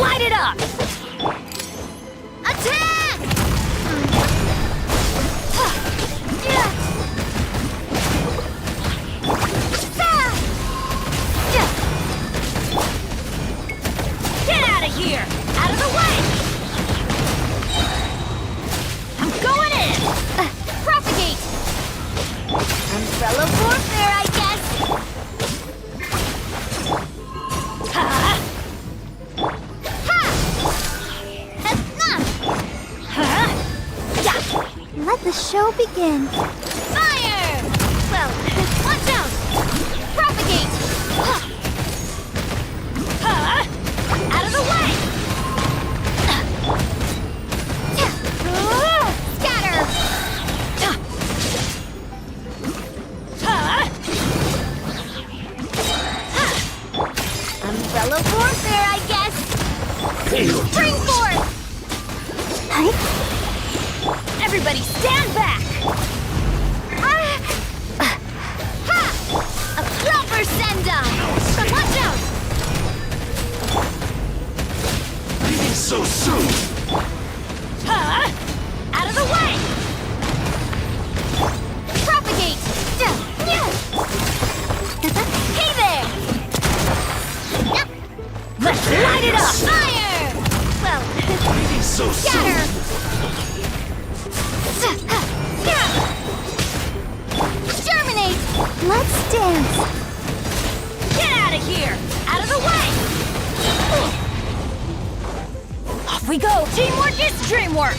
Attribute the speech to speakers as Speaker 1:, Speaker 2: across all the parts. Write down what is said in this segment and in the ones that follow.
Speaker 1: light it up!
Speaker 2: Attack!
Speaker 1: Get out of here! Out of the way! I'm going in!
Speaker 2: Propagate! Umbrella warfare, I guess!
Speaker 1: Ha!
Speaker 2: Ha!
Speaker 1: Ha! Yeah!
Speaker 2: Let the show begin. Fire! Well, watch out! Propagate!
Speaker 1: Ha! Out of the way!
Speaker 2: Scatter!
Speaker 1: Ha!
Speaker 2: Umbrella warfare, I guess! Spring forth!
Speaker 1: Everybody stand back!
Speaker 2: Ha! A proper send-down! Watch out!
Speaker 3: Leaving so soon!
Speaker 1: Ha! Out of the way!
Speaker 2: Propagate! Hey there!
Speaker 1: Let's light it up!
Speaker 2: Fire! Well,
Speaker 3: Leaving so
Speaker 2: scatter!
Speaker 3: soon!
Speaker 2: Germinate! Let's dance!
Speaker 1: Get out of here! Out of the way! Off we go! Teamwork is dreamwork!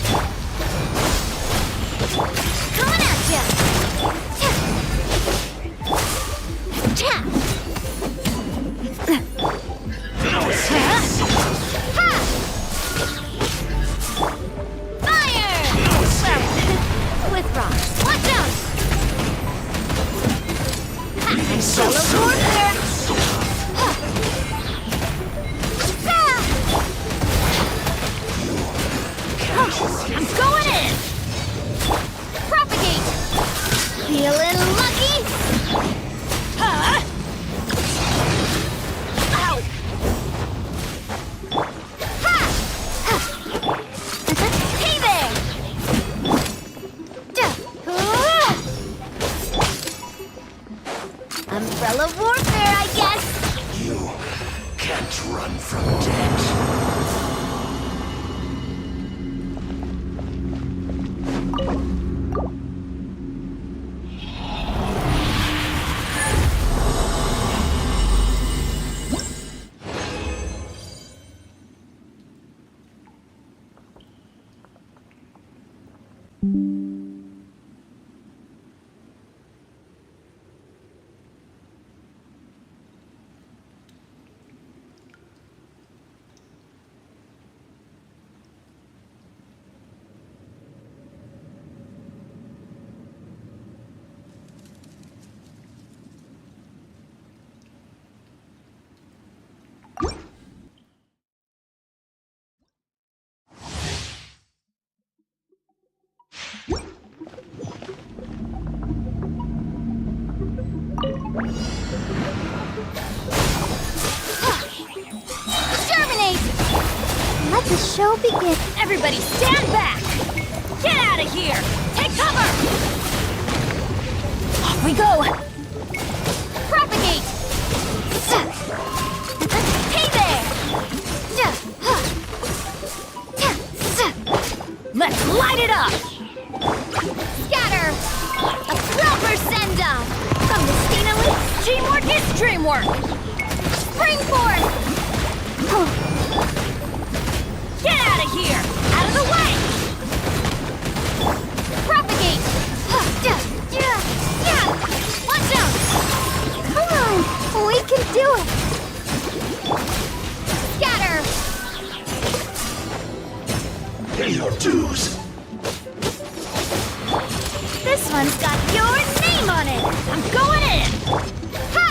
Speaker 2: Coming at ya! Ha! Fire! With rocks. Watch out!
Speaker 3: Leaving so
Speaker 2: Umbrella
Speaker 3: soon!
Speaker 2: warfare!
Speaker 1: I'm going in!
Speaker 2: Propagate! Feeling lucky?
Speaker 1: Ha! Ow!
Speaker 2: Ha! Hey there! Umbrella warfare, I guess!
Speaker 3: You can't run from death.
Speaker 2: Germinate! Let the show begin.
Speaker 1: Everybody stand back! Get out of here! Take cover! Off we go!
Speaker 2: Propagate! Hey there!
Speaker 1: Let's light it up!
Speaker 2: Scatter! A proper send-down! From the scenery,
Speaker 1: Teamwork is dreamwork!
Speaker 2: spring forth!
Speaker 1: Get out of here! Out of the way!
Speaker 2: Propagate! Watch out! Come on! We can do it! Scatter!
Speaker 3: Pay your dues.
Speaker 2: This one's got your name on it!
Speaker 1: I'm going in!
Speaker 2: Ha!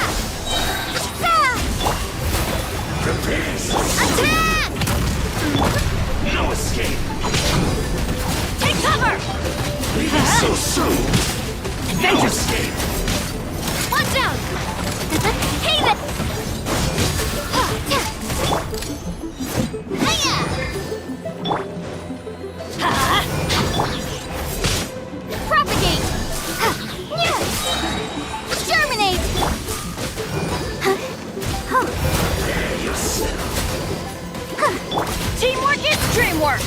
Speaker 2: Ha!
Speaker 3: Prepare yourself.
Speaker 2: Attack!
Speaker 3: No escape.
Speaker 1: Take cover!
Speaker 3: Leaving so soon. No escape.
Speaker 2: Watch out! Hey there! Hiya! Propagate! Yeah! Exterminate!
Speaker 3: Prepare yourself.
Speaker 1: Teamwork is dreamwork!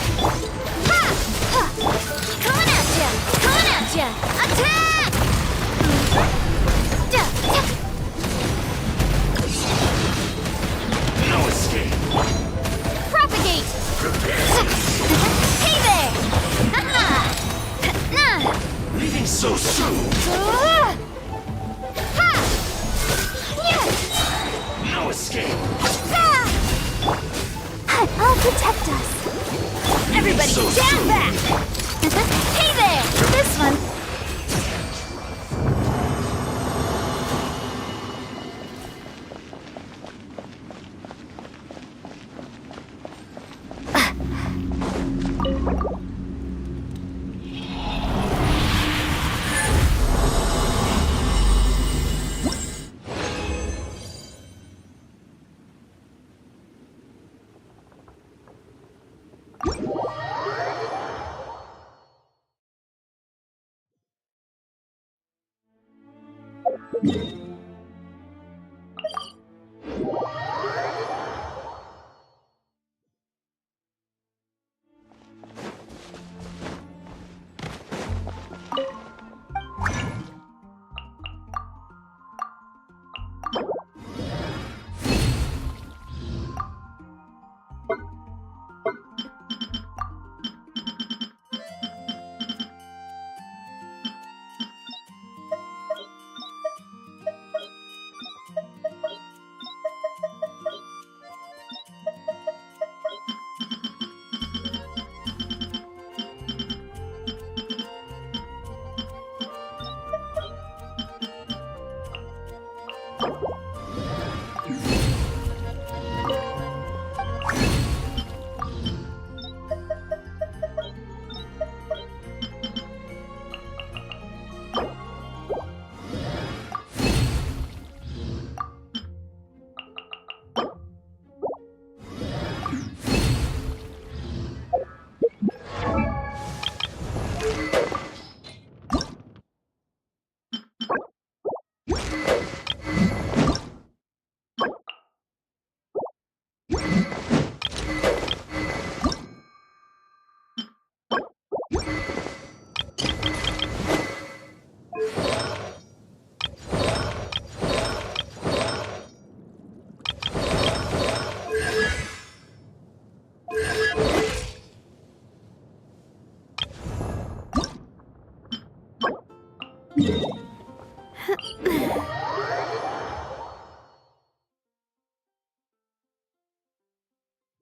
Speaker 2: Coming at ya! Coming at ya! Attack!
Speaker 3: No escape.
Speaker 2: Propagate!
Speaker 3: Prepare.
Speaker 2: Hey there!
Speaker 3: Leaving so soon. No escape.
Speaker 2: I'll protect us.
Speaker 1: Everybody
Speaker 3: So
Speaker 1: stand
Speaker 3: soon.
Speaker 1: back!
Speaker 2: Hey there! This one.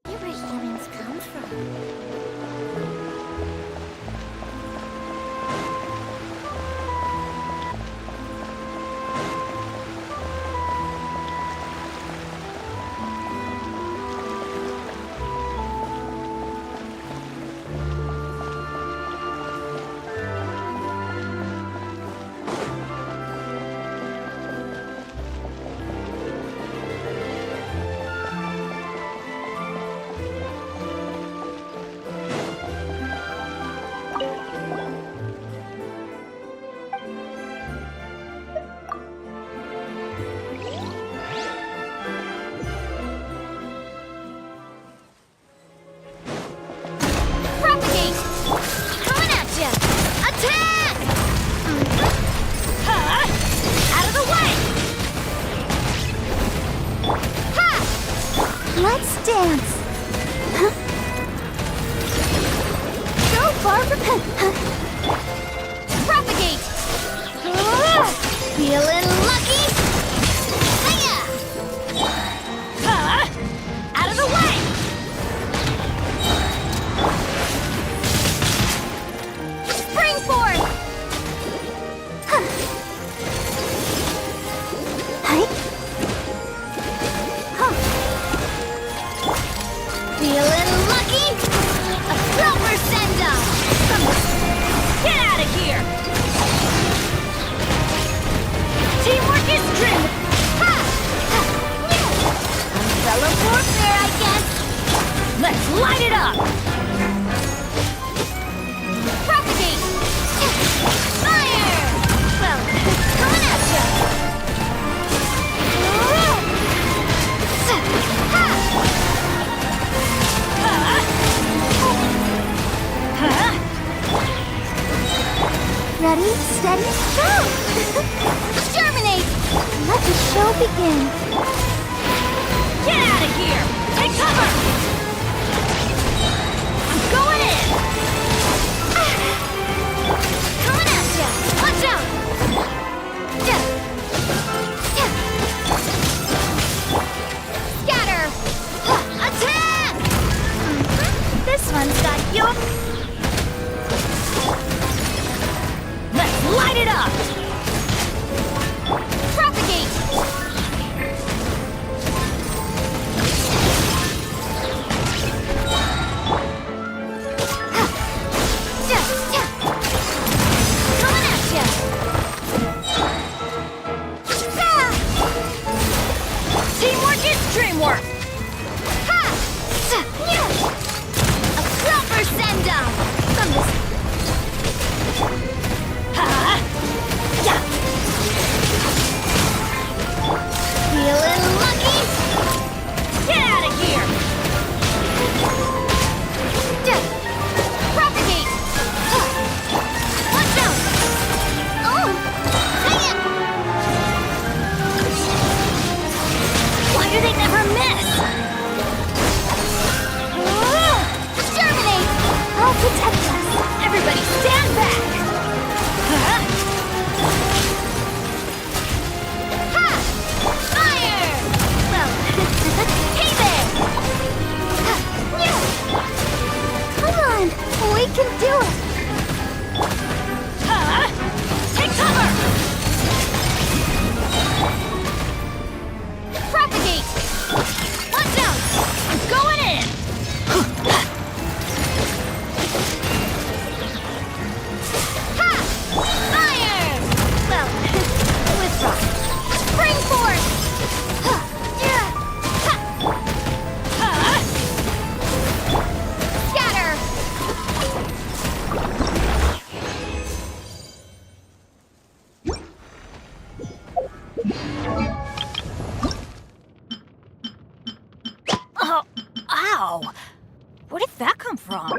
Speaker 2: Where humans come from? Ready, steady, go! Germinate! Let the show begin.
Speaker 1: Get out of here! Take cover! I'm going in!
Speaker 2: Coming at ya! Watch out! Scatter! Attack! This one's got you.
Speaker 1: Let's light it up!
Speaker 2: Propagate! Coming at ya!
Speaker 1: Teamwork is dreamwork!
Speaker 2: Ha! A proper send-off from this.
Speaker 1: Ha! Yeah!
Speaker 2: Feeling lucky?
Speaker 1: Get out of here!
Speaker 2: Propagate! Watch out! Oh! Dang it!
Speaker 1: Why do they never miss?
Speaker 2: Germinate! I'll protect us.
Speaker 1: Everybody stand back! Huh?
Speaker 2: Ha! Fire! Well, hey there! Come on, we can do it!
Speaker 1: Huh? Take cover!
Speaker 2: Propagate! Watch out!
Speaker 1: I'm going in!
Speaker 2: Ha! Fire! Well, withdraw. Spring force! Ha! Yeah! Ha!
Speaker 1: Huh?
Speaker 2: Scatter!
Speaker 1: Oh, ow! Where did that come from?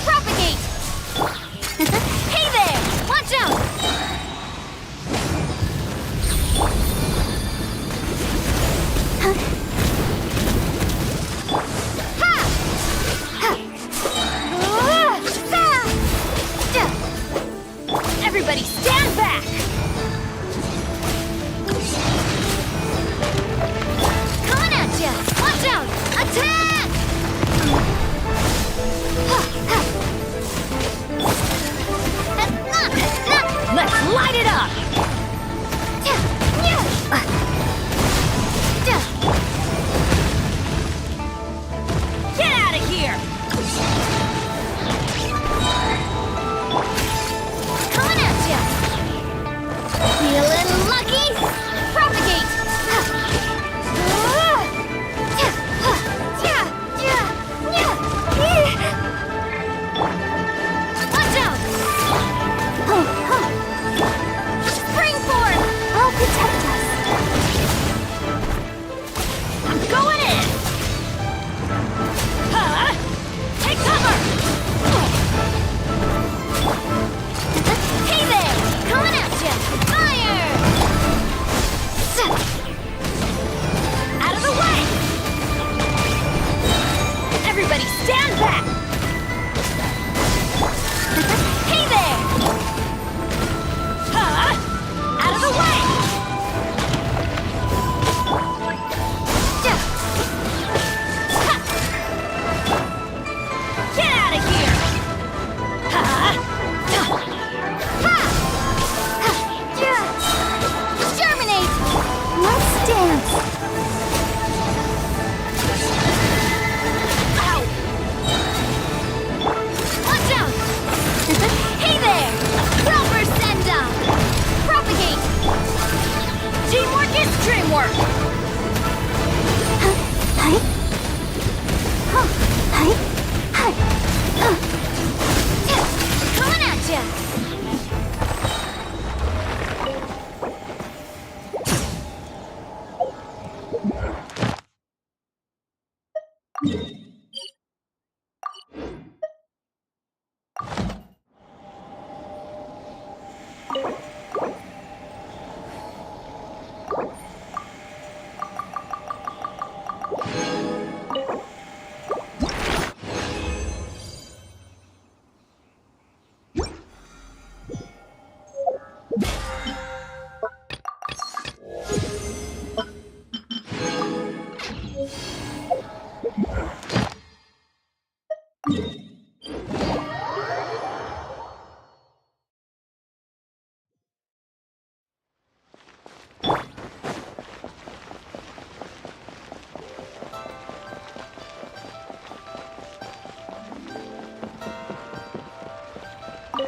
Speaker 2: Propagate! Hey there! Watch out! Ha! Ha!
Speaker 1: Everybody stand back!
Speaker 2: Coming at ya! Watch out! Attack!
Speaker 1: Let's light it up! Get out of here!
Speaker 2: Coming at ya! Feeling lucky? Propagate!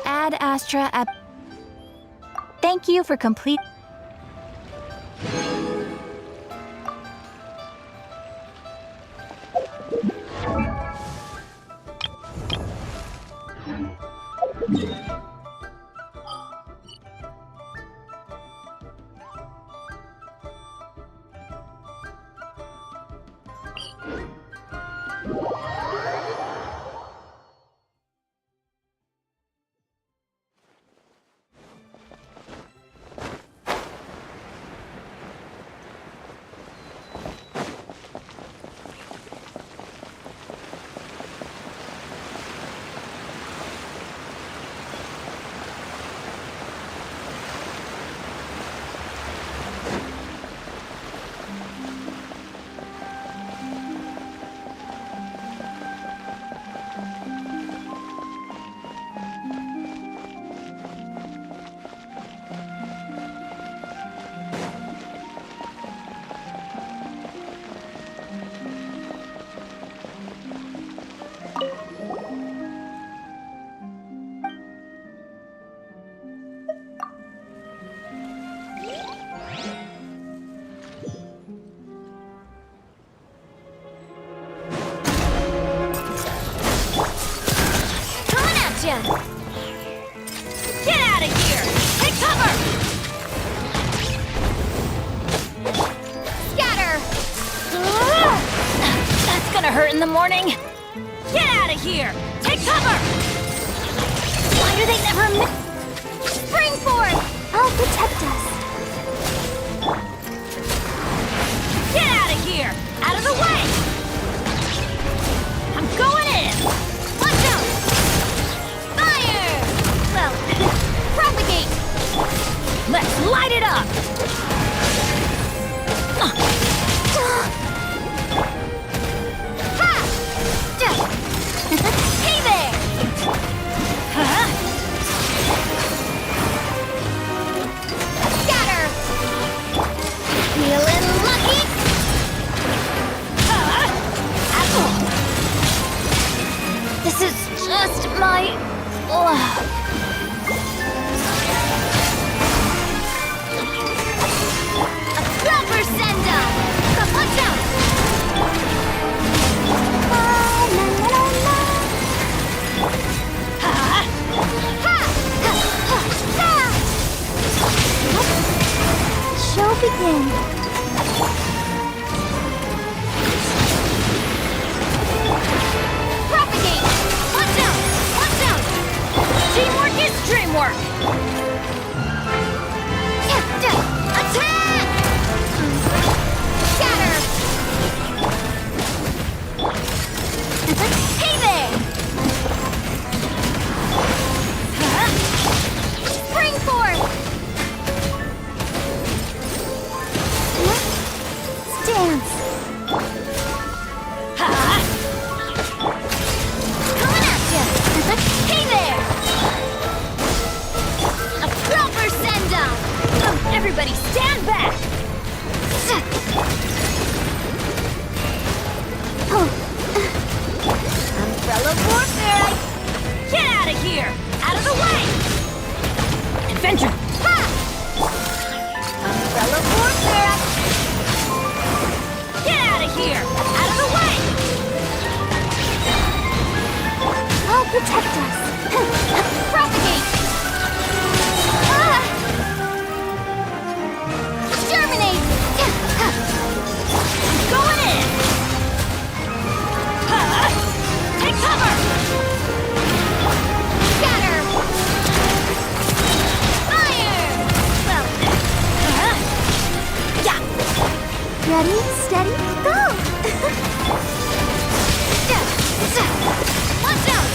Speaker 2: Ad Astra app. Thank you for complete.
Speaker 1: Get out of here! Take cover!
Speaker 2: Scatter!
Speaker 1: That's gonna hurt in the morning. Get out of here! Take cover! Why do they never
Speaker 2: Spring forth! I'll protect us.
Speaker 1: Get out of here! Out of the way! I'm going in!
Speaker 2: Watch out! Fire! Well, propagate!
Speaker 1: Let's light it up!
Speaker 2: Ha! Hey there!
Speaker 1: Huh?
Speaker 2: Scatter! Feeling lucky? This is just my luck. A proper send-up! Watch out! Ha! Ha! Ha! Show begin. Propagate! Watch out! Watch out!
Speaker 1: Teamwork is dreamwork!
Speaker 2: Attack! Scatter! Hey there! Spring forth! Stance! Coming at ya! Hey there! A proper send-down!
Speaker 1: Everybody stand back!
Speaker 2: Umbrella warfare!
Speaker 1: Get out of here! Out of the way! Adventure!
Speaker 2: Ha! Umbrella warfare!
Speaker 1: Get out of here! Out of the way!
Speaker 2: I'll protect us! Propagate! Ah! Exterminate!
Speaker 1: Going in! Take cover!
Speaker 2: Scatter! Fire! Well,
Speaker 1: Yeah!
Speaker 2: ready, steady, go! Watch out!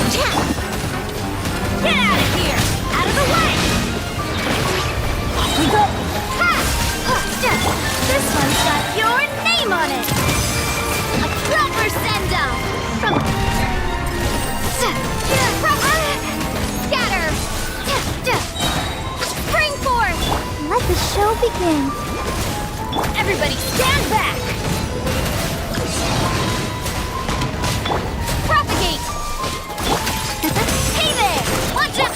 Speaker 2: Attack! begin.
Speaker 1: Everybody stand back! Propagate! Hey there! Watch out!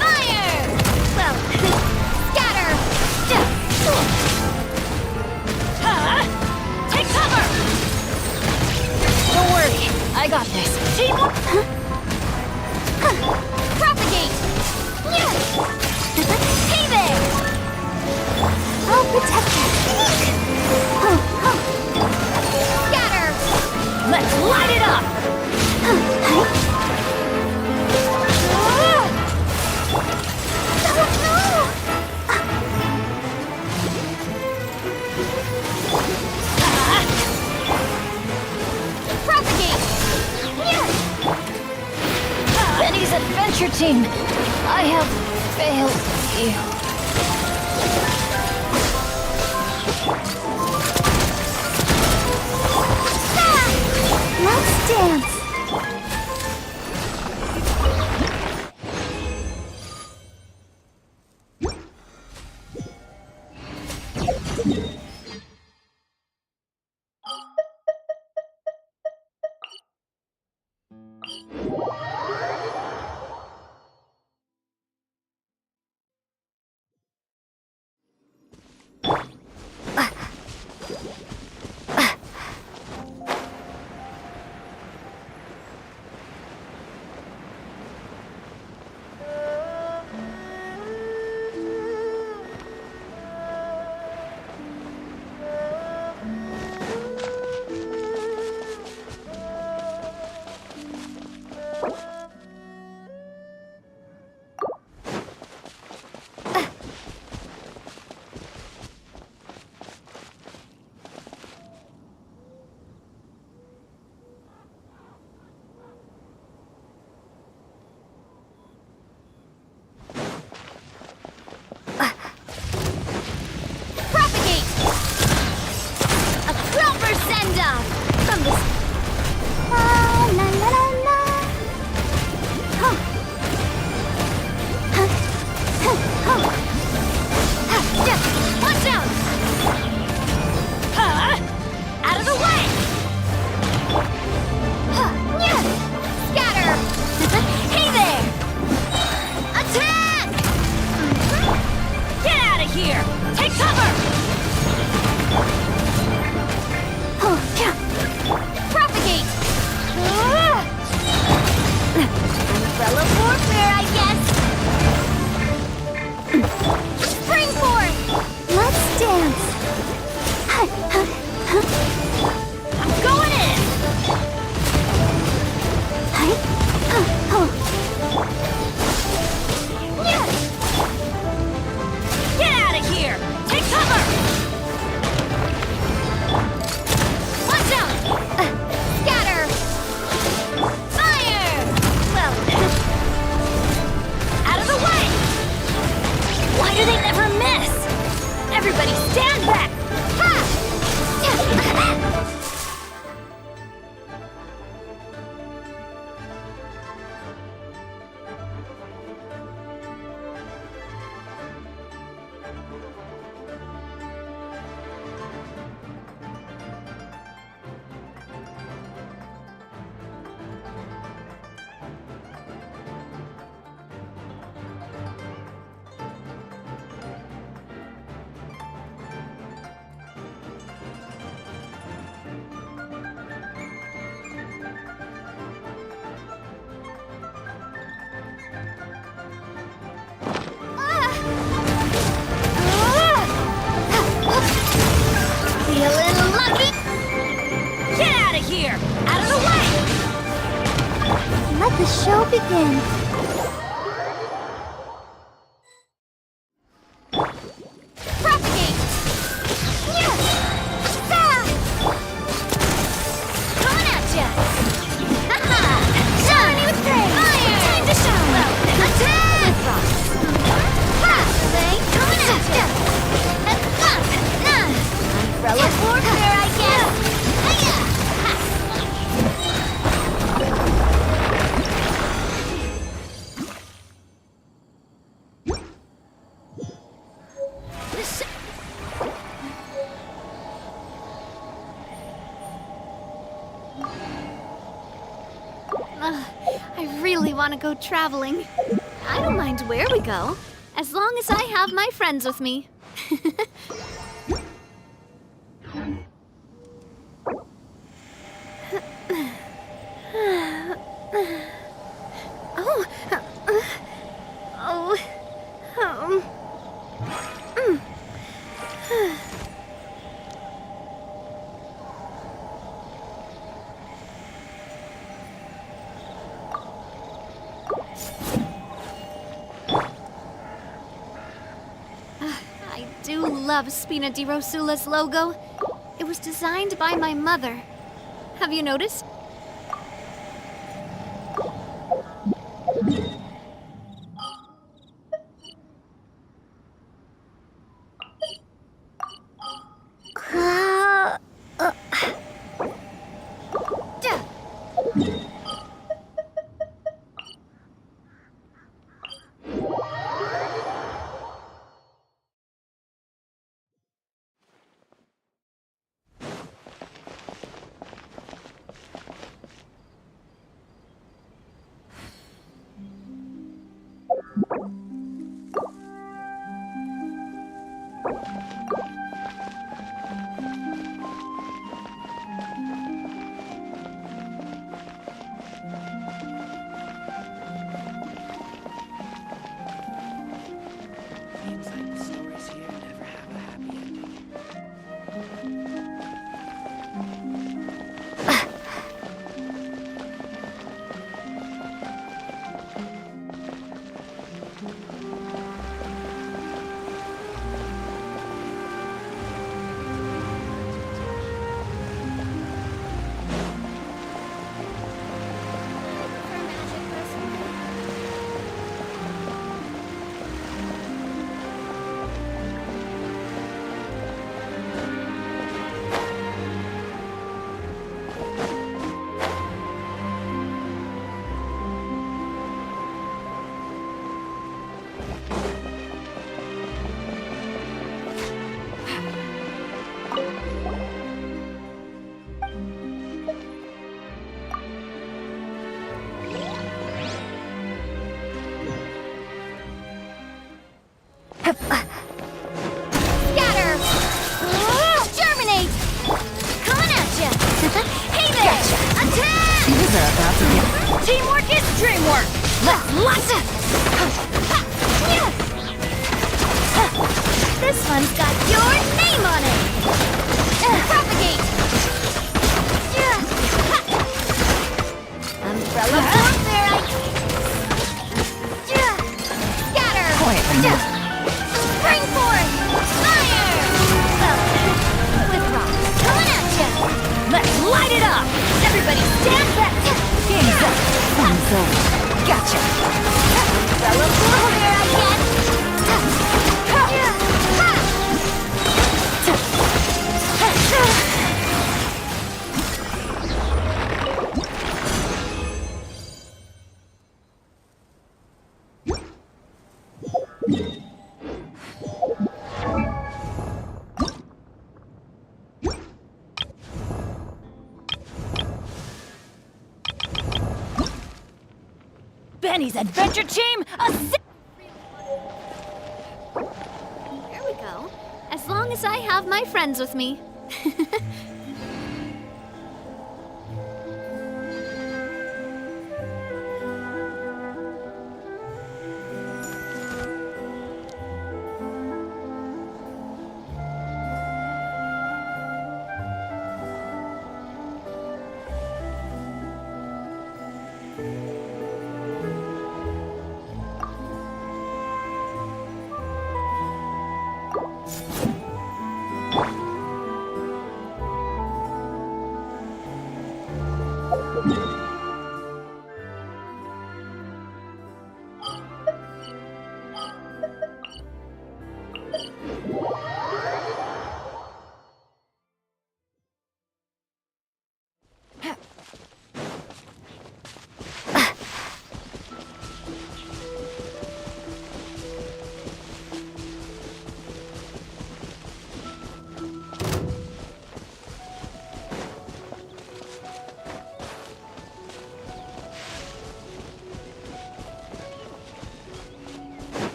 Speaker 1: Fire! Well, scatter! Take cover! Don't worry, I got this. Teamwork! Propagate! Hey there!
Speaker 2: I'll protect you.
Speaker 1: Scatter! Let's light it up! Propagate! Benny's adventure team, I have failed you.
Speaker 2: Let's dance.
Speaker 1: From this...
Speaker 2: La la la la. Huh. Huh. Huh. Huh.
Speaker 1: Watch out! Out of the way! Scatter! Hey there! Attack! Get out of here! Take cover!
Speaker 2: Oh, yeah.
Speaker 1: Propagate! Umbrella warfare, I guess! Spring forth!
Speaker 2: Let's dance. Huh, huh, huh.
Speaker 1: I'm going in!
Speaker 2: Huh, huh, huh.
Speaker 1: Get out of here! Take cover! Watch out! Scatter! Fire! Well, out of the way! Why do they never miss? Everybody stand back! Ha! Feeling lucky? Get out of here! Out of the way!
Speaker 2: Let the show begin.
Speaker 1: Propagate! Coming at ya! Shine me with praise! Fire! Time to shine! Attack! Coming at ya! Umbrella warfare, I guess!
Speaker 2: I really want to go traveling. I don't mind where we go, as long as I have my friends with me. Oh. Oh. I do love Spina di Rosula's logo. It was designed by my mother. Have you noticed?
Speaker 3: Seems like the stories here never have a happy ending.
Speaker 2: Scatter! Germinate! Coming at ya! Hey there! Attack!
Speaker 1: These are about to get... Teamwork is dreamwork! Let's launch it!
Speaker 2: This one's got your name on it! Propagate! Umbrella warfare! Scatter! Spring forth! Fire! With rocks coming at ya!
Speaker 1: Let's light it up! Everybody stand back! Game's up! Time's over! Gotcha!
Speaker 2: Umbrella warfare again!
Speaker 1: Benny's Adventure Team,
Speaker 2: There we go. As long as I have my friends with me.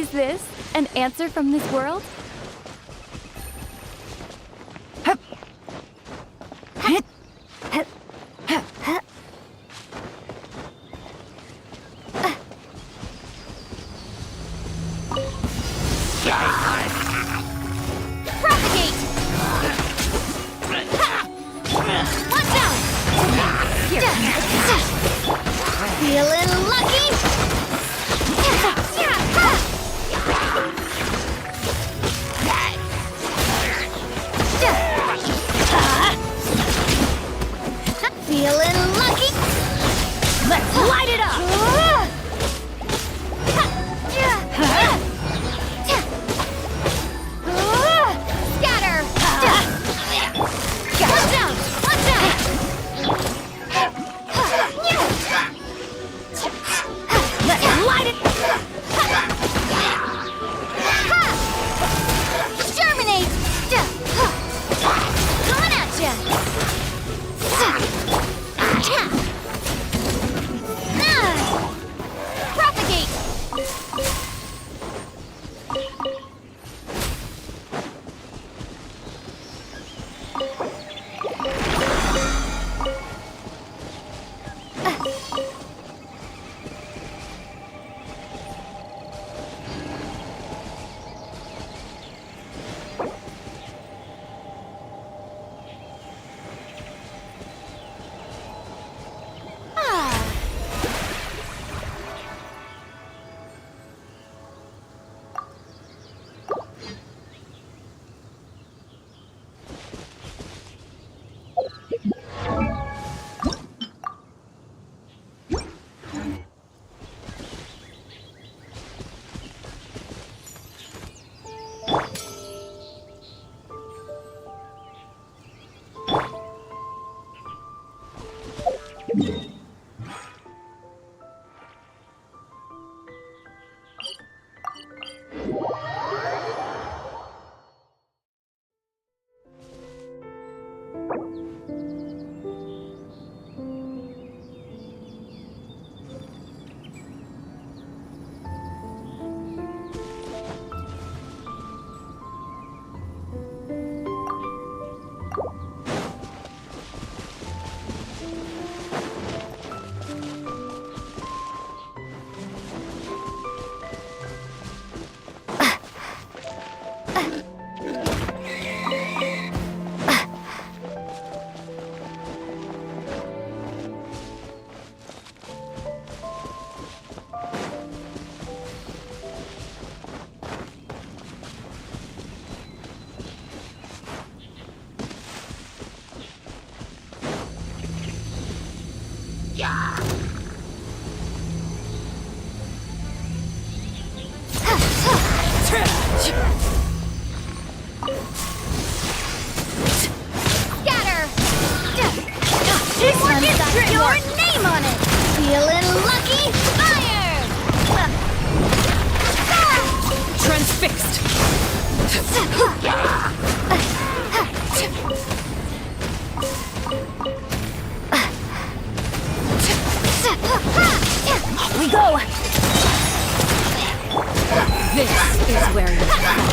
Speaker 1: Is this an answer from this world?
Speaker 2: Propagate! Watch out! Feeling lucky? Feeling lucky?
Speaker 1: Let's light it up!
Speaker 2: Scatter! Watch out! Watch out!
Speaker 1: Let's light it!
Speaker 2: Germinate! Coming at ya! Propagate! Scatter!
Speaker 1: This
Speaker 2: One
Speaker 1: one's
Speaker 2: got
Speaker 1: got
Speaker 2: your name on it! Feeling lucky? Fire!
Speaker 1: transfixed! Off we go! This is where you fall.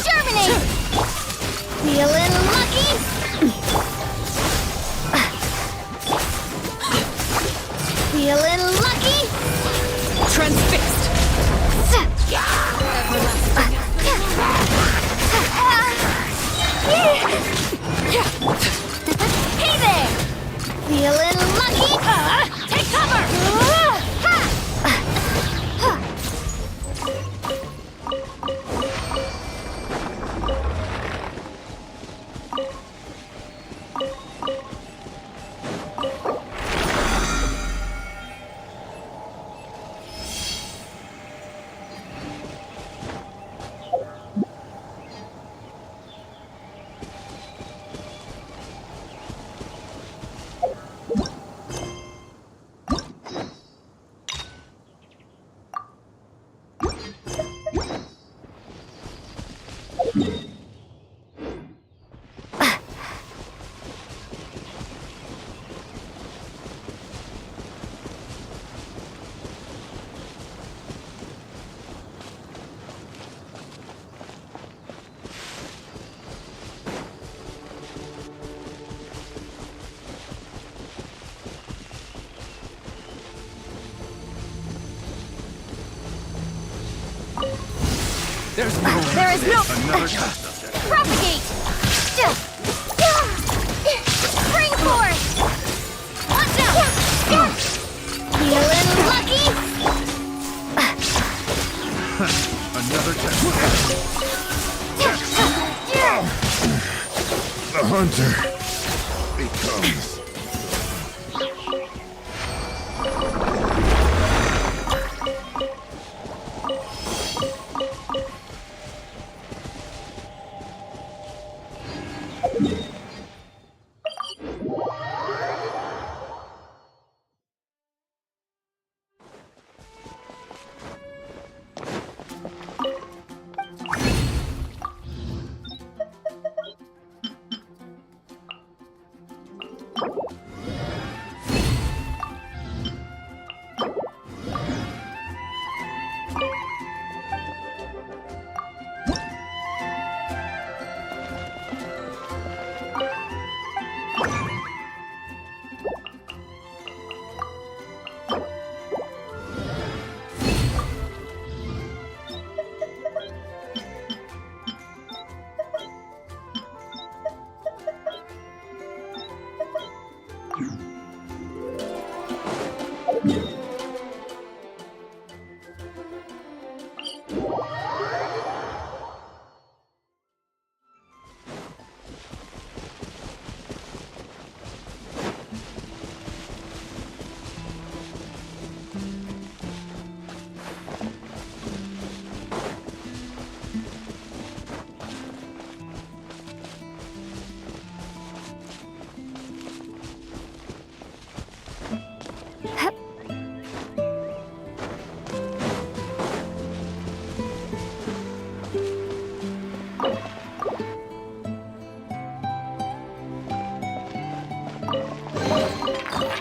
Speaker 2: Germinate! Feeling lucky? Feeling lucky?
Speaker 1: Transfixed!
Speaker 2: Hey there! Feeling lucky?
Speaker 1: Take cover!
Speaker 3: There is no another test.
Speaker 2: Propagate! Spring force! Watch out! Feeling lucky?
Speaker 3: Another test. The hunter becomes.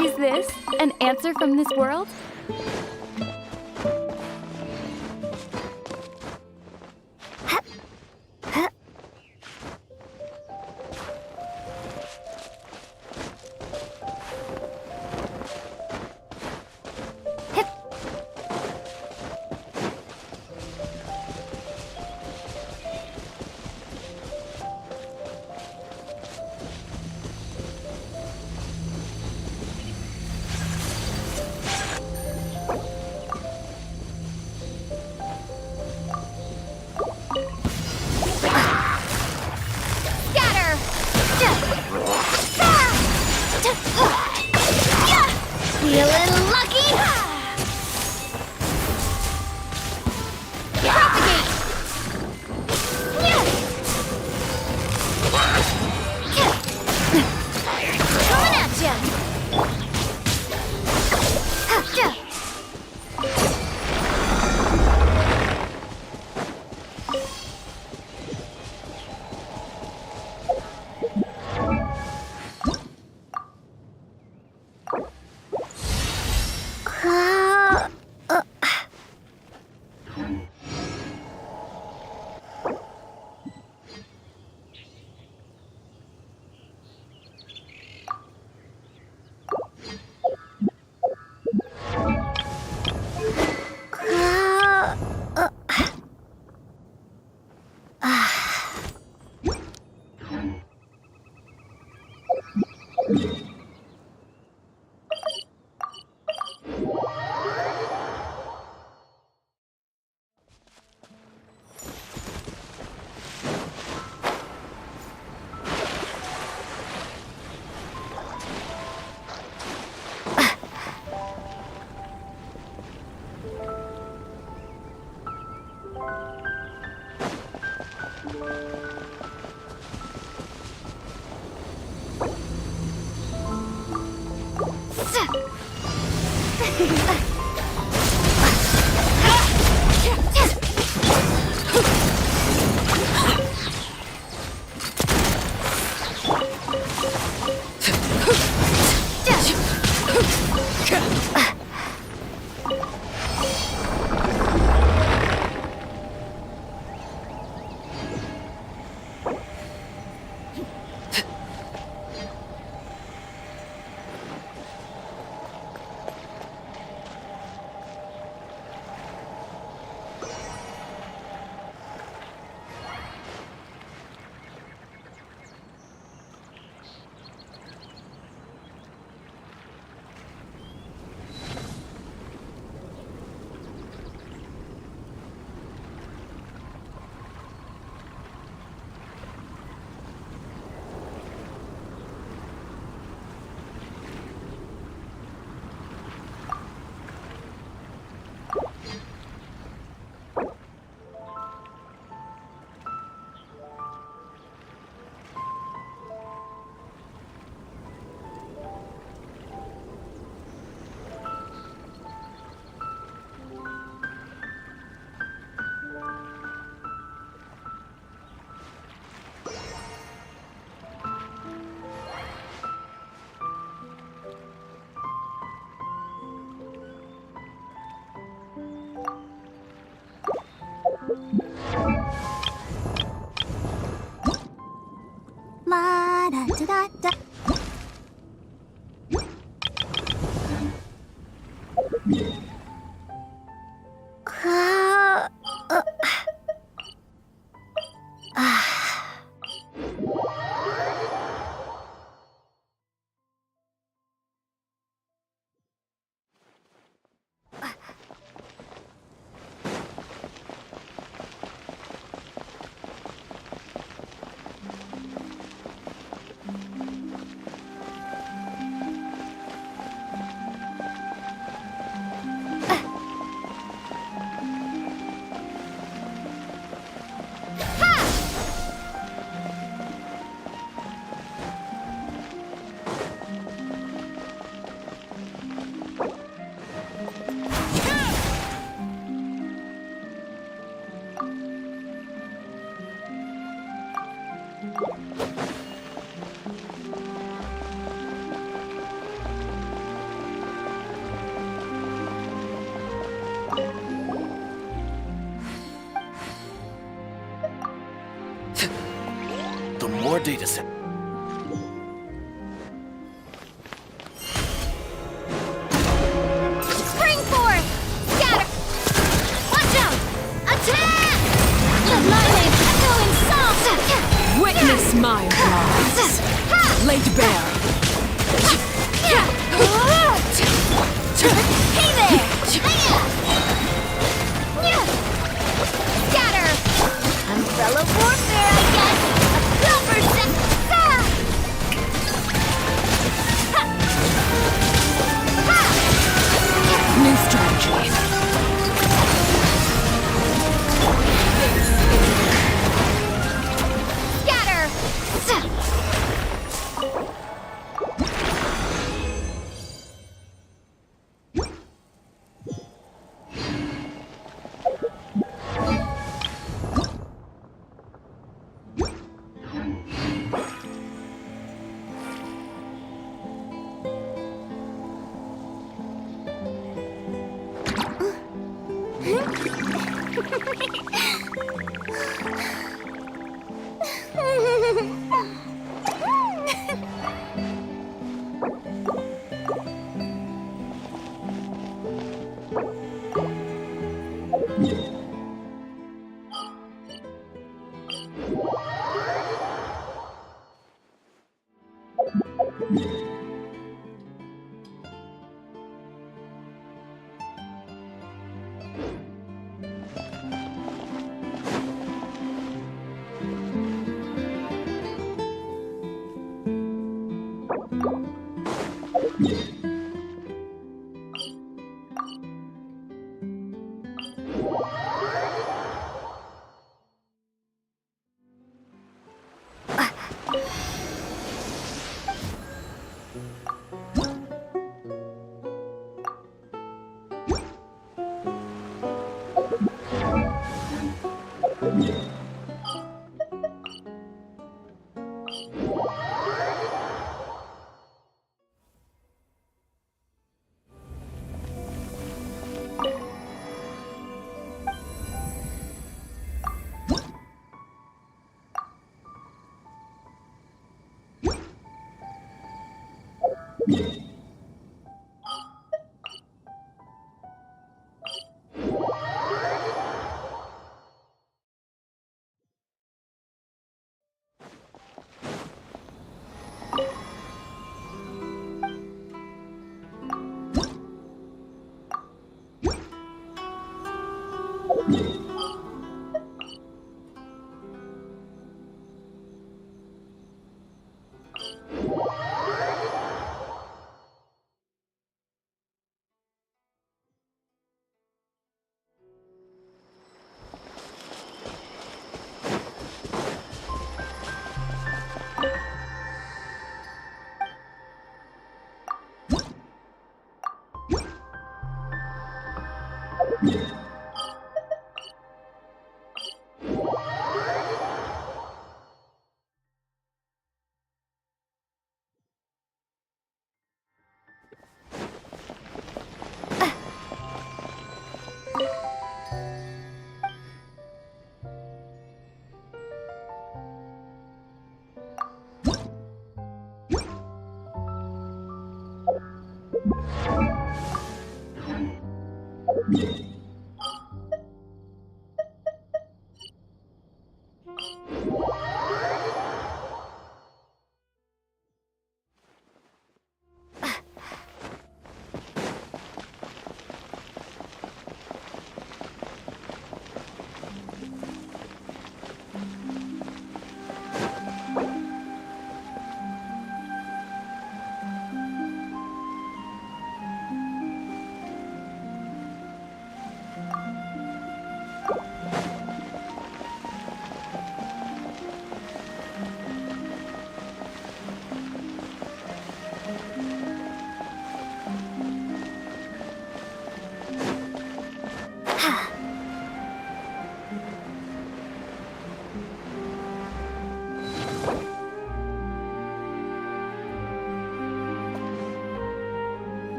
Speaker 1: Is this an answer from this world?
Speaker 2: La da da da da.
Speaker 3: The more data set.
Speaker 2: Spring forth! Scatter! Watch out! Attack! Let lightning echo in salt!
Speaker 1: Witness my wrongs. Laid bare.
Speaker 2: Hey there! Scatter! Umbrella warfare, I guess! A silver set!
Speaker 1: New strategy.
Speaker 2: Scatter!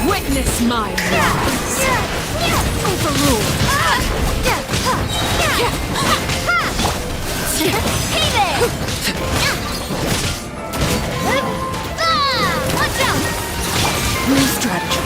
Speaker 1: Witness my rise. Overrule.
Speaker 2: Hey there! Watch out!
Speaker 1: New strategy.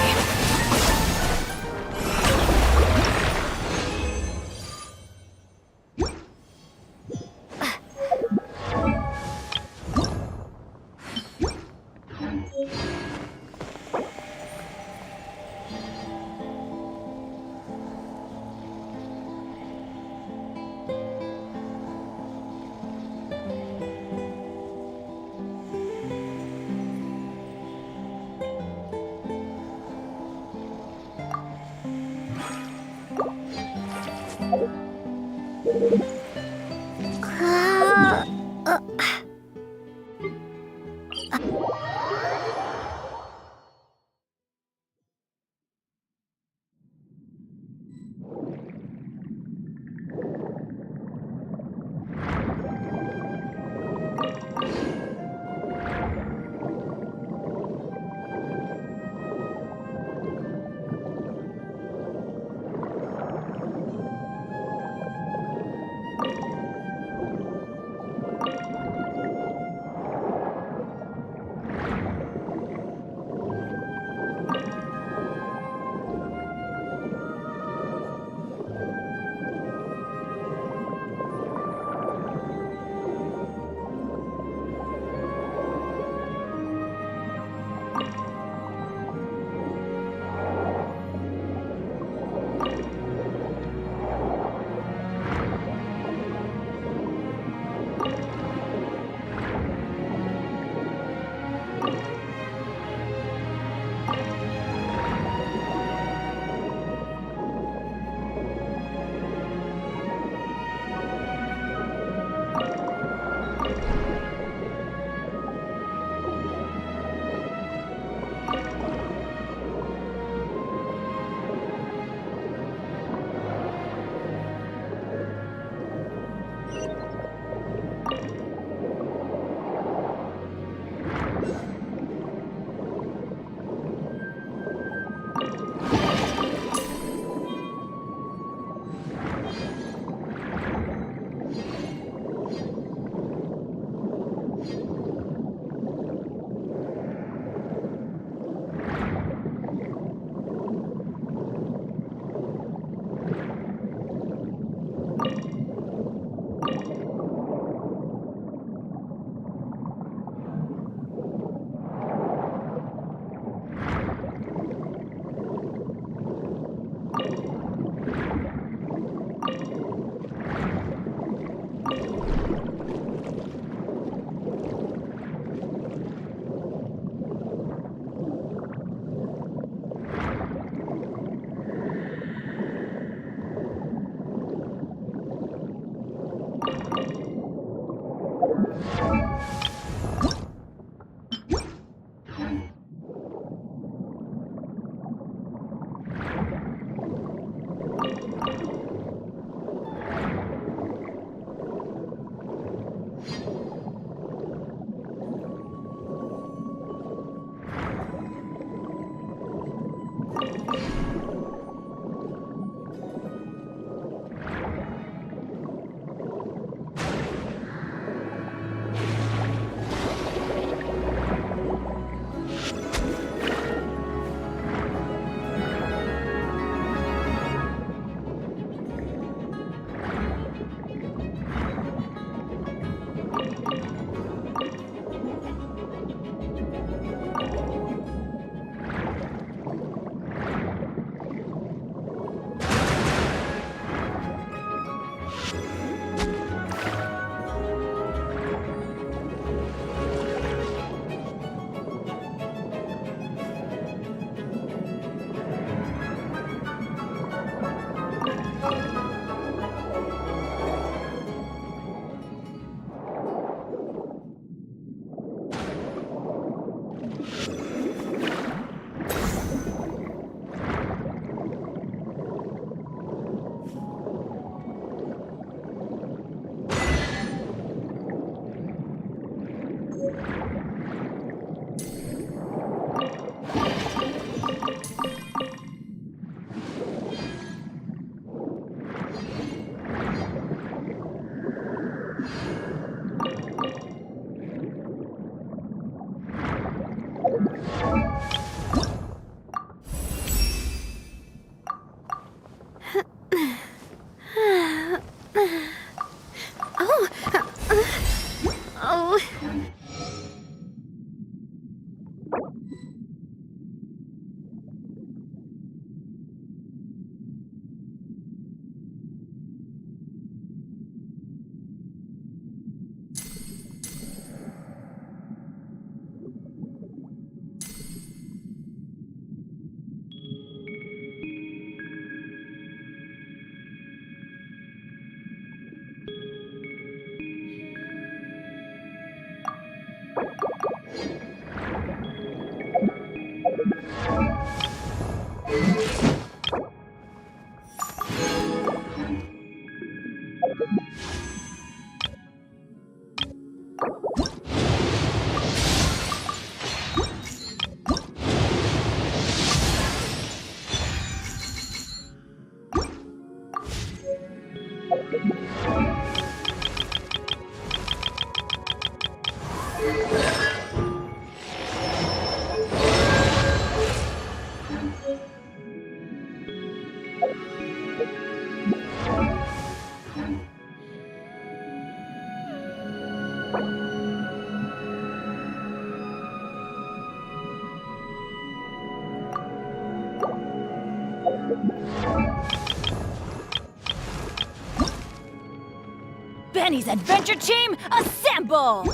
Speaker 2: Oh.
Speaker 1: Benny's adventure team, assemble!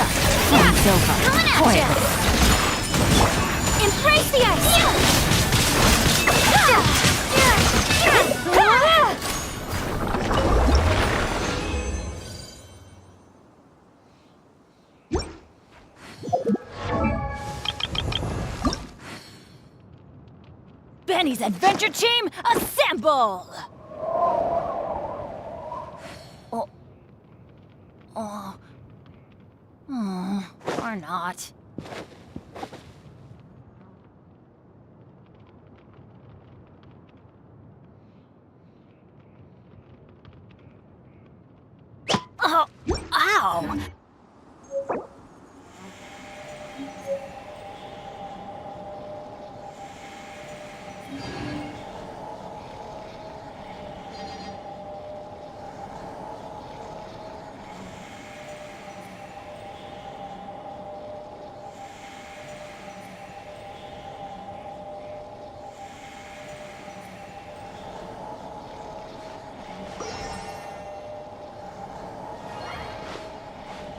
Speaker 1: Flame's over.
Speaker 2: Coming at
Speaker 1: Quiet.
Speaker 2: ya!
Speaker 1: Embrace the ice! Benny's adventure team, assemble! Or not. Oh, ow!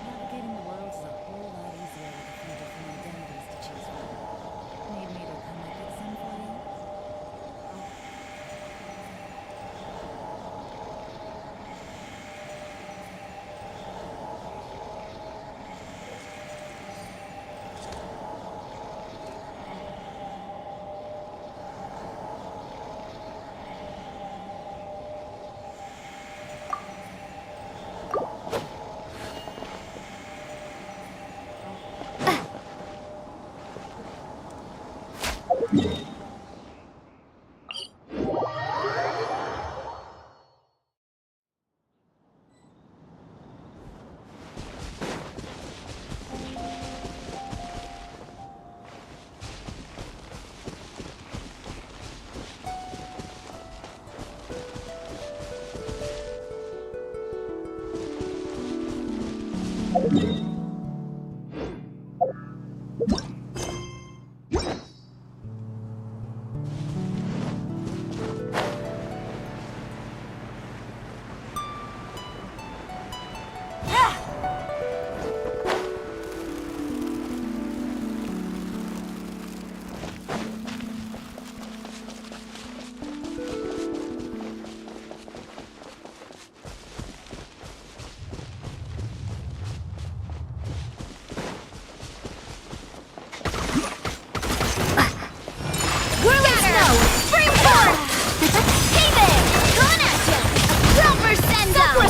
Speaker 1: Navigating the world is a whole lot easier with a few different identities to choose from. Need me to come up with some for you?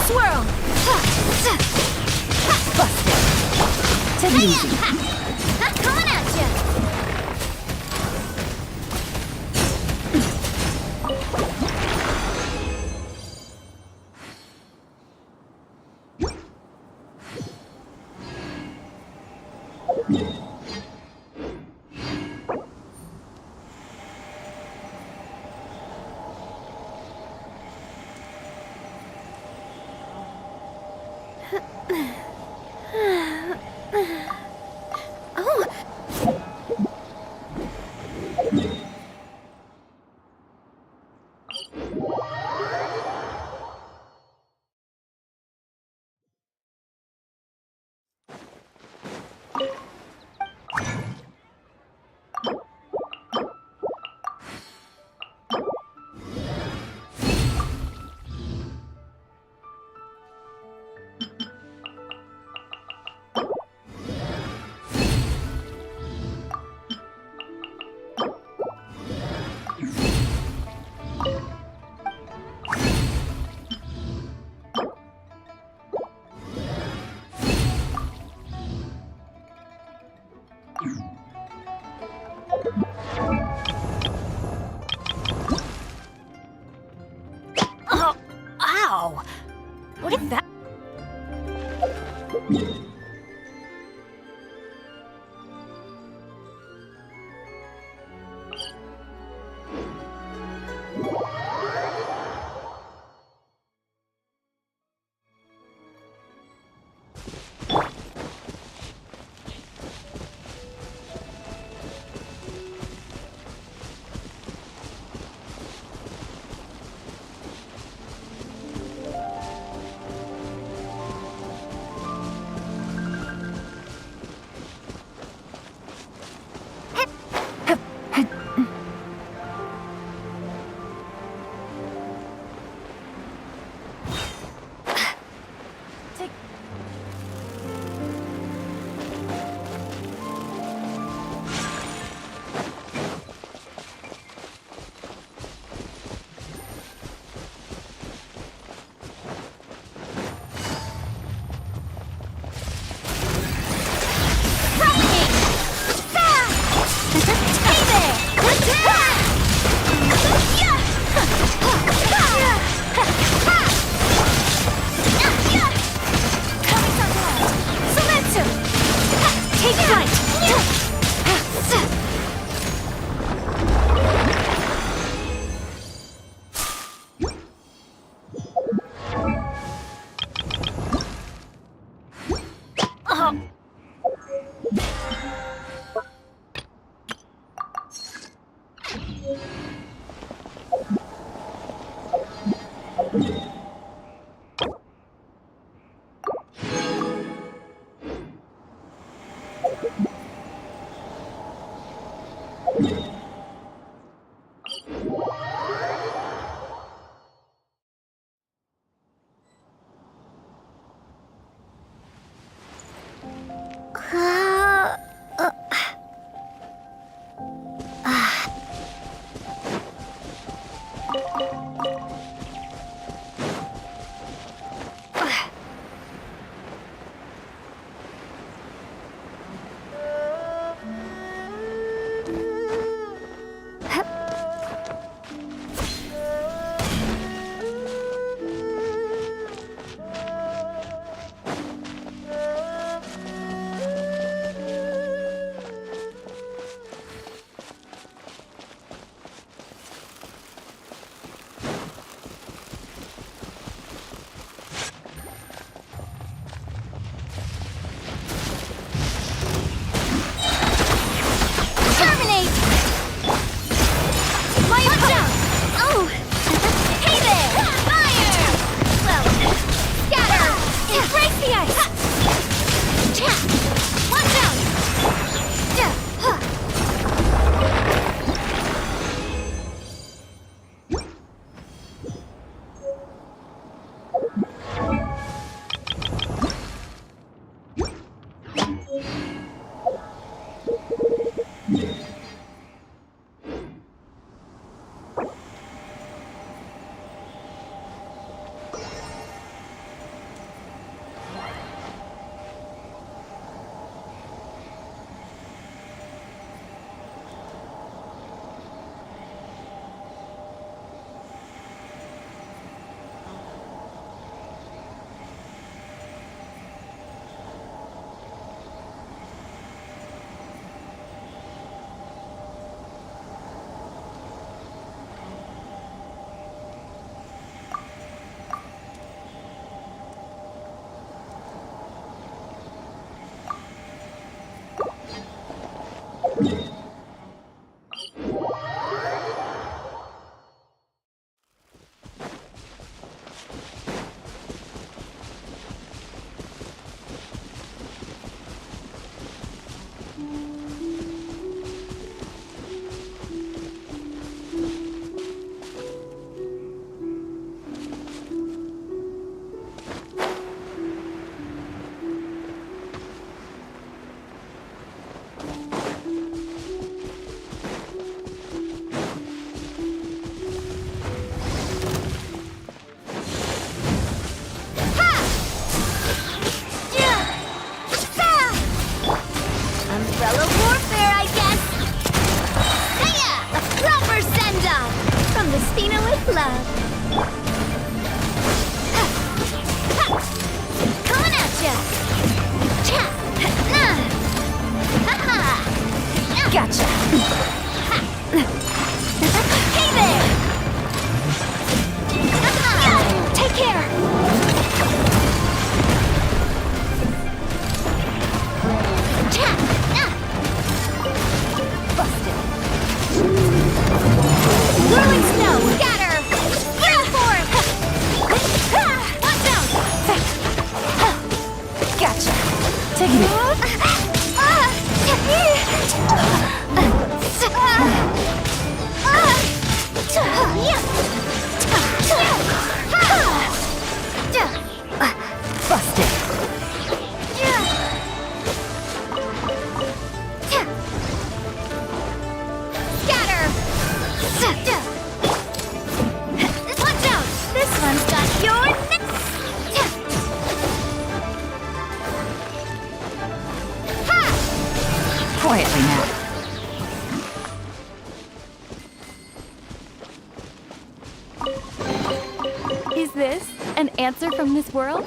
Speaker 1: Swirl! Busted! Take it easy.
Speaker 2: Coming at ya!
Speaker 1: Quietly now.
Speaker 2: Is this an answer from this world?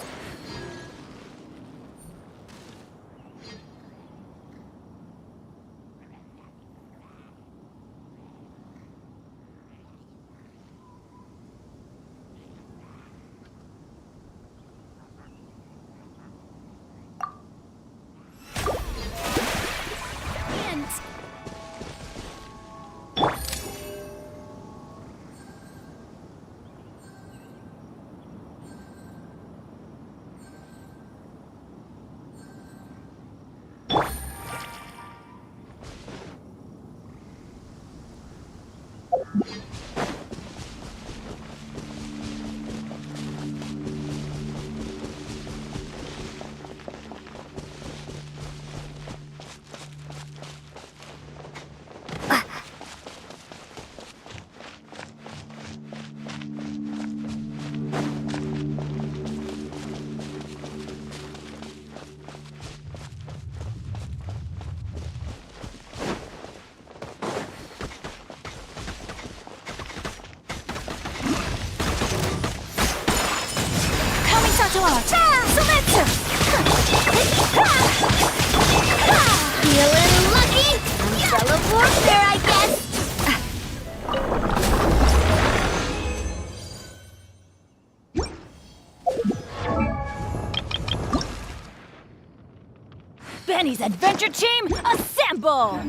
Speaker 1: Benny's adventure team, assemble!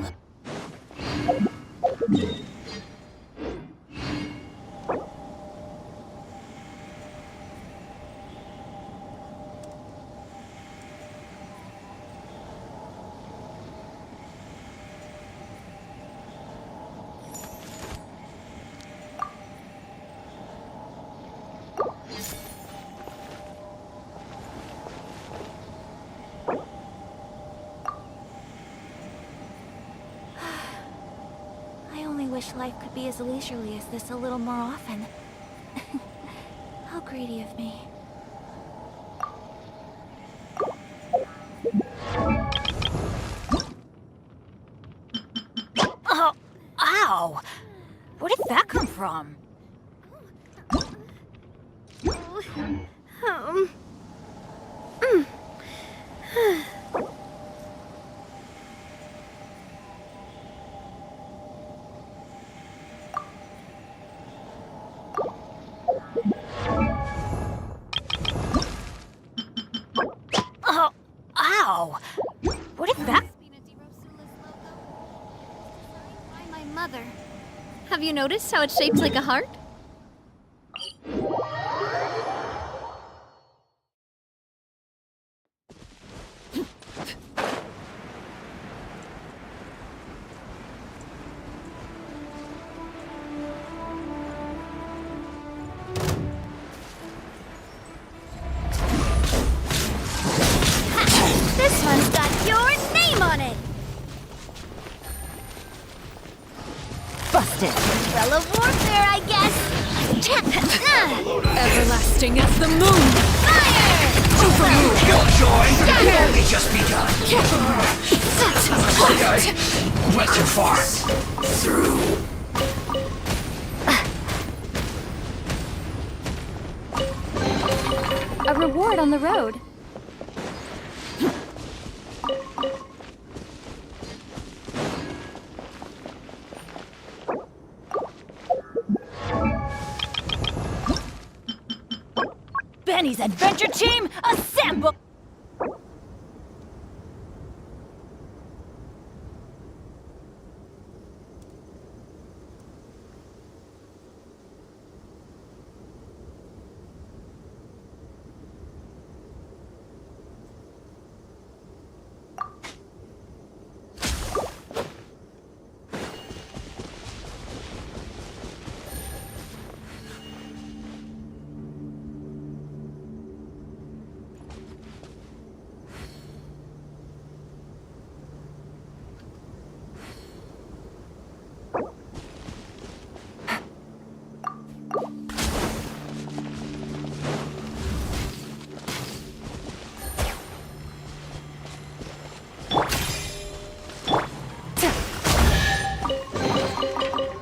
Speaker 2: I only wish life could be as leisurely as this a little more often. How greedy of me.
Speaker 1: Oh, ow! Where did that come from?
Speaker 2: Um.
Speaker 1: Oh, ow! Where did that?
Speaker 2: By my mother. Have you noticed how it's shaped like a heart?
Speaker 1: This one's got your name on it! Busted! Umbrella warfare, I guess! Everlasting as the moon! Fire!
Speaker 3: Your joy can only just begun. Okay, went too far. Through.
Speaker 2: A reward on the road.
Speaker 1: Benny's adventure team, assemble!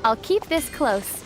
Speaker 2: I'll keep this close.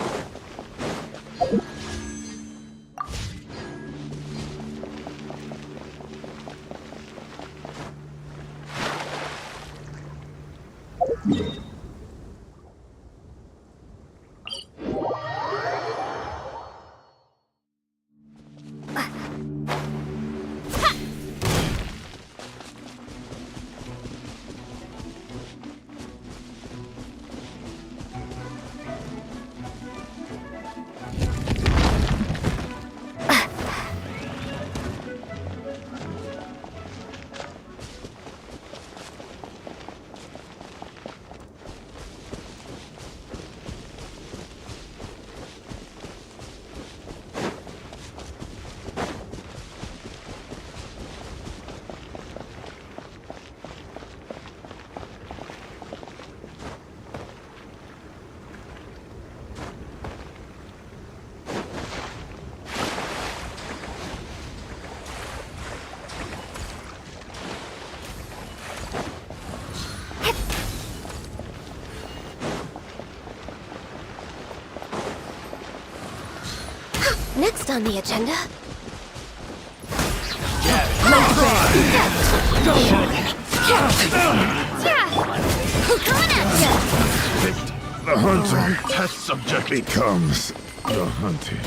Speaker 1: Next on the agenda.
Speaker 4: The hunter test subject becomes the hunted.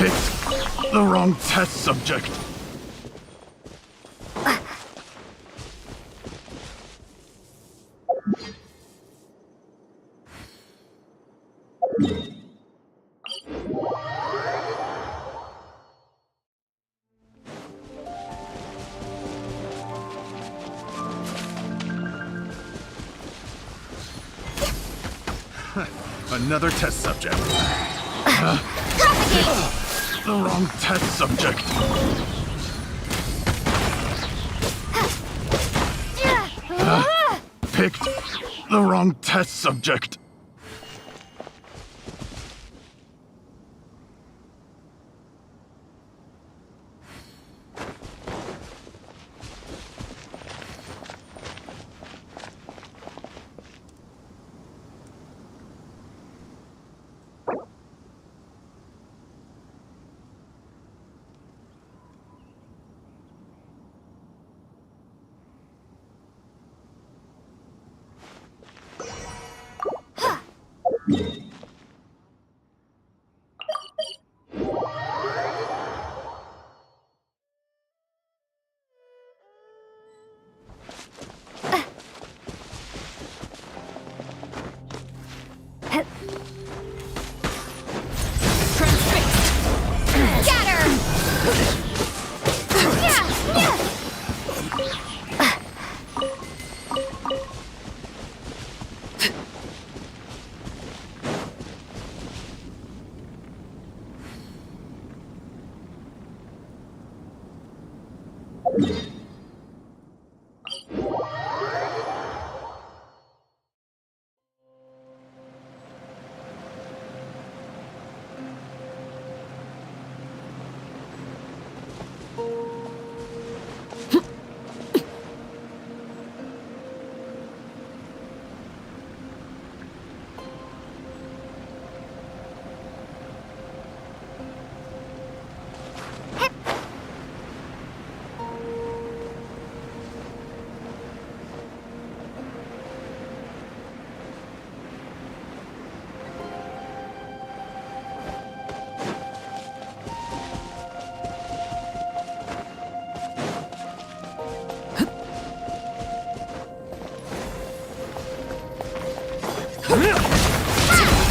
Speaker 4: Picked the wrong test subject. Another test subject. The wrong test subject. Picked the wrong test subject.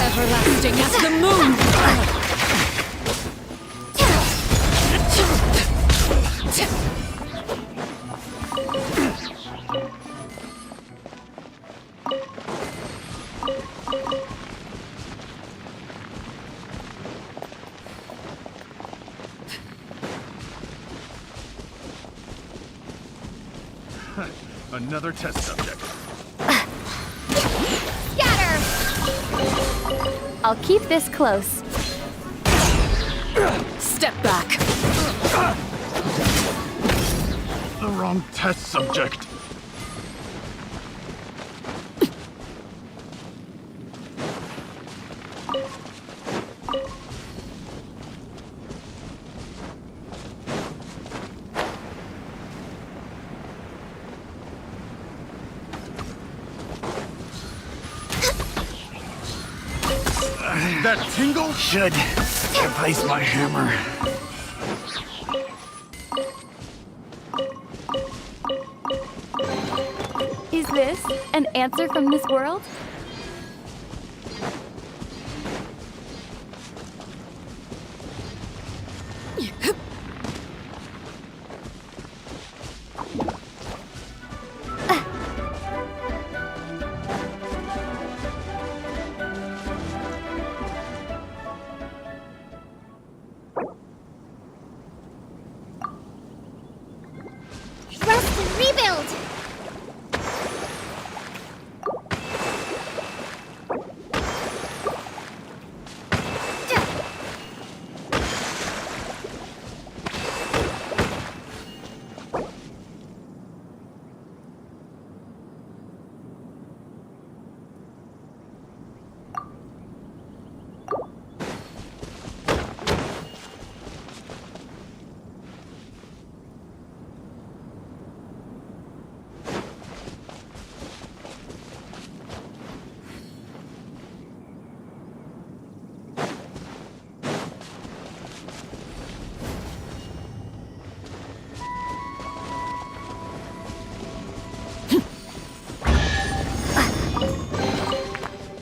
Speaker 1: Everlasting as the moon!
Speaker 4: Another test subject.
Speaker 2: I'll keep this close.
Speaker 1: Step back!
Speaker 4: The wrong test subject. That tingle should replace my hammer.
Speaker 1: Is this an answer from this world?
Speaker 2: Rest and rebuild!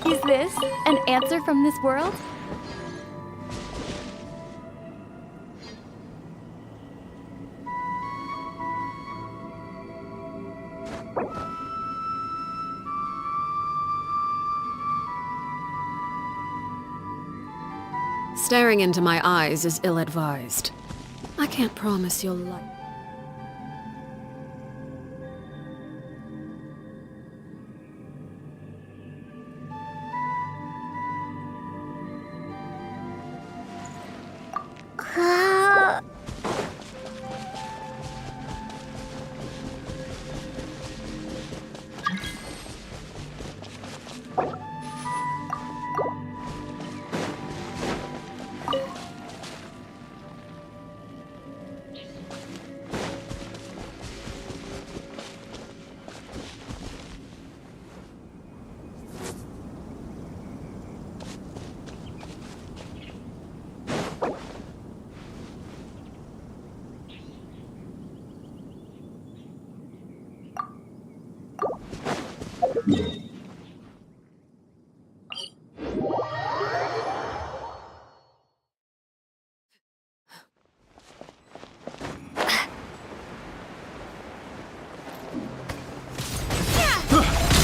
Speaker 1: Is this an answer from this world?
Speaker 5: Staring into my eyes is ill-advised. I can't promise you'll like...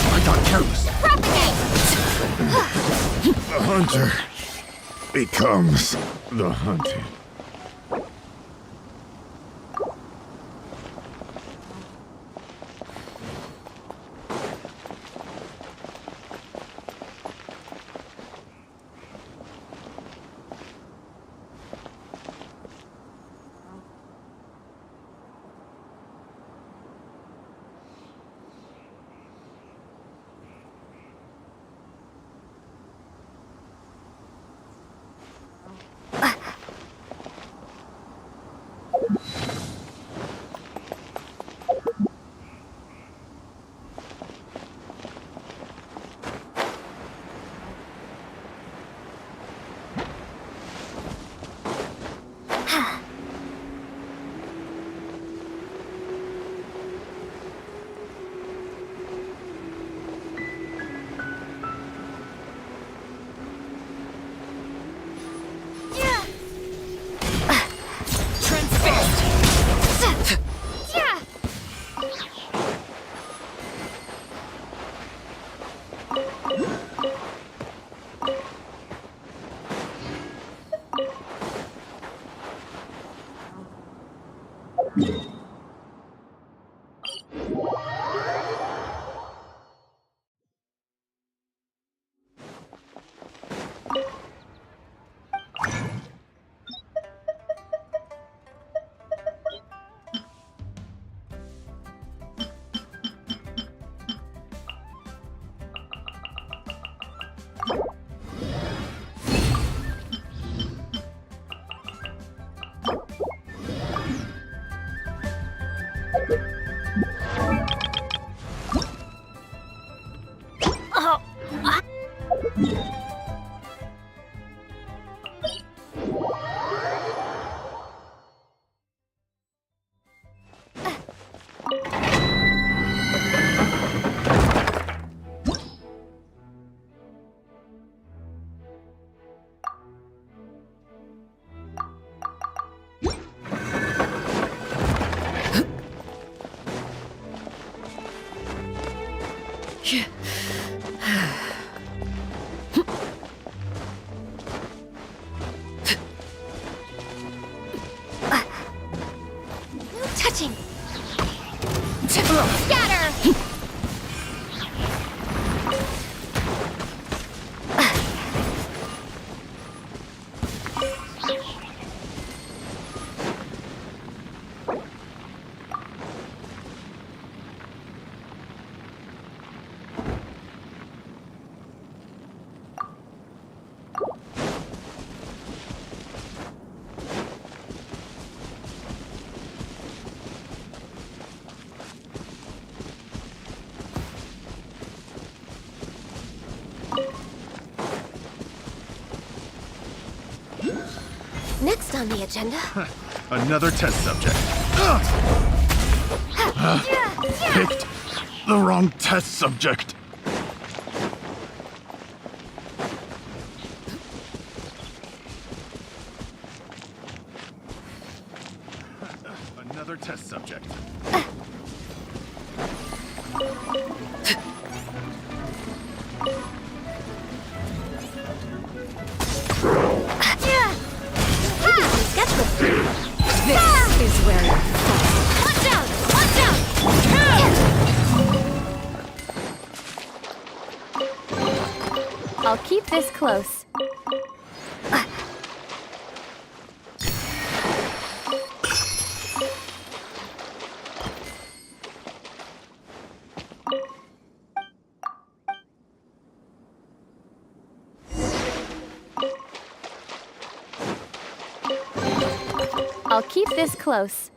Speaker 4: I got careless. The hunter becomes the hunted.
Speaker 2: No touching! Scatter! Next on the agenda.
Speaker 4: Another test subject. Picked the wrong test subject. Another test subject.
Speaker 5: This is where you're from.
Speaker 2: Watch out! Watch out! I'll keep this close. I'll keep this close.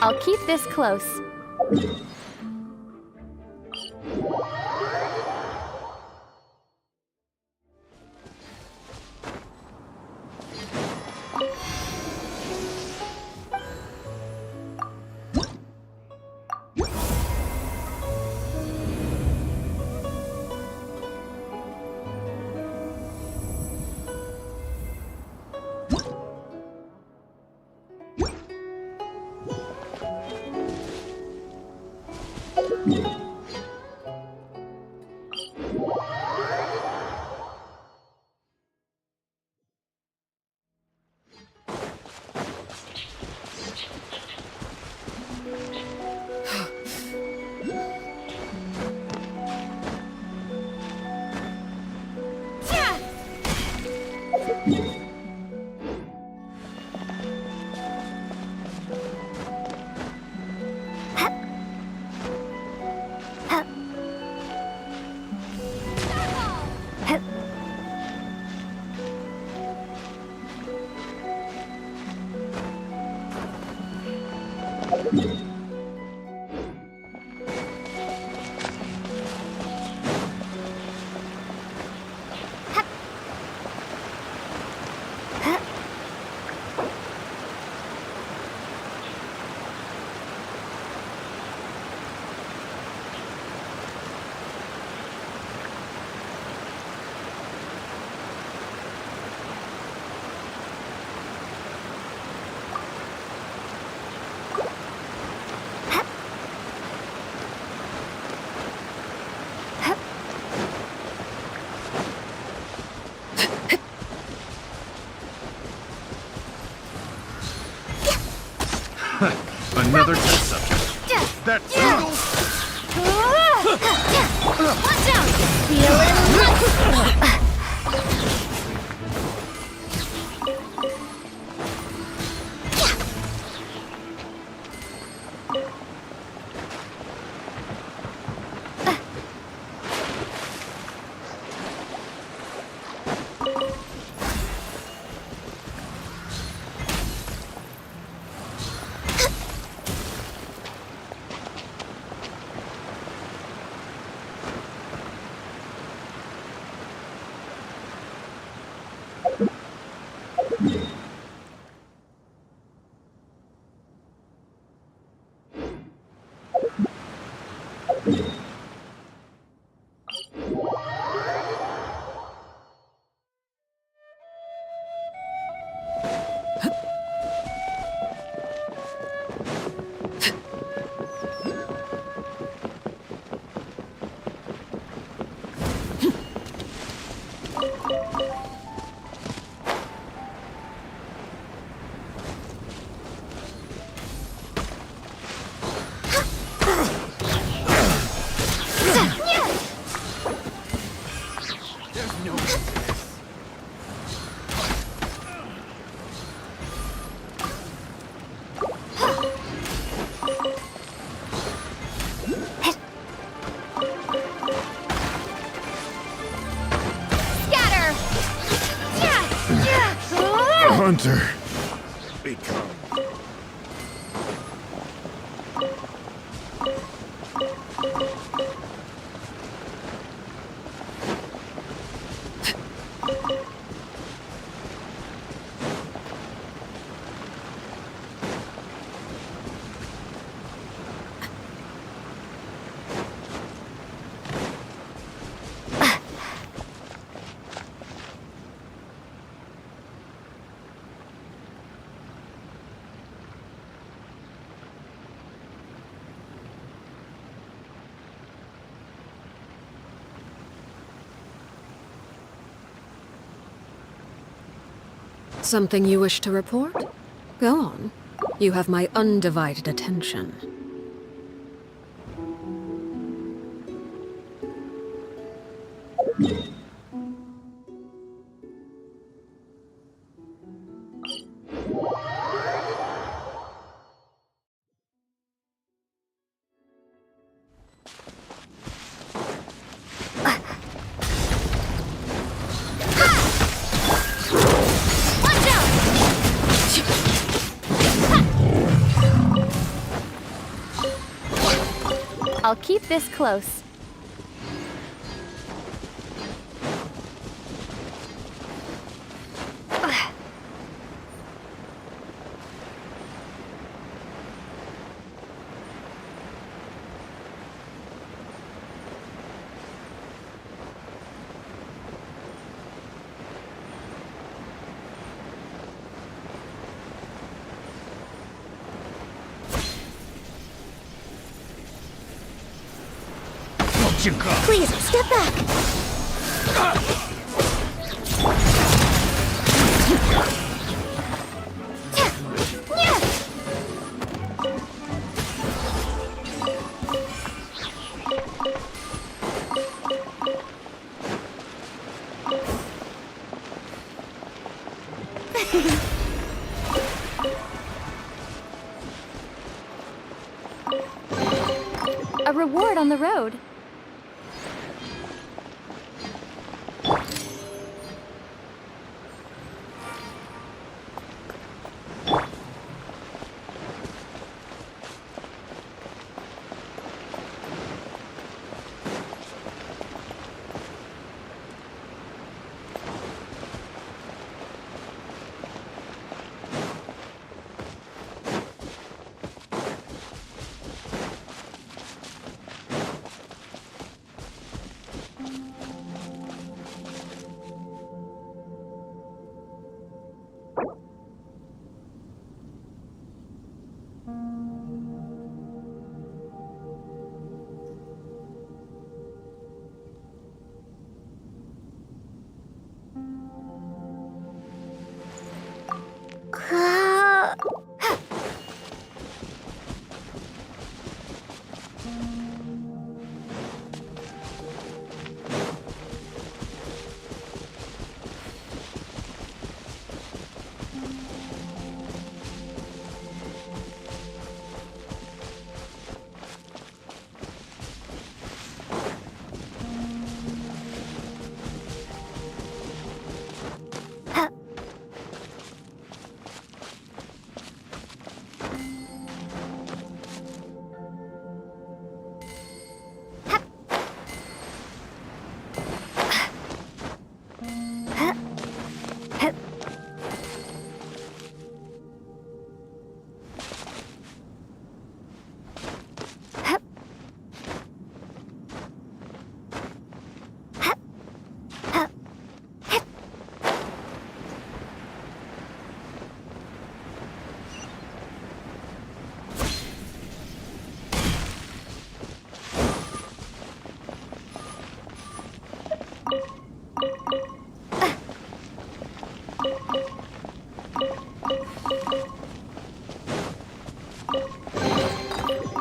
Speaker 2: I'll keep this close.
Speaker 4: Another test subject. That tickles.
Speaker 2: Watch out! Feel it.
Speaker 4: closer.
Speaker 3: Become.
Speaker 5: Something you wish to report? Go on. You have my undivided attention.
Speaker 2: Watch out! I'll keep this close.
Speaker 1: Please, step back!
Speaker 2: A reward on the road.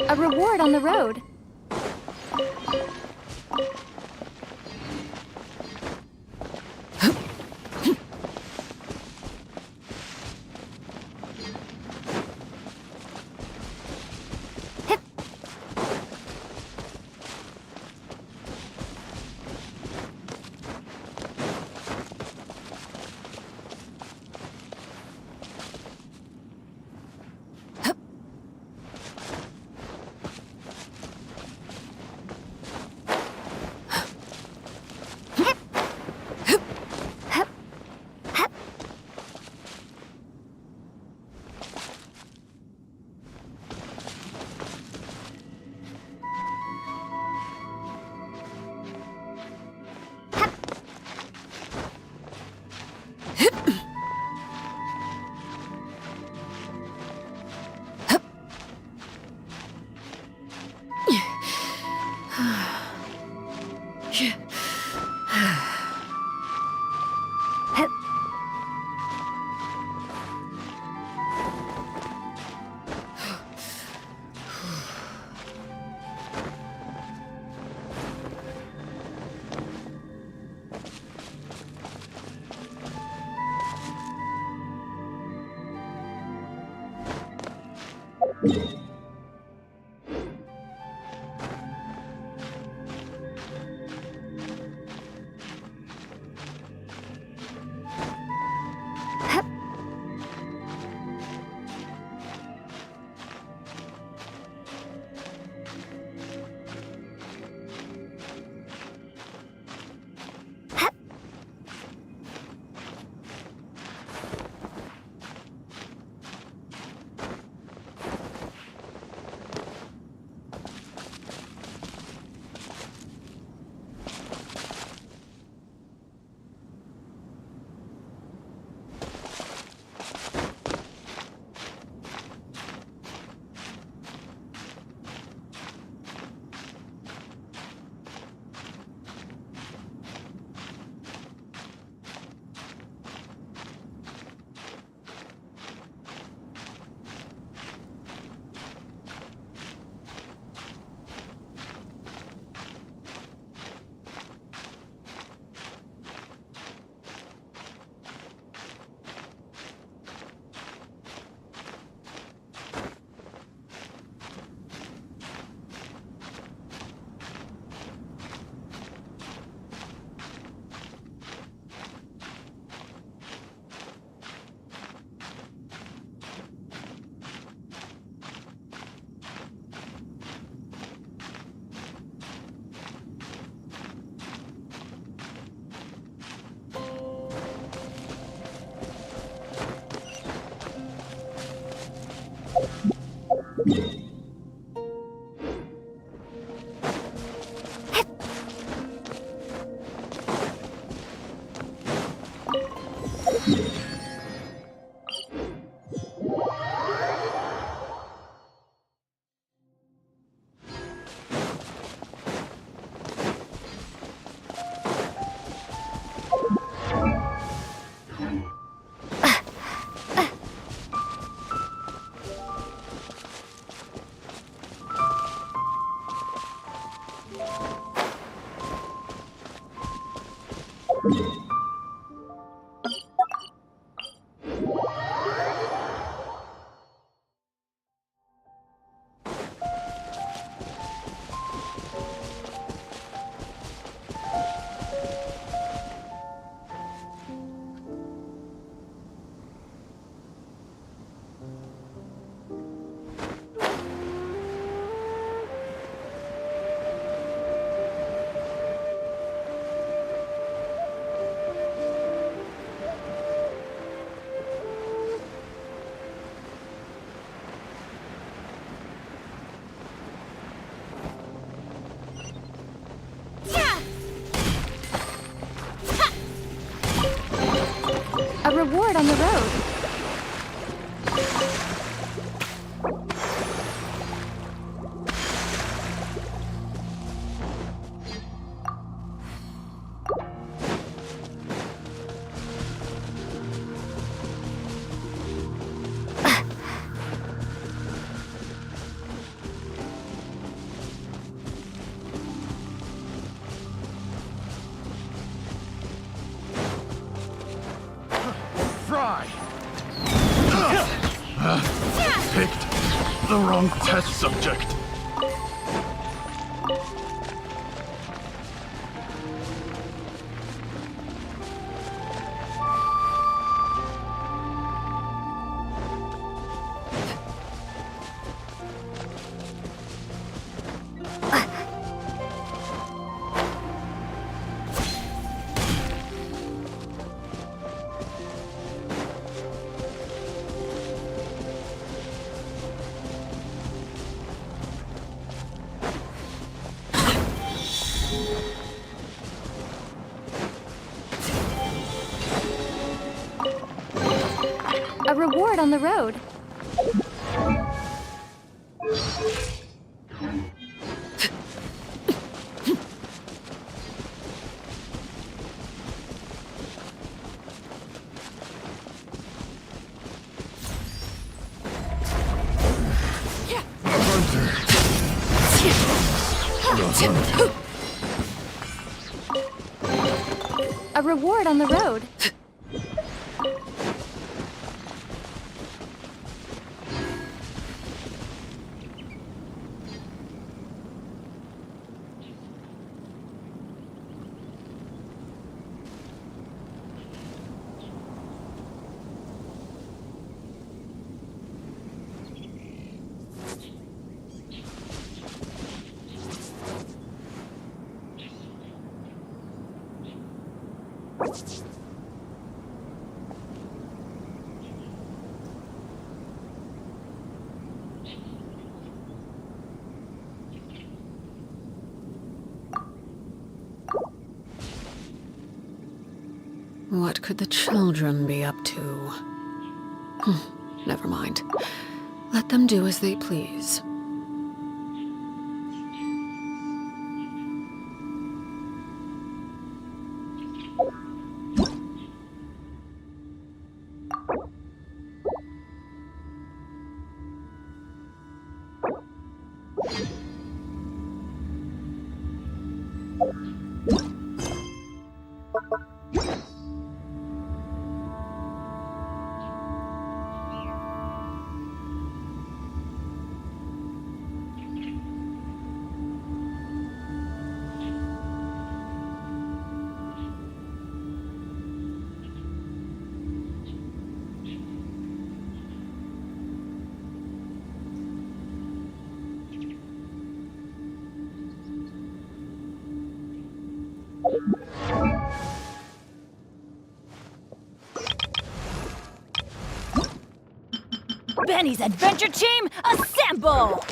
Speaker 2: A reward on the road. A reward on the road.
Speaker 4: Fry! Picked the wrong test subject.
Speaker 2: A reward on the road. A reward on the road.
Speaker 5: What could the children be up to? Never mind. Let them do as they please.
Speaker 1: Benny's adventure team, assemble!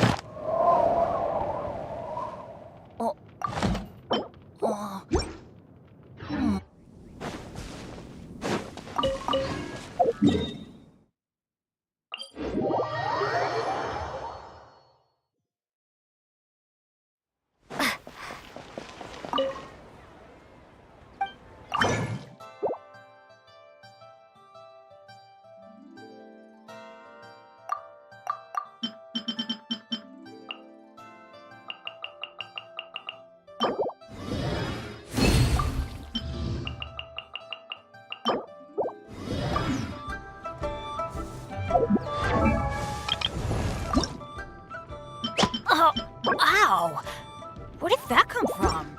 Speaker 1: Oh. Oh. Oh, ow! Where did that come from?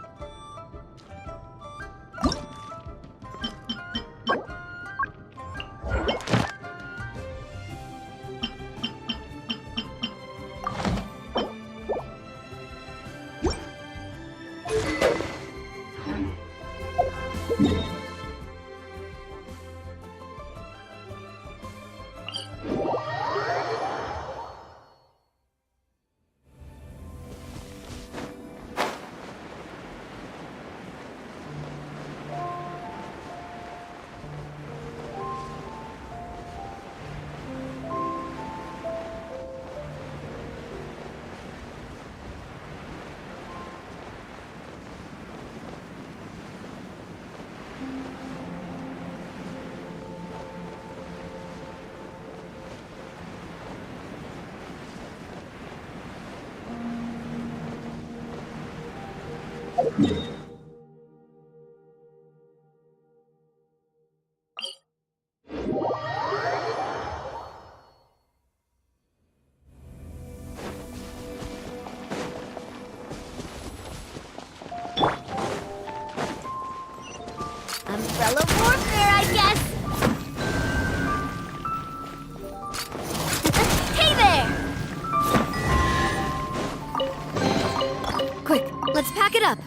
Speaker 2: Umbrella warfare, I guess! Hey there! Quick, let's pack it up.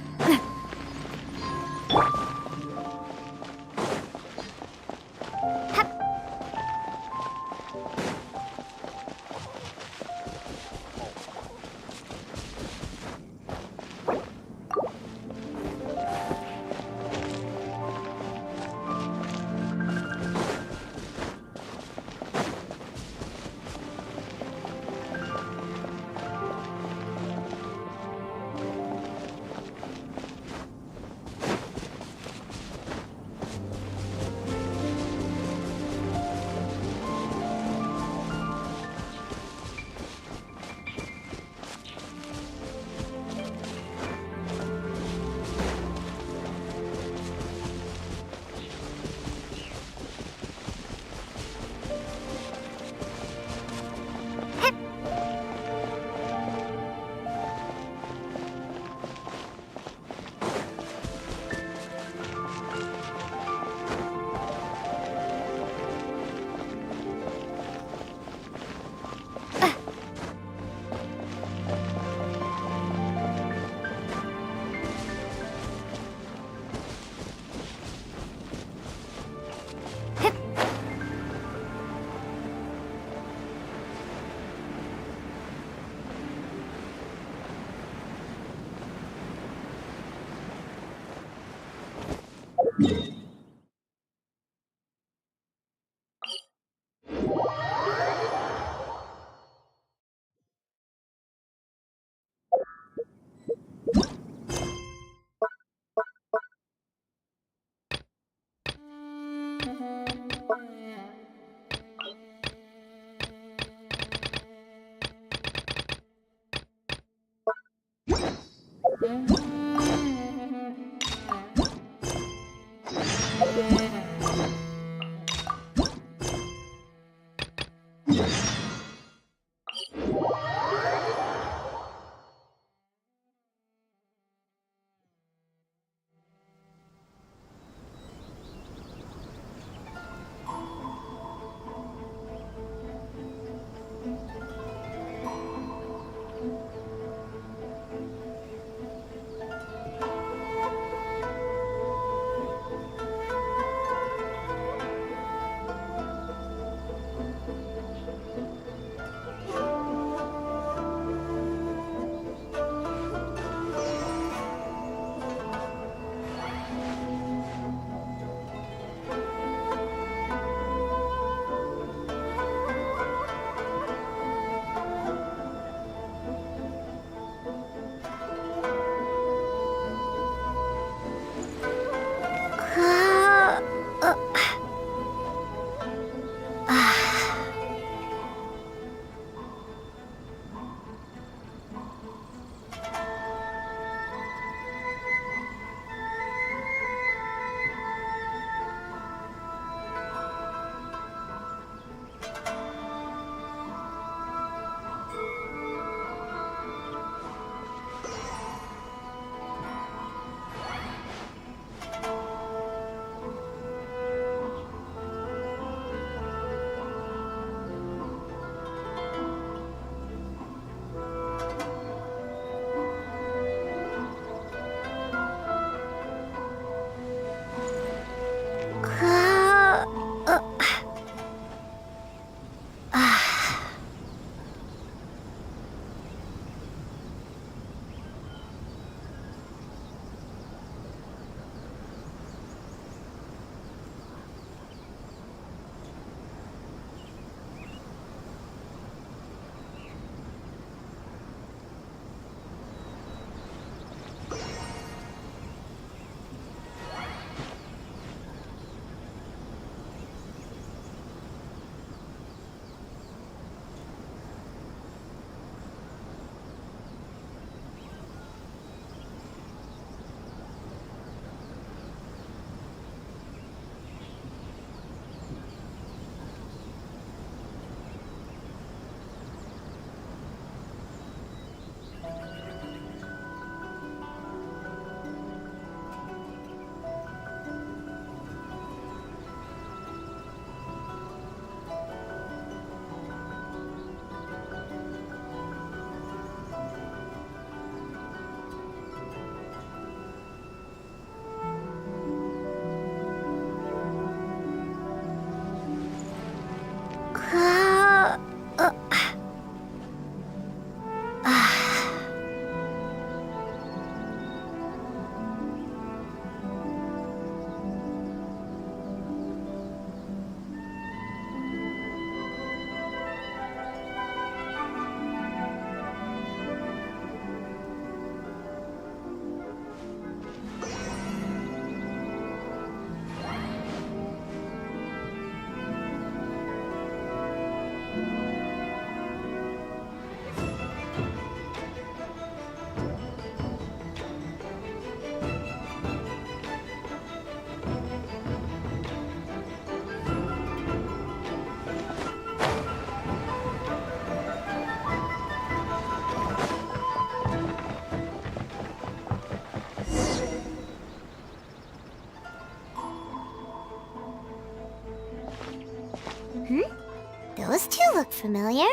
Speaker 6: Those two look familiar.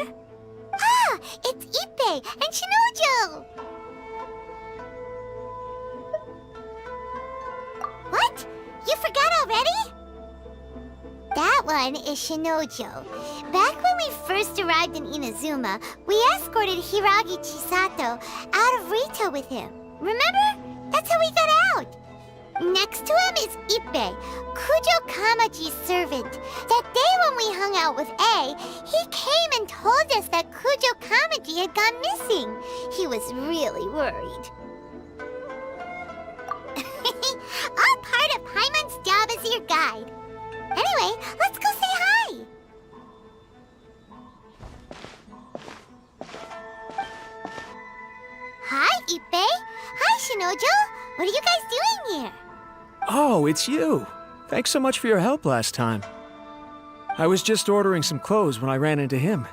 Speaker 6: Ah! It's Ippei and Shinojo! What? You forgot already? That one is Shinojo. Back when we first arrived in Inazuma, we escorted Hiragi Chisato out of Rito with him. Remember? That's how we got out. Next to him is Ippei, Kujo Kamaji's servant. That day when we hung out with A, he came and told us that Kujo Kamaji had gone missing. He was really worried. All part of Paimon's job as your guide. Anyway, let's go say hi. Hi, Ippei. Hi, Shinojo. What are you guys doing here?
Speaker 7: Oh, it's you. Thanks so much for your help last time. I was just ordering some clothes when I ran into him.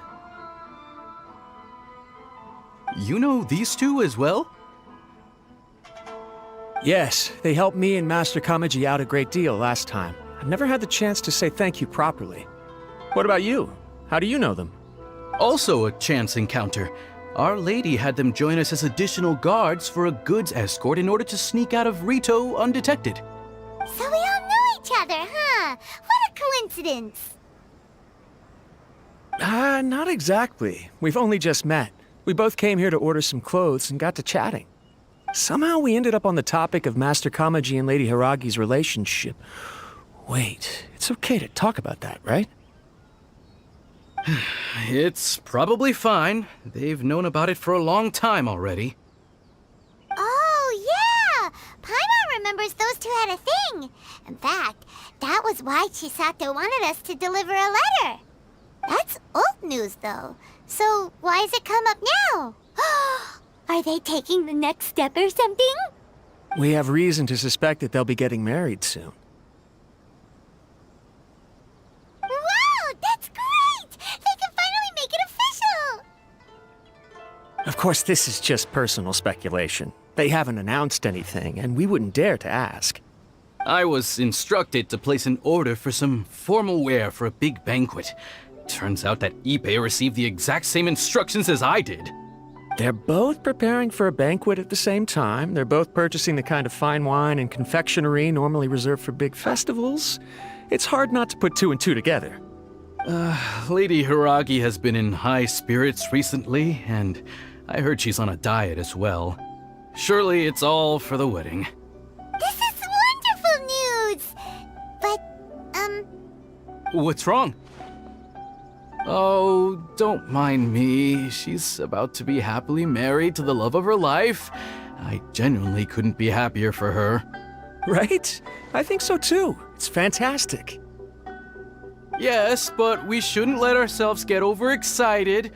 Speaker 8: You know these two as well?
Speaker 7: Yes, they helped me and Master Kamaji out a great deal last time. I've never had the chance to say thank you properly. What about you? How do you know them?
Speaker 8: Also a chance encounter. Our lady had them join us as additional guards for a goods escort in order to sneak out of Rito undetected.
Speaker 6: So we all know each other, huh? What a coincidence.
Speaker 7: Not exactly. We've only just met. We both came here to order some clothes and got to chatting. Somehow we ended up on the topic of Master Kamaji and Lady Hiragi's relationship. Wait, it's okay to talk about that, right?
Speaker 8: It's probably fine. They've known about it for a long time already.
Speaker 6: Oh, yeah! Paimon remembers those two had a thing. In fact, that was why Chisato wanted us to deliver a letter. That's old news, though. So why has it come up now? Are they taking the next step or something?
Speaker 7: We have reason to suspect that they'll be getting married soon.
Speaker 6: Wow, that's great! They can finally make it official!
Speaker 7: Of course, this is just personal speculation. They haven't announced anything, and we wouldn't dare to ask.
Speaker 8: I was instructed to place an order for some formal wear for a big banquet. Turns out that Ippei received the exact same instructions as I did.
Speaker 7: They're both preparing for a banquet at the same time. They're both purchasing the kind of fine wine and confectionery normally reserved for big festivals. It's hard not to put two and two together.
Speaker 8: Lady Hiragi has been in high spirits recently, and I heard she's on a diet as well. Surely it's all for the wedding.
Speaker 6: This is wonderful news! But,
Speaker 8: What's wrong? Oh, don't mind me. She's about to be happily married to the love of her life. I genuinely couldn't be happier for her.
Speaker 7: Right? I think so too. It's fantastic.
Speaker 8: Yes, but we shouldn't let ourselves get overexcited.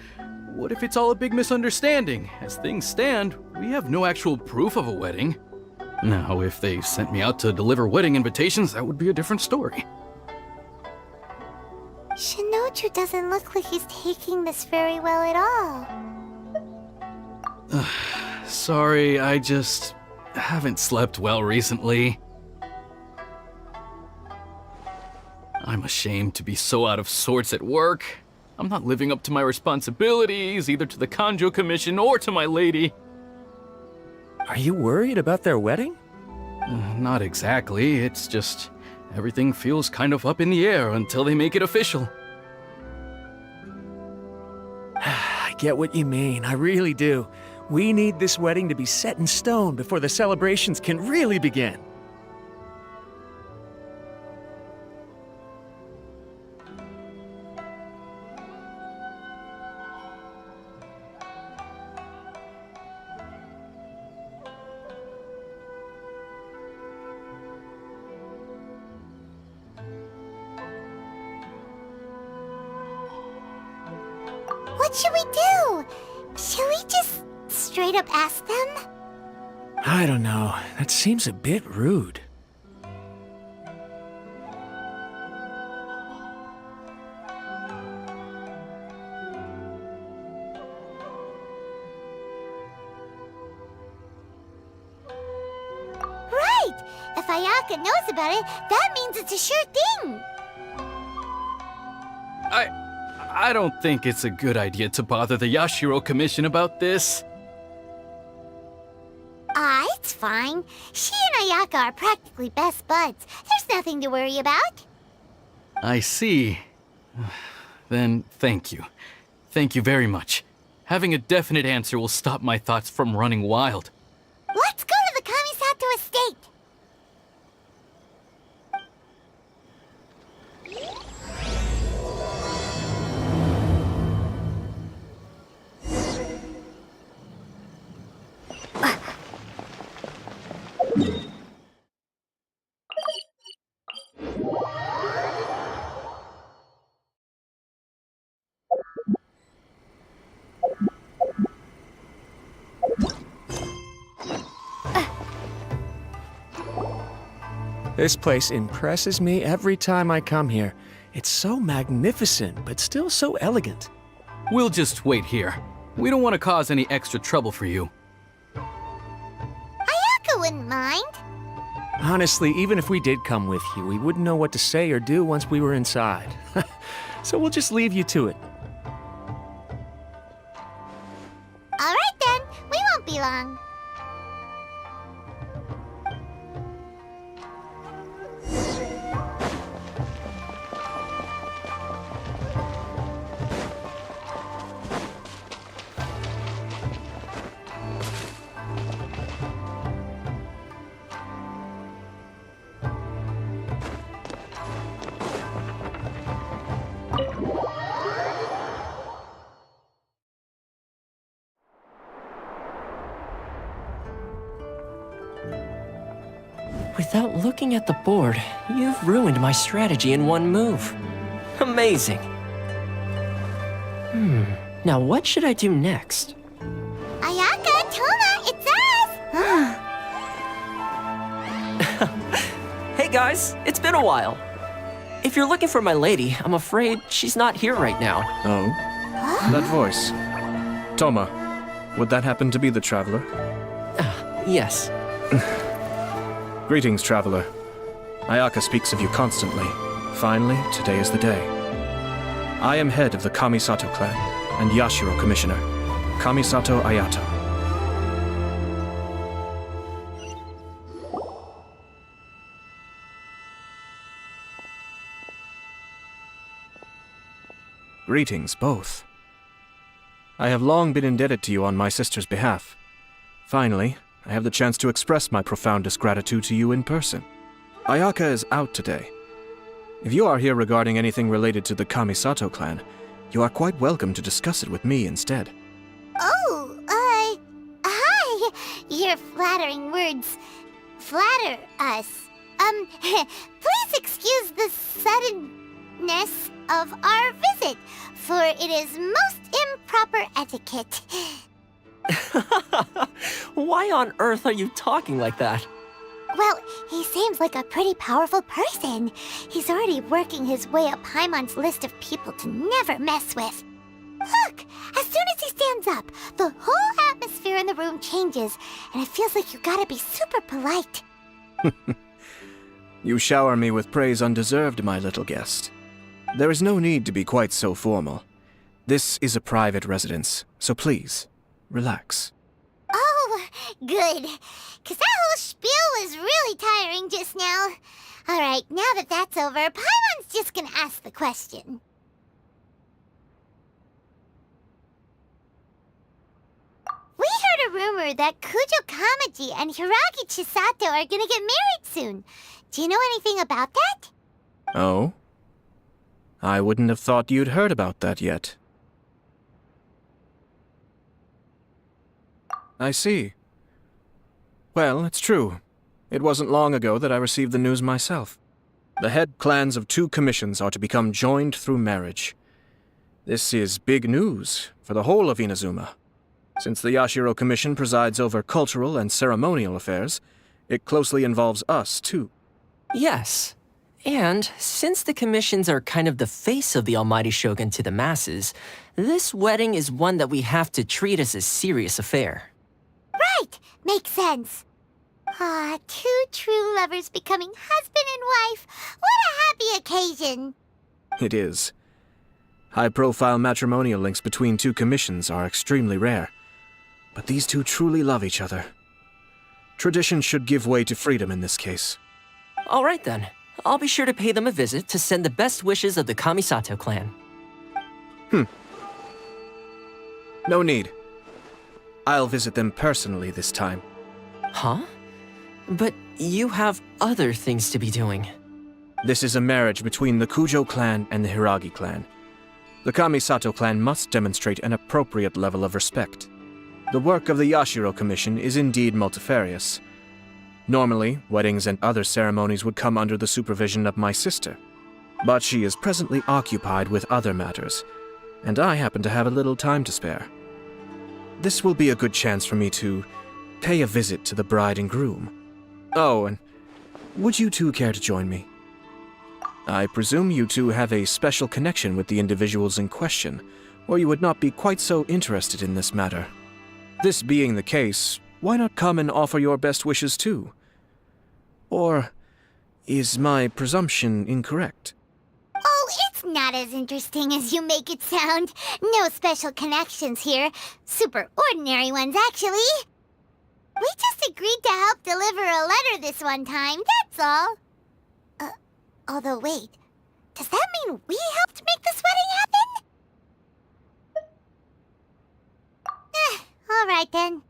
Speaker 8: What if it's all a big misunderstanding? As things stand, we have no actual proof of a wedding. Now, if they sent me out to deliver wedding invitations, that would be a different story.
Speaker 6: Shinoju doesn't look like he's taking this very well at all.
Speaker 8: Sorry, I just haven't slept well recently. I'm ashamed to be so out of sorts at work. I'm not living up to my responsibilities, either to the Kanjo Commission or to my lady.
Speaker 7: Are you worried about their wedding?
Speaker 8: Not exactly, it's just everything feels kind of up in the air until they make it official.
Speaker 7: I get what you mean, I really do. We need this wedding to be set in stone before the celebrations can really begin.
Speaker 6: What should we do? Should we just straight up ask them?
Speaker 7: I don't know. That seems a bit rude.
Speaker 6: Right! If Ayaka knows about it, that means it's a sure thing!
Speaker 8: I don't think it's a good idea to bother the Yashiro Commission about this.
Speaker 6: It's fine. She and Ayaka are practically best buds. There's nothing to worry about.
Speaker 8: I see. Then thank you. Thank you very much. Having a definite answer will stop my thoughts from running wild.
Speaker 6: Let's go to the Kamisato estate!
Speaker 7: This place impresses me every time I come here. It's so magnificent, but still so elegant.
Speaker 8: We'll just wait here. We don't want to cause any extra trouble for you.
Speaker 6: Ayaka wouldn't mind.
Speaker 7: Honestly, even if we did come with you, we wouldn't know what to say or do once we were inside. So we'll just leave you to it.
Speaker 6: Alright then, we won't be long.
Speaker 9: Without looking at the board, you've ruined my strategy in one move. Amazing. Now what should I do next?
Speaker 6: Ayaka, Toma, it's us!
Speaker 9: Hey guys, it's been a while. If you're looking for my lady, I'm afraid she's not here right now.
Speaker 10: Oh? That voice. Toma, would that happen to be the traveler?
Speaker 9: Yes.
Speaker 10: Greetings, traveler. Ayaka speaks of you constantly. Finally, today is the day. I am head of the Kamisato clan and Yashiro commissioner, Kamisato Ayato. Greetings, both. I have long been indebted to you on my sister's behalf. Finally, I have the chance to express my profoundest gratitude to you in person. Ayaka is out today. If you are here regarding anything related to the Kamisato clan, you are quite welcome to discuss it with me instead.
Speaker 6: Oh, hi! Your flattering words flatter us. Please excuse the suddenness of our visit, for it is most improper etiquette.
Speaker 9: Why on earth are you talking like that?
Speaker 6: Well, he seems like a pretty powerful person. He's already working his way up Paimon's list of people to never mess with. Look, as soon as he stands up, the whole atmosphere in the room changes, and it feels like you gotta be super polite.
Speaker 10: You shower me with praise undeserved, my little guest. There is no need to be quite so formal. This is a private residence, so please, relax.
Speaker 6: Oh, good. 'Cause that whole spiel was really tiring just now. Alright, now that that's over, Paimon's just gonna ask the question. We heard a rumor that Kujo Kamaji and Hiragi Chisato are gonna get married soon. Do you know anything about that?
Speaker 10: Oh? I wouldn't have thought you'd heard about that yet. I see. Well, it's true. It wasn't long ago that I received the news myself. The head clans of 2 commissions are to become joined through marriage. This is big news for the whole of Inazuma. Since the Yashiro Commission presides over cultural and ceremonial affairs, it closely involves us, too.
Speaker 9: Yes. And since the commissions are kind of the face of the Almighty Shogun to the masses, this wedding is one that we have to treat as a serious affair.
Speaker 6: Right! Makes sense. Ah, 2 true lovers becoming husband and wife. What a happy occasion!
Speaker 10: It is. High-profile matrimonial links between 2 commissions are extremely rare. But these 2 truly love each other. Tradition should give way to freedom in this case.
Speaker 9: All right then. I'll be sure to pay them a visit to send the best wishes of the Kamisato clan.
Speaker 10: No need. I'll visit them personally this time.
Speaker 9: Huh? But you have other things to be doing.
Speaker 10: This is a marriage between the Kujo clan and the Hiragi clan. The Kamisato clan must demonstrate an appropriate level of respect. The work of the Yashiro Commission is indeed multifarious. Normally, weddings and other ceremonies would come under the supervision of my sister. But she is presently occupied with other matters, and I happen to have a little time to spare. This will be a good chance for me to pay a visit to the bride and groom. Oh, and Would you two care to join me? I presume you two have a special connection with the individuals in question, or you would not be quite so interested in this matter. This being the case, why not come and offer your best wishes too? Or is my presumption incorrect?
Speaker 6: Oh, it's not as interesting as you make it sound. No special connections here. Super ordinary ones, actually. We just agreed to help deliver a letter this one time, that's all. Although wait, does that mean we helped make this wedding happen? All right then.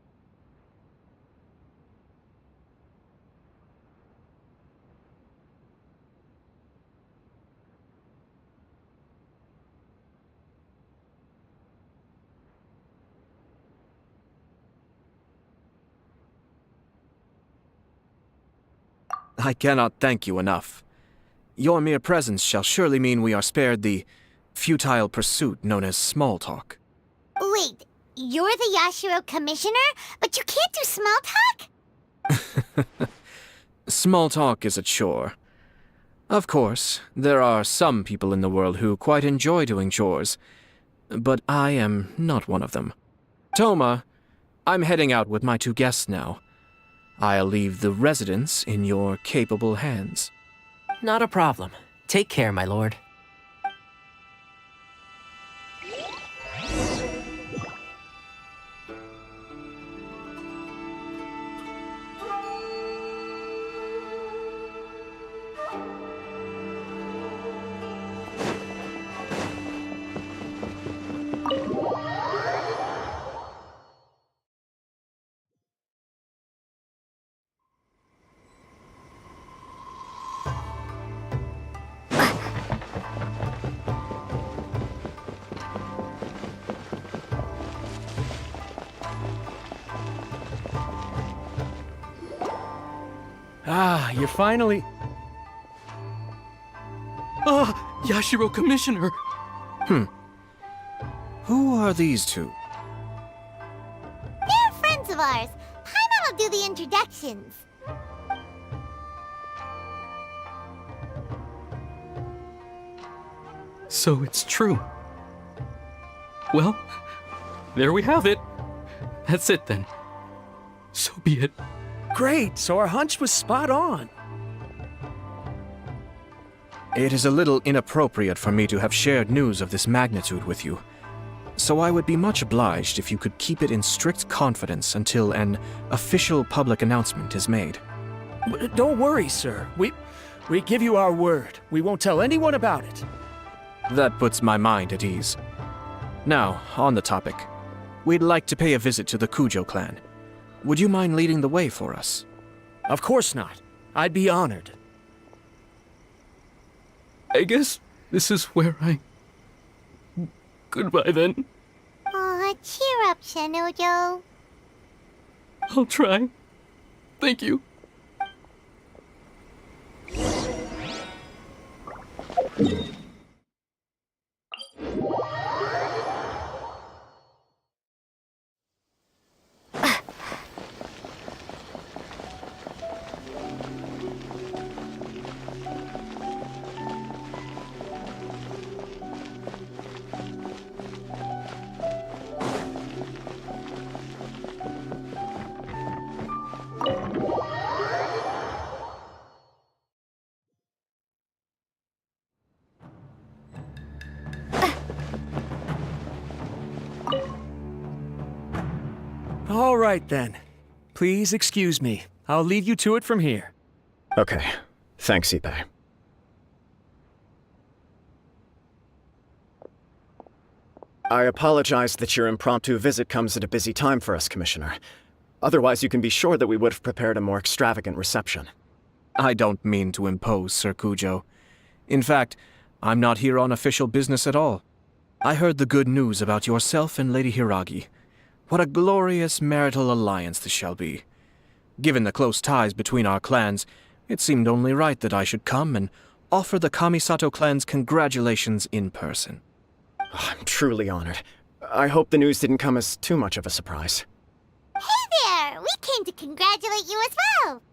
Speaker 10: I cannot thank you enough. Your mere presence shall surely mean we are spared the futile pursuit known as small talk.
Speaker 6: Wait, you're the Yashiro commissioner, but you can't do small talk?
Speaker 10: Small talk is a chore. Of course, there are some people in the world who quite enjoy doing chores, but I am not one of them. Toma, I'm heading out with my two guests now. I'll leave the residence in your capable hands.
Speaker 9: Not a problem. Take care, my lord.
Speaker 7: Ah, you're finally...
Speaker 8: Ah, Yashiro Commissioner!
Speaker 10: Who are these two?
Speaker 6: They're friends of ours. Paimon will do the introductions.
Speaker 8: So it's true. Well, there we have it. That's it then. So be it.
Speaker 7: Great, so our hunch was spot on.
Speaker 10: It is a little inappropriate for me to have shared news of this magnitude with you, so I would be much obliged if you could keep it in strict confidence until an official public announcement is made.
Speaker 7: Don't worry, sir. We give you our word. We won't tell anyone about it.
Speaker 10: That puts my mind at ease. Now, on the topic. We'd like to pay a visit to the Kujo clan. Would you mind leading the way for us?
Speaker 7: Of course not. I'd be honored.
Speaker 8: I guess this is where I... Goodbye then.
Speaker 6: Aw, cheer up, Shinojo.
Speaker 8: I'll try. Thank you.
Speaker 7: All right, then. Please excuse me. I'll lead you to it from here.
Speaker 11: Okay. Thanks, Ippei. I apologize that your impromptu visit comes at a busy time for us, Commissioner. Otherwise, you can be sure that we would have prepared a more extravagant reception.
Speaker 10: I don't mean to impose, Sir Kujo. In fact, I'm not here on official business at all. I heard the good news about yourself and Lady Hiragi. What a glorious marital alliance this shall be. Given the close ties between our clans, it seemed only right that I should come and offer the Kamisato clan's congratulations in person.
Speaker 11: Oh, I'm truly honored. I hope the news didn't come as too much of a surprise.
Speaker 6: Hey there! We came to congratulate you as well!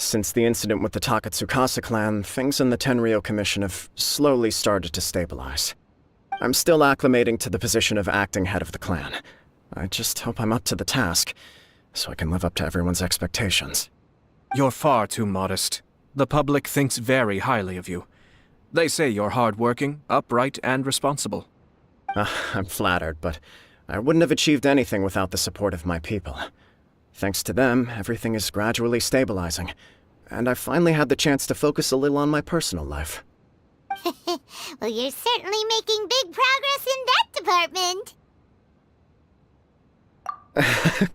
Speaker 11: Since the incident with the Takatsukasa clan, things in the Tenryou Commission have slowly started to stabilize. I'm still acclimating to the position of acting head of the clan. I just hope I'm up to the task, so I can live up to everyone's expectations.
Speaker 10: You're far too modest. The public thinks very highly of you. They say you're hardworking, upright, and responsible.
Speaker 11: I'm flattered, but I wouldn't have achieved anything without the support of my people. Thanks to them, everything is gradually stabilizing, and I've finally had the chance to focus a little on my personal life.
Speaker 6: Well, you're certainly making big progress in that department.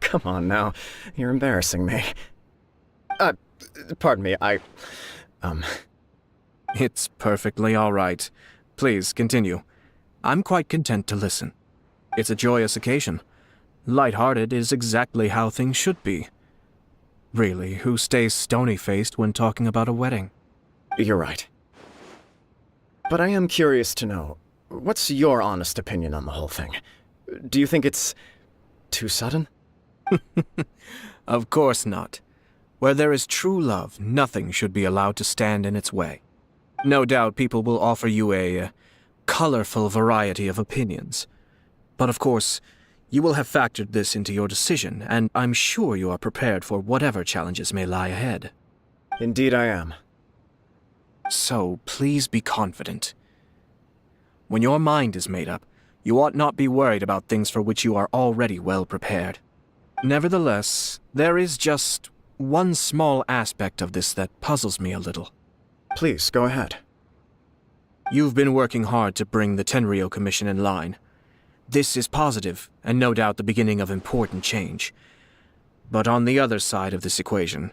Speaker 11: Come on now, you're embarrassing me. Pardon me,
Speaker 10: It's perfectly all right. Please, continue. I'm quite content to listen. It's a joyous occasion. Light-hearted is exactly how things should be. Really, who stays stony-faced when talking about a wedding?
Speaker 11: You're right. But I am curious to know, what's your honest opinion on the whole thing? Do you think it's too sudden?
Speaker 10: Of course not. Where there is true love, nothing should be allowed to stand in its way. No doubt people will offer you a colorful variety of opinions. But of course, you will have factored this into your decision, and I'm sure you are prepared for whatever challenges may lie ahead.
Speaker 11: Indeed I am.
Speaker 10: So, please be confident. When your mind is made up, you ought not be worried about things for which you are already well prepared. Nevertheless, there is just one small aspect of this that puzzles me a little.
Speaker 11: Please, go ahead.
Speaker 10: You've been working hard to bring the Tenryou Commission in line. This is positive, and no doubt the beginning of important change. But on the other side of this equation,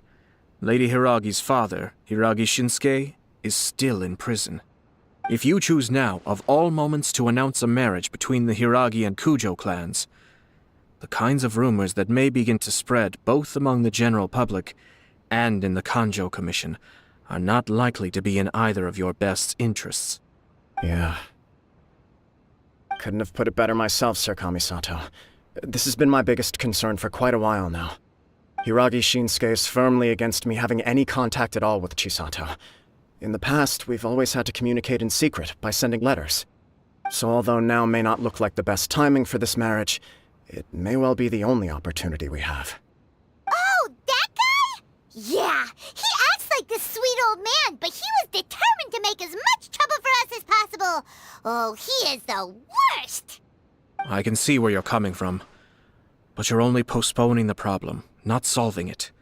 Speaker 10: Lady Hiragi's father, Hiragi Shinsuke, is still in prison. If you choose now, of all moments, to announce a marriage between the Hiragi and Kujo clans, the kinds of rumors that may begin to spread both among the general public and in the Kanjo Commission are not likely to be in either of your best interests.
Speaker 11: Yeah. Couldn't have put it better myself, Sir Kamisato. This has been my biggest concern for quite a while now. Hiragi Shinsuke is firmly against me having any contact at all with Chisato. In the past, we've always had to communicate in secret by sending letters. So although now may not look like the best timing for this marriage, it may well be the only opportunity we have.
Speaker 6: Oh, that guy? Yeah, he acts like this sweet old man, but he was determined to make as much trouble for us as possible. Oh, he is the worst!
Speaker 10: I can see where you're coming from, but you're only postponing the problem, not solving it.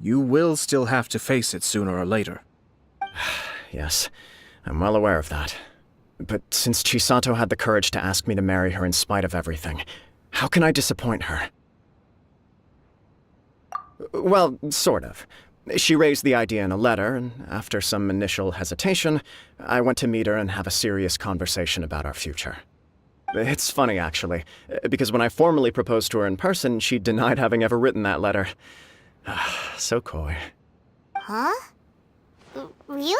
Speaker 10: You will still have to face it sooner or later.
Speaker 11: Yes, I'm well aware of that. But since Chisato had the courage to ask me to marry her in spite of everything, how can I disappoint her? Well, sort of. She raised the idea in a letter, and after some initial hesitation, I went to meet her and have a serious conversation about our future. It's funny, actually, because when I formally proposed to her in person, she denied having ever written that letter. So coy.
Speaker 6: Huh? Really?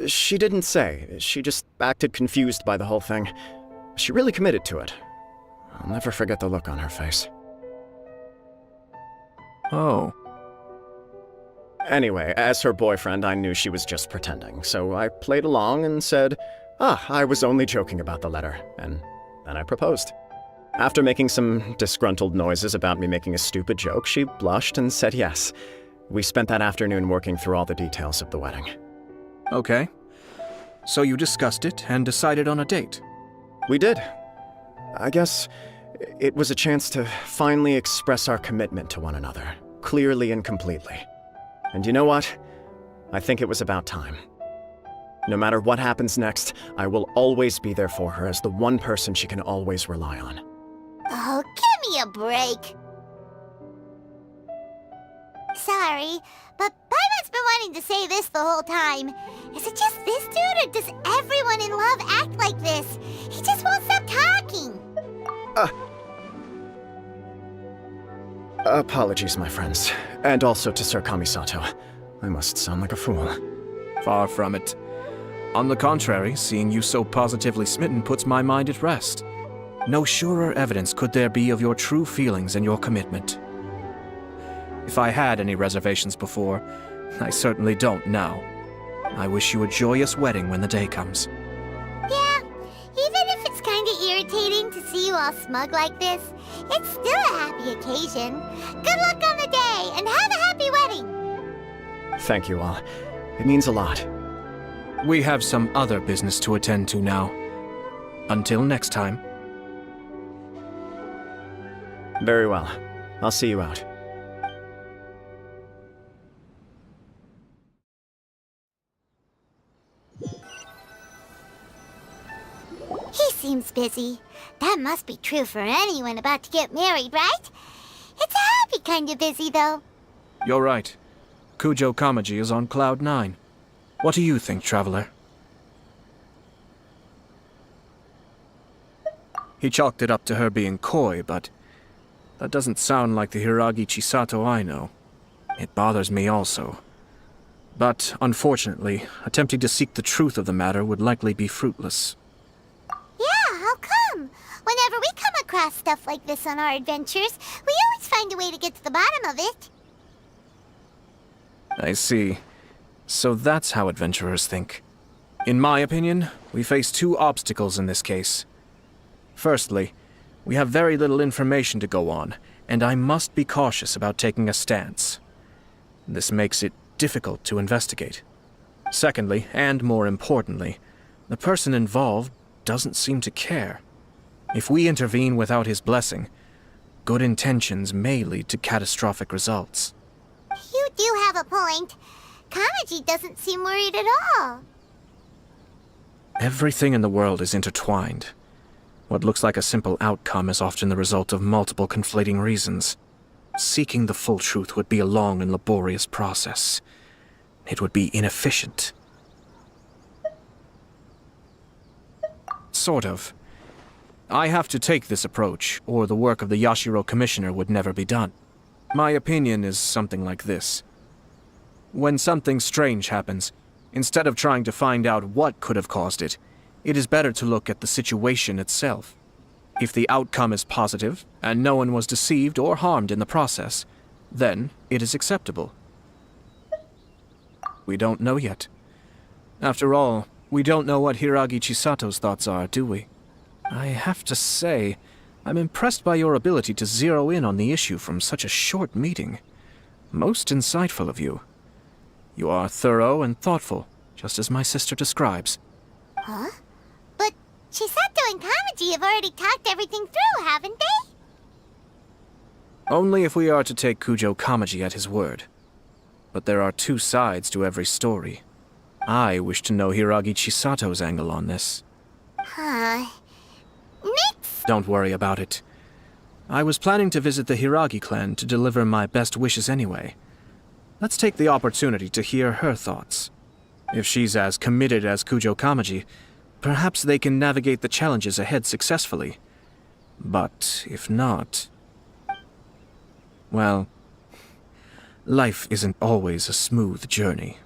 Speaker 11: She didn't say. She just acted confused by the whole thing. She really committed to it. I'll never forget the look on her face.
Speaker 10: Oh.
Speaker 11: Anyway, as her boyfriend, I knew she was just pretending, so I played along and said, I was only joking about the letter, and then I proposed. After making some disgruntled noises about me making a stupid joke, she blushed and said yes. We spent that afternoon working through all the details of the wedding.
Speaker 10: Okay. So you discussed it and decided on a date?
Speaker 11: We did. I guess it was a chance to finally express our commitment to one another, clearly and completely. And you know what? I think it was about time. No matter what happens next, I will always be there for her as the one person she can always rely on.
Speaker 6: Oh, give me a break. Sorry, but Paimon's been wanting to say this the whole time. Is it just this dude, or does everyone in love act like this? He just won't stop talking.
Speaker 11: Apologies, my friends. And also to Sir Kamisato. I must sound like a fool.
Speaker 10: Far from it. On the contrary, seeing you so positively smitten puts my mind at rest. No surer evidence could there be of your true feelings and your commitment. If I had any reservations before, I certainly don't now. I wish you a joyous wedding when the day comes.
Speaker 6: Yeah, even if it's kinda irritating to see you all smug like this, it's still a happy occasion. Good luck on the day, and have a happy wedding!
Speaker 11: Thank you all. It means a lot.
Speaker 10: We have some other business to attend to now. Until next time.
Speaker 11: Very well. I'll see you out.
Speaker 6: He seems busy. That must be true for anyone about to get married, right? It's a happy kind of busy, though.
Speaker 10: You're right. Kujo Kamaji is on Cloud 9. What do you think, Traveler? He chalked it up to her being coy, but that doesn't sound like the Hiragi Chisato I know. It bothers me also. But, unfortunately, attempting to seek the truth of the matter would likely be fruitless.
Speaker 6: Yeah, how come? Whenever we come across stuff like this on our adventures, we always find a way to get to the bottom of it.
Speaker 10: I see. So that's how adventurers think. In my opinion, we face two obstacles in this case. Firstly, we have very little information to go on, and I must be cautious about taking a stance. This makes it difficult to investigate. Secondly, and more importantly, the person involved doesn't seem to care. If we intervene without his blessing, good intentions may lead to catastrophic results.
Speaker 6: You do have a point. Kamaji doesn't seem worried at all.
Speaker 10: Everything in the world is intertwined. What looks like a simple outcome is often the result of multiple conflating reasons. Seeking the full truth would be a long and laborious process. It would be inefficient. Sort of. I have to take this approach, or the work of the Yashiro Commissioner would never be done. My opinion is something like this. When something strange happens, instead of trying to find out what could have caused it, it is better to look at the situation itself. If the outcome is positive, and no one was deceived or harmed in the process, then it is acceptable. We don't know yet. After all, we don't know what Hiragi Chisato's thoughts are, do we? I have to say, I'm impressed by your ability to zero in on the issue from such a short meeting. Most insightful of you. You are thorough and thoughtful, just as my sister describes.
Speaker 6: Huh? But Chisato and Kamaji have already talked everything through, haven't they?
Speaker 10: Only if we are to take Kujo Kamaji at his word. But there are two sides to every story. I wish to know Hiragi Chisato's angle on this.
Speaker 6: Huh. Nix!
Speaker 10: Don't worry about it. I was planning to visit the Hiragi clan to deliver my best wishes anyway. Let's take the opportunity to hear her thoughts. If she's as committed as Kujo Kamaji, perhaps they can navigate the challenges ahead successfully. But if not... well, life isn't always a smooth journey.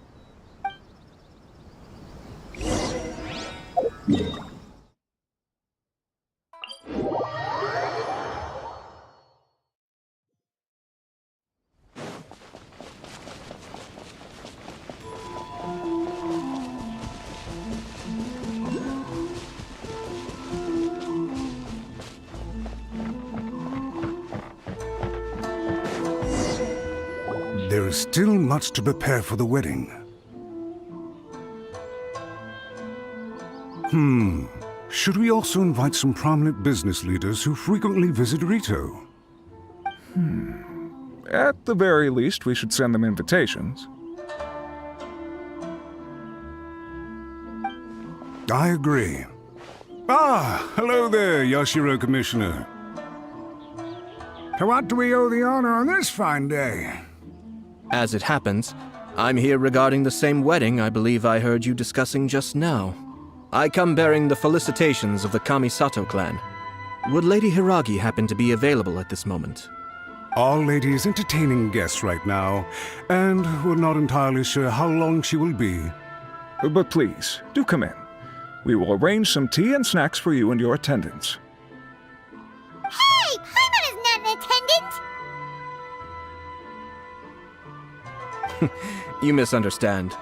Speaker 4: There is still much to prepare for the wedding. Should we also invite some prominent business leaders who frequently visit Rito?
Speaker 12: At the very least, we should send them invitations.
Speaker 4: I agree. Ah, hello there, Yashiro Commissioner. To what do we owe the honor on this fine day?
Speaker 10: As it happens, I'm here regarding the same wedding I believe I heard you discussing just now. I come bearing the felicitations of the Kamisato clan. Would Lady Hiragi happen to be available at this moment?
Speaker 4: Our lady is entertaining guests right now, and we're not entirely sure how long she will be.
Speaker 12: But please, do come in. We will arrange some tea and snacks for you and your attendants.
Speaker 6: Hey, Paimon is not an attendant!
Speaker 10: You misunderstand.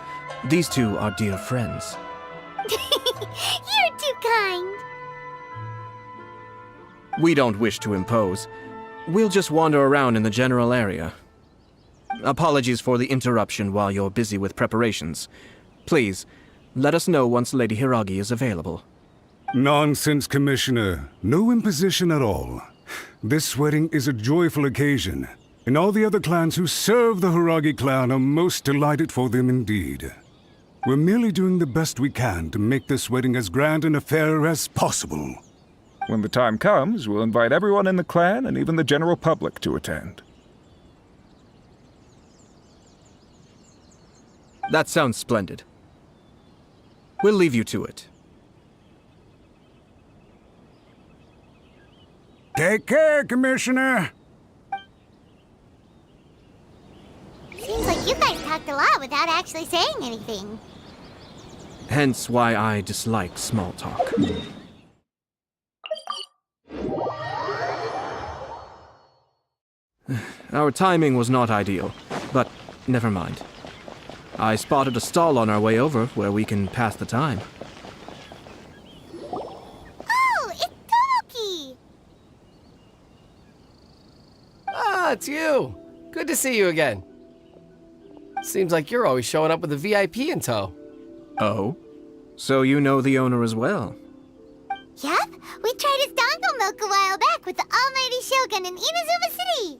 Speaker 10: These two are dear friends.
Speaker 6: You're too kind.
Speaker 10: We don't wish to impose. We'll just wander around in the general area. Apologies for the interruption while you're busy with preparations. Please, let us know once Lady Hiragi is available.
Speaker 4: Nonsense, Commissioner. No imposition at all. This wedding is a joyful occasion, and all the other clans who serve the Hiragi clan are most delighted for them indeed. We're merely doing the best we can to make this wedding as grand an affair as possible.
Speaker 12: When the time comes, we'll invite everyone in the clan and even the general public to attend.
Speaker 10: That sounds splendid. We'll leave you to it.
Speaker 4: Take care, Commissioner.
Speaker 6: Seems like you guys talked a lot without actually saying anything.
Speaker 10: Hence why I dislike small talk. Our timing was not ideal, but never mind. I spotted a stall on our way over where we can pass the time.
Speaker 6: Oh, it's Tomoki!
Speaker 3: Ah, it's you. Good to see you again. Seems like you're always showing up with a VIP in tow.
Speaker 10: Oh? So you know the owner as well?
Speaker 6: Yup, we tried his dango milk a while back with the Almighty Shogun in Inazuma City.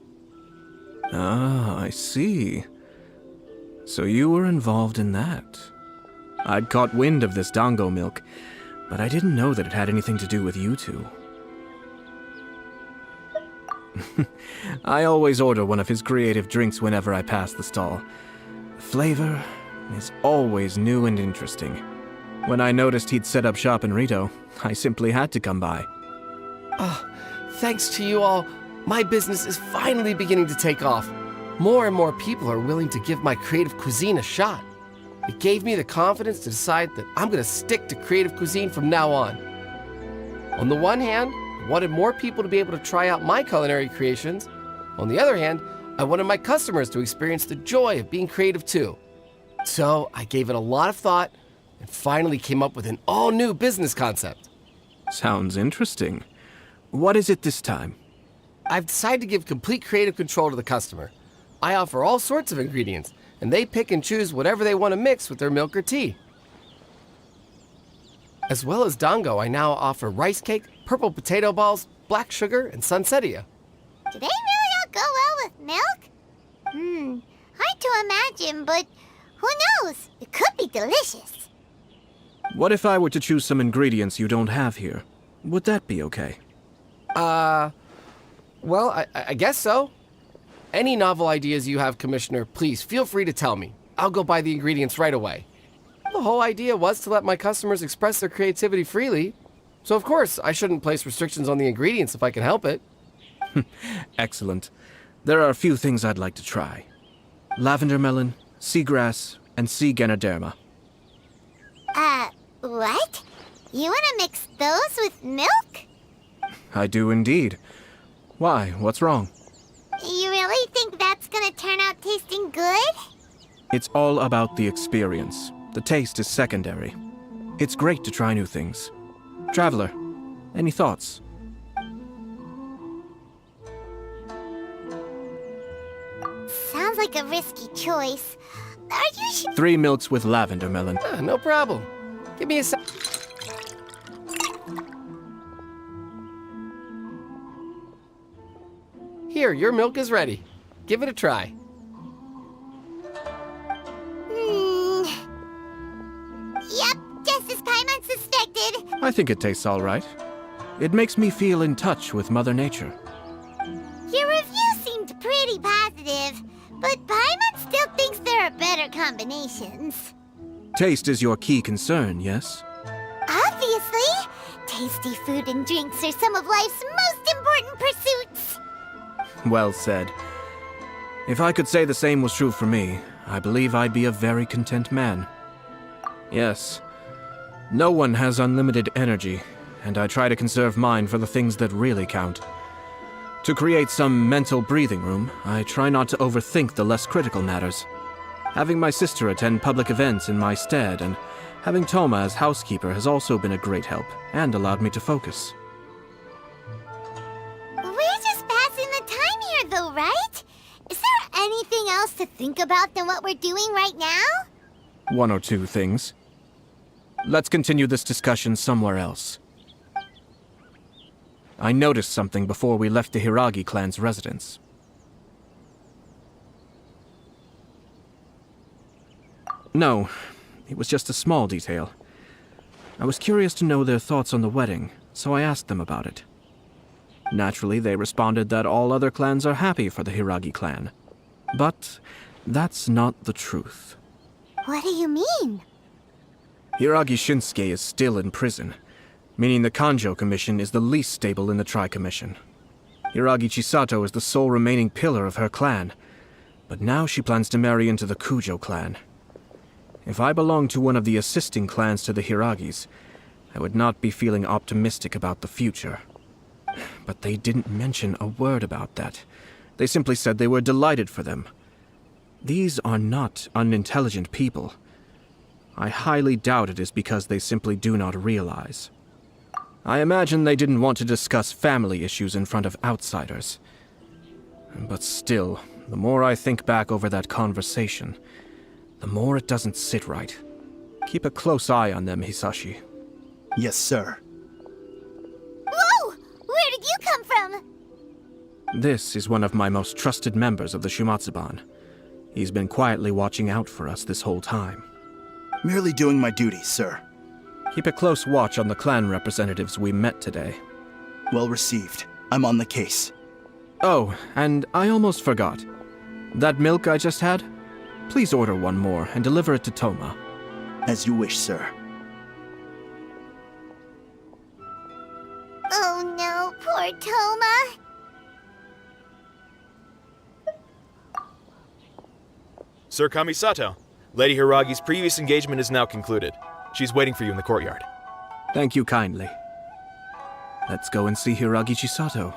Speaker 10: Ah, I see. So you were involved in that. I'd caught wind of this dango milk, but I didn't know that it had anything to do with you two. I always order one of his creative drinks whenever I pass the stall. The flavor is always new and interesting. When I noticed he'd set up shop in Rito, I simply had to come by.
Speaker 3: Oh, thanks to you all, my business is finally beginning to take off. More and more people are willing to give my creative cuisine a shot. It gave me the confidence to decide that I'm going to stick to creative cuisine from now on. On the one hand, I wanted more people to be able to try out my culinary creations. On the other hand, I wanted my customers to experience the joy of being creative too. So I gave it a lot of thought and finally came up with an all-new business concept.
Speaker 10: Sounds interesting. What is it this time?
Speaker 3: I've decided to give complete creative control to the customer. I offer all sorts of ingredients, and they pick and choose whatever they want to mix with their milk or tea. As well as dango, I now offer rice cake, purple potato balls, black sugar, and sunsettia.
Speaker 6: Do they really all go well with milk? Hard to imagine, but who knows? It could be delicious.
Speaker 10: What if I were to choose some ingredients you don't have here? Would that be okay?
Speaker 3: Well, I guess so. Any novel ideas you have, Commissioner, please feel free to tell me. I'll go buy the ingredients right away. The whole idea was to let my customers express their creativity freely. So of course, I shouldn't place restrictions on the ingredients if I can help it.
Speaker 10: Excellent. There are a few things I'd like to try. Lavender melon, seagrass, and sea ganoderma.
Speaker 6: What? You want to mix those with milk?
Speaker 10: I do indeed. Why? What's wrong?
Speaker 6: You really think that's gonna turn out tasting good?
Speaker 10: It's all about the experience. The taste is secondary. It's great to try new things. Traveler, any thoughts?
Speaker 6: Sounds like a risky choice. Are you sure?
Speaker 10: 3 milks with lavender melon.
Speaker 3: No problem. Give me a sec. Here, your milk is ready. Give it a try.
Speaker 6: Yep, just as Paimon suspected.
Speaker 10: I think it tastes all right. It makes me feel in touch with Mother Nature.
Speaker 6: Your review seemed pretty positive, but Paimon still thinks there are better combinations.
Speaker 10: Taste is your key concern, yes?
Speaker 6: Obviously! Tasty food and drinks are some of life's most important pursuits.
Speaker 10: Well said. If I could say the same was true for me, I believe I'd be a very content man. Yes, no one has unlimited energy, and I try to conserve mine for the things that really count. To create some mental breathing room, I try not to overthink the less critical matters. Having my sister attend public events in my stead and having Toma as housekeeper has also been a great help and allowed me to focus.
Speaker 6: We're just passing the time here, though, right? Is there anything else to think about than what we're doing right now?
Speaker 10: One or two things. Let's continue this discussion somewhere else. I noticed something before we left the Hiragi clan's residence. No, it was just a small detail. I was curious to know their thoughts on the wedding, so I asked them about it. Naturally, they responded that all other clans are happy for the Hiragi clan. But that's not the truth.
Speaker 6: What do you mean?
Speaker 10: Hiragi Shinsuke is still in prison, meaning the Kanjo Commission is the least stable in the Tri-Commission. Hiragi Chisato is the sole remaining pillar of her clan, but now she plans to marry into the Kujo clan. If I belonged to one of the assisting clans to the Hiragis, I would not be feeling optimistic about the future. But they didn't mention a word about that. They simply said they were delighted for them. These are not unintelligent people. I highly doubt it is because they simply do not realize. I imagine they didn't want to discuss family issues in front of outsiders. But still, the more I think back over that conversation, the more it doesn't sit right. Keep a close eye on them, Hisashi.
Speaker 13: Yes, sir.
Speaker 6: Whoa! Where did you come from?
Speaker 10: This is one of my most trusted members of the Shumatsuban. He's been quietly watching out for us this whole time.
Speaker 13: Merely doing my duty, sir.
Speaker 10: Keep a close watch on the clan representatives we met today.
Speaker 13: Well received. I'm on the case.
Speaker 10: Oh, and I almost forgot. That milk I just had? Please order one more and deliver it to Toma.
Speaker 13: As you wish, sir.
Speaker 6: Oh no, poor Toma.
Speaker 14: Sir Kamisato, Lady Hiragi's previous engagement is now concluded. She's waiting for you in the courtyard.
Speaker 10: Thank you kindly. Let's go and see Hiragi Chisato.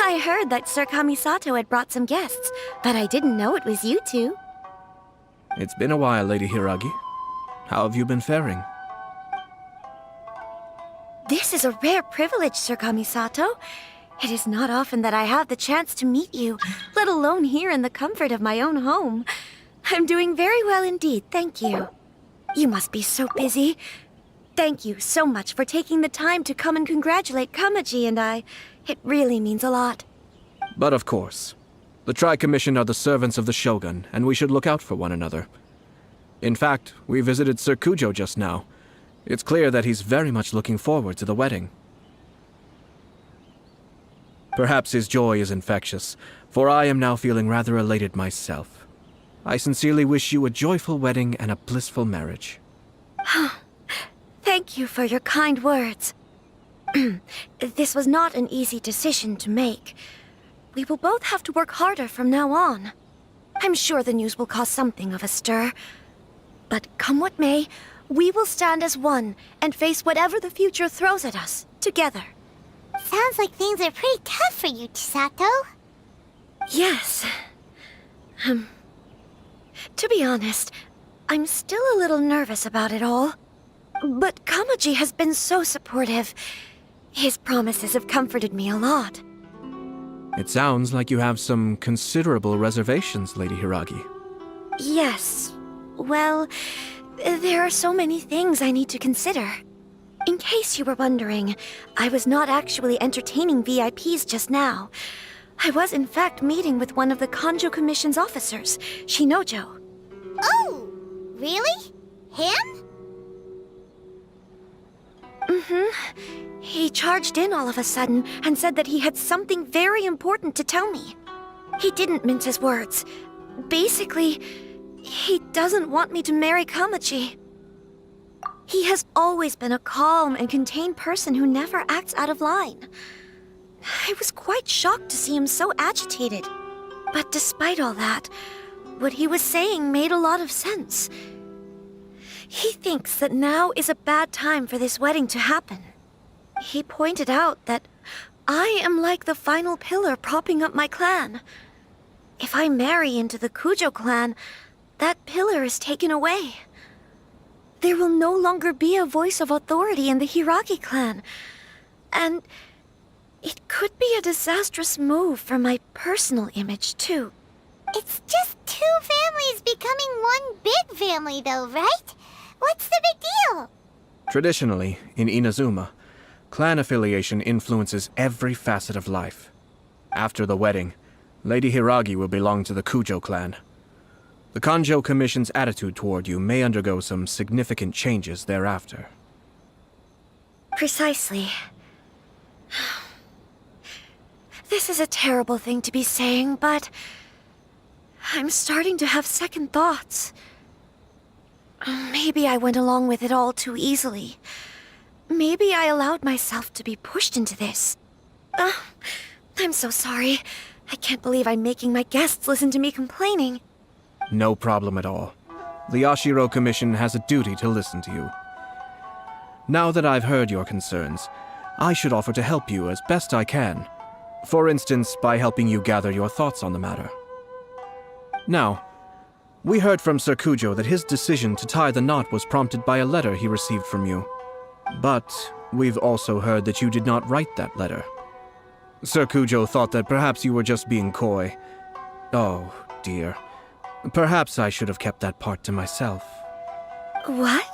Speaker 2: I heard that Sir Kamisato had brought some guests, but I didn't know it was you two.
Speaker 10: It's been a while, Lady Hiragi. How have you been faring?
Speaker 2: This is a rare privilege, Sir Kamisato. It is not often that I have the chance to meet you, let alone here in the comfort of my own home. I'm doing very well indeed, thank you. You must be so busy. Thank you so much for taking the time to come and congratulate Kamaji and I. It really means a lot.
Speaker 10: But of course. The Tri-Commission are the servants of the Shogun, and we should look out for one another. In fact, we visited Sir Kujo just now. It's clear that he's very much looking forward to the wedding. Perhaps his joy is infectious, for I am now feeling rather elated myself. I sincerely wish you a joyful wedding and a blissful marriage.
Speaker 2: Thank you for your kind words. This was not an easy decision to make. We will both have to work harder from now on. I'm sure the news will cause something of a stir. But come what may, we will stand as one and face whatever the future throws at us, together.
Speaker 6: Sounds like things are pretty tough for you, Chisato.
Speaker 2: Yes. To be honest, I'm still a little nervous about it all. But Kamaji has been so supportive. His promises have comforted me a lot.
Speaker 10: It sounds like you have some considerable reservations, Lady Hiragi.
Speaker 2: Yes. Well, there are so many things I need to consider. In case you were wondering, I was not actually entertaining VIPs just now. I was in fact meeting with one of the Kanjo Commission's officers, Shinojo.
Speaker 6: Oh, really? Him?
Speaker 2: He charged in all of a sudden and said that he had something very important to tell me. He didn't mince his words. Basically, he doesn't want me to marry Kamaji. He has always been a calm and contained person who never acts out of line. I was quite shocked to see him so agitated. But despite all that, what he was saying made a lot of sense. He thinks that now is a bad time for this wedding to happen. He pointed out that I am like the final pillar propping up my clan. If I marry into the Kujo clan, that pillar is taken away. There will no longer be a voice of authority in the Hiragi clan. And it could be a disastrous move for my personal image, too.
Speaker 6: It's just two families becoming one big family, though, right? What's the big deal?
Speaker 10: Traditionally, in Inazuma, clan affiliation influences every facet of life. After the wedding, Lady Hiragi will belong to the Kujo clan. The Kanjo Commission's attitude toward you may undergo some significant changes thereafter.
Speaker 2: Precisely. This is a terrible thing to be saying, but I'm starting to have second thoughts. Maybe I went along with it all too easily. Maybe I allowed myself to be pushed into this. I'm so sorry. I can't believe I'm making my guests listen to me complaining.
Speaker 10: No problem at all. The Yashiro Commission has a duty to listen to you. Now that I've heard your concerns, I should offer to help you as best I can. For instance, by helping you gather your thoughts on the matter. Now, we heard from Sir Kujo that his decision to tie the knot was prompted by a letter he received from you. But we've also heard that you did not write that letter. Sir Kujo thought that perhaps you were just being coy. Oh, dear. Perhaps I should have kept that part to myself.
Speaker 2: What?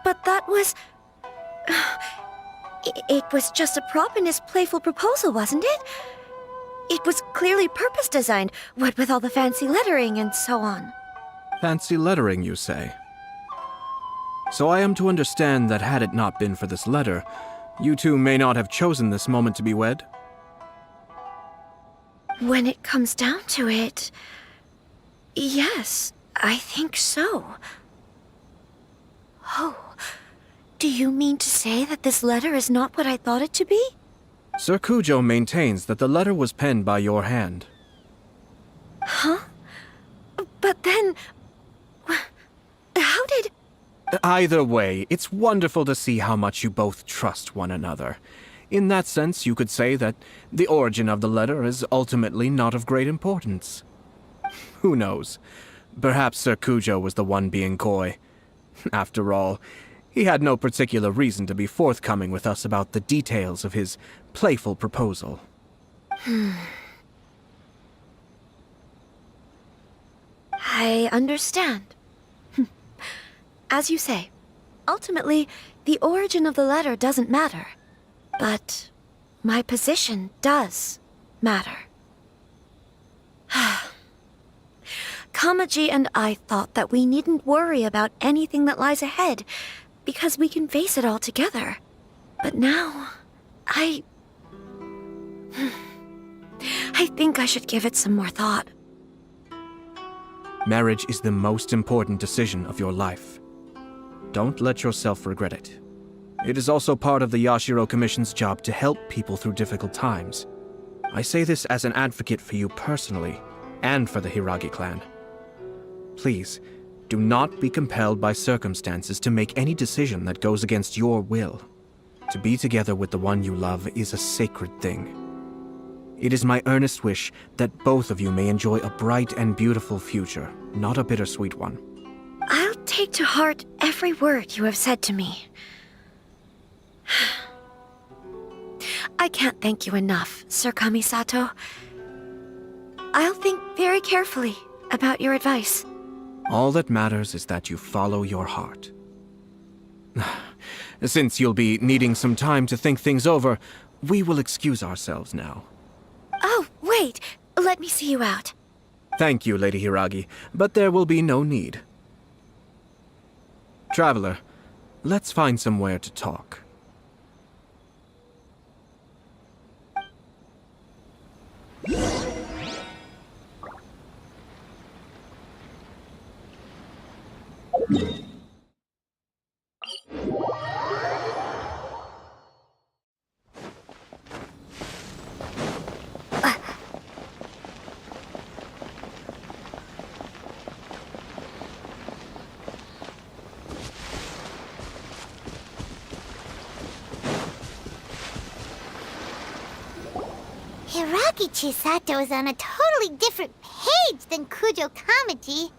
Speaker 2: But that was... It was just a prop in his playful proposal, wasn't it? It was clearly purpose-designed, what with all the fancy lettering and so on.
Speaker 10: Fancy lettering, you say? So I am to understand that had it not been for this letter, you two may not have chosen this moment to be wed?
Speaker 2: When it comes down to it... Yes, I think so. Oh, do you mean to say that this letter is not what I thought it to be?
Speaker 10: Sir Kujo maintains that the letter was penned by your hand.
Speaker 2: Huh? But then... How did...
Speaker 10: Either way, it's wonderful to see how much you both trust one another. In that sense, you could say that the origin of the letter is ultimately not of great importance. Who knows? Perhaps Sir Kujo was the one being coy. After all, he had no particular reason to be forthcoming with us about the details of his playful proposal.
Speaker 2: I understand. As you say, ultimately, the origin of the letter doesn't matter. But my position does matter. Kamaji and I thought that we needn't worry about anything that lies ahead, because we can face it all together. But now, I think I should give it some more thought.
Speaker 10: Marriage is the most important decision of your life. Don't let yourself regret it. It is also part of the Yashiro Commission's job to help people through difficult times. I say this as an advocate for you personally, and for the Hiragi clan. Please, do not be compelled by circumstances to make any decision that goes against your will. To be together with the one you love is a sacred thing. It is my earnest wish that both of you may enjoy a bright and beautiful future, not a bittersweet one.
Speaker 2: I'll take to heart every word you have said to me. I can't thank you enough, Sir Kamisato. I'll think very carefully about your advice.
Speaker 10: All that matters is that you follow your heart. Since you'll be needing some time to think things over, we will excuse ourselves now.
Speaker 2: Oh, wait! Let me see you out.
Speaker 10: Thank you, Lady Hiragi, but there will be no need. Traveler, let's find somewhere to talk.
Speaker 6: Hiragi Chisato is on a totally different page than Kujo Kamaji.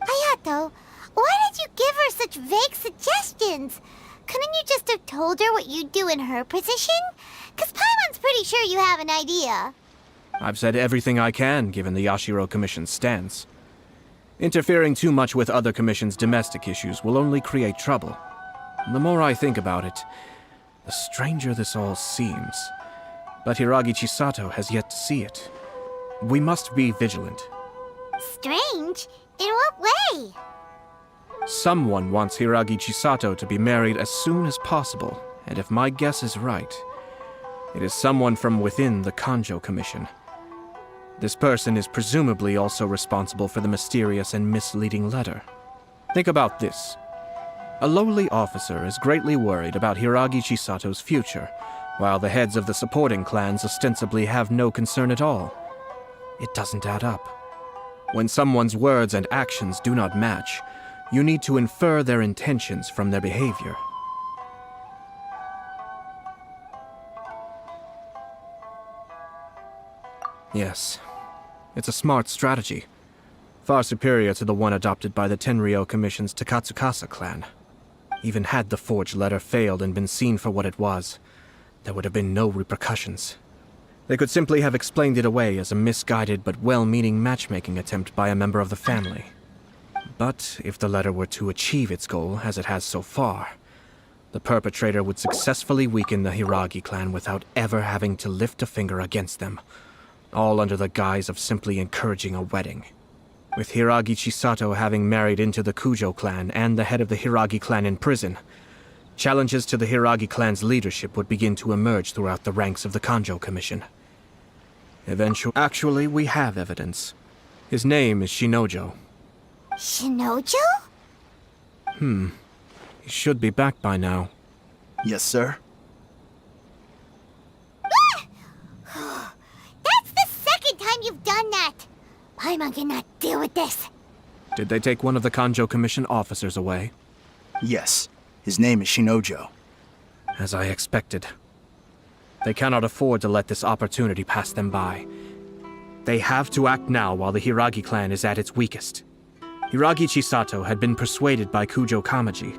Speaker 6: Hayato, why did you give her such vague suggestions? Couldn't you just have told her what you'd do in her position? 'Cause Paimon's pretty sure you have an idea.
Speaker 10: I've said everything I can, given the Yashiro Commission's stance. Interfering too much with other commission's domestic issues will only create trouble. The more I think about it, the stranger this all seems. But Hiragi Chisato has yet to see it. We must be vigilant.
Speaker 6: Strange? In what way?
Speaker 10: Someone wants Hiragi Chisato to be married as soon as possible, and if my guess is right, it is someone from within the Kanjo Commission. This person is presumably also responsible for the mysterious and misleading letter. Think about this. A lowly officer is greatly worried about Hiragi Chisato's future, while the heads of the supporting clans ostensibly have no concern at all. It doesn't add up. When someone's words and actions do not match, you need to infer their intentions from their behavior. Yes, it's a smart strategy, far superior to the one adopted by the Tenryou Commission's Takatsukasa clan. Even had the forged letter failed and been seen for what it was, there would have been no repercussions. They could simply have explained it away as a misguided but well-meaning matchmaking attempt by a member of the family. But if the letter were to achieve its goal, as it has so far, the perpetrator would successfully weaken the Hiragi clan without ever having to lift a finger against them, all under the guise of simply encouraging a wedding. With Hiragi Chisato having married into the Kujo clan and the head of the Hiragi clan in prison, challenges to the Hiragi clan's leadership would begin to emerge throughout the ranks of the Kanjo Commission. Actually, we have evidence. His name is Shinojo.
Speaker 6: Shinojo?
Speaker 10: He should be back by now.
Speaker 13: Yes, sir.
Speaker 6: That's the second time you've done that! Paimon cannot deal with this.
Speaker 10: Did they take one of the Kanjo Commission officers away?
Speaker 13: Yes. His name is Shinojo.
Speaker 10: As I expected. They cannot afford to let this opportunity pass them by. They have to act now while the Hiragi clan is at its weakest. Hiragi Chisato had been persuaded by Kujo Kamaji,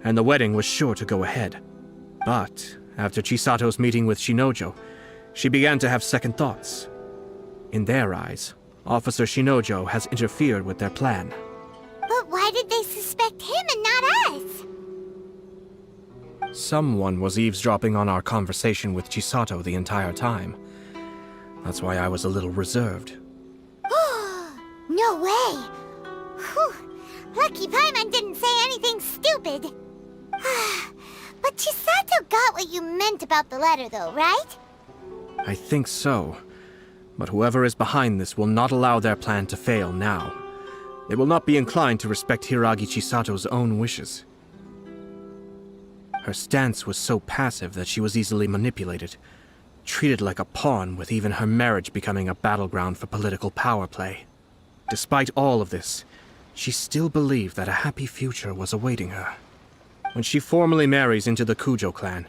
Speaker 10: and the wedding was sure to go ahead. But after Chisato's meeting with Shinojo, she began to have second thoughts. In their eyes, Officer Shinojo has interfered with their plan.
Speaker 6: But why did they suspect him and not us?
Speaker 10: Someone was eavesdropping on our conversation with Chisato the entire time. That's why I was a little reserved.
Speaker 6: No way! Whew. Lucky Paimon didn't say anything stupid. But Chisato got what you meant about the letter though, right?
Speaker 10: I think so. But whoever is behind this will not allow their plan to fail now. They will not be inclined to respect Hiragi Chisato's own wishes. Her stance was so passive that she was easily manipulated, treated like a pawn, with even her marriage becoming a battleground for political power play. Despite all of this, she still believed that a happy future was awaiting her. When she formally marries into the Kujo clan,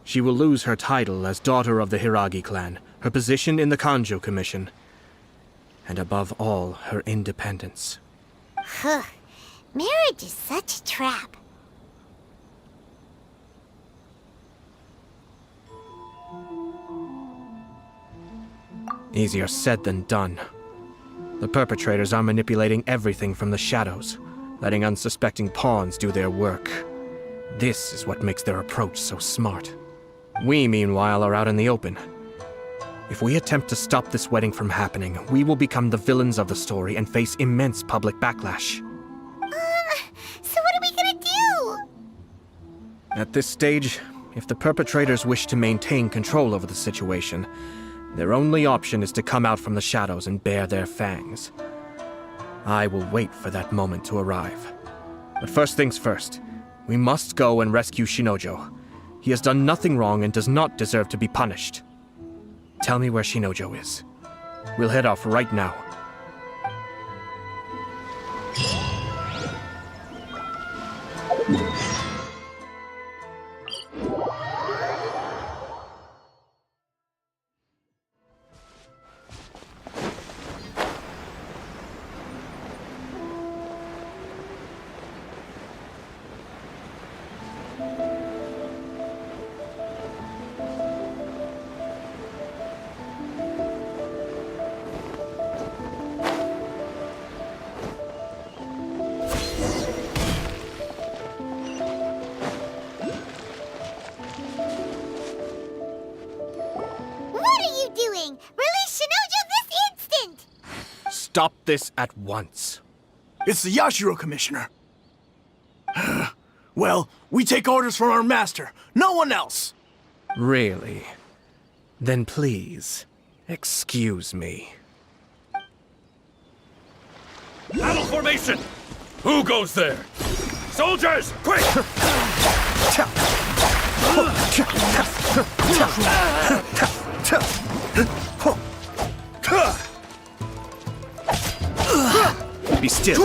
Speaker 10: she will lose her title as daughter of the Hiragi clan, her position in the Kanjo Commission, and above all, her independence.
Speaker 6: Marriage is such a trap.
Speaker 10: Easier said than done. The perpetrators are manipulating everything from the shadows, letting unsuspecting pawns do their work. This is what makes their approach so smart. We, meanwhile, are out in the open. If we attempt to stop this wedding from happening, we will become the villains of the story and face immense public backlash.
Speaker 6: So what are we gonna do?
Speaker 10: At this stage, if the perpetrators wish to maintain control over the situation, their only option is to come out from the shadows and bare their fangs. I will wait for that moment to arrive. But first things first, we must go and rescue Shinojo. He has done nothing wrong and does not deserve to be punished. Tell me where Shinojo is. We'll head off right now. stop this at once.
Speaker 13: It's the Yashiro Commissioner. Well, we take orders from our master, no one else.
Speaker 10: Really? Then please, excuse me.
Speaker 15: Battle formation! Who goes there? Soldiers, quick!
Speaker 10: Be still.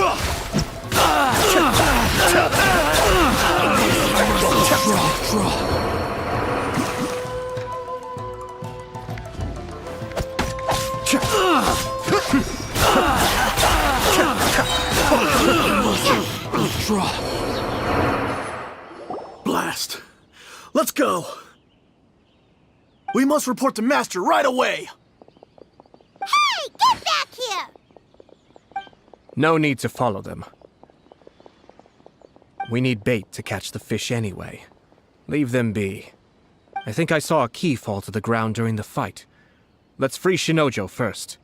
Speaker 13: Blast. Let's go. We must report to Master right away.
Speaker 6: Hey, get back here!
Speaker 10: No need to follow them. We need bait to catch the fish anyway. Leave them be. I think I saw a key fall to the ground during the fight. Let's free Shinojo first.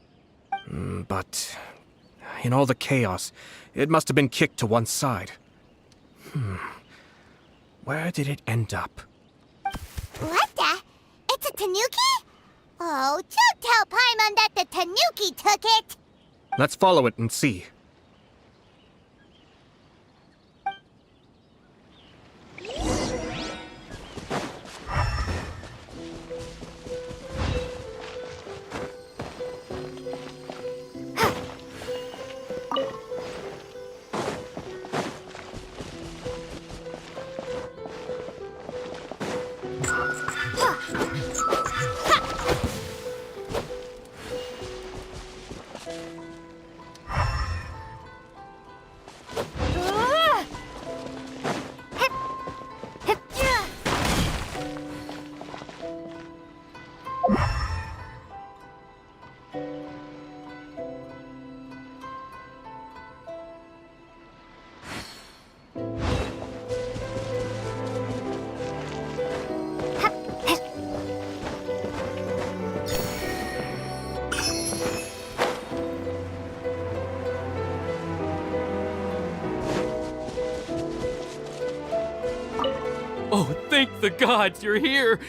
Speaker 10: But in all the chaos, it must have been kicked to one side. Where did it end up?
Speaker 6: What the? It's a tanuki? Oh, don't tell Paimon that the tanuki took it!
Speaker 10: Let's follow it and see.
Speaker 8: Oh, thank the gods you're here!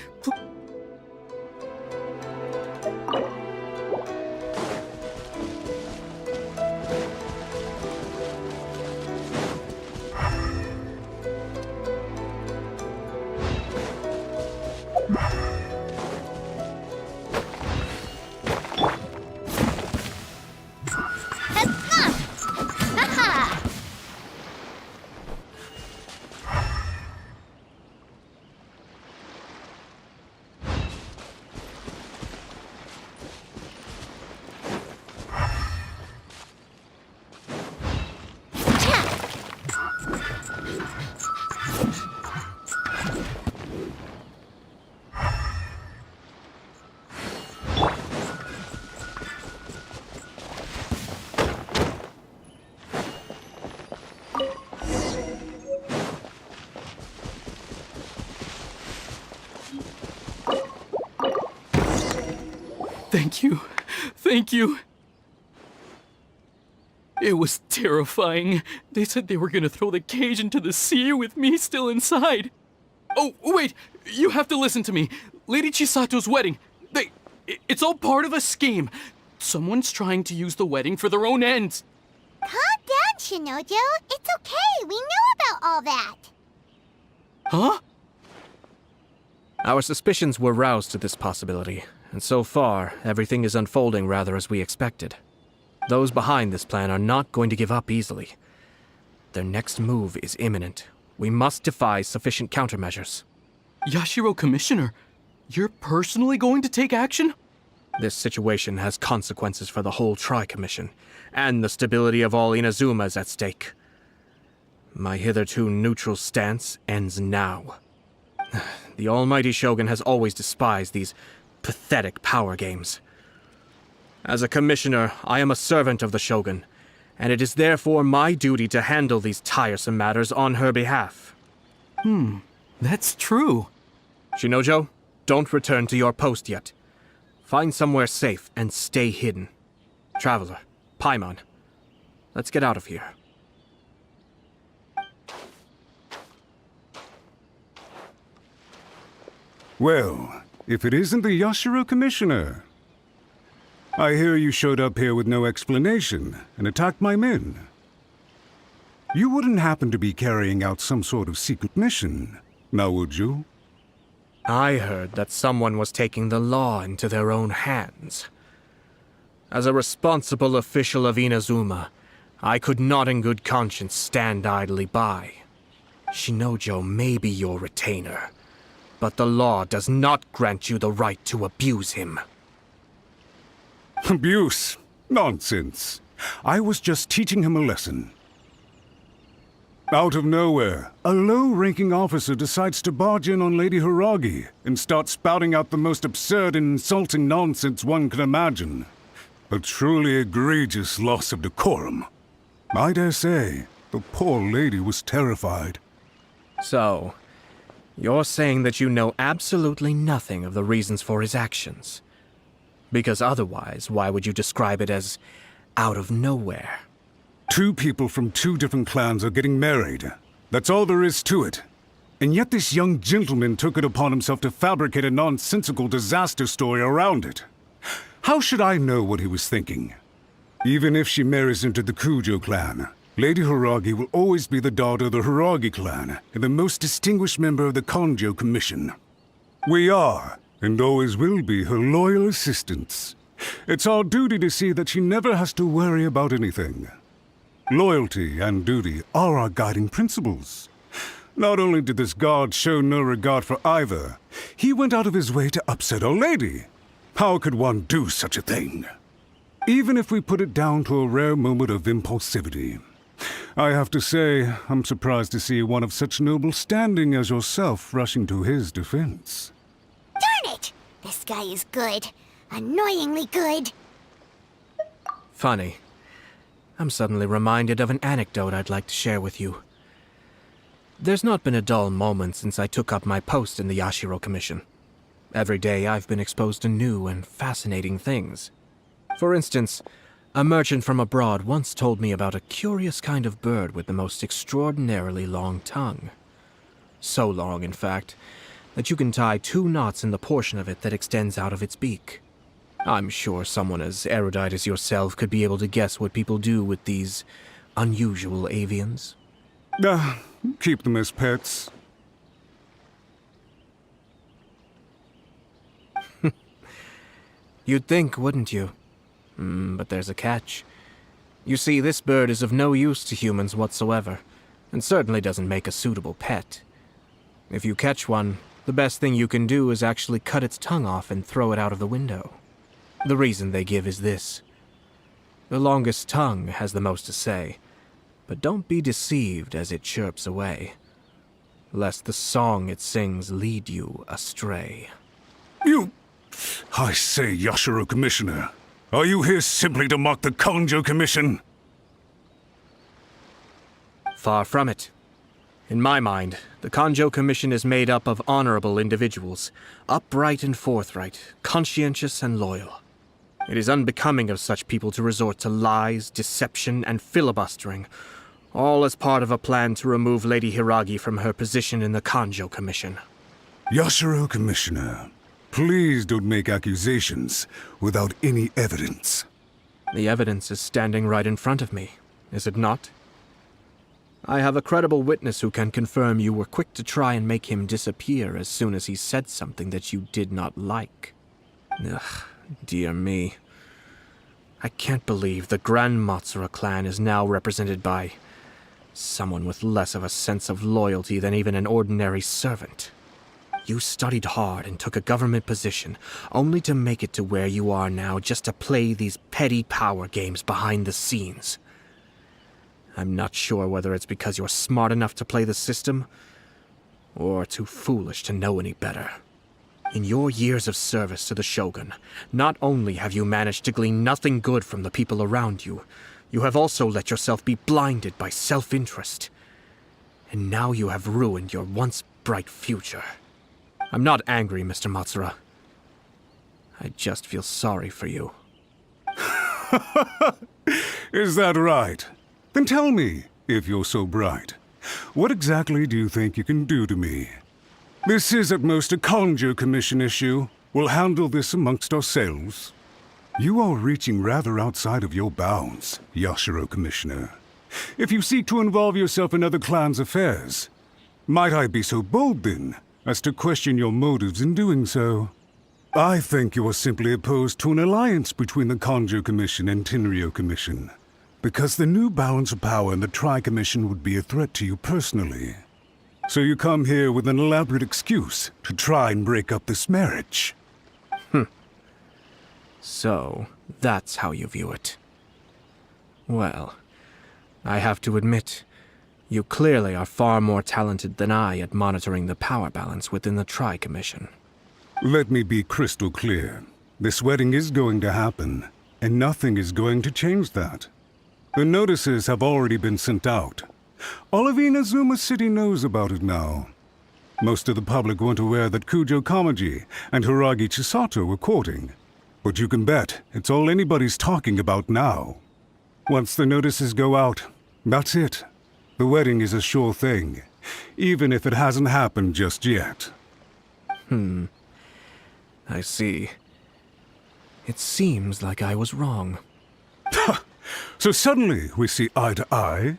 Speaker 8: Thank you. Thank you. It was terrifying. They said they were gonna throw the cage into the sea with me still inside. Oh, wait! You have to listen to me. Lady Chisato's wedding. It's all part of a scheme. Someone's trying to use the wedding for their own ends.
Speaker 6: Calm down, Shinojo. It's okay. We know about all that.
Speaker 8: Huh?
Speaker 10: Our suspicions were roused to this possibility, and so far, everything is unfolding rather as we expected. Those behind this plan are not going to give up easily. Their next move is imminent. We must devise sufficient countermeasures.
Speaker 8: Yashiro Commissioner, you're personally going to take action?
Speaker 10: This situation has consequences for the whole Tri-Commission, and the stability of all Inazuma is at stake. My hitherto neutral stance ends now. The almighty Shogun has always despised these pathetic power games. As a commissioner, I am a servant of the Shogun, and it is therefore my duty to handle these tiresome matters on her behalf.
Speaker 8: That's true.
Speaker 10: Shinojo, don't return to your post yet. Find somewhere safe and stay hidden. Traveler, Paimon, let's get out of here.
Speaker 4: Well, if it isn't the Yashiro Commissioner. I hear you showed up here with no explanation and attacked my men. You wouldn't happen to be carrying out some sort of secret mission, now would you?
Speaker 10: I heard that someone was taking the law into their own hands. As a responsible official of Inazuma, I could not in good conscience stand idly by. Shinojo may be your retainer, but the law does not grant you the right to abuse him.
Speaker 4: Abuse? Nonsense. I was just teaching him a lesson. Out of nowhere, a low-ranking officer decides to barge in on Lady Hiragi and start spouting out the most absurd and insulting nonsense one can imagine. A truly egregious loss of decorum. I dare say, the poor lady was terrified.
Speaker 10: So, you're saying that you know absolutely nothing of the reasons for his actions? Because otherwise, why would you describe it as out of nowhere?
Speaker 4: Two people from two different clans are getting married. That's all there is to it. And yet this young gentleman took it upon himself to fabricate a nonsensical disaster story around it. How should I know what he was thinking? Even if she marries into the Kujo clan, Lady Hiragi will always be the daughter of the Hiragi clan and the most distinguished member of the Kanjo Commission. We are, and always will be, her loyal assistants. It's our duty to see that she never has to worry about anything. Loyalty and duty are our guiding principles. Not only did this guard show no regard for either, he went out of his way to upset our lady. How could one do such a thing? Even if we put it down to a rare moment of impulsivity. I have to say, I'm surprised to see one of such noble standing as yourself rushing to his defense.
Speaker 6: Darn it! This guy is good. Annoyingly good.
Speaker 10: Funny. I'm suddenly reminded of an anecdote I'd like to share with you. There's not been a dull moment since I took up my post in the Yashiro Commission. Every day I've been exposed to new and fascinating things. For instance, a merchant from abroad once told me about a curious kind of bird with the most extraordinarily long tongue. So long, in fact, that you can tie 2 knots in the portion of it that extends out of its beak. I'm sure someone as erudite as yourself could be able to guess what people do with these unusual avians.
Speaker 4: Keep them as pets.
Speaker 10: You'd think, wouldn't you? But there's a catch. You see, this bird is of no use to humans whatsoever, and certainly doesn't make a suitable pet. If you catch one, the best thing you can do is actually cut its tongue off and throw it out of the window. The reason they give is this. The longest tongue has the most to say, but don't be deceived as it chirps away, lest the song it sings lead you astray.
Speaker 4: I say, Yashiro Commissioner, are you here simply to mock the Kanjo Commission?
Speaker 10: Far from it. In my mind, the Kanjo Commission is made up of honorable individuals, upright and forthright, conscientious and loyal. It is unbecoming of such people to resort to lies, deception, and filibustering, all as part of a plan to remove Lady Hiragi from her position in the Kanjo Commission.
Speaker 4: Yashiro Commissioner, please don't make accusations without any evidence.
Speaker 10: The evidence is standing right in front of me, is it not? I have a credible witness who can confirm you were quick to try and make him disappear as soon as he said something that you did not like. Ugh, dear me. I can't believe the Grand Matsura clan is now represented by someone with less of a sense of loyalty than even an ordinary servant. You studied hard and took a government position, only to make it to where you are now just to play these petty power games behind the scenes. I'm not sure whether it's because you're smart enough to play the system, or too foolish to know any better. In your years of service to the Shogun, not only have you managed to glean nothing good from the people around you, you have also let yourself be blinded by self-interest. And now you have ruined your once bright future. I'm not angry, Mr. Matsura. I just feel sorry for you.
Speaker 4: Is that right? Then tell me, if you're so bright, what exactly do you think you can do to me? This is at most a Conjo Commission issue. We'll handle this amongst ourselves. You are reaching rather outside of your bounds, Yashiro Commissioner. If you seek to involve yourself in other clans' affairs, might I be so bold then, as to question your motives in doing so? I think you are simply opposed to an alliance between the Conjo Commission and Tenryo Commission, because the new balance of power in the Tri-Commission would be a threat to you personally. So you come here with an elaborate excuse to try and break up this marriage.
Speaker 10: So, that's how you view it. Well, I have to admit, you clearly are far more talented than I at monitoring the power balance within the Tri-Commission.
Speaker 4: Let me be crystal clear. This wedding is going to happen, and nothing is going to change that. The notices have already been sent out. All of Inazuma City knows about it now. Most of the public weren't aware that Kujo Kamaji and Hiragi Chisato were courting. But you can bet it's all anybody's talking about now. Once the notices go out, that's it. The wedding is a sure thing, even if it hasn't happened just yet.
Speaker 10: I see. It seems like I was wrong.
Speaker 4: So suddenly we see eye to eye?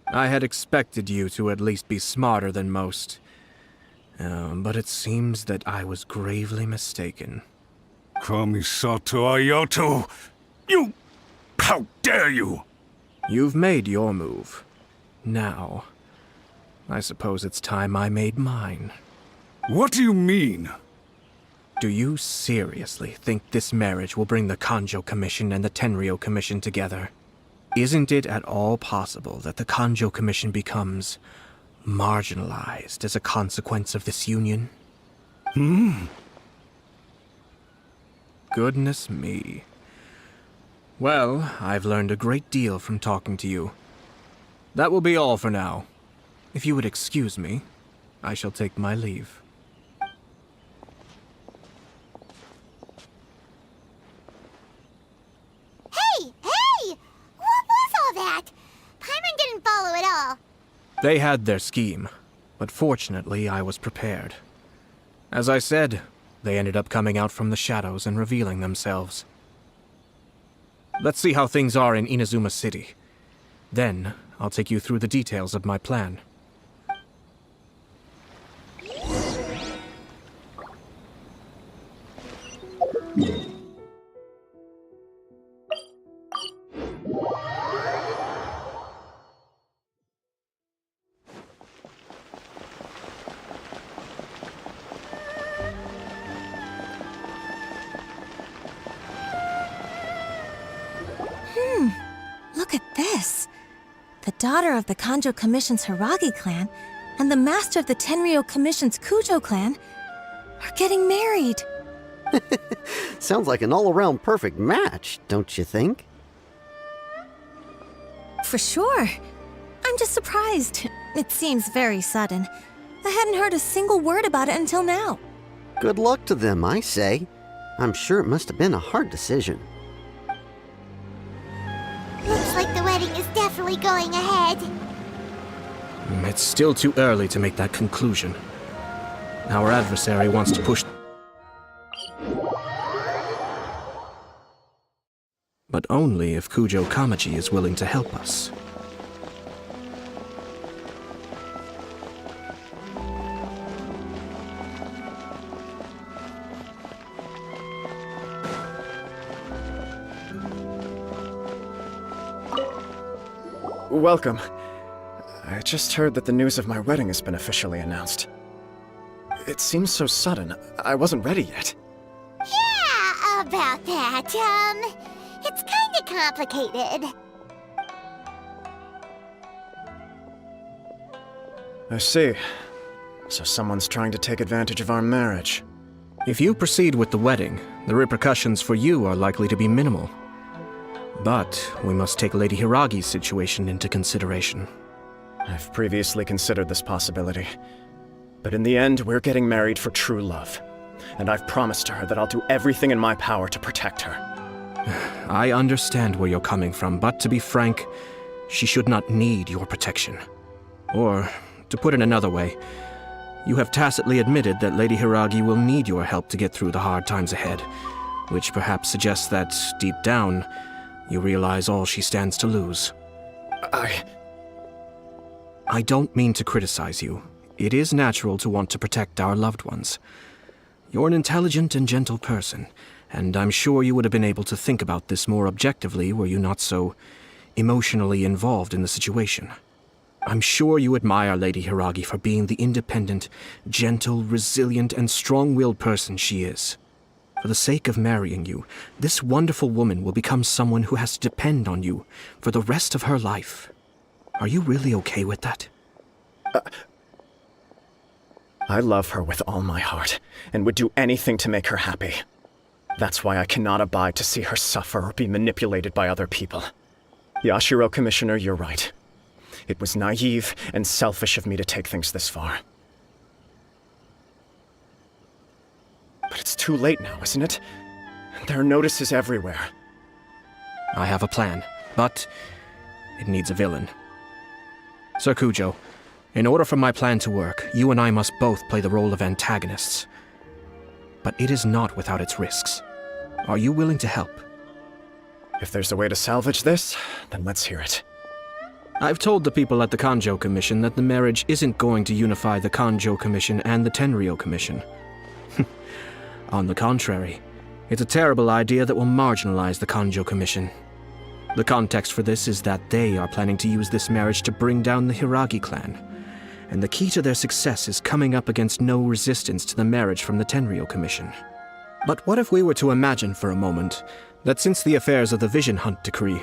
Speaker 10: I had expected you to at least be smarter than most. But it seems that I was gravely mistaken.
Speaker 4: Kamisato Ayato! You! How dare you!
Speaker 10: You've made your move. Now, I suppose it's time I made mine.
Speaker 4: What do you mean?
Speaker 10: Do you seriously think this marriage will bring the Conjo Commission and the Tenryo Commission together? Isn't it at all possible that the Conjo Commission becomes marginalized as a consequence of this union? Goodness me. Well, I've learned a great deal from talking to you. That will be all for now. If you would excuse me, I shall take my leave.
Speaker 6: Hey! What was all that? Paimon didn't follow at all.
Speaker 10: They had their scheme, but fortunately I was prepared. As I said, they ended up coming out from the shadows and revealing themselves. Let's see how things are in Inazuma City. Then, I'll take you through the details of my plan.
Speaker 2: Look at this. The daughter of the Conjo Commission's Hiragi clan and the master of the Tenryo Commission's Kujo clan are getting married.
Speaker 16: Sounds like an all-around perfect match, don't you think?
Speaker 2: For sure. I'm just surprised. It seems very sudden. I hadn't heard a single word about it until now.
Speaker 16: Good luck to them, I say. I'm sure it must have been a hard decision.
Speaker 6: Looks like the wedding is definitely going ahead.
Speaker 10: It's still too early to make that conclusion. Our adversary wants to push... But only if Kujo Kamaji is willing to help us.
Speaker 11: Welcome. I just heard that the news of my wedding has been officially announced. It seems so sudden. I wasn't ready yet.
Speaker 6: Yeah, about that. It's kinda complicated.
Speaker 11: I see. So someone's trying to take advantage of our marriage.
Speaker 10: If you proceed with the wedding, the repercussions for you are likely to be minimal. But we must take Lady Hiragi's situation into consideration.
Speaker 11: I've previously considered this possibility. But in the end, we're getting married for true love. And I've promised her that I'll do everything in my power to protect her.
Speaker 10: I understand where you're coming from, but to be frank, she should not need your protection. Or, to put it another way, you have tacitly admitted that Lady Hiragi will need your help to get through the hard times ahead, which perhaps suggests that, deep down, you realize all she stands to lose. I don't mean to criticize you. It is natural to want to protect our loved ones. You're an intelligent and gentle person, and I'm sure you would have been able to think about this more objectively were you not so emotionally involved in the situation. I'm sure you admire Lady Hiragi for being the independent, gentle, resilient, and strong-willed person she is. For the sake of marrying you, this wonderful woman will become someone who has to depend on you for the rest of her life. Are you really okay with that?
Speaker 11: I love her with all my heart, and would do anything to make her happy. That's why I cannot abide to see her suffer or be manipulated by other people. Yashiro Commissioner, you're right. It was naive and selfish of me to take things this far. But it's too late now, isn't it? There are notices everywhere.
Speaker 10: I have a plan, but it needs a villain. Sir Kujo, in order for my plan to work, you and I must both play the role of antagonists. But it is not without its risks. Are you willing to help?
Speaker 11: If there's a way to salvage this, then let's hear it.
Speaker 10: I've told the people at the Kanjo Commission that the marriage isn't going to unify the Kanjo Commission and the Tenryou Commission. On the contrary, it's a terrible idea that will marginalize the Kanjo Commission. The context for this is that they are planning to use this marriage to bring down the Hiragi clan, and the key to their success is coming up against no resistance to the marriage from the Tenryou Commission. But what if we were to imagine for a moment that since the affairs of the Vision Hunt decree,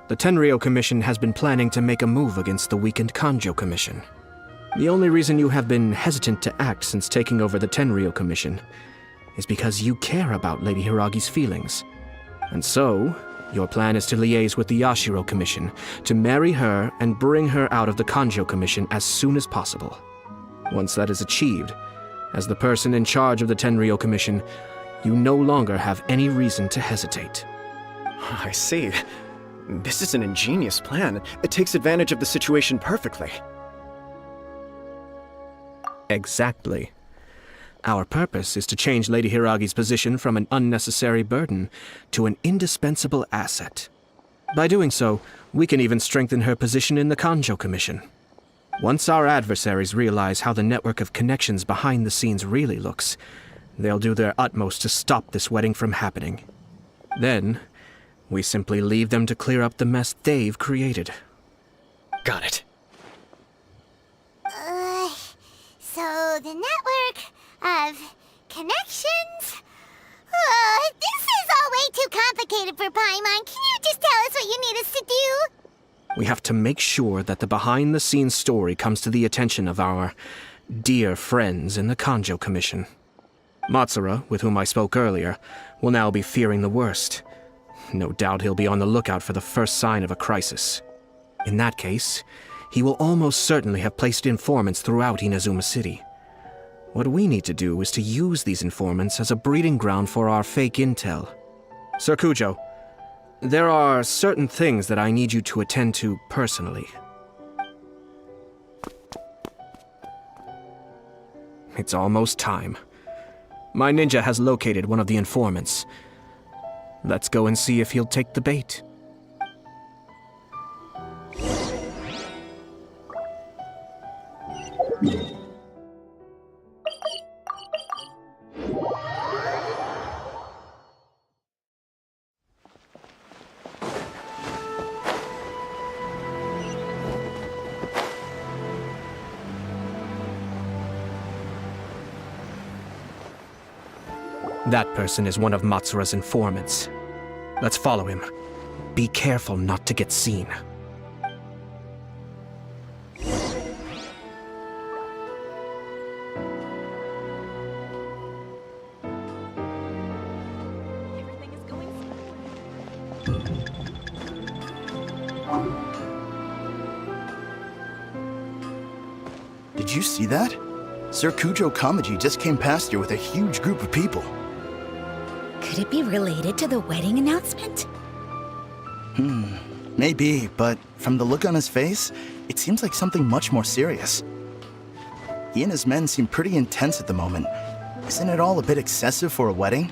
Speaker 10: the Tenryou Commission has been planning to make a move against the weakened Kanjo Commission? The only reason you have been hesitant to act since taking over the Tenryou Commission is because you care about Lady Hiragi's feelings. And so, your plan is to liaise with the Yashiro Commission, to marry her and bring her out of the Kanjo Commission as soon as possible. Once that is achieved, as the person in charge of the Tenryou Commission, you no longer have any reason to hesitate.
Speaker 11: I see. This is an ingenious plan. It takes advantage of the situation perfectly.
Speaker 10: Exactly. Our purpose is to change Lady Hiragi's position from an unnecessary burden to an indispensable asset. By doing so, we can even strengthen her position in the Kanjo Commission. Once our adversaries realize how the network of connections behind the scenes really looks, they'll do their utmost to stop this wedding from happening. Then, we simply leave them to clear up the mess they've created.
Speaker 11: Got it.
Speaker 6: So the network of connections? This is all way too complicated for Paimon. Can you just tell us what you need us to do?
Speaker 10: We have to make sure that the behind-the-scenes story comes to the attention of our dear friends in the Kanjo Commission. Matsura, with whom I spoke earlier, will now be fearing the worst. No doubt he'll be on the lookout for the first sign of a crisis. In that case, he will almost certainly have placed informants throughout Inazuma City. What we need to do is to use these informants as a breeding ground for our fake intel. Sir Kujo, there are certain things that I need you to attend to personally. It's almost time. My ninja has located one of the informants. Let's go and see if he'll take the bait. That person is one of Matsura's informants. Let's follow him. Be careful not to get seen.
Speaker 13: Did you see that? Sir Kujo Kamaji just came past here with a huge group of people.
Speaker 2: Could it be related to the wedding announcement?
Speaker 17: Maybe, but from the look on his face, it seems like something much more serious. He and his men seem pretty intense at the moment. Isn't it all a bit excessive for a wedding?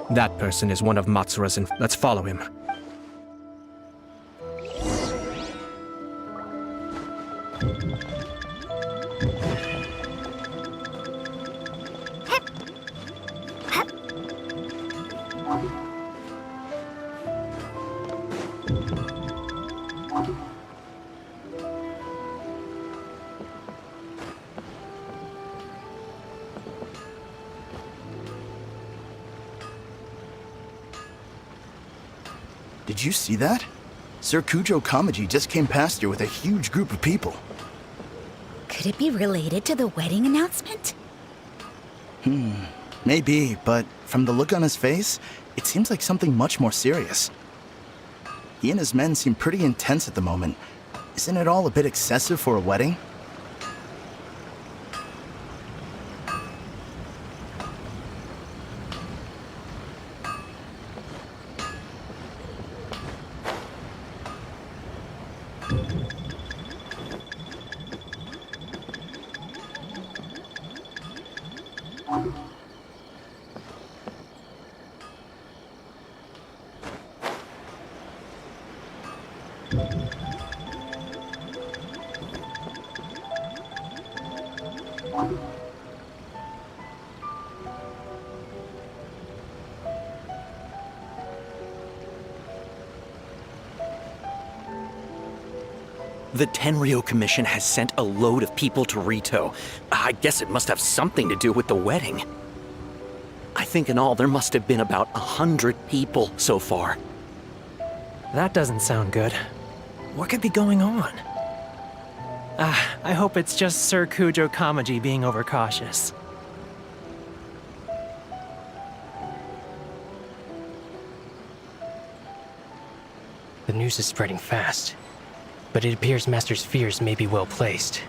Speaker 10: That person is one of Matsura's Let's follow him.
Speaker 17: Did you see that? Sir Kujo Kamaji just came past here with a huge group of people.
Speaker 2: Could it be related to the wedding announcement?
Speaker 17: Maybe, but from the look on his face, it seems like something much more serious. He and his men seem pretty intense at the moment. Isn't it all a bit excessive for a wedding?
Speaker 18: The Tenryo Commission has sent a load of people to Rito. I guess it must have something to do with the wedding. I think in all there must have been about 100 people so far.
Speaker 7: That doesn't sound good. What could be going on? I hope it's just Sir Kujo Kamaji being overcautious.
Speaker 19: The news is spreading fast, but it appears Master's fears may be well placed.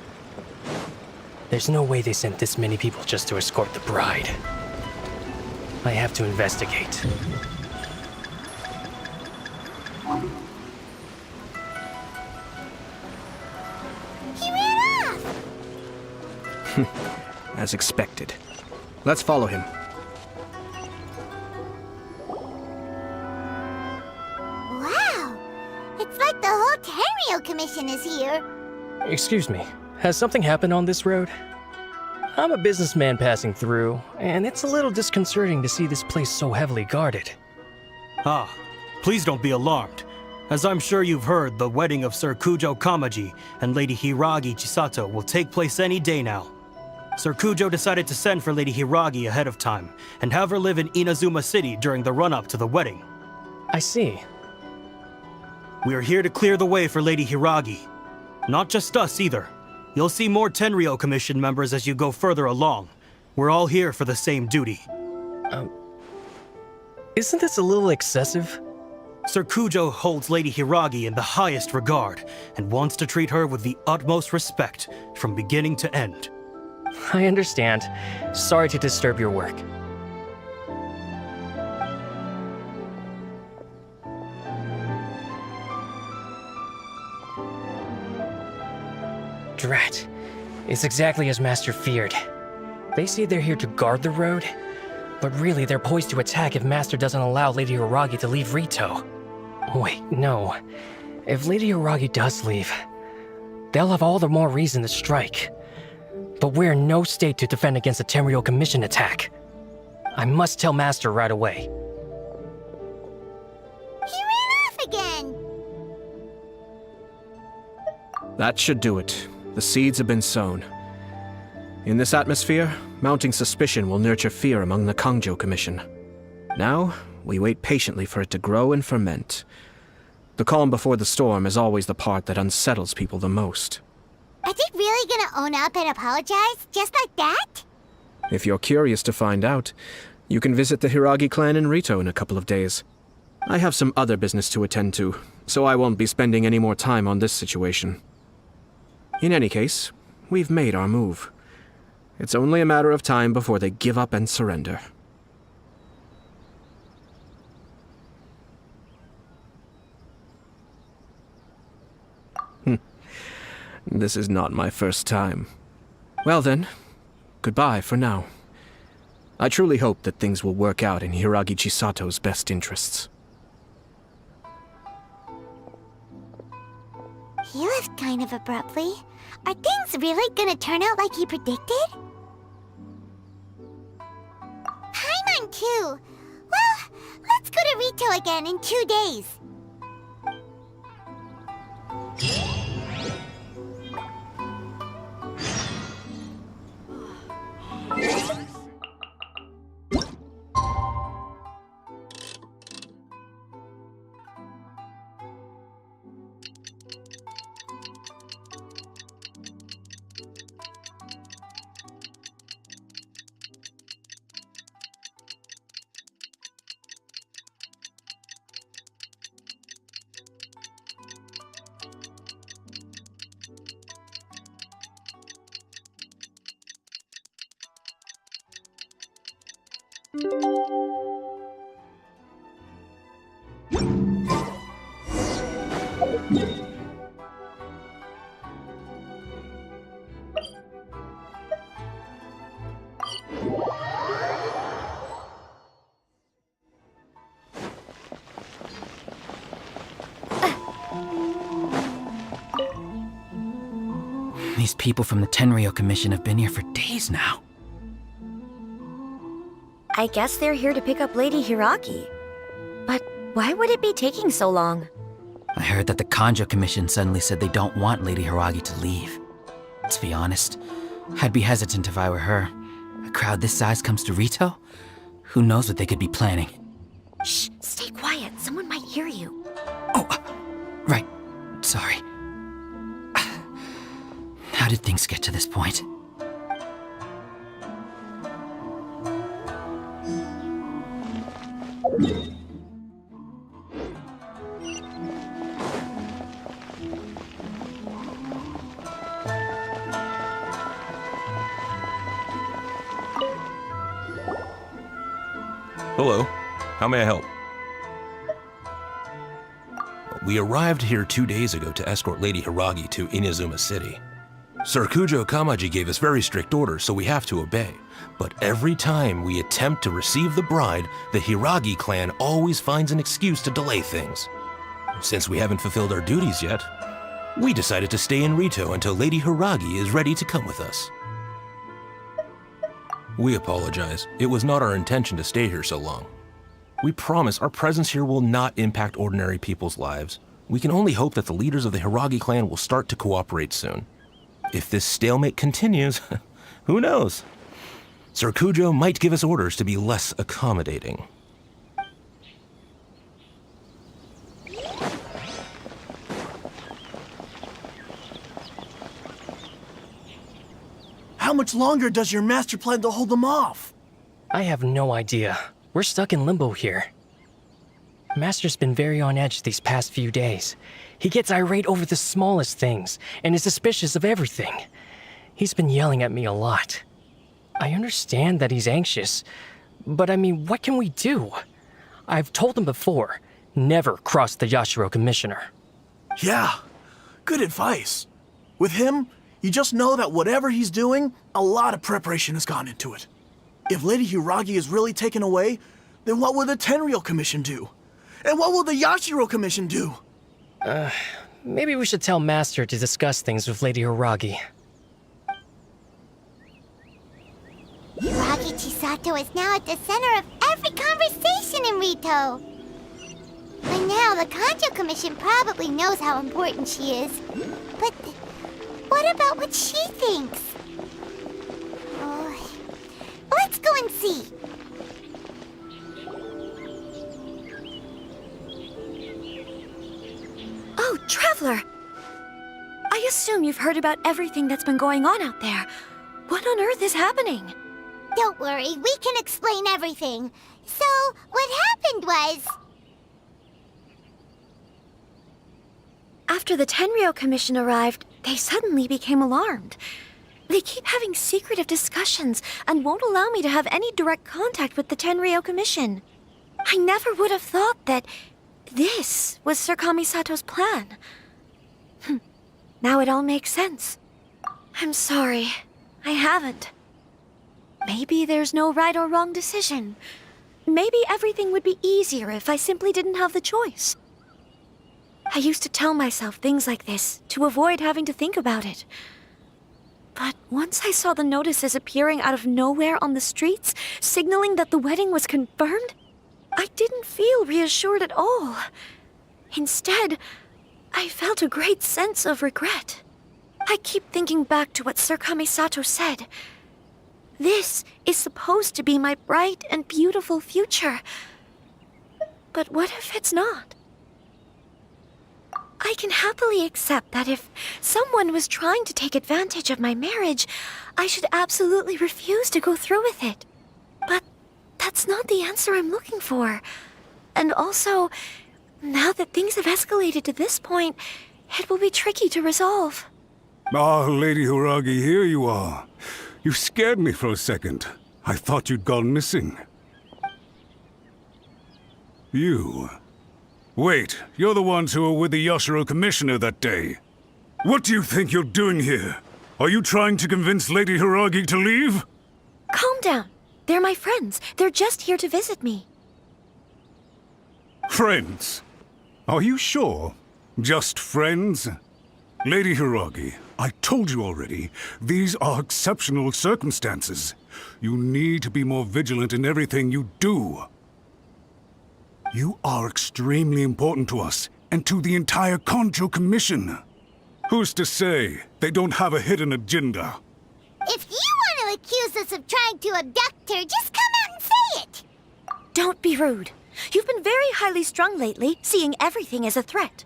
Speaker 19: There's no way they sent this many people just to escort the bride. I have to investigate.
Speaker 6: He ran off!
Speaker 10: As expected. Let's follow him.
Speaker 6: Wow! It's like the whole Tenryo Commission is here.
Speaker 19: Excuse me, has something happened on this road? I'm a businessman passing through, and it's a little disconcerting to see this place so heavily guarded.
Speaker 20: Ah, please don't be alarmed. As I'm sure you've heard, the wedding of Sir Kujo Kamaji and Lady Hiragi Chisato will take place any day now. Sir Kujo decided to send for Lady Hiragi ahead of time and have her live in Inazuma City during the run-up to the wedding.
Speaker 19: I see.
Speaker 20: We are here to clear the way for Lady Hiragi. Not just us either. You'll see more Tenryo Commission members as you go further along. We're all here for the same duty.
Speaker 19: Isn't this a little excessive?
Speaker 20: Sir Kujo holds Lady Hiragi in the highest regard and wants to treat her with the utmost respect from beginning to end.
Speaker 19: I understand. Sorry to disturb your work. Drat. It's exactly as Master feared. They say they're here to guard the road, but really they're poised to attack if Master doesn't allow Lady Hiragi to leave Rito. Wait, no. If Lady Hiragi does leave, they'll have all the more reason to strike. But we're in no state to defend against a Tenryo Commission attack. I must tell Master right away.
Speaker 6: He ran off again!
Speaker 10: That should do it. The seeds have been sown. In this atmosphere, mounting suspicion will nurture fear among the Kangjo Commission. Now, we wait patiently for it to grow and ferment. The calm before the storm is always the part that unsettles people the most.
Speaker 6: Are they really gonna own up and apologize? Just like that?
Speaker 10: If you're curious to find out, you can visit the Hiragi clan in Rito in a couple of days. I have some other business to attend to, so I won't be spending any more time on this situation. In any case, we've made our move. It's only a matter of time before they give up and surrender. This is not my first time. Well then, goodbye for now. I truly hope that things will work out in Hiragi Chisato's best interests.
Speaker 6: He left kind of abruptly. Are things really gonna turn out like he predicted? Paimon too. Well, let's go to Rito again in 2 days.
Speaker 21: These people from the Tenryo Commission have been here for days now.
Speaker 2: I guess they're here to pick up Lady Hiragi. But why would it be taking so long?
Speaker 21: I heard that the Kanjo Commission suddenly said they don't want Lady Hiragi to leave. To be honest, I'd be hesitant if I were her. A crowd this size comes to Rito? Who knows what they could be planning?
Speaker 2: Shh, stay quiet. Someone might hear you.
Speaker 21: Right. Sorry. How did things get to this point?
Speaker 15: Hello. How may I help? We arrived here 2 days ago to escort Lady Hiragi to Inazuma City. Sir Kujo Kamaji gave us very strict orders, so we have to obey. But every time we attempt to receive the bride, the Hiragi clan always finds an excuse to delay things. Since we haven't fulfilled our duties yet, we decided to stay in Rito until Lady Hiragi is ready to come with us. We apologize. It was not our intention to stay here so long. We promise our presence here will not impact ordinary people's lives. We can only hope that the leaders of the Hiragi clan will start to cooperate soon. If this stalemate continues, who knows? Sir Kujo might give us orders to be less accommodating.
Speaker 13: How much longer does your master plan to hold them off?
Speaker 19: I have no idea. We're stuck in limbo here. Master's been very on edge these past few days. He gets irate over the smallest things and is suspicious of everything. He's been yelling at me a lot. I understand that he's anxious, but I mean, what can we do? I've told him before, never cross the Yashiro Commissioner.
Speaker 13: Yeah, good advice. With him, you just know that whatever he's doing, a lot of preparation has gone into it. If Lady Hiragi is really taken away, then what will the Tenryo Commission do? And what will the Yashiro Commission do?
Speaker 19: Maybe we should tell Master to discuss things with Lady Hiragi.
Speaker 6: Hiragi Chisato is now at the center of every conversation in Rito. By now, the Kanjo Commission probably knows how important she is. But what about what she thinks? Oh, let's go and see.
Speaker 2: Oh, Traveler! I assume you've heard about everything that's been going on out there. What on earth is happening?
Speaker 6: Don't worry, we can explain everything. So, what happened was...
Speaker 2: After the Tenryou Commission arrived, they suddenly became alarmed. They keep having secretive discussions and won't allow me to have any direct contact with the Tenryou Commission. I never would have thought that this was Sir Kamisato's plan. Now it all makes sense. I'm sorry. I haven't. Maybe there's no right or wrong decision. Maybe everything would be easier if I simply didn't have the choice. I used to tell myself things like this to avoid having to think about it. But once I saw the notices appearing out of nowhere on the streets, signaling that the wedding was confirmed, I didn't feel reassured at all. Instead, I felt a great sense of regret. I keep thinking back to what Sir Kamisato said. This is supposed to be my bright and beautiful future. But what if it's not? I can happily accept that if someone was trying to take advantage of my marriage, I should absolutely refuse to go through with it. But that's not the answer I'm looking for. And also, now that things have escalated to this point, it will be tricky to resolve.
Speaker 4: Ah, Lady Hiragi, here you are. You scared me for a second. I thought you'd gone missing. You... Wait, you're the ones who were with the Yashiro Commissioner that day. What do you think you're doing here? Are you trying to convince Lady Hiragi to leave?
Speaker 2: Calm down. They're my friends. They're just here to visit me.
Speaker 4: Friends? Are you sure? Just friends? Lady Hiragi, I told you already, these are exceptional circumstances. You need to be more vigilant in everything you do. You are extremely important to us, and to the entire Kanjo Commission. Who's to say they don't have a hidden agenda?
Speaker 6: If you want to accuse us of trying to abduct her, just come out and say it!
Speaker 2: Don't be rude. You've been very highly strung lately, seeing everything as a threat.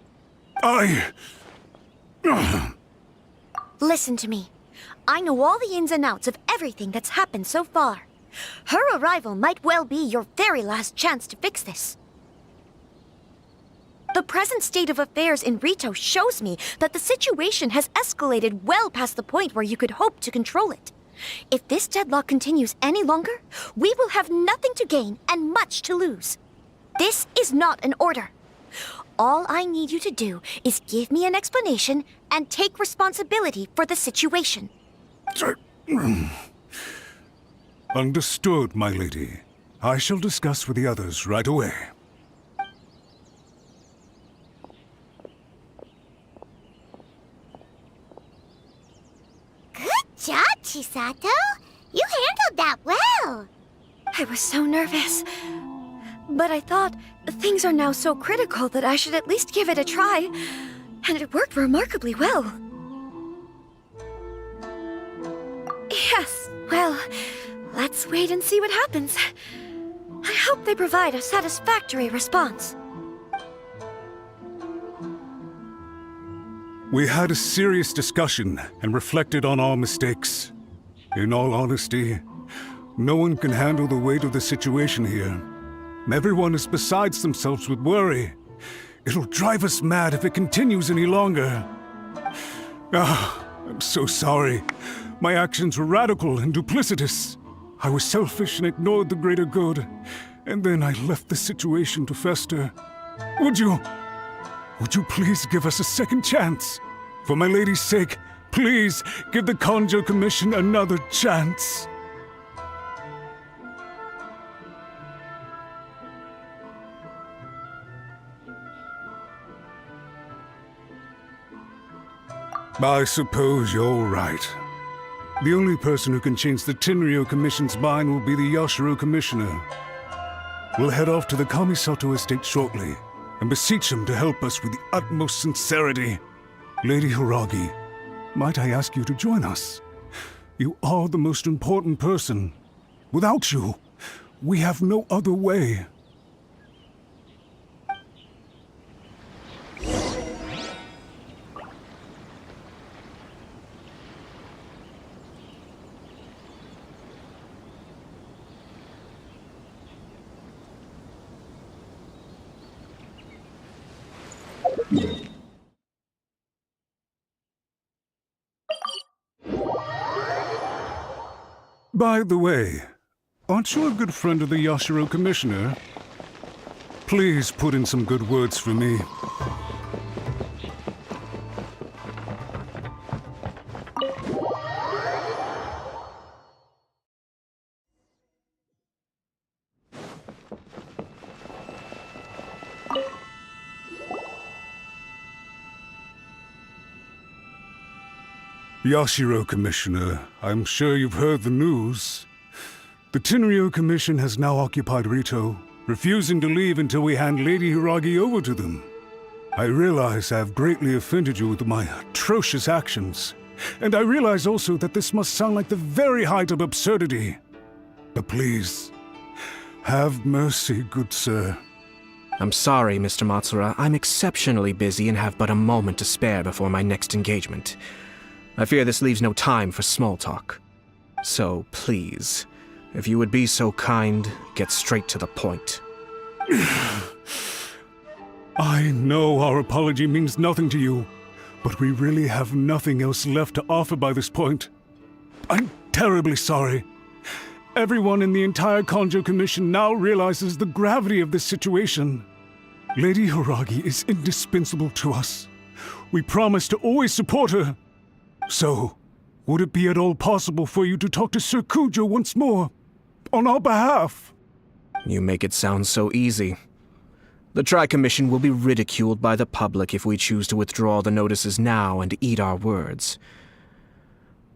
Speaker 2: Listen to me. I know all the ins and outs of everything that's happened so far. Her arrival might well be your very last chance to fix this. The present state of affairs in Rito shows me that the situation has escalated well past the point where you could hope to control it. If this deadlock continues any longer, we will have nothing to gain and much to lose. This is not an order. All I need you to do is give me an explanation and take responsibility for the situation.
Speaker 4: Understood, my lady. I shall discuss with the others right away.
Speaker 6: Good job, Chisato! You handled that well!
Speaker 2: I was so nervous. But I thought things are now so critical that I should at least give it a try. And it worked remarkably well. Yes, well, let's wait and see what happens. I hope they provide a satisfactory response.
Speaker 4: We had a serious discussion and reflected on our mistakes. In all honesty, no one can handle the weight of the situation here. Everyone is beside themselves with worry. It'll drive us mad if it continues any longer. I'm so sorry. My actions were radical and duplicitous. I was selfish and ignored the greater good. And then I left the situation to fester. Would you please give us a second chance? For my lady's sake, please give the Kanjo Commission another chance. I suppose you're right. The only person who can change the Tenryou Commission's mind will be the Yashiro Commissioner. We'll head off to the Kamisato estate shortly and beseech him to help us with the utmost sincerity. Lady Hiragi, might I ask you to join us? You are the most important person. Without you, we have no other way. By the way, aren't you a good friend of the Yashiro Commissioner? Please put in some good words for me. Yashiro Commissioner, I'm sure you've heard the news. The Tenryo Commission has now occupied Rito, refusing to leave until we hand Lady Hiragi over to them. I realize I have greatly offended you with my atrocious actions, and I realize also that this must sound like the very height of absurdity. But please, have mercy, good sir.
Speaker 10: I'm sorry, Mr. Matsura. I'm exceptionally busy and have but a moment to spare before my next engagement. I fear this leaves no time for small talk. So, please, if you would be so kind, get straight to the point.
Speaker 4: I know our apology means nothing to you, but we really have nothing else left to offer by this point. I'm terribly sorry. Everyone in the entire Kanjo Commission now realizes the gravity of this situation. Lady Hiragi is indispensable to us. We promise to always support her. So, would it be at all possible for you to talk to Sir Kujo once more, on our behalf?
Speaker 10: You make it sound so easy. The Tri-Commission will be ridiculed by the public if we choose to withdraw the notices now and eat our words.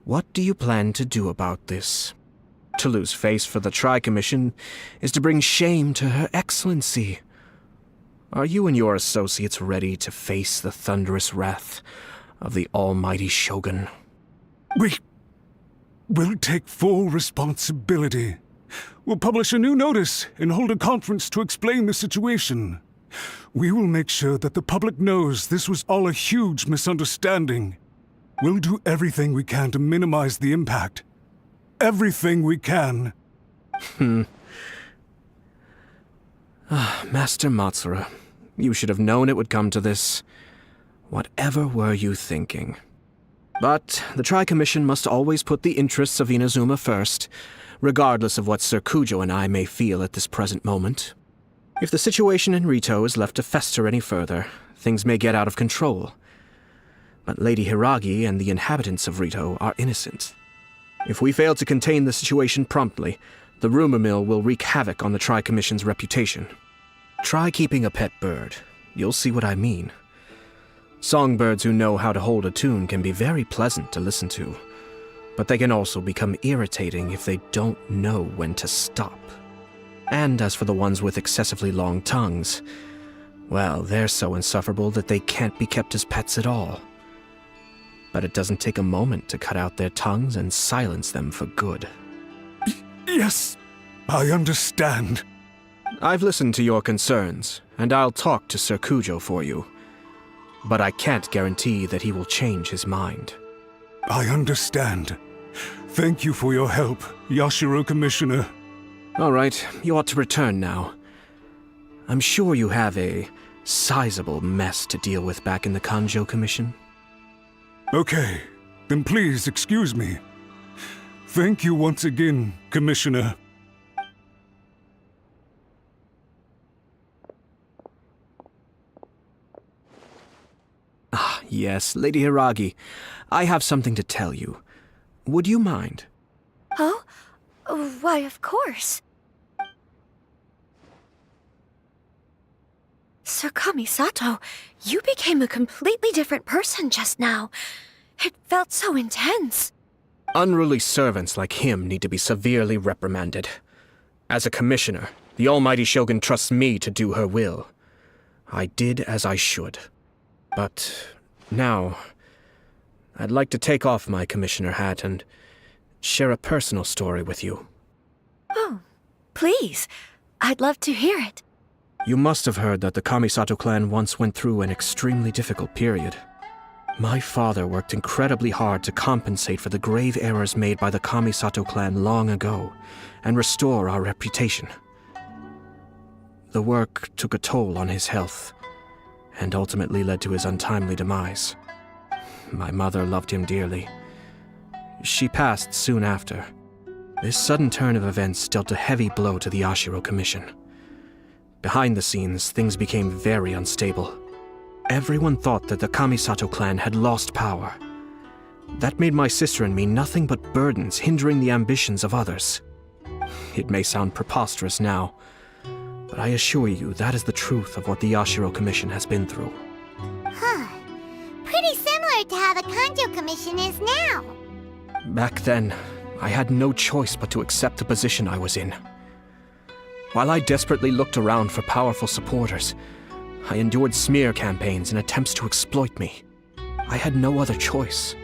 Speaker 10: What do you plan to do about this? To lose face for the Tri-Commission is to bring shame to Her Excellency. Are you and your associates ready to face the thunderous wrath of the almighty Shogun?
Speaker 4: We'll take full responsibility. We'll publish a new notice and hold a conference to explain the situation. We will make sure that the public knows this was all a huge misunderstanding. We'll do everything we can to minimize the impact. Everything we can.
Speaker 10: Master Matsura, you should have known it would come to this. Whatever were you thinking? But the Tri-Commission must always put the interests of Inazuma first, regardless of what Sir Kujo and I may feel at this present moment. If the situation in Rito is left to fester any further, things may get out of control. But Lady Hiragi and the inhabitants of Rito are innocent. If we fail to contain the situation promptly, the rumor mill will wreak havoc on the Tri-Commission's reputation. Try keeping a pet bird. You'll see what I mean. Songbirds who know how to hold a tune can be very pleasant to listen to, but they can also become irritating if they don't know when to stop. And as for the ones with excessively long tongues, well, they're so insufferable that they can't be kept as pets at all. But it doesn't take a moment to cut out their tongues and silence them for good.
Speaker 4: Yes, I understand.
Speaker 10: I've listened to your concerns, and I'll talk to Sir Kujo for you. But I can't guarantee that he will change his mind.
Speaker 4: I understand. Thank you for your help, Yashiro Commissioner.
Speaker 10: All right, you ought to return now. I'm sure you have a sizable mess to deal with back in the Kanjo Commission.
Speaker 4: Okay, then please excuse me. Thank you once again, Commissioner.
Speaker 10: Ah, yes, Lady Hiragi. I have something to tell you. Would you mind?
Speaker 2: Oh? Why, of course. Sir Kamisato, you became a completely different person just now. It felt so intense.
Speaker 10: Unruly servants like him need to be severely reprimanded. As a commissioner, the almighty Shogun trusts me to do her will. I did as I should. But now, I'd like to take off my commissioner hat and share a personal story with you.
Speaker 2: Oh, please. I'd love to hear it.
Speaker 10: You must have heard that the Kamisato clan once went through an extremely difficult period. My father worked incredibly hard to compensate for the grave errors made by the Kamisato clan long ago and restore our reputation. The work took a toll on his health and ultimately led to his untimely demise. My mother loved him dearly. She passed soon after. This sudden turn of events dealt a heavy blow to the Yashiro Commission. Behind the scenes, things became very unstable. Everyone thought that the Kamisato clan had lost power. That made my sister and me nothing but burdens hindering the ambitions of others. It may sound preposterous now, but I assure you that is the truth of what the Yashiro Commission has been through.
Speaker 6: Huh. Pretty similar to how the Kanjo Commission is now.
Speaker 10: Back then, I had no choice but to accept the position I was in. While I desperately looked around for powerful supporters, I endured smear campaigns and attempts to exploit me. I had no other choice.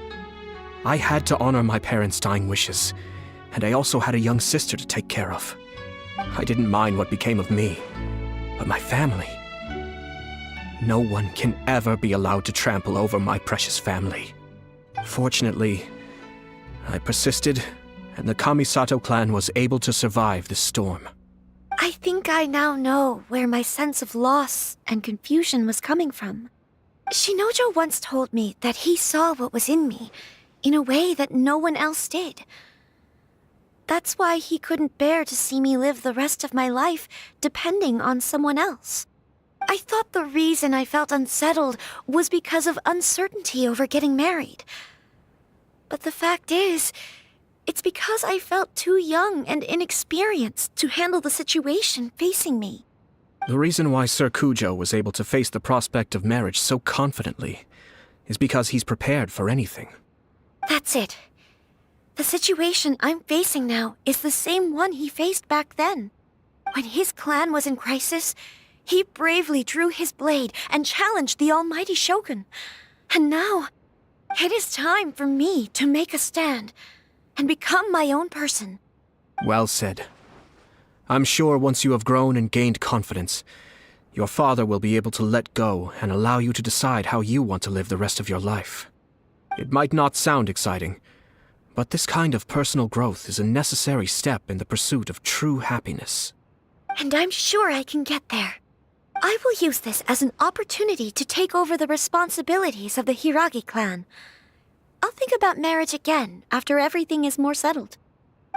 Speaker 10: I had to honor my parents' dying wishes, and I also had a young sister to take care of. I didn't mind what became of me, but my family. No one can ever be allowed to trample over my precious family. Fortunately, I persisted, and the Kamisato clan was able to survive this storm.
Speaker 2: I think I now know where my sense of loss and confusion was coming from. Shinojo once told me that he saw what was in me in a way that no one else did. That's why he couldn't bear to see me live the rest of my life depending on someone else. I thought the reason I felt unsettled was because of uncertainty over getting married. But the fact is, it's because I felt too young and inexperienced to handle the situation facing me.
Speaker 10: The reason why Sir Kujo was able to face the prospect of marriage so confidently is because he's prepared for anything.
Speaker 2: That's it. The situation I'm facing now is the same one he faced back then. When his clan was in crisis, he bravely drew his blade and challenged the almighty Shogun. And now, it is time for me to make a stand and become my own person.
Speaker 10: Well said. I'm sure once you have grown and gained confidence, your father will be able to let go and allow you to decide how you want to live the rest of your life. It might not sound exciting, but this kind of personal growth is a necessary step in the pursuit of true happiness.
Speaker 2: And I'm sure I can get there. I will use this as an opportunity to take over the responsibilities of the Hiragi clan. I'll think about marriage again after everything is more settled.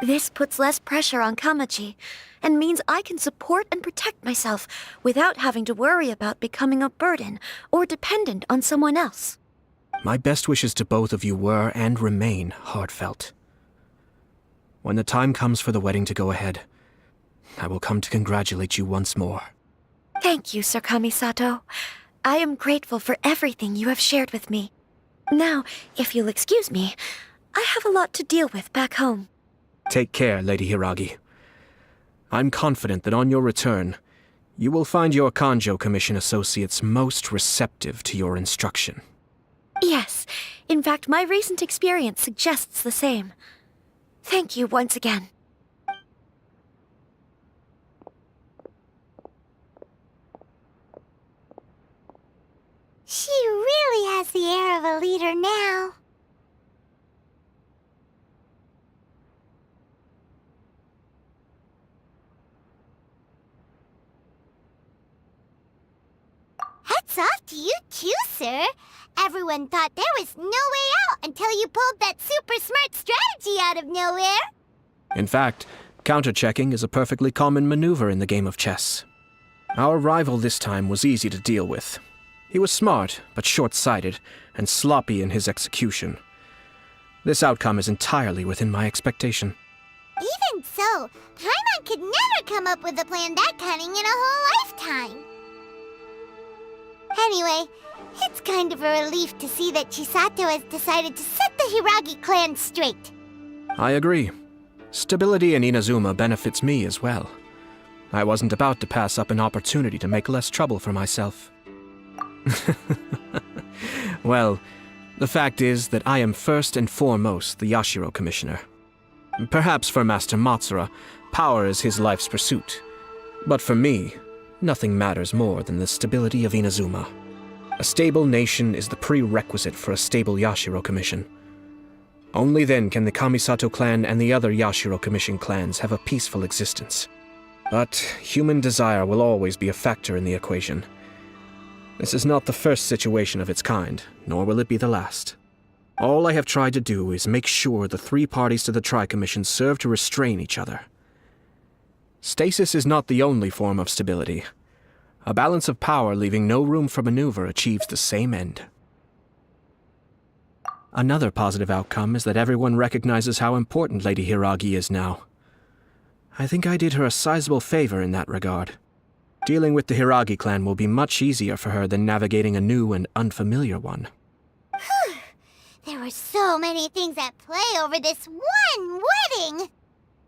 Speaker 2: This puts less pressure on Kamaji, and means I can support and protect myself without having to worry about becoming a burden or dependent on someone else.
Speaker 10: My best wishes to both of you were and remain heartfelt. When the time comes for the wedding to go ahead, I will come to congratulate you once more.
Speaker 2: Thank you, Sir Kamisato. I am grateful for everything you have shared with me. Now, if you'll excuse me, I have a lot to deal with back home.
Speaker 10: Take care, Lady Hiragi. I'm confident that on your return, you will find your Kanjo Commission associates most receptive to your instruction.
Speaker 2: Yes, in fact, my recent experience suggests the same. Thank you once again.
Speaker 6: She really has the air of a leader now. Hats off to you too, sir. Everyone thought there was no way out until you pulled that super smart strategy out of nowhere.
Speaker 10: In fact, counter-checking is a perfectly common maneuver in the game of chess. Our rival this time was easy to deal with. He was smart, but short-sighted, and sloppy in his execution. This outcome is entirely within my expectation.
Speaker 6: Even so, Paimon could never come up with a plan that cunning in a whole lifetime. Anyway, it's kind of a relief to see that Chisato has decided to set the Hiragi clan straight.
Speaker 10: I agree. Stability in Inazuma benefits me as well. I wasn't about to pass up an opportunity to make less trouble for myself. Well, the fact is that I am first and foremost the Yashiro Commissioner. Perhaps for Master Matsura, power is his life's pursuit. But for me, nothing matters more than the stability of Inazuma. A stable nation is the prerequisite for a stable Yashiro Commission. Only then can the Kamisato clan and the other Yashiro Commission clans have a peaceful existence. But human desire will always be a factor in the equation. This is not the first situation of its kind, nor will it be the last. All I have tried to do is make sure the three parties to the Tri-Commission serve to restrain each other. Stasis is not the only form of stability. A balance of power leaving no room for maneuver achieves the same end. Another positive outcome is that everyone recognizes how important Lady Hiragi is now. I think I did her a sizable favor in that regard. Dealing with the Hiragi clan will be much easier for her than navigating a new and unfamiliar one.
Speaker 6: There were so many things at play over this one wedding!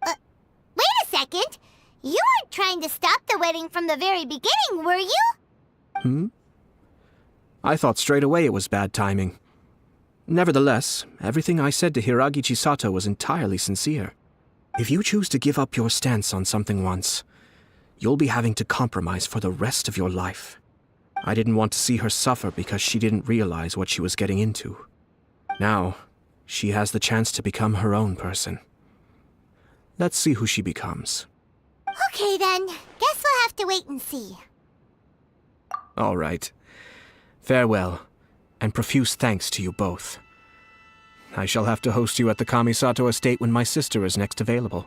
Speaker 6: Wait a second! You weren't trying to stop the wedding from the very beginning, were you?
Speaker 10: I thought straight away it was bad timing. Nevertheless, everything I said to Hiragi Chisato was entirely sincere. If you choose to give up your stance on something once, you'll be having to compromise for the rest of your life. I didn't want to see her suffer because she didn't realize what she was getting into. Now, she has the chance to become her own person. Let's see who she becomes.
Speaker 6: Okay then, guess we'll have to wait and see.
Speaker 10: All right. Farewell, and profuse thanks to you both. I shall have to host you at the Kamisato estate when my sister is next available.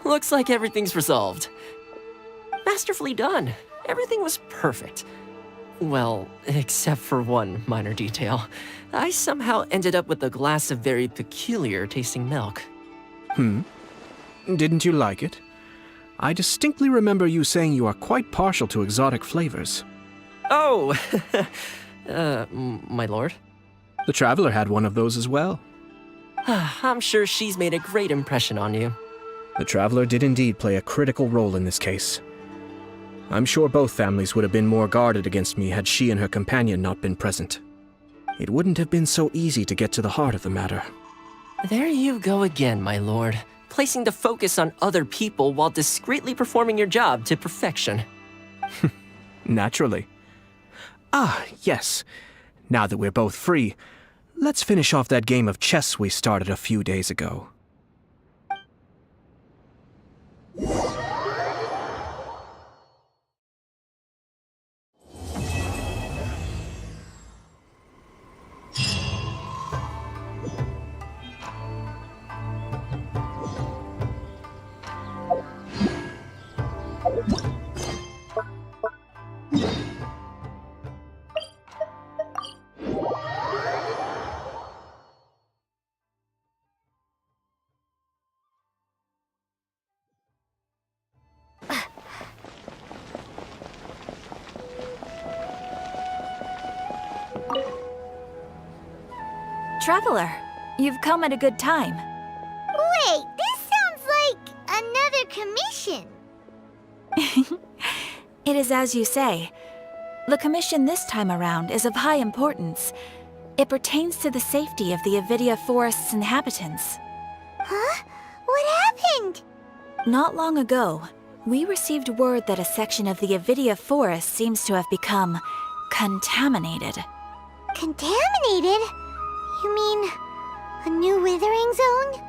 Speaker 9: Looks like everything's resolved. Masterfully done. Everything was perfect. Well, except for one minor detail. I somehow ended up with a glass of very peculiar tasting milk.
Speaker 10: Didn't you like it? I distinctly remember you saying you are quite partial to exotic flavors.
Speaker 9: Oh, my lord?
Speaker 10: The Traveler had one of those as well.
Speaker 9: I'm sure she's made a great impression on you.
Speaker 10: The Traveler did indeed play a critical role in this case. I'm sure both families would have been more guarded against me had she and her companion not been present. It wouldn't have been so easy to get to the heart of the matter.
Speaker 9: There you go again, my lord. Placing the focus on other people while discreetly performing your job to perfection.
Speaker 10: Naturally. Ah, yes. Now that we're both free, let's finish off that game of chess we started a few days ago.
Speaker 1: Traveler, you've come at a good time.
Speaker 6: Wait, this sounds like another commission.
Speaker 1: It is as you say. The commission this time around is of high importance. It pertains to the safety of the Avidia Forest's inhabitants.
Speaker 6: Huh? What happened?
Speaker 1: Not long ago, we received word that a section of the Avidia Forest seems to have become contaminated.
Speaker 6: Contaminated? You mean a new withering zone?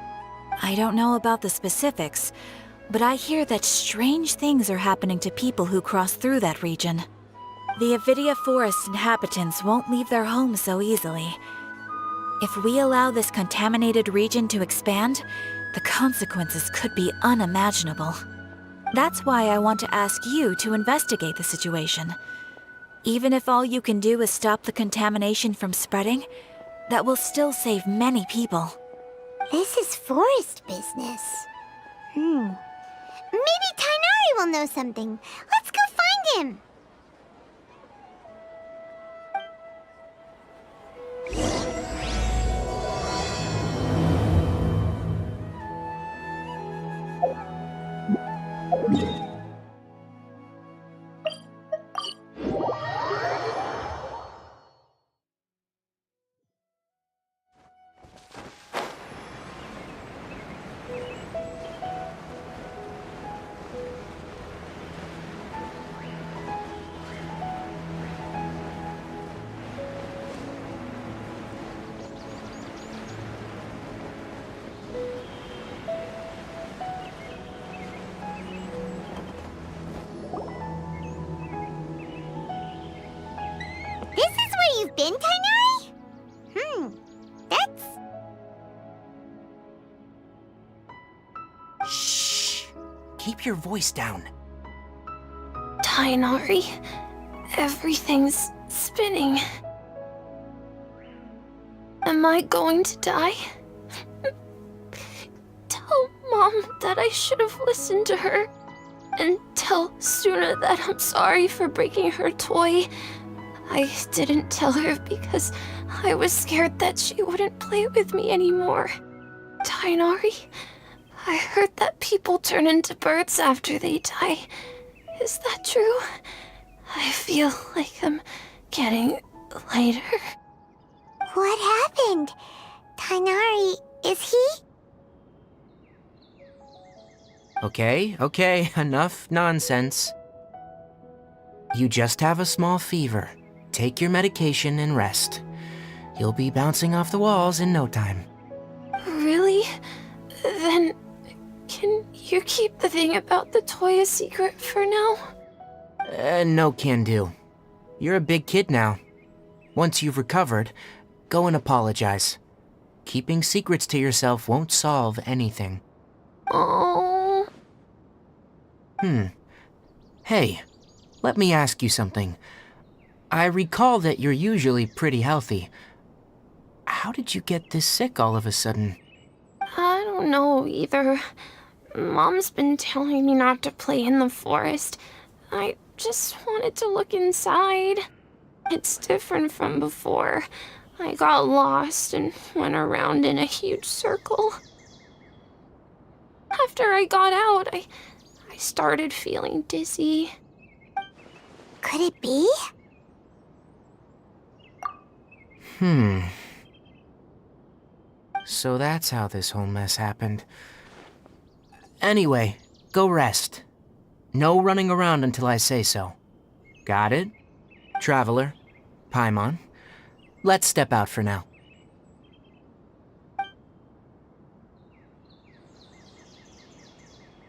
Speaker 1: I don't know about the specifics, but I hear that strange things are happening to people who cross through that region. The Avidia Forest inhabitants won't leave their homes so easily. If we allow this contaminated region to expand, the consequences could be unimaginable. That's why I want to ask you to investigate the situation. Even if all you can do is stop the contamination from spreading, that will still save many people.
Speaker 6: This is forest business. Maybe Tainari will know something. Let's go find him.
Speaker 9: keep your voice down.
Speaker 5: Tainari, everything's spinning. Am I going to die? Tell Mom that I should have listened to her. And tell Suna that I'm sorry for breaking her toy. I didn't tell her because I was scared that she wouldn't play with me anymore. Tainari, I heard that people turn into birds after they die. Is that true? I feel like I'm getting lighter.
Speaker 6: What happened? Tainari, is he?
Speaker 9: Okay, enough nonsense. You just have a small fever. Take your medication and rest. You'll be bouncing off the walls in no time.
Speaker 5: Really? Then, can you keep the thing about the toy a secret for now?
Speaker 9: No can do. You're a big kid now. Once you've recovered, go and apologize. Keeping secrets to yourself won't solve anything.
Speaker 5: Oh.
Speaker 9: Hey, let me ask you something. I recall that you're usually pretty healthy. How did you get this sick all of a sudden?
Speaker 5: I don't know either. Mom's been telling me not to play in the forest. I just wanted to look inside. It's different from before. I got lost and went around in a huge circle. After I got out, I started feeling dizzy.
Speaker 6: Could it be?
Speaker 9: So that's how this whole mess happened. Anyway, go rest. No running around until I say so. Got it? Traveler, Paimon, let's step out for now.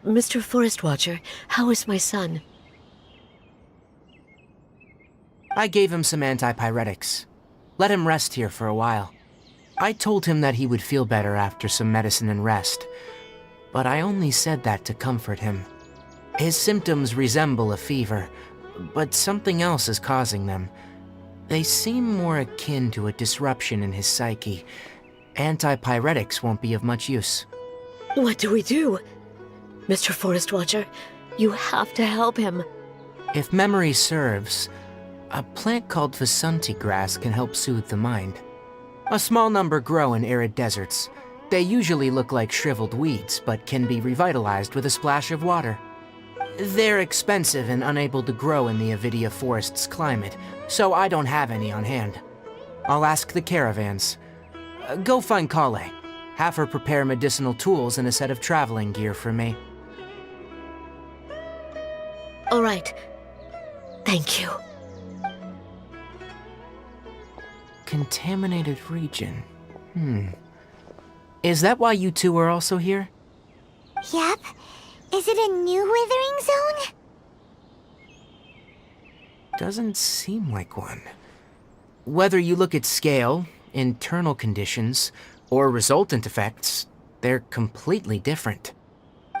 Speaker 22: Mr. Forest Watcher, how is my son?
Speaker 9: I gave him some antipyretics. Let him rest here for a while. I told him that he would feel better after some medicine and rest, but I only said that to comfort him. His symptoms resemble a fever, but something else is causing them. They seem more akin to a disruption in his psyche. Antipyretics won't be of much use.
Speaker 22: What do we do? Mr. Forest Watcher, you have to help him.
Speaker 9: If memory serves, a plant called Vasanti grass can help soothe the mind. A small number grow in arid deserts. They usually look like shriveled weeds, but can be revitalized with a splash of water. They're expensive and unable to grow in the Avidia Forest's climate, so I don't have any on hand. I'll ask the caravans. Go find Kale. Have her prepare medicinal tools and a set of traveling gear for me.
Speaker 22: All right. Thank you.
Speaker 9: Contaminated region. Is that why you two are also here?
Speaker 6: Yep. Is it a new withering zone?
Speaker 9: Doesn't seem like one. Whether you look at scale, internal conditions, or resultant effects, they're completely different.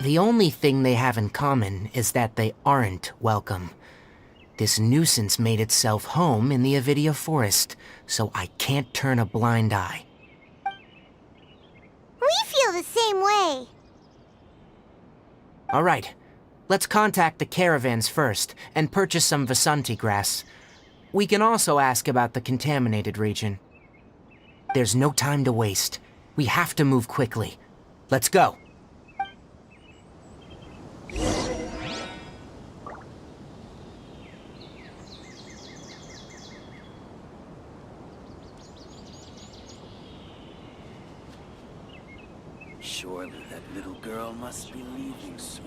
Speaker 9: The only thing they have in common is that they aren't welcome. This nuisance made itself home in the Avidia Forest, so I can't turn a blind eye.
Speaker 6: We feel the same way.
Speaker 9: All right, let's contact the caravans first and purchase some Vasanti grass. We can also ask about the contaminated region. There's no time to waste. We have to move quickly. Let's go.
Speaker 23: Surely that little girl must be leaving soon.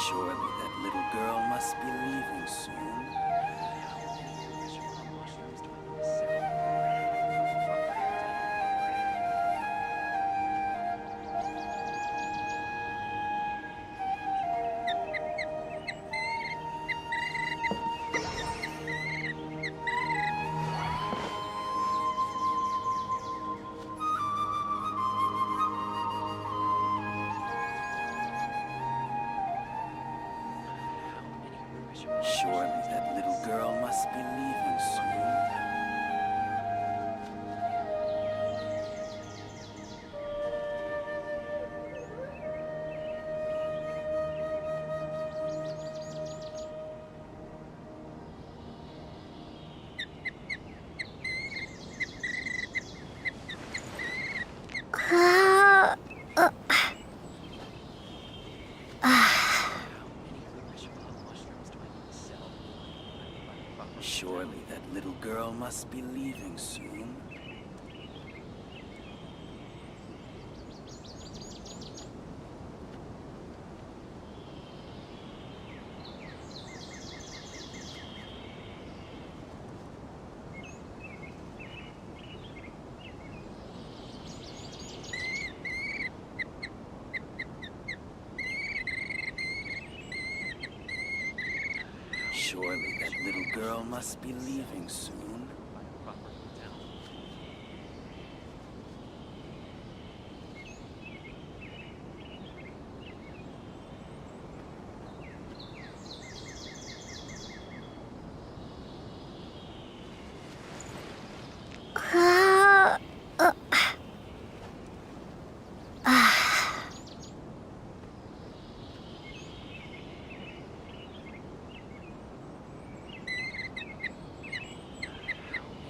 Speaker 23: Surely that little girl must be leaving soon. Surely that little girl must be leaving soon. Surely that little girl must be leaving soon. Surely that little girl must be leaving soon.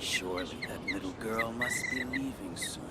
Speaker 23: Surely that little girl must be leaving soon.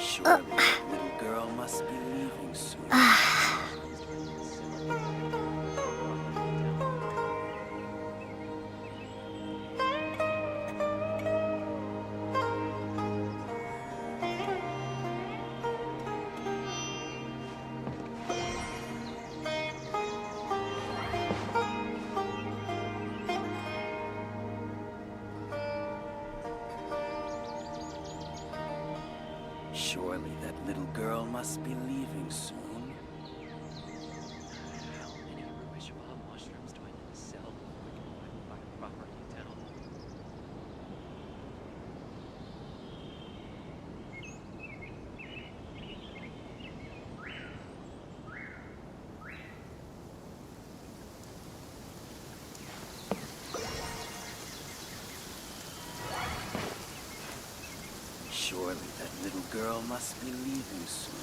Speaker 23: Surely that little girl must be leaving soon. Surely that little girl must be leaving soon. Surely that little girl must be leaving soon.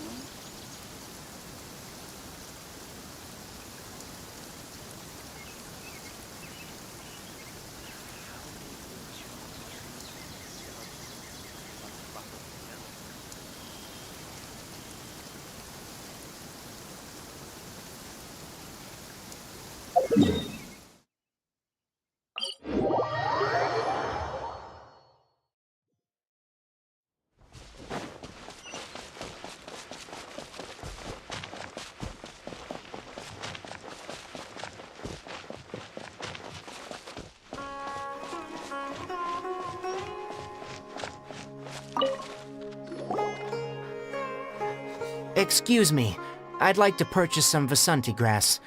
Speaker 3: Excuse me, I'd like to purchase some Vasanti grass.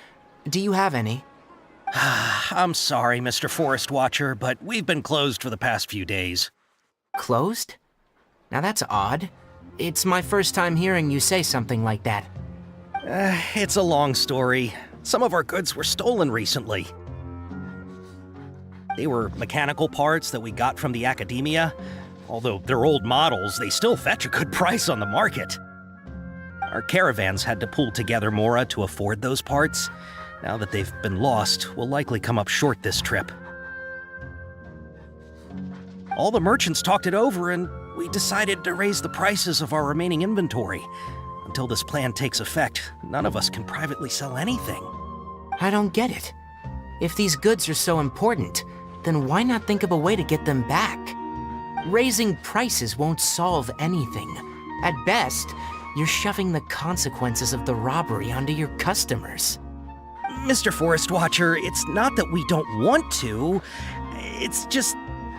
Speaker 3: Do you have any?
Speaker 12: I'm sorry, Mr. Forest Watcher, but we've been closed for the past few days.
Speaker 3: Closed? Now that's odd. It's my first time hearing you say something like that.
Speaker 12: It's a long story. Some of our goods were stolen recently. They were mechanical parts that we got from the academia. Although they're old models, they still fetch a good price on the market. Our caravans had to pull together more to afford those parts. Now that they've been lost, we'll likely come up short this trip. All the merchants talked it over, and we decided to raise the prices of our remaining inventory. Until this plan takes effect, none of us can privately sell anything.
Speaker 3: I don't get it. If these goods are so important, then why not think of a way to get them back? Raising prices won't solve anything. At best, you're shoving the consequences of the robbery onto your customers.
Speaker 12: Mr. Forest Watcher, it's not that we don't want to. It's just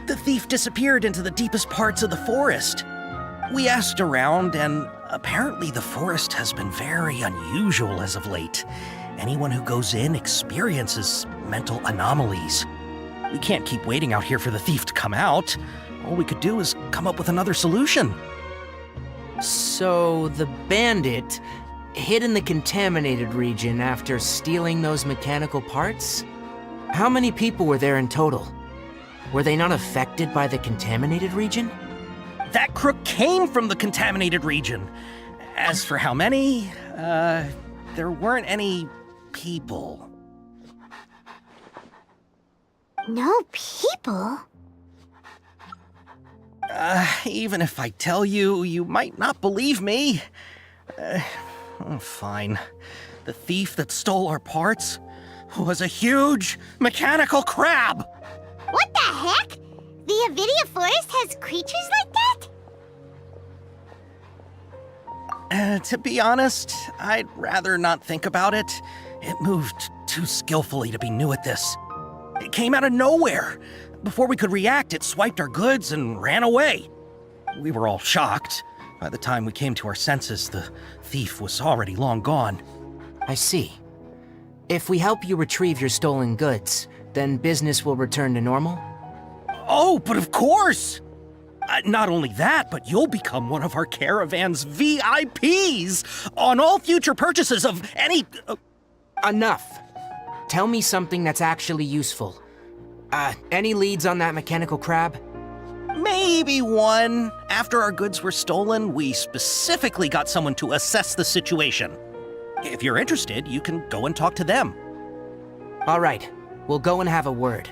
Speaker 12: the thief disappeared into the deepest parts of the forest. We asked around, and apparently the forest has been very unusual as of late. Anyone who goes in experiences mental anomalies. We can't keep waiting out here for the thief to come out. All we could do is come up with another solution.
Speaker 3: So the bandit hid in the contaminated region after stealing those mechanical parts? How many people were there in total? Were they not affected by the contaminated region?
Speaker 12: That crook came from the contaminated region. As for how many, there weren't any people.
Speaker 6: No people?
Speaker 12: Even if I tell you, you might not believe me. Fine. The thief that stole our parts was a huge mechanical crab!
Speaker 6: What the heck? The Avidia Forest has creatures like that?
Speaker 12: To be honest, I'd rather not think about it. It moved too skillfully to be new at this. It came out of nowhere. Before we could react, it swiped our goods and ran away. We were all shocked. By the time we came to our senses, the thief was already long gone.
Speaker 3: I see. If we help you retrieve your stolen goods, then business will return to normal?
Speaker 12: Oh, but of course! Not only that, but you'll become one of our caravan's VIPs on all future purchases of any...
Speaker 3: Enough. Tell me something that's actually useful. Any leads on that mechanical crab?
Speaker 12: Maybe one. After our goods were stolen, we specifically got someone to assess the situation. If you're interested, you can go and talk to them.
Speaker 3: All right. We'll go and have a word.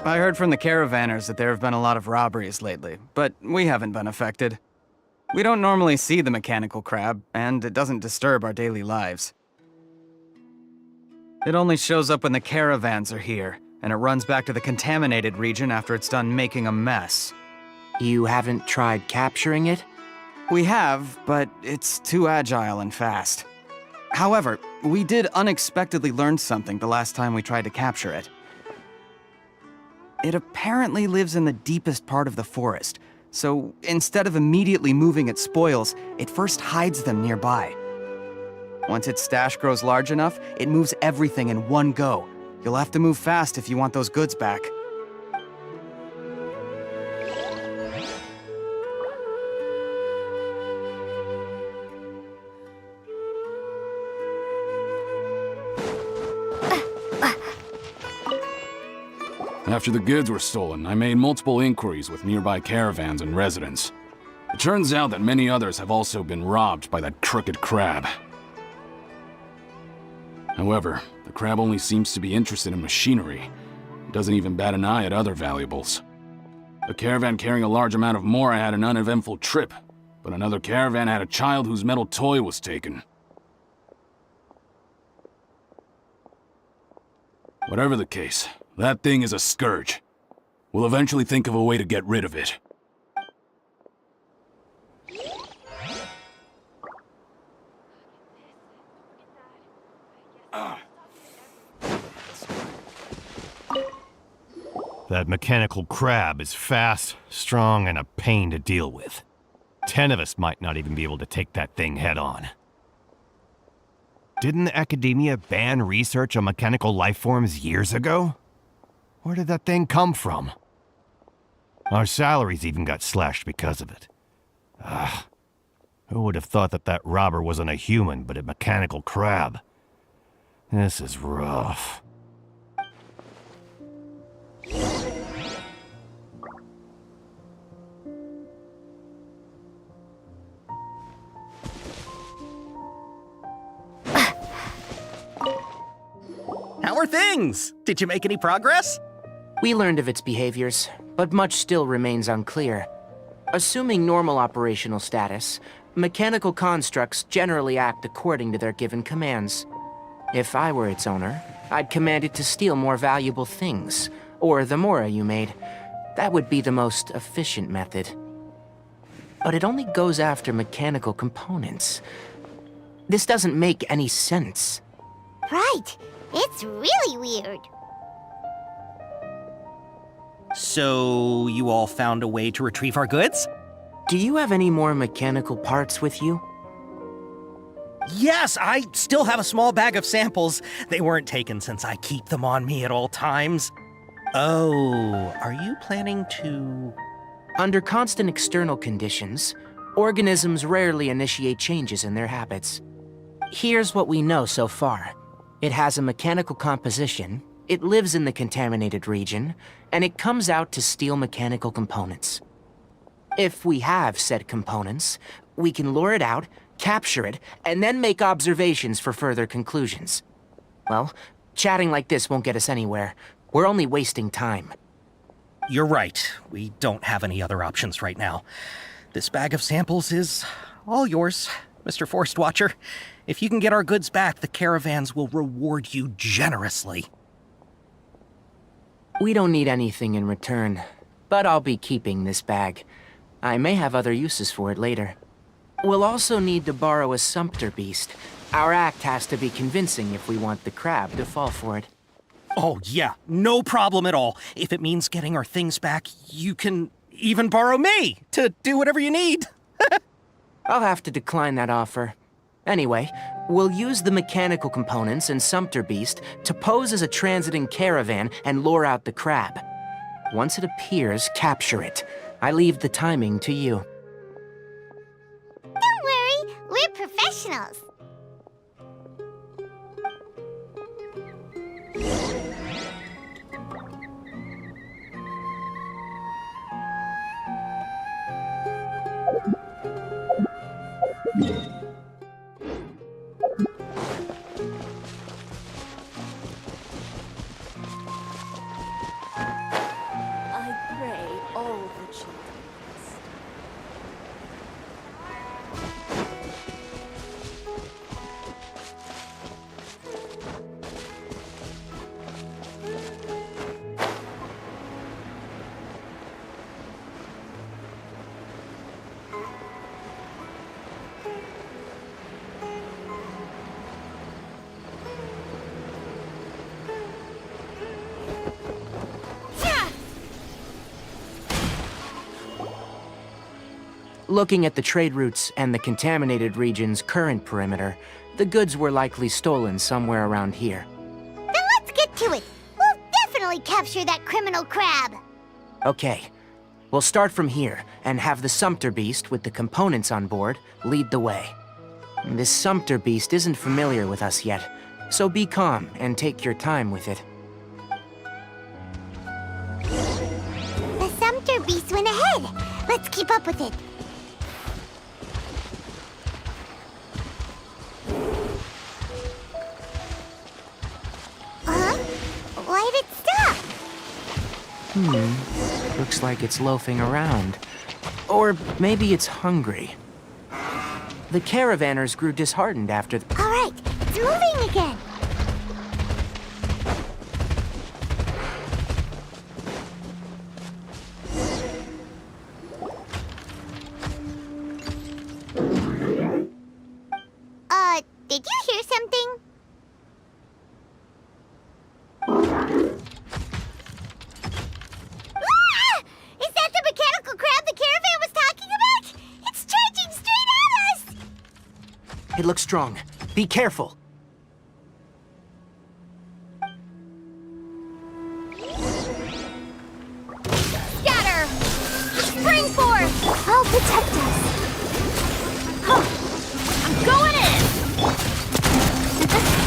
Speaker 8: I heard from the caravanners that there have been a lot of robberies lately, but we haven't been affected. We don't normally see the mechanical crab, and it doesn't disturb our daily lives. It only shows up when the caravans are here, and it runs back to the contaminated region after it's done making a mess.
Speaker 3: You haven't tried capturing it?
Speaker 8: We have, but it's too agile and fast. However, we did unexpectedly learn something the last time we tried to capture it. It apparently lives in the deepest part of the forest, so instead of immediately moving its spoils, it first hides them nearby. Once its stash grows large enough, it moves everything in one go. You'll have to move fast if you want those goods back.
Speaker 14: After the goods were stolen, I made multiple inquiries with nearby caravans and residents. It turns out that many others have also been robbed by that crooked crab. However, the crab only seems to be interested in machinery. It doesn't even bat an eye at other valuables. A caravan carrying a large amount of Mora had an uneventful trip, but another caravan had a child whose metal toy was taken. Whatever the case, that thing is a scourge. We'll eventually think of a way to get rid of it.
Speaker 16: That mechanical crab is fast, strong, and a pain to deal with. 10 of us might not even be able to take that thing head-on. Didn't the Academia ban research on mechanical life forms years ago? Where did that thing come from? Our salaries even got slashed because of it. Who would have thought that that robber wasn't a human, but a mechanical crab? This is rough.
Speaker 12: things. Did you make any progress?
Speaker 3: We learned of its behaviors, but much still remains unclear. Assuming normal operational status, mechanical constructs generally act according to their given commands. If I were its owner, I'd command it to steal more valuable things, or the mora you made. That would be the most efficient method. But it only goes after mechanical components. This doesn't make any sense.
Speaker 6: Right. It's really weird.
Speaker 12: So, you all found a way to retrieve our goods?
Speaker 3: Do you have any more mechanical parts with you?
Speaker 12: Yes, I still have a small bag of samples. They weren't taken since I keep them on me at all times. Oh, are you planning to...
Speaker 3: Under constant external conditions, organisms rarely initiate changes in their habits. Here's what we know so far. It has a mechanical composition, it lives in the contaminated region, and it comes out to steal mechanical components. If we have said components, we can lure it out, capture it, and then make observations for further conclusions. Well, chatting like this won't get us anywhere. We're only wasting time.
Speaker 12: You're right. We don't have any other options right now. This bag of samples is all yours, Mr. Forest Watcher. If you can get our goods back, the caravans will reward you generously.
Speaker 3: We don't need anything in return, but I'll be keeping this bag. I may have other uses for it later. We'll also need to borrow a sumpter beast. Our act has to be convincing if we want the crab to fall for it.
Speaker 12: Oh, yeah, no problem at all. If it means getting our things back, you can even borrow me to do whatever you need.
Speaker 3: I'll have to decline that offer. Anyway, we'll use the mechanical components and sumpter beast to pose as a transiting caravan and lure out the crab. Once it appears, capture it. I leave the timing to you.
Speaker 6: Don't worry, we're professionals.
Speaker 22: I pray all the children.
Speaker 3: Looking at the trade routes and the contaminated region's current perimeter, the goods were likely stolen somewhere around here.
Speaker 6: Then let's get to it. We'll definitely capture that criminal crab.
Speaker 3: Okay, we'll start from here and have the sumpter beast with the components on board lead the way. This sumpter beast isn't familiar with us yet, so be calm and take your time with it.
Speaker 6: The sumpter beast went ahead. Let's keep up with it. Why'd it stop?
Speaker 3: Looks like it's loafing around. Or maybe it's hungry. The caravanners grew disheartened after the...
Speaker 6: All right, it's moving again. Did you hear something? Ah! Is that the mechanical crab the caravan was talking about? It's charging straight at us!
Speaker 3: It looks strong. Be careful.
Speaker 6: Scatter! Spring force! I'll protect us. I'm going in!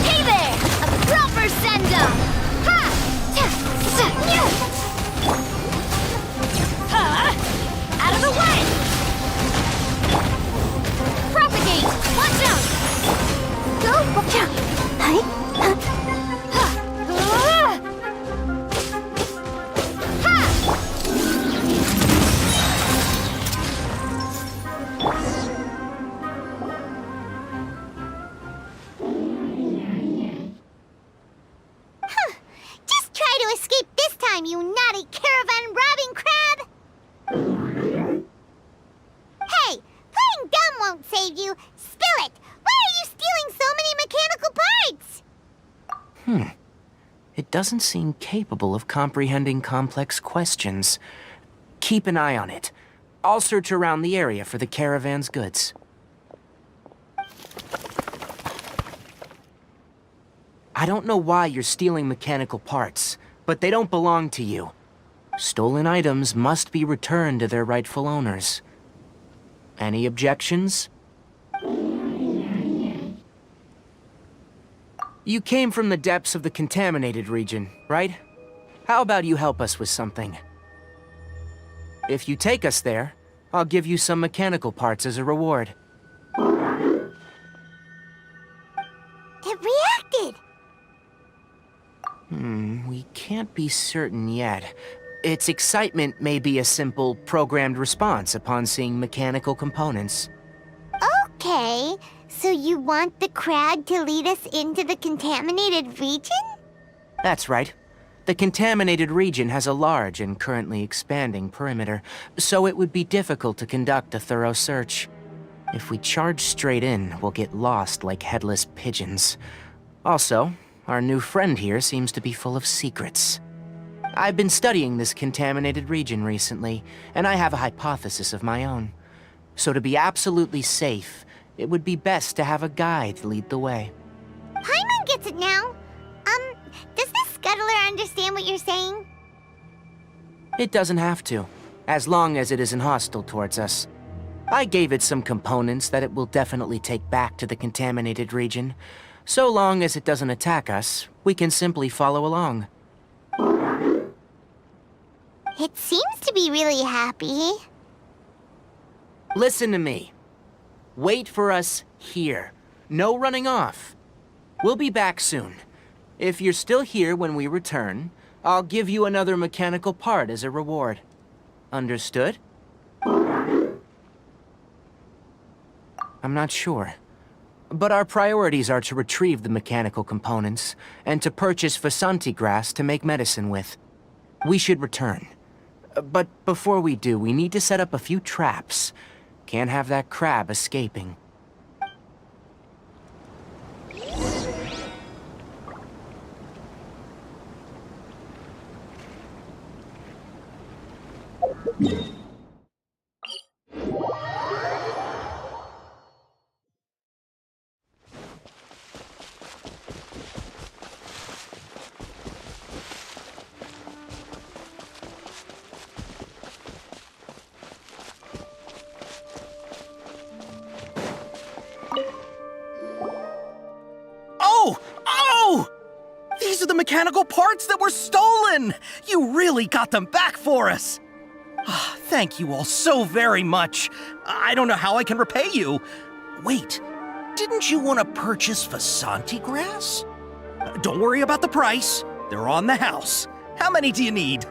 Speaker 6: Hey there! A proper send-up! Ha! Out of the way! Propagate! Watch out! Go! Watch out! escape this time, you naughty caravan robbing crab! Hey, playing dumb won't save you. Spill it! Why are you stealing so many mechanical parts?
Speaker 3: It doesn't seem capable of comprehending complex questions. Keep an eye on it. I'll search around the area for the caravan's goods. I don't know why you're stealing mechanical parts, but they don't belong to you. Stolen items must be returned to their rightful owners. Any objections? You came from the depths of the contaminated region, right? How about you help us with something? If you take us there, I'll give you some mechanical parts as a reward.
Speaker 6: It reacted!
Speaker 3: We can't be certain yet. Its excitement may be a simple, programmed response upon seeing mechanical components.
Speaker 6: Okay, so you want the crowd to lead us into the contaminated region?
Speaker 3: That's right. The contaminated region has a large and currently expanding perimeter, so it would be difficult to conduct a thorough search. If we charge straight in, we'll get lost like headless pigeons. Also, our new friend here seems to be full of secrets. I've been studying this contaminated region recently, and I have a hypothesis of my own. So to be absolutely safe, it would be best to have a guide lead the way.
Speaker 6: Paimon gets it now. Does the scuttler understand what you're saying?
Speaker 3: It doesn't have to, as long as it isn't hostile towards us. I gave it some components that it will definitely take back to the contaminated region. So long as it doesn't attack us, we can simply follow along.
Speaker 6: It seems to be really happy.
Speaker 3: Listen to me. Wait for us here. No running off. We'll be back soon. If you're still here when we return, I'll give you another mechanical part as a reward. Understood? I'm not sure. But our priorities are to retrieve the mechanical components, and to purchase Vasanti grass to make medicine with. We should return. But before we do, we need to set up a few traps. Can't have that crab escaping.
Speaker 12: These are the mechanical parts that were stolen! You really got them back for us! Thank you all so very much. I don't know how I can repay you. Wait, didn't you want to purchase Vasanti grass? Don't worry about the price. They're on the house. How many do you need?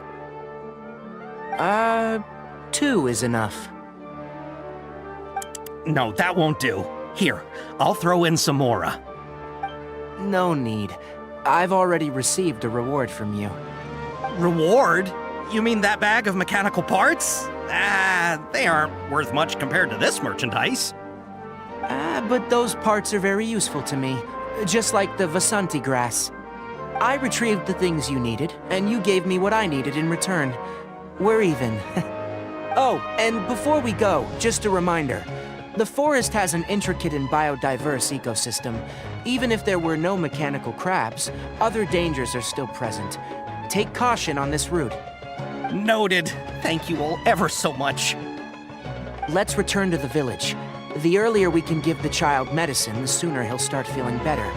Speaker 3: 2 is enough.
Speaker 12: No, that won't do. Here, I'll throw in some more.
Speaker 3: No need. I've already received a reward from you.
Speaker 12: Reward? You mean that bag of mechanical parts? They aren't worth much compared to this merchandise.
Speaker 3: But those parts are very useful to me, just like the Vasanti grass. I retrieved the things you needed, and you gave me what I needed in return. We're even. Oh, and before we go, just a reminder. The forest has an intricate and biodiverse ecosystem. Even if there were no mechanical crabs, other dangers are still present. Take caution on this route.
Speaker 12: Noted. Thank you all ever so much.
Speaker 3: Let's return to the village. The earlier we can give the child medicine, the sooner he'll start feeling better.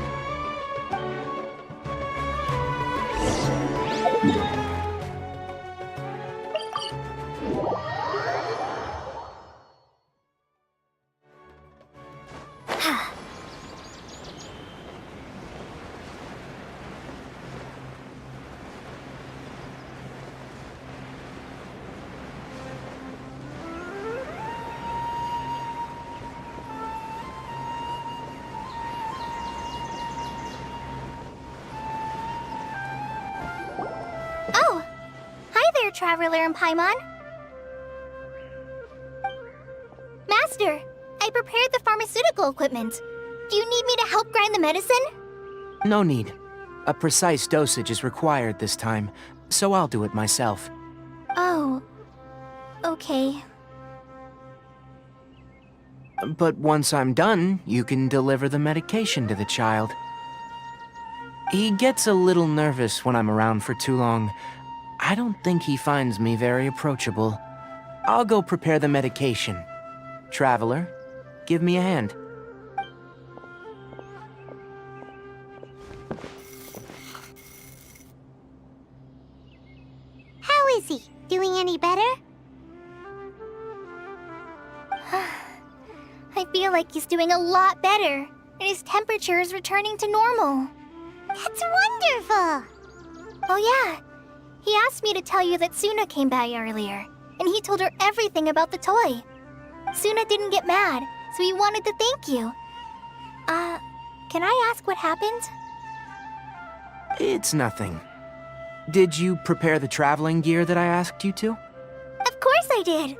Speaker 6: Traveler and Paimon. Master, I prepared the pharmaceutical equipment. Do you need me to help grind the medicine?
Speaker 3: No need. A precise dosage is required this time, so I'll do it myself.
Speaker 6: Oh, okay.
Speaker 3: But once I'm done, you can deliver the medication to the child. He gets a little nervous when I'm around for too long. I don't think he finds me very approachable. I'll go prepare the medication. Traveler, give me a hand.
Speaker 6: How is he? Doing any better? I feel like he's doing a lot better, and his temperature is returning to normal. That's wonderful! Oh yeah, he asked me to tell you that Suna came by earlier, and he told her everything about the toy. Suna didn't get mad, so he wanted to thank you. Can I ask what happened?
Speaker 3: It's nothing. Did you prepare the traveling gear that I asked you to?
Speaker 6: Of course I did!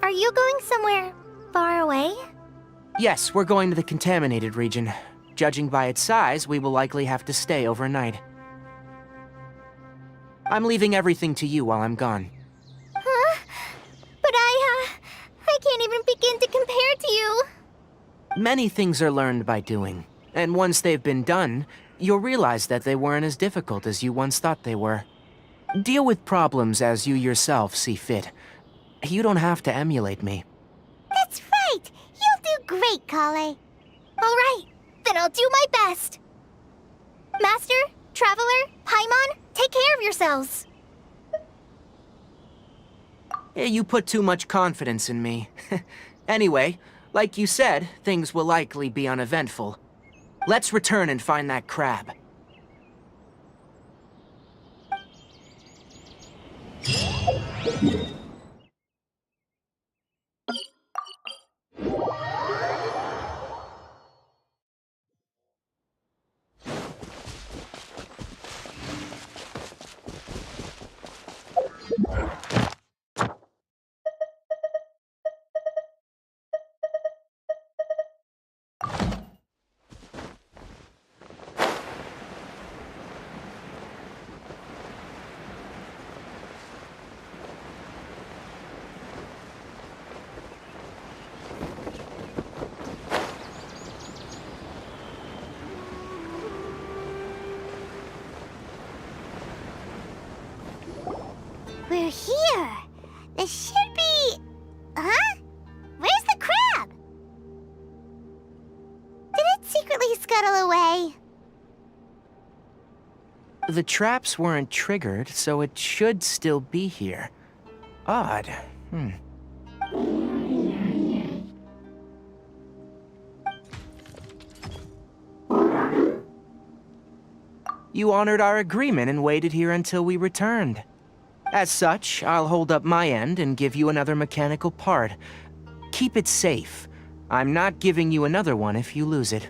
Speaker 6: Are you going somewhere far away?
Speaker 3: Yes, we're going to the contaminated region. Judging by its size, we will likely have to stay overnight. I'm leaving everything to you while I'm gone.
Speaker 6: Huh? But I can't even begin to compare to you.
Speaker 3: Many things are learned by doing, and once they've been done, you'll realize that they weren't as difficult as you once thought they were. Deal with problems as you yourself see fit. You don't have to emulate me.
Speaker 6: That's right! You'll do great, Kale. All right, then I'll do my best. Master, Traveler, Paimon, take care of yourselves.
Speaker 3: You put too much confidence in me. Anyway, like you said, things will likely be uneventful. Let's return and find that crab.
Speaker 6: We're here. This should be... Huh? Where's the crab? Did it secretly scuttle away?
Speaker 3: The traps weren't triggered, so it should still be here. Odd. You honored our agreement and waited here until we returned. As such, I'll hold up my end and give you another mechanical part. Keep it safe. I'm not giving you another one if you lose it.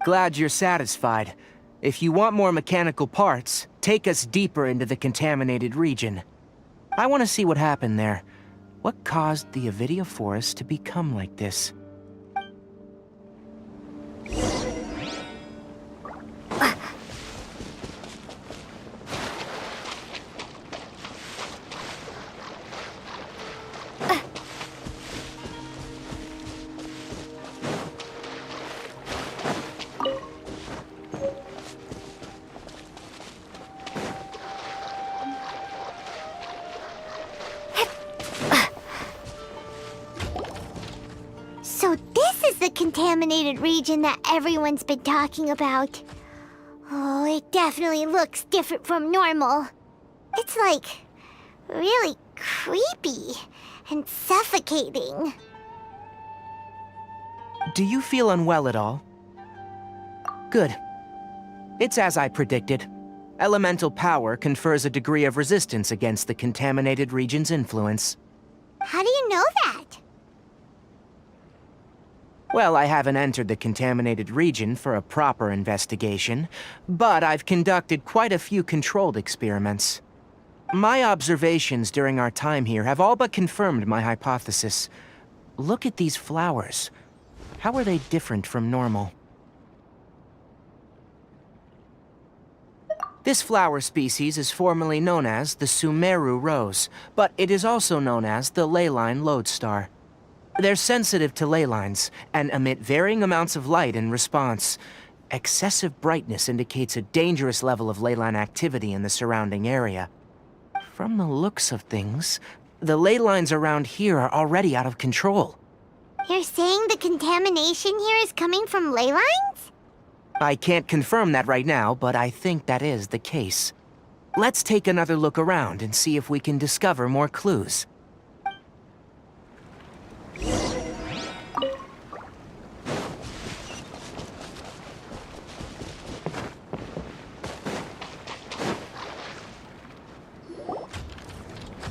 Speaker 3: Glad you're satisfied. If you want more mechanical parts, take us deeper into the contaminated region. I want to see what happened there. What caused the Avidia forest to become like this?
Speaker 6: So this is the contaminated region that everyone's been talking about. Oh, it definitely looks different from normal. It's like really creepy and suffocating.
Speaker 3: Do you feel unwell at all? Good. It's as I predicted. Elemental power confers a degree of resistance against the contaminated region's influence.
Speaker 6: How do you know that?
Speaker 3: Well, I haven't entered the contaminated region for a proper investigation, but I've conducted quite a few controlled experiments. My observations during our time here have all but confirmed my hypothesis. Look at these flowers. How are they different from normal? This flower species is formerly known as the Sumeru rose, but it is also known as the leyline lodestar. They're sensitive to ley lines and emit varying amounts of light in response. Excessive brightness indicates a dangerous level of leyline activity in the surrounding area. From the looks of things, the ley lines around here are already out of control.
Speaker 6: You're saying the contamination here is coming from ley lines?
Speaker 3: I can't confirm that right now, but I think that is the case. Let's take another look around and see if we can discover more clues.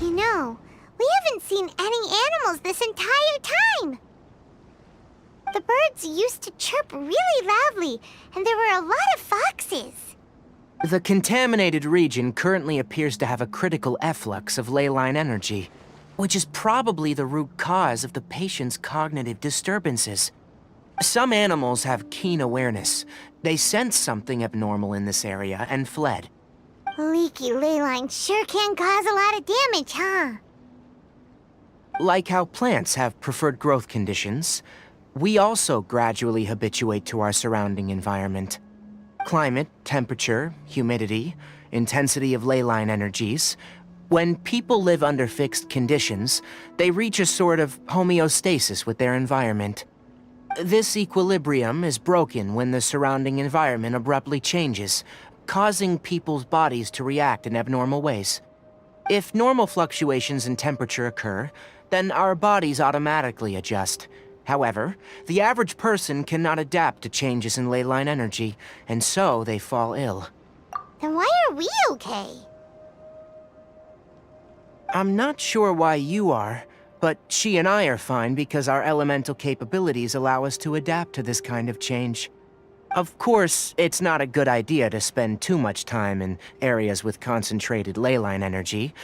Speaker 6: You know, we haven't seen any animals this entire time! The birds used to chirp really loudly, and there were a lot of foxes.
Speaker 3: The contaminated region currently appears to have a critical efflux of leyline energy, which is probably the root cause of the patient's cognitive disturbances. Some animals have keen awareness. They sensed something abnormal in this area and fled.
Speaker 6: Leaky ley lines sure can cause a lot of damage, huh?
Speaker 3: Like how plants have preferred growth conditions, we also gradually habituate to our surrounding environment. Climate, temperature, humidity, intensity of leyline energies. When people live under fixed conditions, they reach a sort of homeostasis with their environment. This equilibrium is broken when the surrounding environment abruptly changes, causing people's bodies to react in abnormal ways. If normal fluctuations in temperature occur, then our bodies automatically adjust. However, the average person cannot adapt to changes in leyline energy, and so they fall ill.
Speaker 6: Then why are we okay?
Speaker 3: I'm not sure why you are, but she and I are fine because our elemental capabilities allow us to adapt to this kind of change. Of course, it's not a good idea to spend too much time in areas with concentrated leyline energy.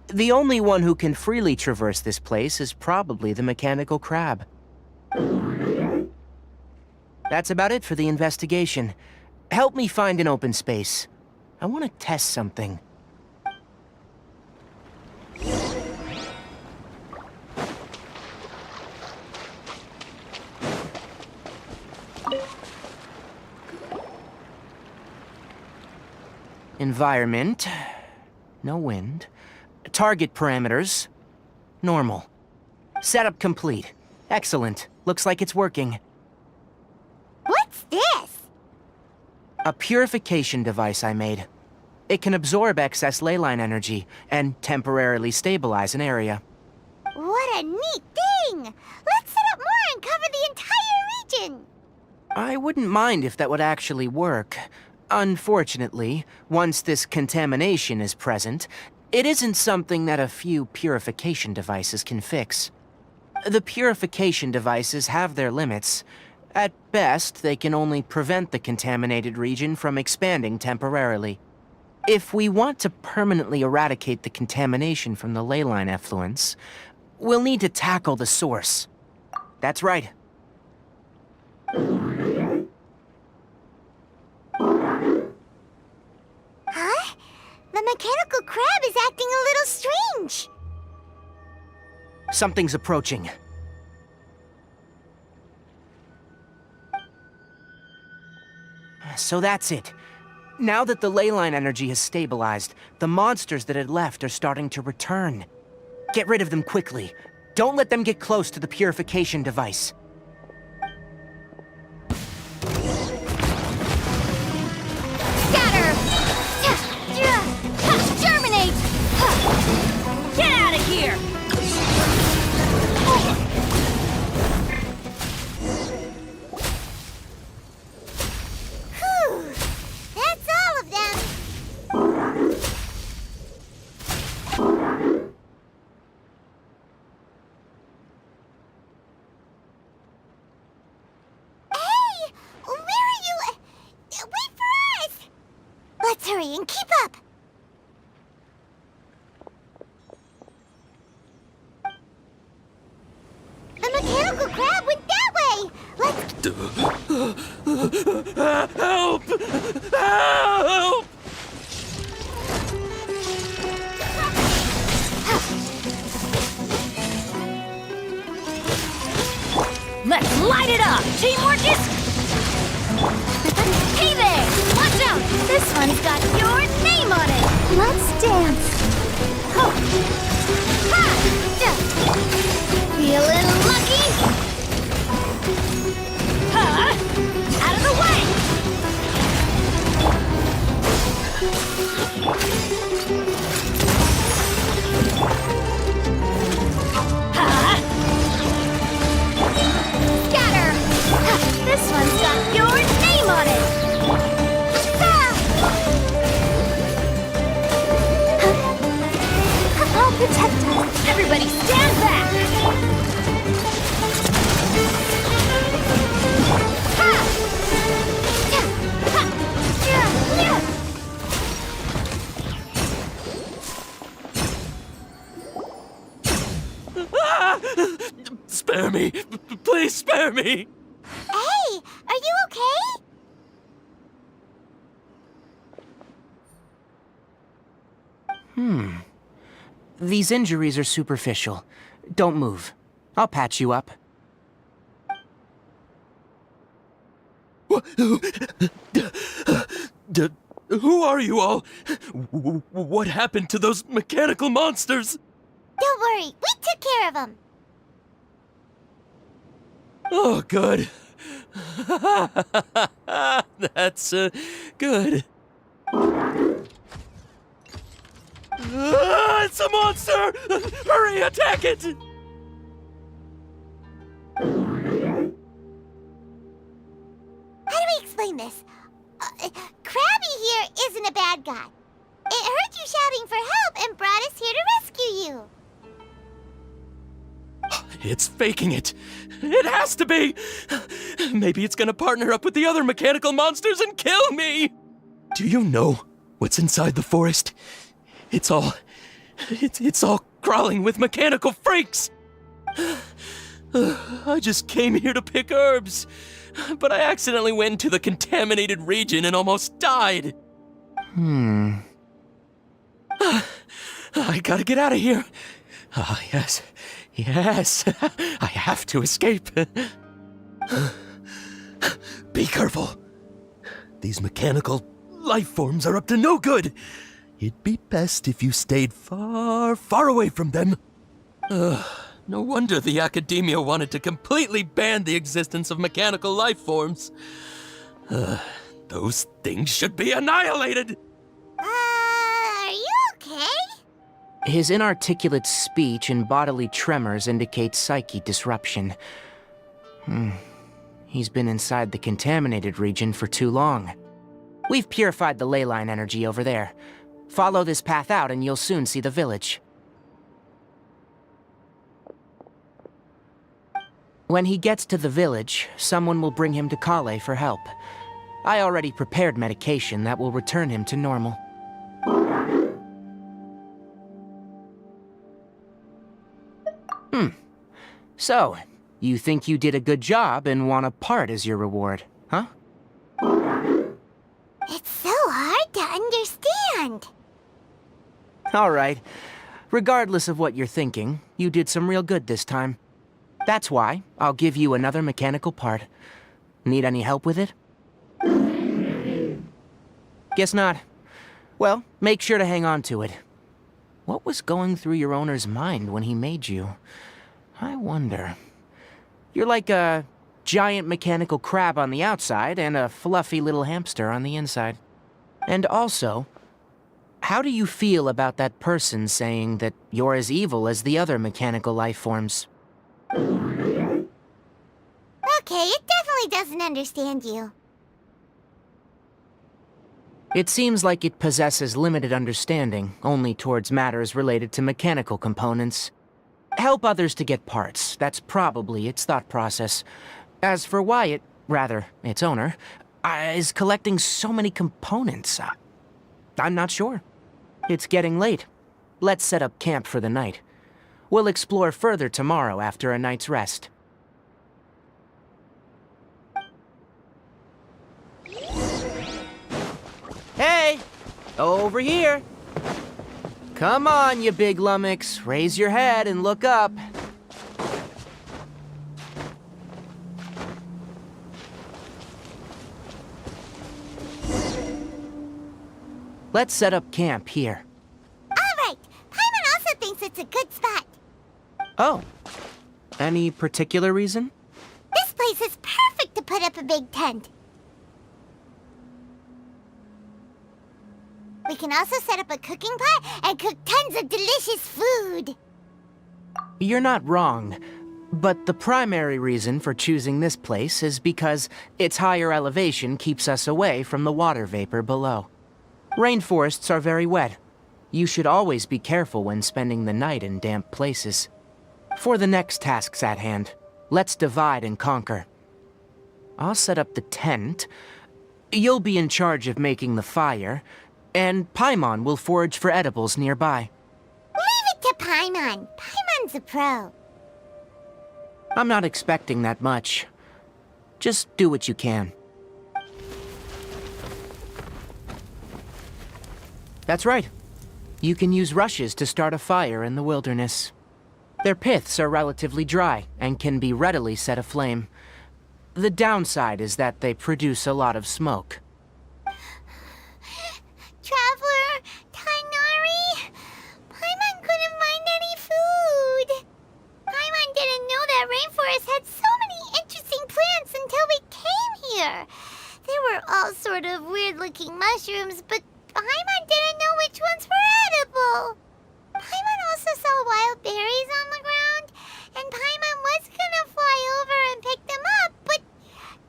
Speaker 3: The only one who can freely traverse this place is probably the mechanical crab. That's about it for the investigation. Help me find an open space. I want to test something. Environment. No wind. Target parameters. Normal. Setup complete. Excellent. Looks like it's working.
Speaker 6: What's this?
Speaker 3: A purification device I made. It can absorb excess leyline energy and temporarily stabilize an area.
Speaker 6: What a neat thing! Let's set up more and cover the entire region!
Speaker 3: I wouldn't mind if that would actually work. Unfortunately, once this contamination is present, it isn't something that a few purification devices can fix. The purification devices have their limits. At best, they can only prevent the contaminated region from expanding temporarily. If we want to permanently eradicate the contamination from the leyline effluence, we'll need to tackle the source. That's right.
Speaker 6: Huh? The mechanical crab is acting a little strange.
Speaker 3: Something's approaching. So that's it. Now that the leyline energy has stabilized, the monsters that had left are starting to return. Get rid of them quickly. Don't let them get close to the purification device.
Speaker 2: Scatter! Germinate! Get out of here!
Speaker 6: Whew! That's all of them! Keep up! The mechanical crab went that way! Let's...
Speaker 9: Help! Help!
Speaker 2: Let's light it up! Teamwork is... Hey there! Watch out! This one's got your name on it!
Speaker 6: Let's dance!
Speaker 2: Ho! Ha! Feeling lucky? Ha! Out of the way! Ha! Scatter! Ha! This one's got your name on it!
Speaker 6: I'll protect us!
Speaker 2: Everybody stand back!
Speaker 6: Ha! Ha!
Speaker 9: Ah! Spare me! Please spare me!
Speaker 6: Hey! Are you okay?
Speaker 3: These injuries are superficial. Don't move. I'll patch you up.
Speaker 9: Who are you all? What happened to those mechanical monsters?
Speaker 6: Don't worry, we took care of them.
Speaker 9: Oh, good. That's good. It's a monster! Hurry, attack it!
Speaker 6: How do we explain this? Krabby here isn't a bad guy. It heard you shouting for help and brought us here to rescue you.
Speaker 9: It's faking it. It has to be. Maybe it's gonna partner up with the other mechanical monsters and kill me. Do you know what's inside the forest? It's all crawling with mechanical freaks. I just came here to pick herbs, but I accidentally went into the contaminated region and almost died. I gotta get out of here. Ah, yes. Yes. I have to escape. Be careful. These mechanical life forms are up to no good. It'd be best if you stayed far, far away from them. No wonder the Academia wanted to completely ban the existence of mechanical life forms. Those things should be annihilated!
Speaker 6: Are you okay?
Speaker 3: His inarticulate speech and bodily tremors indicate psyche disruption. He's been inside the contaminated region for too long. We've purified the ley line energy over there. Follow this path out and you'll soon see the village. When he gets to the village, someone will bring him to Kale for help. I already prepared medication that will return him to normal. So, you think you did a good job and want a part as your reward, huh?
Speaker 6: It's so hard to understand.
Speaker 3: All right. Regardless of what you're thinking, you did some real good this time. That's why I'll give you another mechanical part. Need any help with it? Guess not. Well, make sure to hang on to it. What was going through your owner's mind when he made you? I wonder. You're like a giant mechanical crab on the outside and a fluffy little hamster on the inside. And also, how do you feel about that person saying that you're as evil as the other mechanical life forms?
Speaker 6: Okay, it definitely doesn't understand you.
Speaker 3: It seems like it possesses limited understanding, only towards matters related to mechanical components. Help others to get parts, that's probably its thought process. As for why it, rather, its owner, is collecting so many components, I'm not sure. It's getting late. Let's set up camp for the night. We'll explore further tomorrow after a night's rest. Hey! Over here! Come on, you big lummox. Raise your head and look up. Let's set up camp here.
Speaker 6: Alright, Paimon also thinks it's a good spot.
Speaker 3: Oh. Any particular reason?
Speaker 6: This place is perfect to put up a big tent. We can also set up a cooking pot and cook tons of delicious food.
Speaker 3: You're not wrong, but the primary reason for choosing this place is because its higher elevation keeps us away from the water vapor below. Rainforests are very wet. You should always be careful when spending the night in damp places. For the next tasks at hand, let's divide and conquer. I'll set up the tent. You'll be in charge of making the fire, and Paimon will forage for edibles nearby.
Speaker 6: Leave it to Paimon. Paimon's a pro.
Speaker 3: I'm not expecting that much. Just do what you can. That's right. You can use rushes to start a fire in the wilderness. Their piths are relatively dry and can be readily set aflame. The downside is that they produce a lot of smoke.
Speaker 6: Traveler, Tainari, Paimon couldn't find any food. Paimon didn't know that rainforest had so many interesting plants until we came here. There were all sort of weird-looking mushrooms, but Paimon didn't know which ones were edible. Paimon also saw wild berries on the ground, and Paimon was gonna fly over and pick them up, but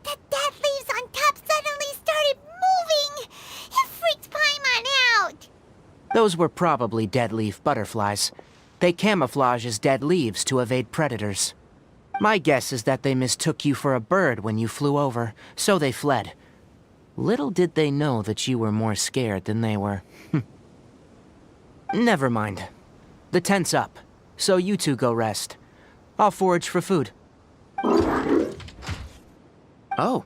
Speaker 6: the dead leaves on top suddenly started moving. It freaked Paimon out.
Speaker 3: Those were probably dead leaf butterflies. They camouflage as dead leaves to evade predators. My guess is that they mistook you for a bird when you flew over, so they fled. Little did they know that you were more scared than they were. Never mind. The tent's up, so you two go rest. I'll forage for food. Oh,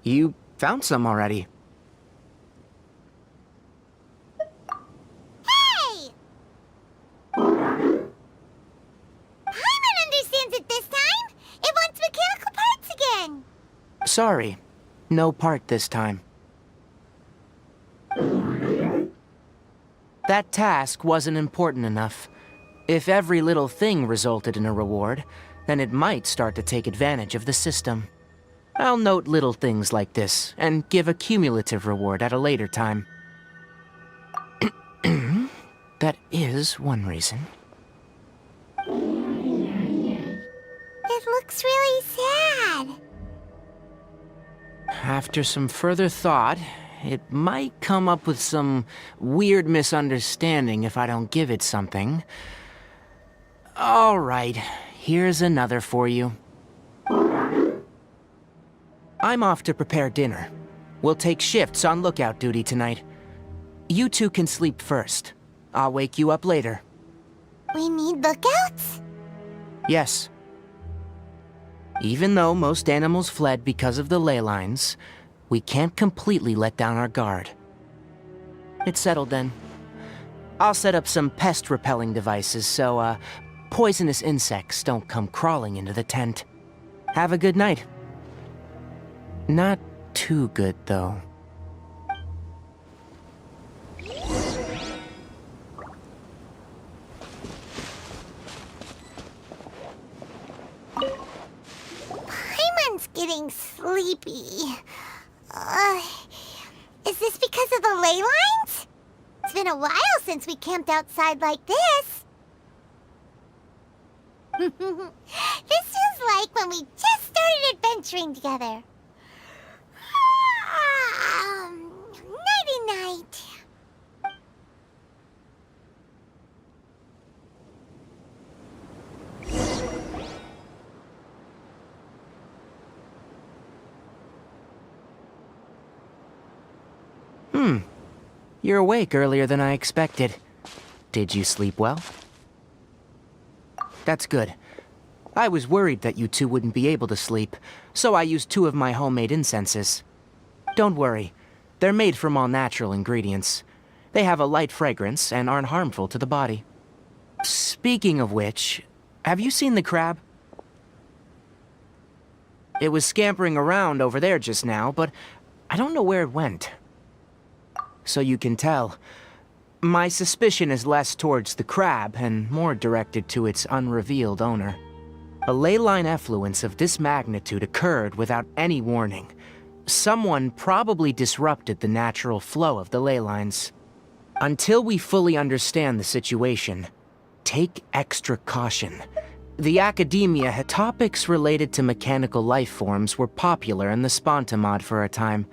Speaker 3: you found some already.
Speaker 6: Hey! Paimon understands it this time. It wants mechanical parts again.
Speaker 3: Sorry, no part this time. That task wasn't important enough. If every little thing resulted in a reward, then it might start to take advantage of the system. I'll note little things like this, and give a cumulative reward at a later time. That is one reason.
Speaker 6: It looks really sad.
Speaker 3: After some further thought, it might come up with some weird misunderstanding if I don't give it something. All right, here's another for you. I'm off to prepare dinner. We'll take shifts on lookout duty tonight. You two can sleep first. I'll wake you up later.
Speaker 6: We need lookouts?
Speaker 3: Yes. Even though most animals fled because of the ley lines, we can't completely let down our guard. It's settled then. I'll set up some pest-repelling devices so, poisonous insects don't come crawling into the tent. Have a good night. Not too good, though.
Speaker 6: Paimon's getting sleepy. Is this because of the ley lines? It's been a while since we camped outside like this. This feels like when we just started adventuring together. Nighty-night.
Speaker 3: You're awake earlier than I expected. Did you sleep well? That's good. I was worried that you two wouldn't be able to sleep, so I used 2 of my homemade incenses. Don't worry, they're made from all natural ingredients. They have a light fragrance and aren't harmful to the body. Speaking of which, have you seen the crab? It was scampering around over there just now, but I don't know where it went. So you can tell, my suspicion is less towards the crab and more directed to its unrevealed owner. A ley line effluence of this magnitude occurred without any warning. Someone probably disrupted the natural flow of the ley lines. Until we fully understand the situation, take extra caution. The academia had topics related to mechanical life forms were popular in the Spontamod for a time.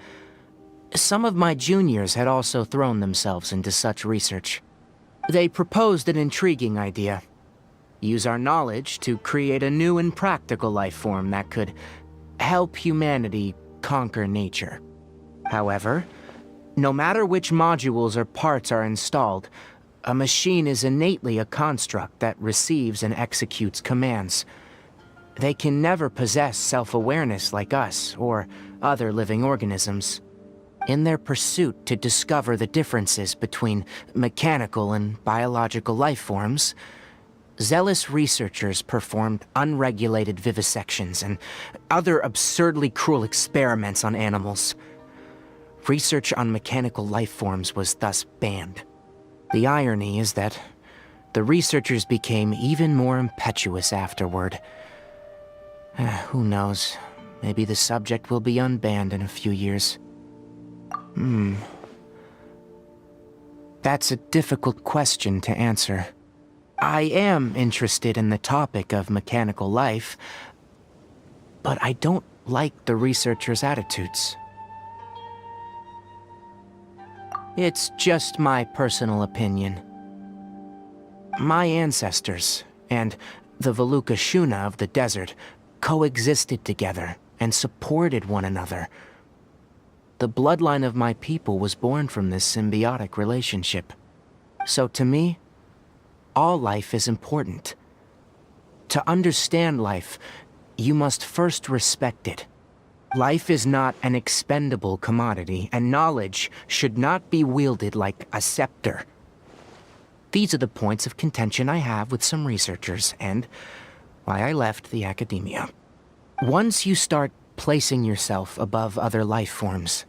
Speaker 3: Some of my juniors had also thrown themselves into such research. They proposed an intriguing idea. Use our knowledge to create a new and practical life form that could help humanity conquer nature. However, no matter which modules or parts are installed, a machine is innately a construct that receives and executes commands. They can never possess self-awareness like us or other living organisms. In their pursuit to discover the differences between mechanical and biological life forms, zealous researchers performed unregulated vivisections and other absurdly cruel experiments on animals. Research on mechanical life forms was thus banned. The irony is that the researchers became even more impetuous afterward. Who knows? Maybe the subject will be unbanned in a few years. That's a difficult question to answer. I am interested in the topic of mechanical life, but I don't like the researchers' attitudes. It's just my personal opinion. My ancestors and the Veluca Shuna of the desert coexisted together and supported one another. The bloodline of my people was born from this symbiotic relationship. So to me, all life is important. To understand life, you must first respect it. Life is not an expendable commodity, and knowledge should not be wielded like a scepter. These are the points of contention I have with some researchers, and why I left the academia. Once you start placing yourself above other life forms,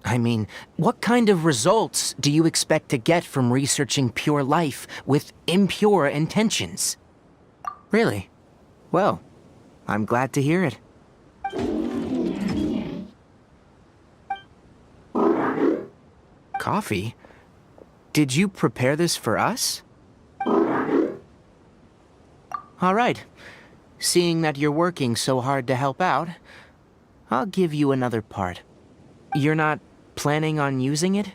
Speaker 3: I mean, what kind of results do you expect to get from researching pure life with impure intentions? Really? Well, I'm glad to hear it. Coffee? Did you prepare this for us? All right. Seeing that you're working so hard to help out, I'll give you another part. You're not planning on using it?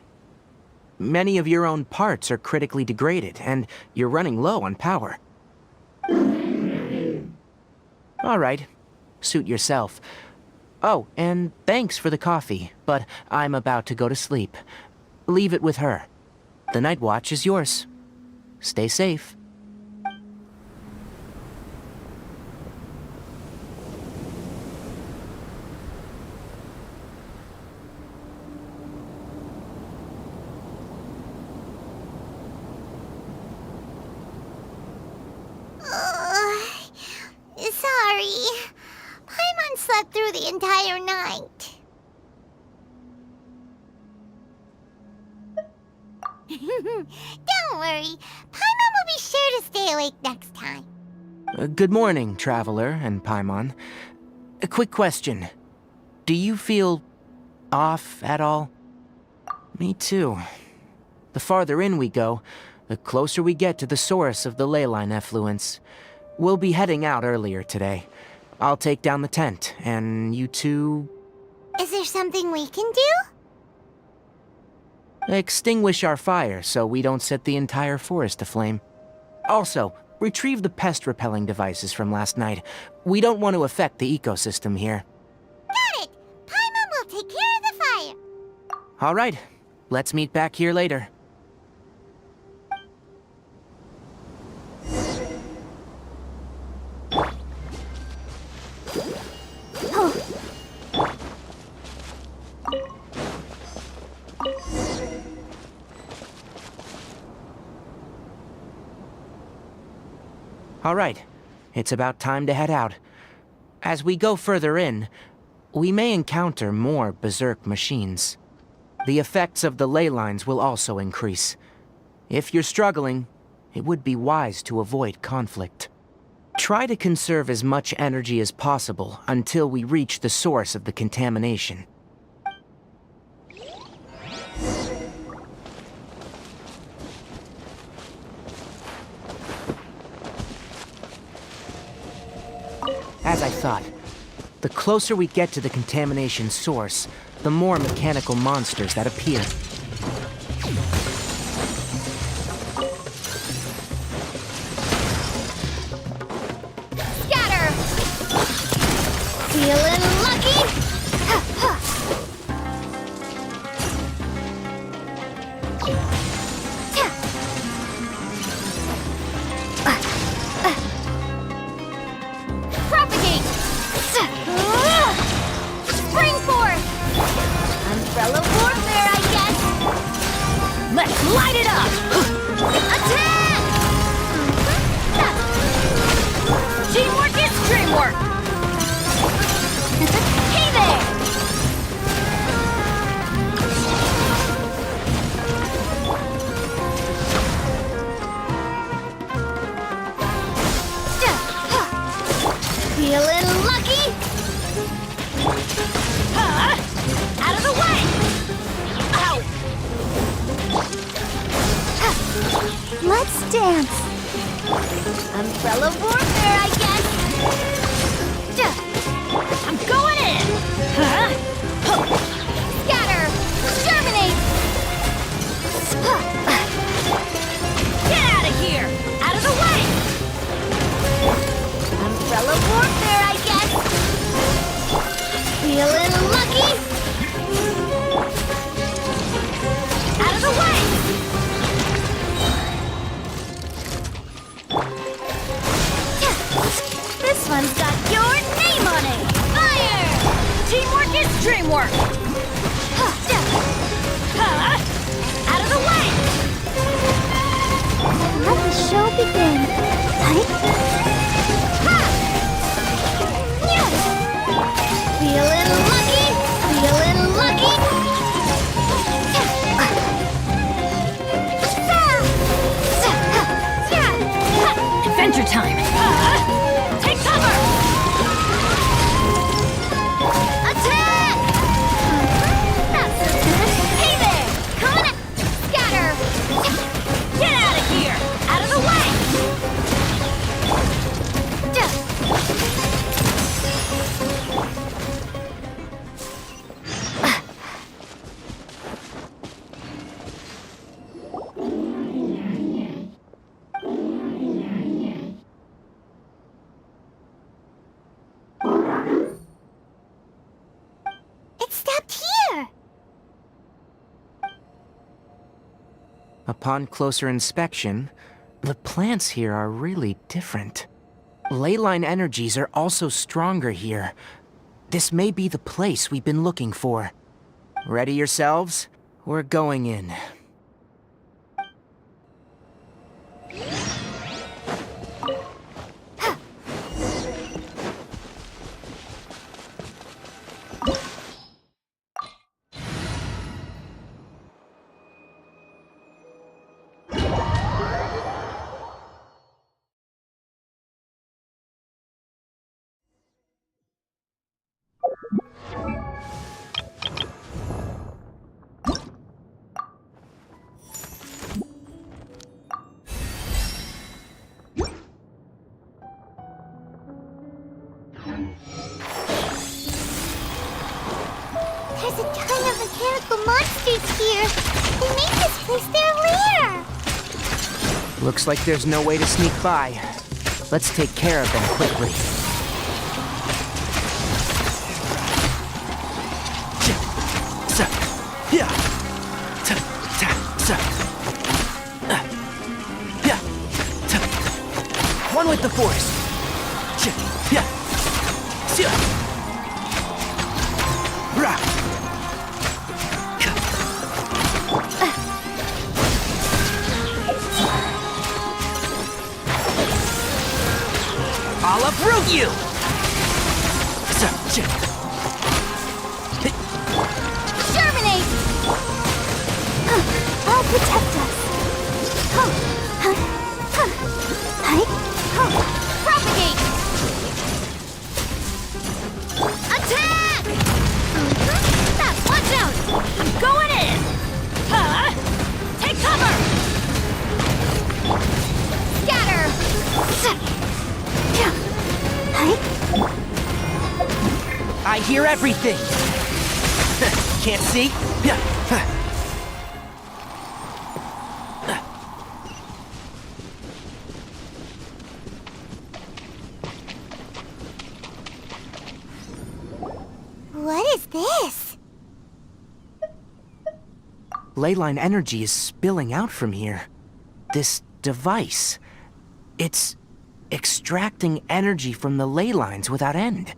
Speaker 3: Many of your own parts are critically degraded, and you're running low on power. All right. Suit yourself. Oh, and thanks for the coffee, but I'm about to go to sleep. Leave it with her. The night watch is yours. Stay safe.
Speaker 6: Sorry. Paimon slept through the entire night. Don't worry. Paimon will be sure to stay awake next time.
Speaker 3: Good morning, Traveler and Paimon. A quick question. Do you feel off at all? Me too. The farther in we go, the closer we get to the source of the ley line effluence. We'll be heading out earlier today. I'll take down the tent, and you two...
Speaker 6: Is there something we can do?
Speaker 3: Extinguish our fire so we don't set the entire forest aflame. Also, retrieve the pest-repelling devices from last night. We don't want to affect the ecosystem here.
Speaker 6: Got it! Paimon will take care of the fire.
Speaker 3: All right. Let's meet back here later. All right, it's about time to head out. As we go further in, we may encounter more berserk machines. The effects of the ley lines will also increase. If you're struggling, it would be wise to avoid conflict. Try to conserve as much energy as possible until we reach the source of the contamination. As I thought, the closer we get to the contamination source, the more mechanical monsters that appear.
Speaker 6: Scatter! Feeling lucky? Propagate! Spring forth! Umbrella warfare, I guess! Let's light it up! Attack! Teamwork is dreamwork! Hey there! Feeling lucky? Out of the way! Ow! Let's dance. Umbrella warfare, I guess. I'm going in! Scatter! Germinate! Get out of here! Out of the way! Umbrella warfare, I guess. Feeling lucky? Out of the way! This one's got your name on it! Fire! Teamwork is dreamwork! Out of the way! Let the show begin. Feeling lucky? Feeling lucky? Adventure time! Take cover! Attack! Not so good. Hey there! Coming at... Scatter! Get out of here! Out of the way! It stopped here!
Speaker 3: Upon closer inspection, the plants here are really different. Leyline energies are also stronger here. This may be the place we've been looking for. Ready yourselves? We're going in.
Speaker 6: There's a ton of mechanical monsters here. They make this place their lair.
Speaker 3: Looks like there's no way to sneak by. Let's take care of them quickly.
Speaker 13: Yeah.
Speaker 3: Split the forest! Yeah! I'll uproot you!
Speaker 6: Germinate! I'll protect us. Propagate! Attack! Watch out! I'm going in! Take cover! Scatter!
Speaker 3: I hear everything! Can't see?
Speaker 6: What is this?
Speaker 3: Leyline energy is spilling out from here. This device. It's extracting energy from the ley lines without end.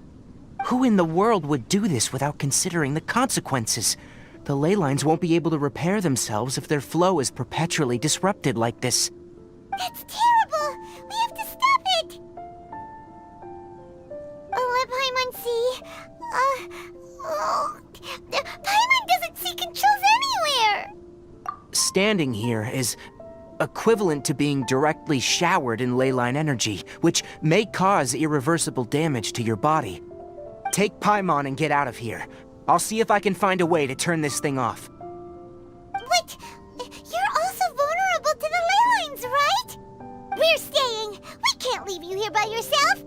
Speaker 3: Who in the world would do this without considering the consequences? The ley lines won't be able to repair themselves if their flow is perpetually disrupted like this.
Speaker 6: That's terrible! We have to stop it! Let Paimon see. Paimon doesn't see controls anywhere!
Speaker 3: Standing here is equivalent to being directly showered in leyline energy, which may cause irreversible damage to your body. Take Paimon and get out of here. I'll see if I can find a way to turn this thing off.
Speaker 6: But you're also vulnerable to the ley lines, right? We're staying. We can't leave you here by yourself.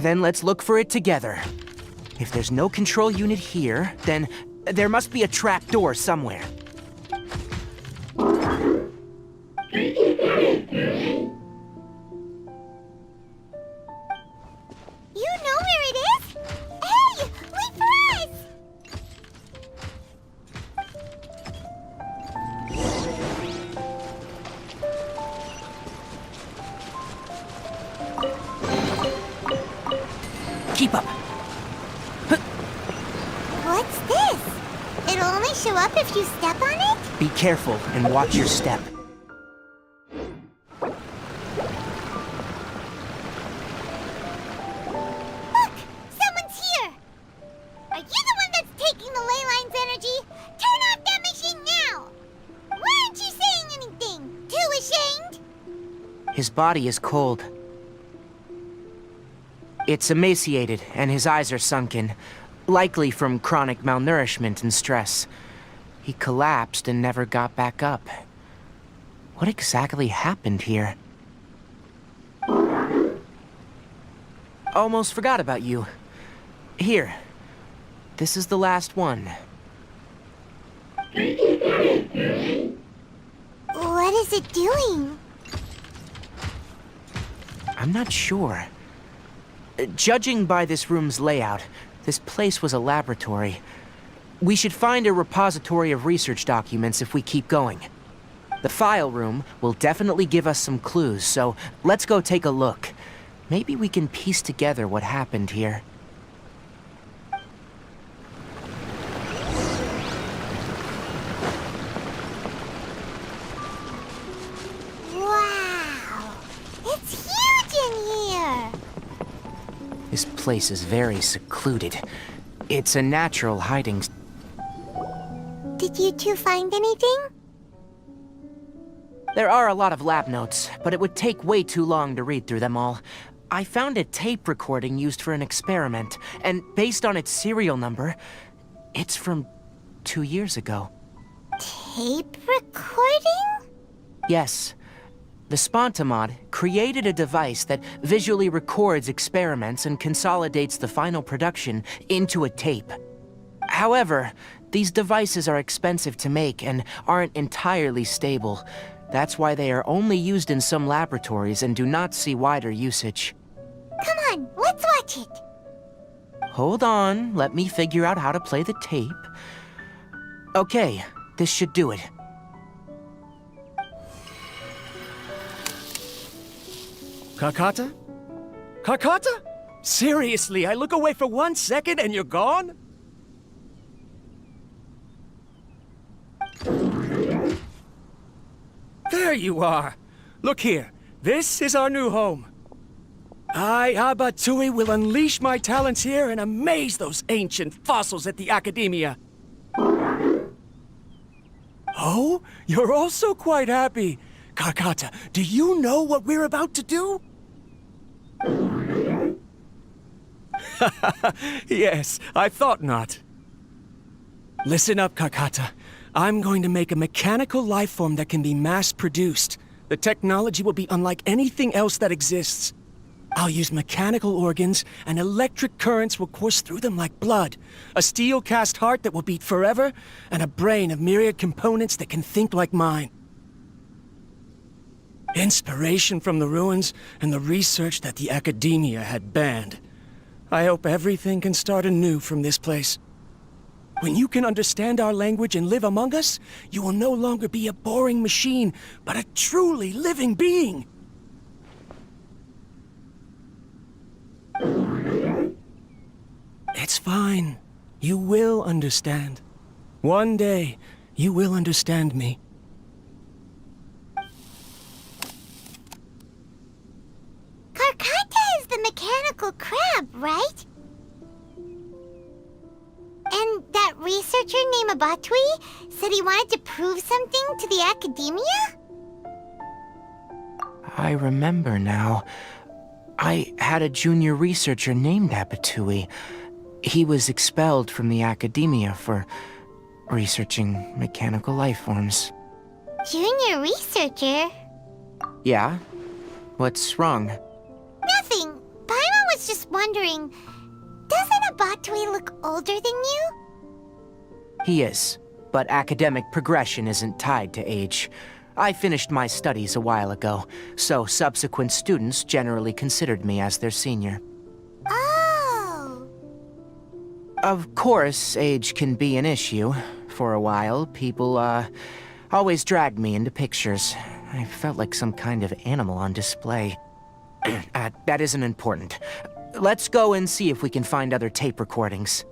Speaker 3: Then let's look for it together. If there's no control unit here, then there must be a trap door somewhere.
Speaker 6: You know where it is? Hey, wait for us!
Speaker 3: Keep up.
Speaker 6: What's this? It'll only show up if you step on it?
Speaker 3: Be careful and watch your step.
Speaker 6: Look! Someone's here! Are you the one that's taking the ley line's energy? Turn off that machine now! Why aren't you saying anything? Too ashamed?
Speaker 3: His body is cold. It's emaciated, and his eyes are sunken, likely from chronic malnourishment and stress. He collapsed and never got back up. What exactly happened here? Almost forgot about you. Here. This is the last one.
Speaker 6: What is it doing?
Speaker 3: I'm not sure. Judging by this room's layout, this place was a laboratory. We should find a repository of research documents if we keep going. The file room will definitely give us some clues, so let's go take a look. Maybe we can piece together what happened here.
Speaker 6: Wow! It's huge in here!
Speaker 3: This place is very secluded. It's a natural hiding.
Speaker 6: Did you two find anything?
Speaker 3: There are a lot of lab notes, but it would take way too long to read through them all. I found a tape recording used for an experiment, and based on its serial number, it's from 2 years ago.
Speaker 6: Tape recording?
Speaker 3: Yes. The Spontamod created a device that visually records experiments and consolidates the final production into a tape. However, these devices are expensive to make and aren't entirely stable. That's why they are only used in some laboratories and do not see wider usage.
Speaker 6: Come on, let's watch it.
Speaker 3: Hold on, let me figure out how to play the tape. Okay, this should do it.
Speaker 7: Karkata? Karkata? Seriously, I look away for 1 second and you're gone? There you are. Look here. This is our new home. I, Abatui, will unleash my talents here and amaze those ancient fossils at the Academia. Oh, you're also quite happy. Karkata, do you know what we're about to do? Yes, I thought not. Listen up, Karkata. I'm going to make a mechanical life form that can be mass-produced. The technology will be unlike anything else that exists. I'll use mechanical organs, and electric currents will course through them like blood. A steel-cast heart that will beat forever, and a brain of myriad components that can think like mine. Inspiration from the ruins and the research that the Academia had banned. I hope everything can start anew from this place. When you can understand our language and live among us, you will no longer be a boring machine, but a truly living being. It's fine. You will understand. One day, you will understand me.
Speaker 6: Karkata is the mechanical crab, right? And that researcher named Abatui said he wanted to prove something to the Academia?
Speaker 3: I remember now. I had a junior researcher named Abatui. He was expelled from the Academia for researching mechanical life forms.
Speaker 6: Junior researcher?
Speaker 3: Yeah? What's wrong?
Speaker 6: Nothing. Paimon was just wondering, doesn't Abatui look older than you?
Speaker 3: He is, but academic progression isn't tied to age. I finished my studies a while ago, so subsequent students generally considered me as their senior.
Speaker 6: Oh!
Speaker 3: Of course, age can be an issue. For a while, people, always dragged me into pictures. I felt like some kind of animal on display. That isn't important. Let's go and see if we can find other tape recordings.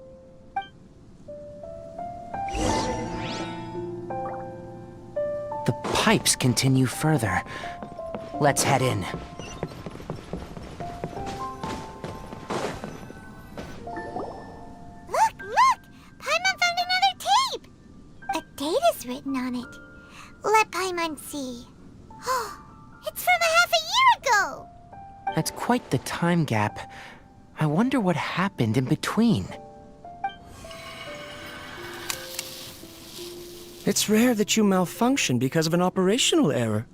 Speaker 3: The pipes continue further. Let's head in.
Speaker 6: Look! Paimon found another tape! A date is written on it. Let Paimon see. It's from half a year ago!
Speaker 3: That's quite the time gap. I wonder what happened in between.
Speaker 7: It's rare that you malfunction because of an operational error.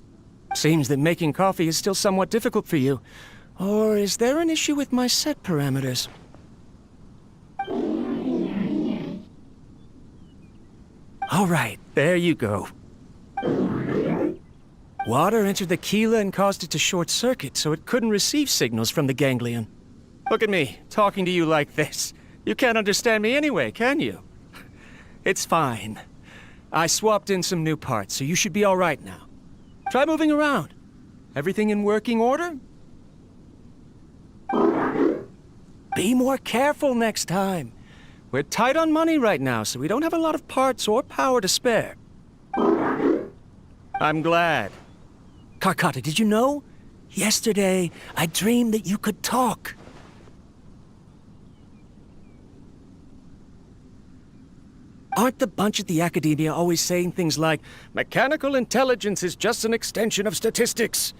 Speaker 7: Seems that making coffee is still somewhat difficult for you. Or is there an issue with my set parameters? All right, there you go. Water entered the chela and caused it to short circuit, so it couldn't receive signals from the ganglion. Look at me, talking to you like this. You can't understand me anyway, can you? It's fine. I swapped in some new parts, so you should be all right now. Try moving around. Everything in working order? Be more careful next time. We're tight on money right now, so we don't have a lot of parts or power to spare. I'm glad. Karkata, did you know? Yesterday, I dreamed that you could talk. Aren't the bunch at the Academia always saying things like, mechanical intelligence is just an extension of statistics?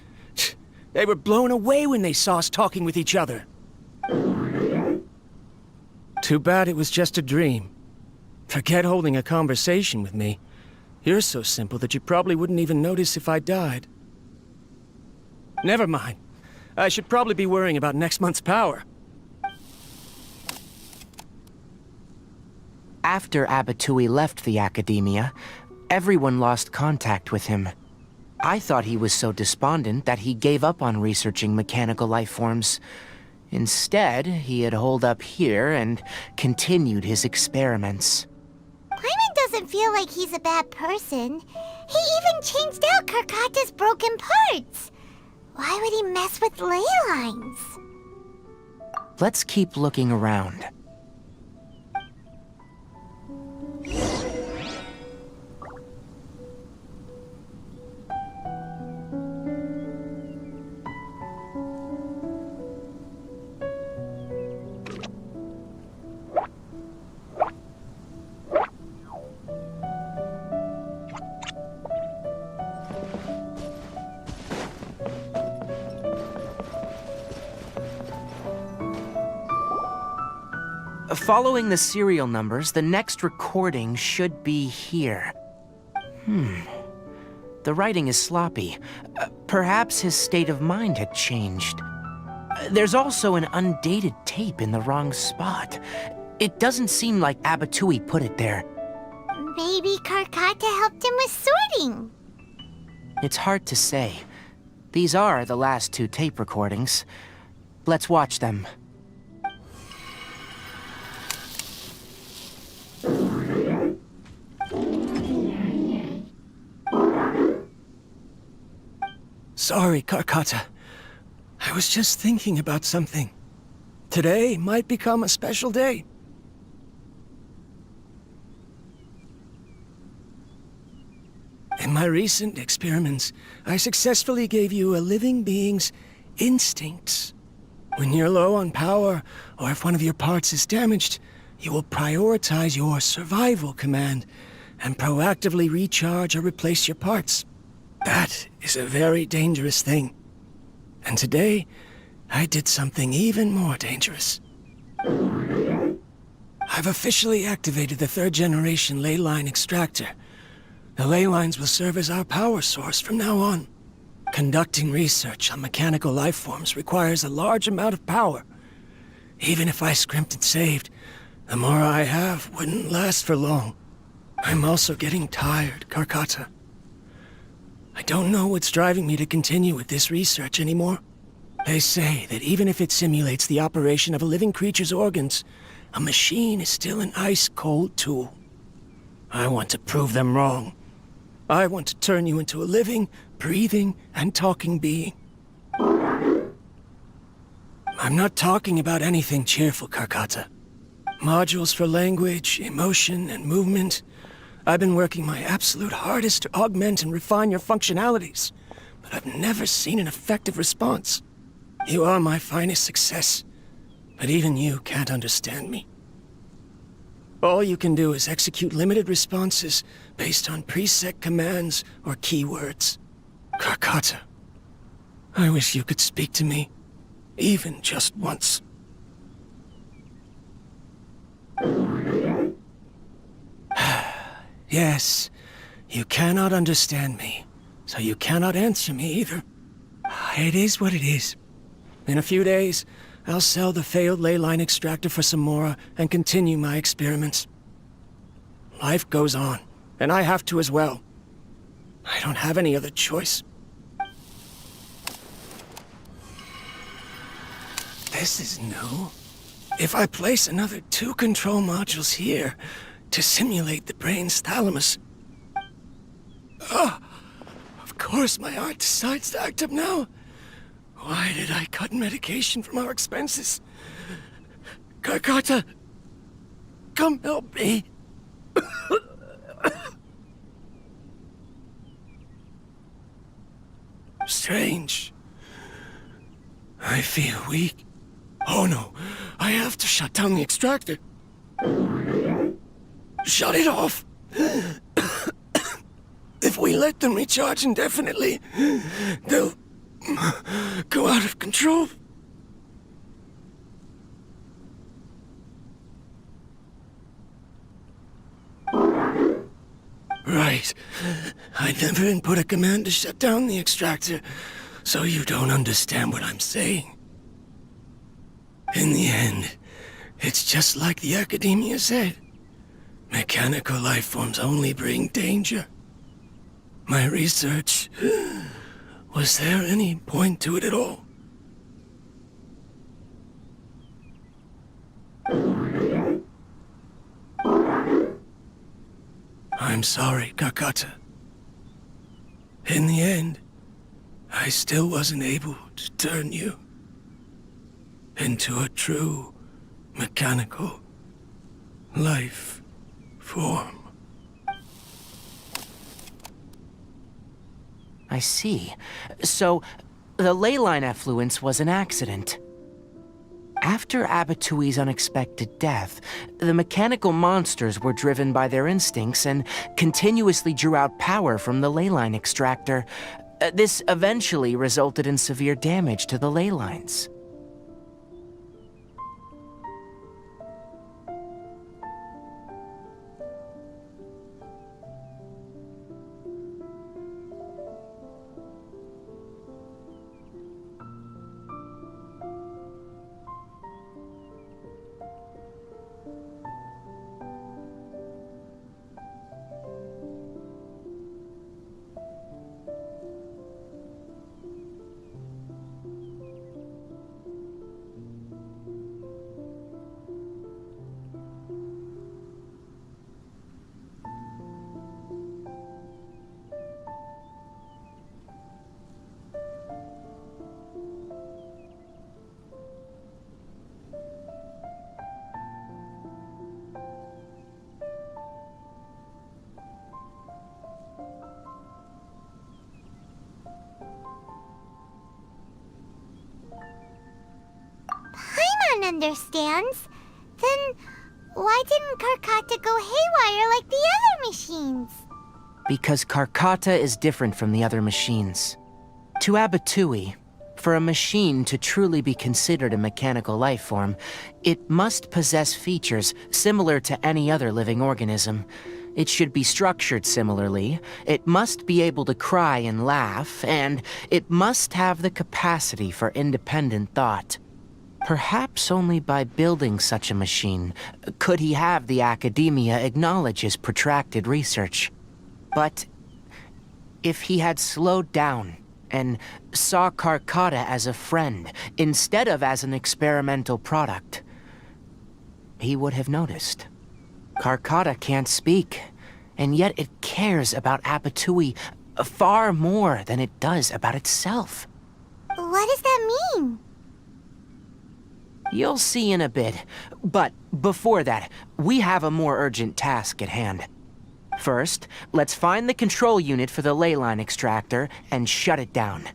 Speaker 7: They were blown away when they saw us talking with each other. Too bad it was just a dream. Forget holding a conversation with me. You're so simple that you probably wouldn't even notice if I died. Never mind. I should probably be worrying about next month's power.
Speaker 3: After Abatui left the Academia, everyone lost contact with him. I thought he was so despondent that he gave up on researching mechanical life forms. Instead, he had holed up here and continued his experiments.
Speaker 6: Paimon doesn't feel like he's a bad person. He even changed out Karkata's broken parts. Why would he mess with ley lines?
Speaker 3: Let's keep looking around. Following the serial numbers, the next recording should be here. The writing is sloppy. Perhaps his state of mind had changed. There's also an undated tape in the wrong spot. It doesn't seem like Abatui put it there.
Speaker 6: Maybe Karkata helped him with sorting.
Speaker 3: It's hard to say. These are the last 2 tape recordings. Let's watch them.
Speaker 7: Sorry, Karkata. I was just thinking about something. Today might become a special day. In my recent experiments, I successfully gave you a living being's instincts. When you're low on power, or if one of your parts is damaged, you will prioritize your survival command and proactively recharge or replace your parts. That is a very dangerous thing. And today, I did something even more dangerous. I've officially activated the 3rd generation ley line extractor. The ley lines will serve as our power source from now on. Conducting research on mechanical life forms requires a large amount of power. Even if I scrimped and saved, the more I have wouldn't last for long. I'm also getting tired, Karkata. I don't know what's driving me to continue with this research anymore. They say that even if it simulates the operation of a living creature's organs, a machine is still an ice-cold tool. I want to prove them wrong. I want to turn you into a living, breathing, and talking being. I'm not talking about anything cheerful, Karkata. Modules for language, emotion, and movement. I've been working my absolute hardest to augment and refine your functionalities, but I've never seen an effective response. You are my finest success, but even you can't understand me. All you can do is execute limited responses based on preset commands or keywords. Karkata, I wish you could speak to me, even just once. Yes, you cannot understand me, so you cannot answer me either. It is what it is. In a few days, I'll sell the failed ley line extractor for some more and continue my experiments. Life goes on, and I have to as well. I don't have any other choice. This is new. If I place another 2 control modules here to simulate the brain's thalamus... Of course my heart decides to act up now. Why did I cut medication from our expenses? Karkata, come help me. Strange. I feel weak. Oh no, I have to shut down the extractor. Shut it off. If we let them recharge indefinitely, they'll go out of control. Right. I never input a command to shut down the extractor, so you don't understand what I'm saying. In the end, it's just like the academia said. Mechanical life forms only bring danger. My research... Was there any point to it at all? I'm sorry, Karkata. In the end,
Speaker 15: I still wasn't able to turn you into a true mechanical life form.
Speaker 3: I see. So, the ley line effluence was an accident. After Abatui's unexpected death, the mechanical monsters were driven by their instincts and continuously drew out power from the ley line extractor. This eventually resulted in severe damage to the ley lines.
Speaker 6: Paimon understands. Then why didn't Karkata go haywire like the other machines?
Speaker 3: Because Karkata is different from the other machines. To Abatui, for a machine to truly be considered a mechanical life form, it must possess features similar to any other living organism. It should be structured similarly, it must be able to cry and laugh, and it must have the capacity for independent thought. Perhaps only by building such a machine could he have the academia acknowledge his protracted research. But if he had slowed down and saw Karkata as a friend instead of as an experimental product, he would have noticed. Karkata can't speak, and yet it cares about Abatui far more than it does about itself.
Speaker 6: What does that mean?
Speaker 3: You'll see in a bit, but before that, we have a more urgent task at hand. First, let's find the control unit for the ley line extractor and shut it down.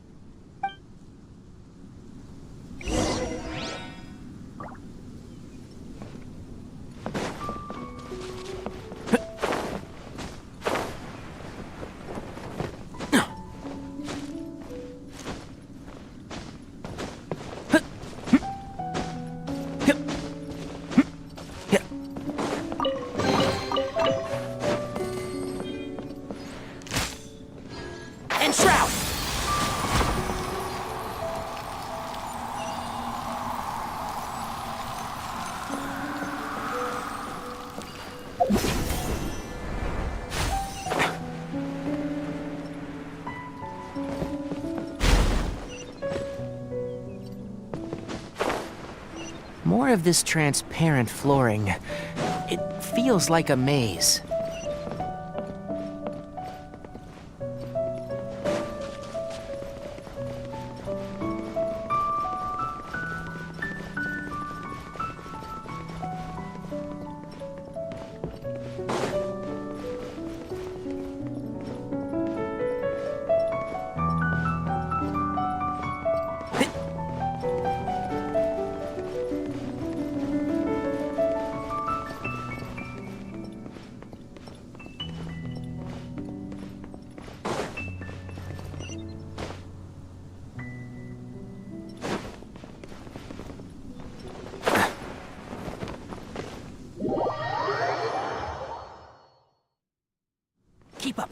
Speaker 3: More of this transparent flooring. It feels like a maze. Keep up.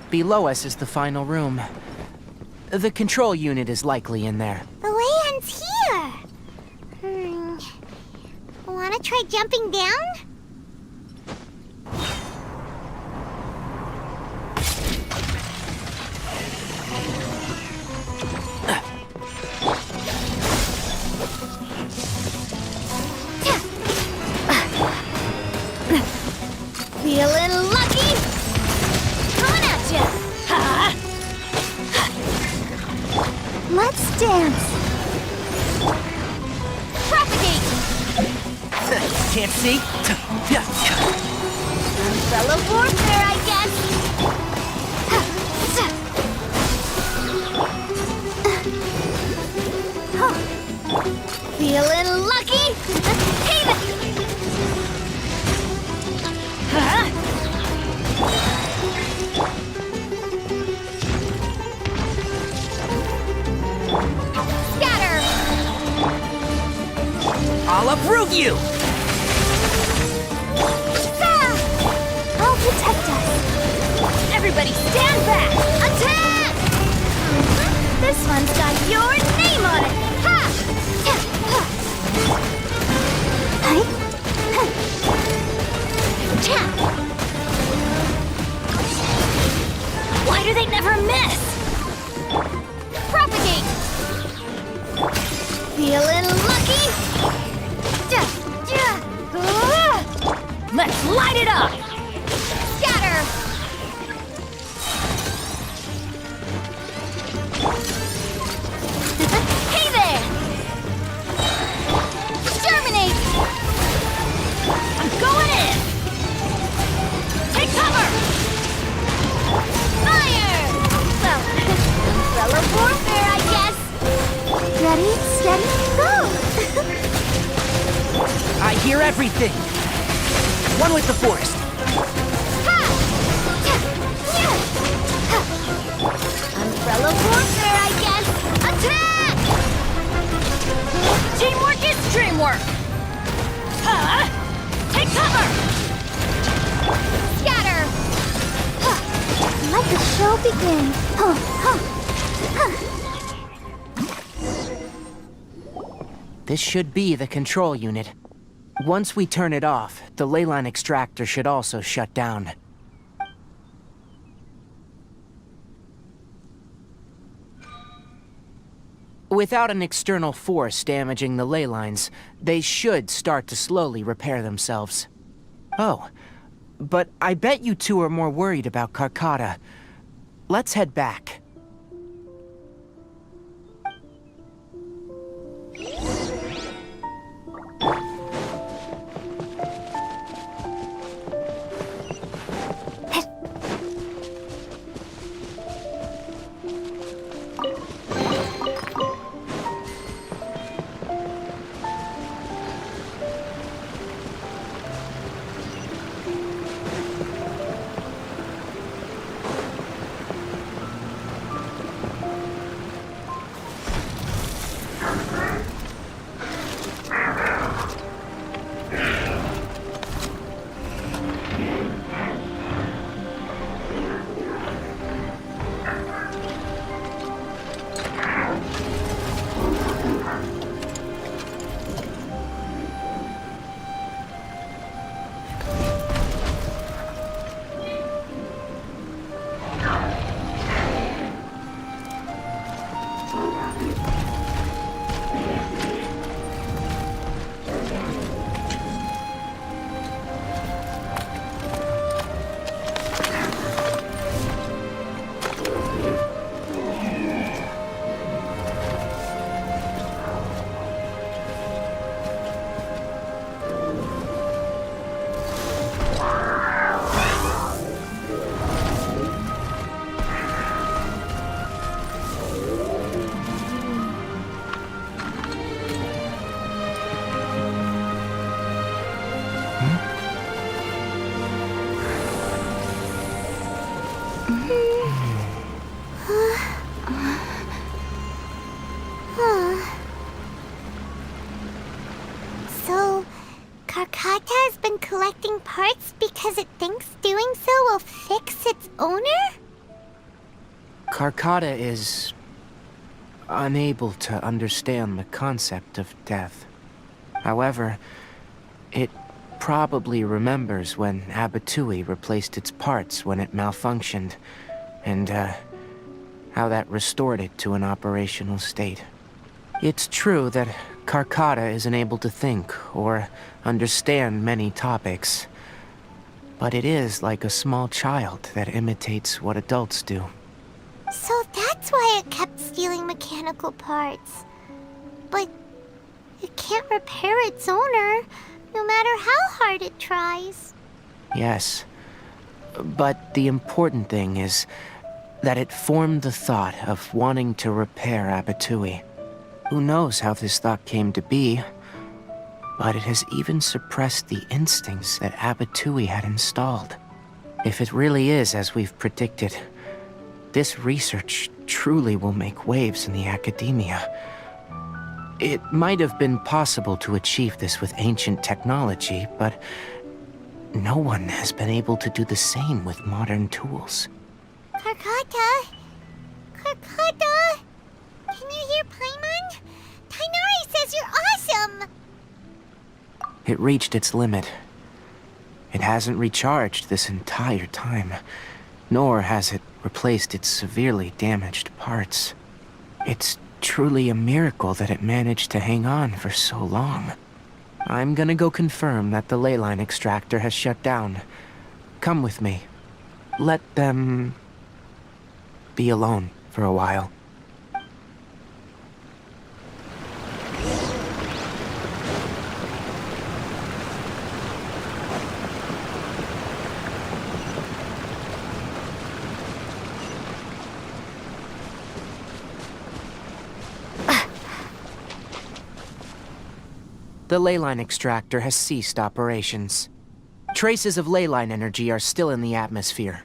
Speaker 3: Below us is the final room. The control unit is likely in there.
Speaker 6: The way ends here. Wanna try jumping down? dance!
Speaker 2: Propagate!
Speaker 3: Can't see?
Speaker 6: Umbrella warfare, I guess! Feeling lucky? Hey Scatter!
Speaker 3: I'll uproot you!
Speaker 6: I'll protect us! Everybody stand back! Attack! This one's got your name on it! Ha!
Speaker 2: Why do they never miss?
Speaker 6: Propagate! Feeling lucky?
Speaker 2: Let's light it up!
Speaker 6: Scatter! Hey there! Exterminate!
Speaker 2: I'm going in! Take cover!
Speaker 6: Fire! Well, umbrella warfare, I guess. Ready, steady, go!
Speaker 3: I hear everything. One with the forest.
Speaker 6: Umbrella warfare, I guess. Attack!
Speaker 2: Teamwork is dreamwork! Take cover!
Speaker 6: Scatter! Let the show begin.
Speaker 3: This should be the control unit. Once we turn it off, the leyline extractor should also shut down. Without an external force damaging the ley lines, they should start to slowly repair themselves. Oh, but I bet you two are more worried about Karkata. Let's head back.
Speaker 6: So, Karkata has been collecting parts because it thinks doing so will fix its owner?
Speaker 3: Karkata is unable to understand the concept of death. However, it probably remembers when Abatui replaced its parts when it malfunctioned, and how that restored it to an operational state. It's true that Karkata isn't able to think or understand many topics, but it is like a small child that imitates what adults do.
Speaker 6: So that's That's why it kept stealing mechanical parts. But it can't repair its owner, no matter how hard it tries.
Speaker 3: Yes. But the important thing is that it formed the thought of wanting to repair Abatui. Who knows how this thought came to be, but it has even suppressed the instincts that Abatui had installed. If it really is as we've predicted, this research truly will make waves in the academia. It might have been possible to achieve this with ancient technology, but no one has been able to do the same with modern tools.
Speaker 6: Karkata? Karkata? Can you hear Paimon? Tainari says you're awesome!
Speaker 3: It reached its limit. It hasn't recharged this entire time, nor has it replaced its severely damaged parts. It's truly a miracle that it managed to hang on for so long. I'm gonna go confirm that the ley line extractor has shut down. Come with me. Let them be alone for a while. The ley line extractor has ceased operations. Traces of ley line energy are still in the atmosphere,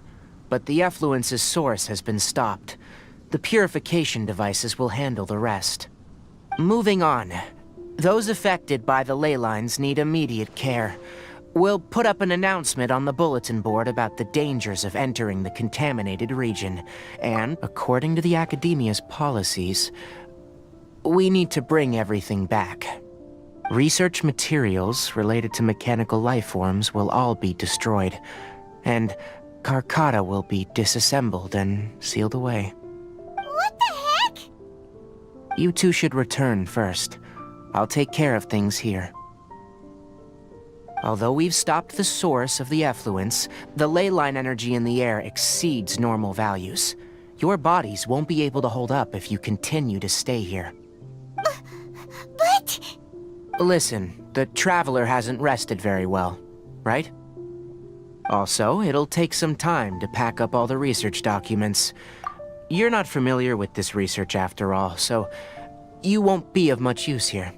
Speaker 3: but the effluence's source has been stopped. The purification devices will handle the rest. Moving on. Those affected by the ley lines need immediate care. We'll put up an announcement on the bulletin board about the dangers of entering the contaminated region, and, according to the Academia's policies, we need to bring everything back. Research materials related to mechanical life forms will all be destroyed, and Karkata will be disassembled and sealed away.
Speaker 6: What the heck?
Speaker 3: You two should return first. I'll take care of things here. Although we've stopped the source of the effluence, the ley line energy in the air exceeds normal values. Your bodies won't be able to hold up if you continue to stay here.
Speaker 6: But...
Speaker 3: Listen, the Traveler hasn't rested very well, right? Also, it'll take some time to pack up all the research documents. You're not familiar with this research after all, so you won't be of much use here.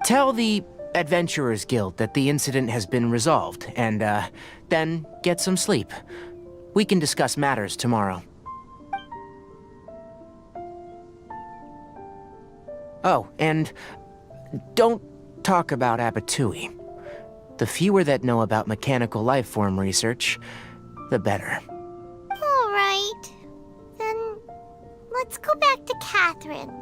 Speaker 3: Tell the Adventurers Guild that the incident has been resolved, and, then get some sleep. We can discuss matters tomorrow. Oh, and don't talk about Abatui. The fewer that know about mechanical life form research, the better.
Speaker 6: All right. Then let's go back to Catherine.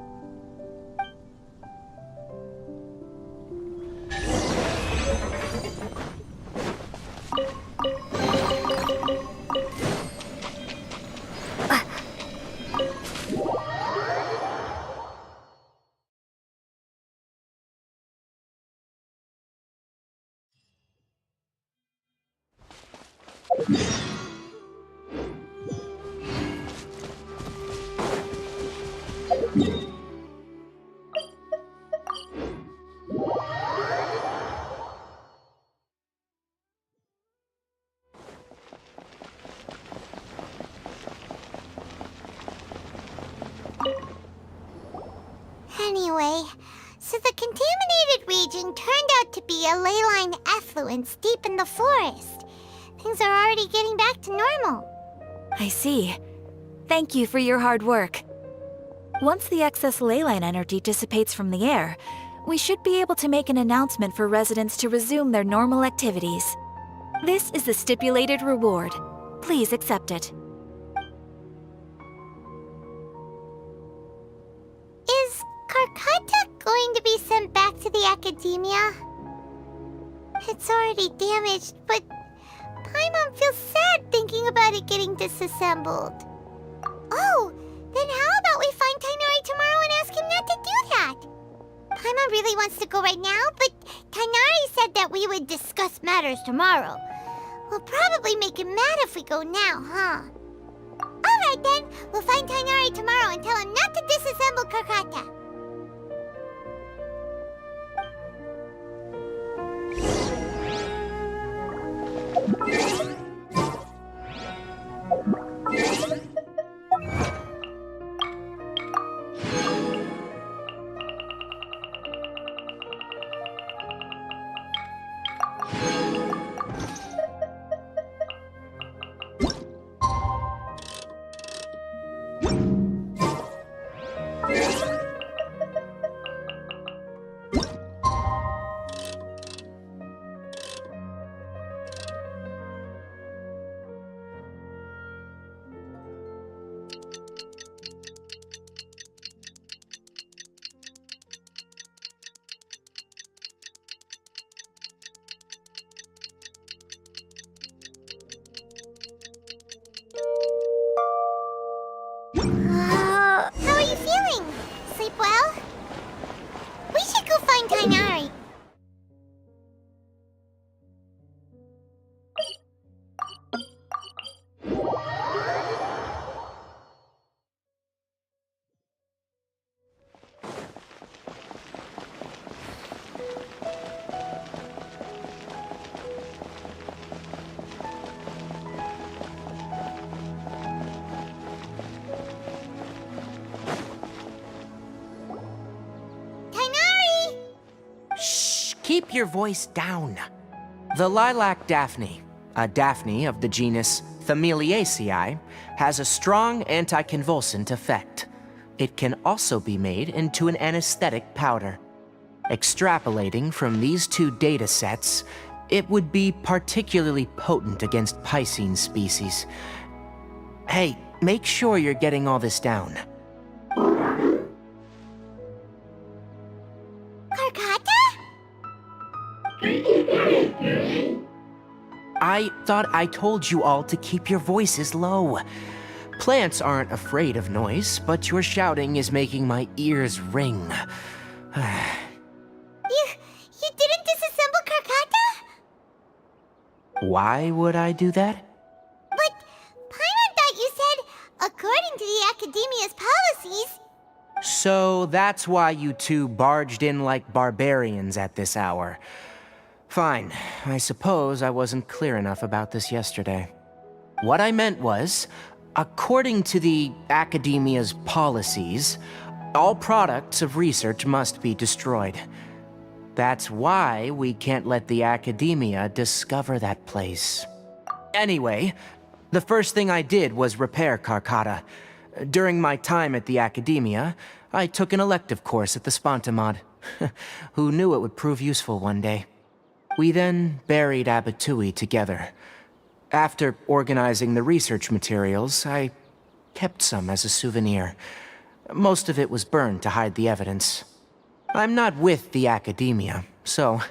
Speaker 6: Anyway, so the contaminated region turned out to be a ley line effluence deep in the forest. Things are already getting back to normal.
Speaker 1: I see. Thank you for your hard work. Once the excess ley line energy dissipates from the air, we should be able to make an announcement for residents to resume their normal activities. This is the stipulated reward. Please accept it.
Speaker 6: Is Karkata going to be sent back to the academia? It's already damaged, but Paimon feels sad thinking about it getting disassembled. Oh, then how about we find Tainari tomorrow and ask him not to do that? Paimon really wants to go right now, but Tainari said that we would discuss matters tomorrow. We'll probably make him mad if we go now, huh? Alright then, we'll find Tainari tomorrow and tell him not to disassemble Karkata. How are you feeling? Sleep well? We should go find Tainari.
Speaker 3: Keep your voice down. The lilac daphne, a daphne of the genus Familiaceae, has a strong anticonvulsant effect. It can also be made into an anesthetic powder. Extrapolating from these two data sets, it would be particularly potent against Piscine species. Hey, make sure you're getting all this down.
Speaker 6: Karkata?
Speaker 3: I thought I told you all to keep your voices low. Plants aren't afraid of noise, but your shouting is making my ears ring.
Speaker 6: You didn't disassemble Karkata?
Speaker 3: Why would I do that?
Speaker 6: But Paimon thought you said, according to the Academia's policies...
Speaker 3: So that's why you two barged in like barbarians at this hour. Fine, I suppose I wasn't clear enough about this yesterday. What I meant was, according to the Academia's policies, all products of research must be destroyed. That's why we can't let the Academia discover that place. Anyway, the first thing I did was repair Karkata. During my time at the Academia, I took an elective course at the Spontamod. Who knew it would prove useful one day? We then buried Abatui together. After organizing the research materials, I kept some as a souvenir. Most of it was burned to hide the evidence. I'm not with the Academia, so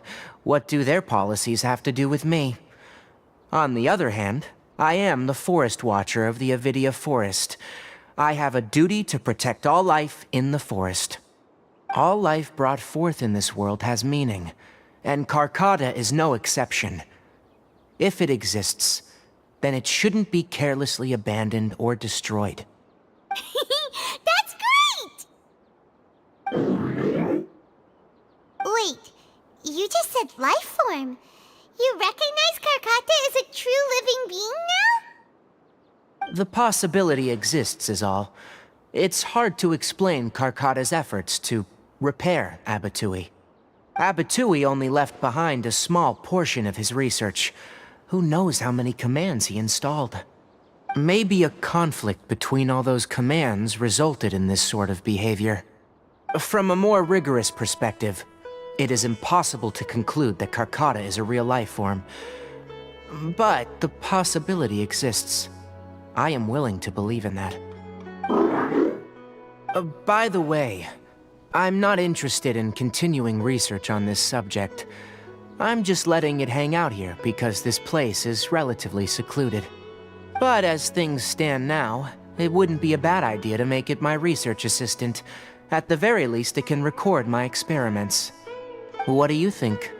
Speaker 3: what do their policies have to do with me? On the other hand, I am the Forest Watcher of the Avidia Forest. I have a duty to protect all life in the forest. All life brought forth in this world has meaning, and Karkata is no exception. If it exists, then it shouldn't be carelessly abandoned or destroyed.
Speaker 6: That's great! Wait, you just said life form. You recognize Karkata as a true living being now?
Speaker 3: The possibility exists is all. It's hard to explain Karkata's efforts to repair Abatui. Abatui only left behind a small portion of his research. Who knows how many commands he installed? Maybe a conflict between all those commands resulted in this sort of behavior. From a more rigorous perspective, it is impossible to conclude that Karkata is a real life form. But the possibility exists. I am willing to believe in that. By the way, I'm not interested in continuing research on this subject. I'm just letting it hang out here because this place is relatively secluded. But as things stand now, it wouldn't be a bad idea to make it my research assistant. At the very least, it can record my experiments. What do you think?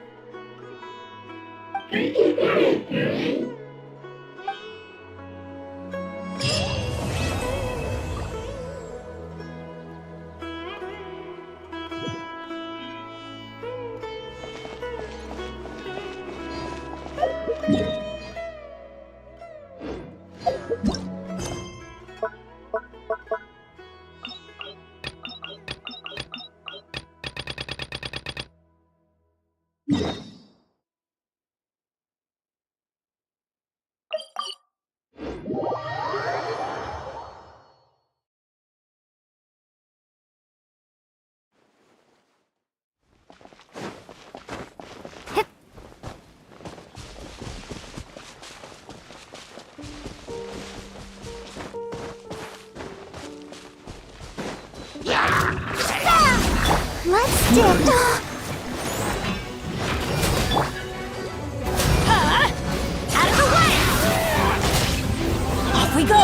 Speaker 6: Let's dip.
Speaker 2: Out of the way! Off we go!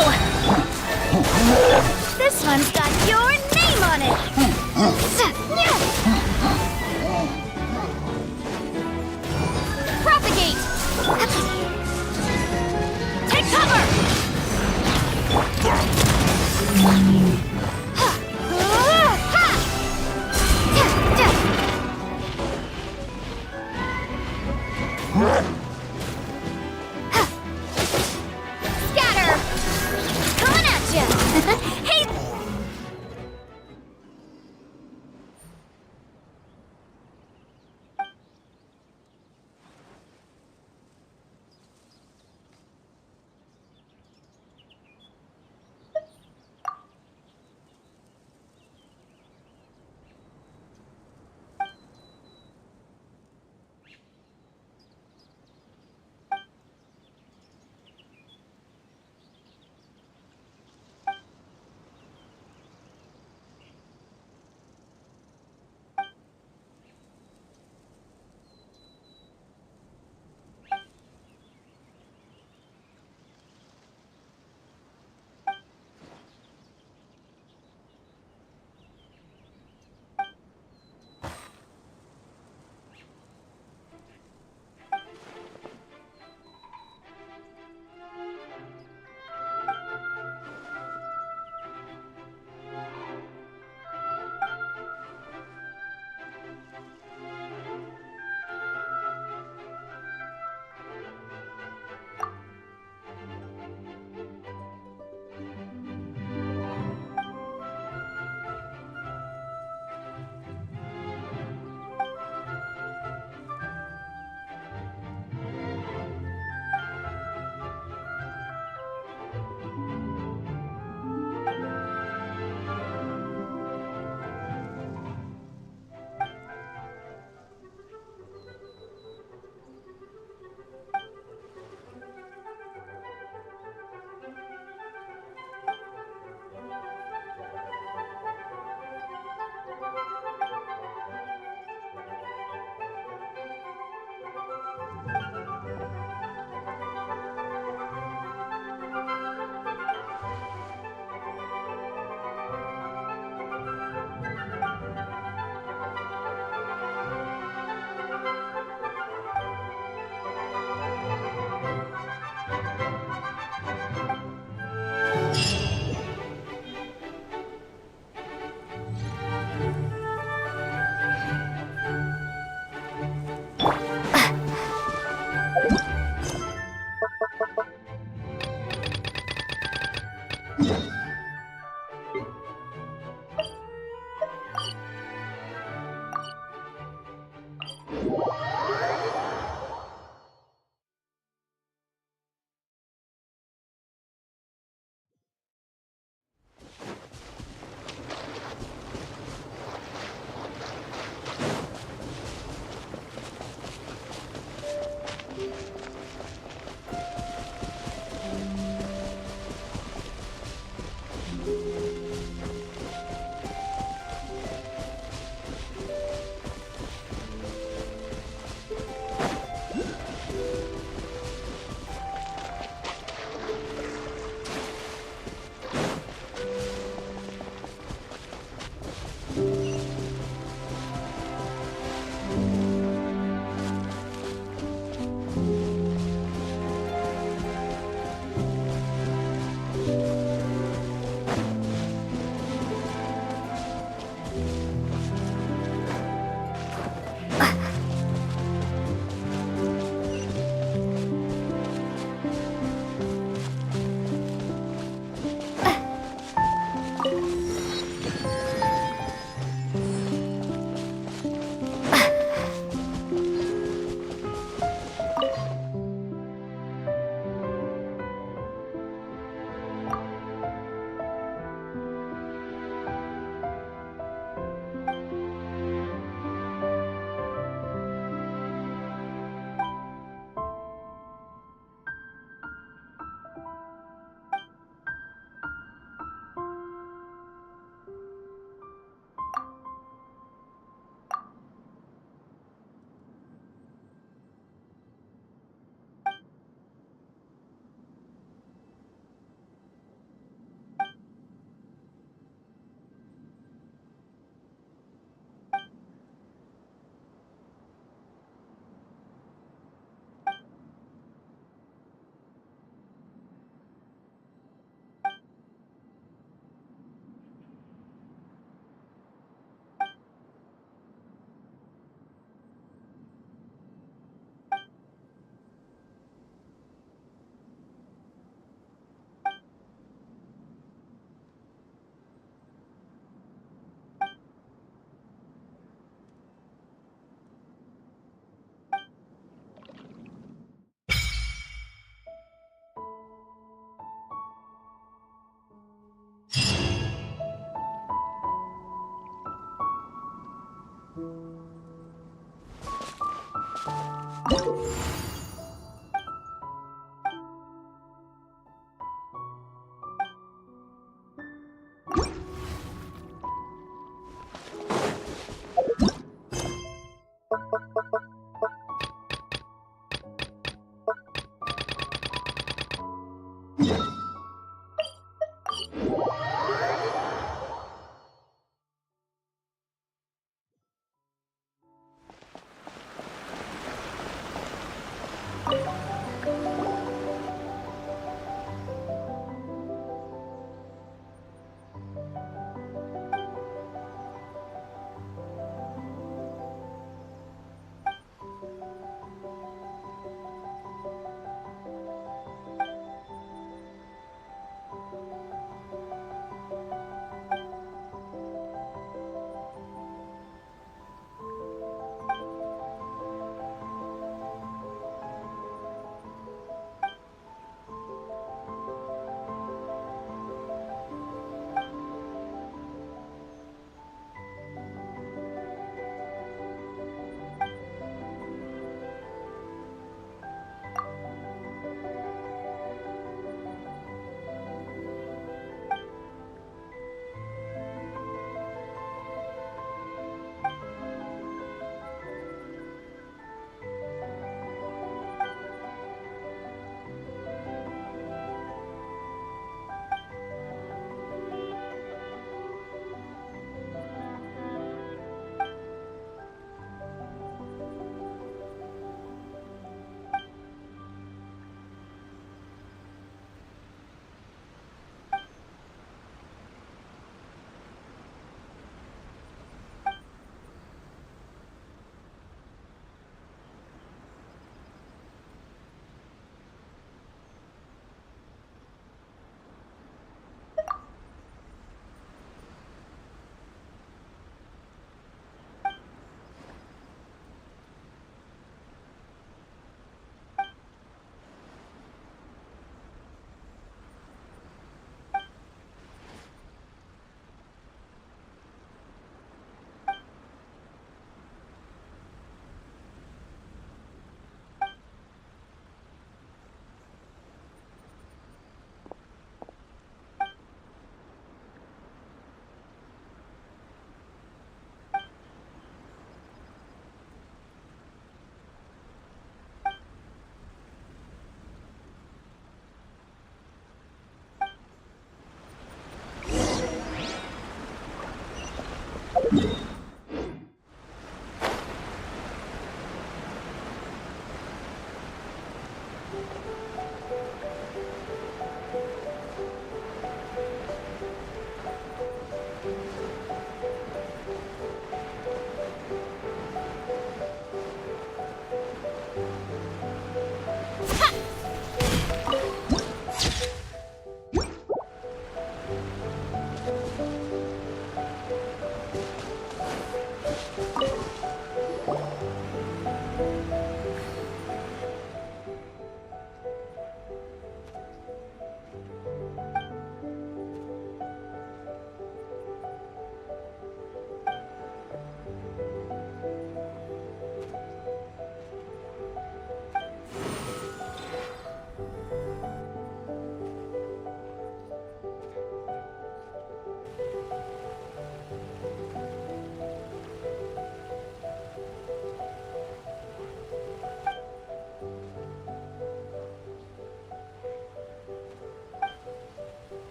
Speaker 2: This one's got your name on it! Propagate! Take cover! Scatter! Coming at ya! Hey!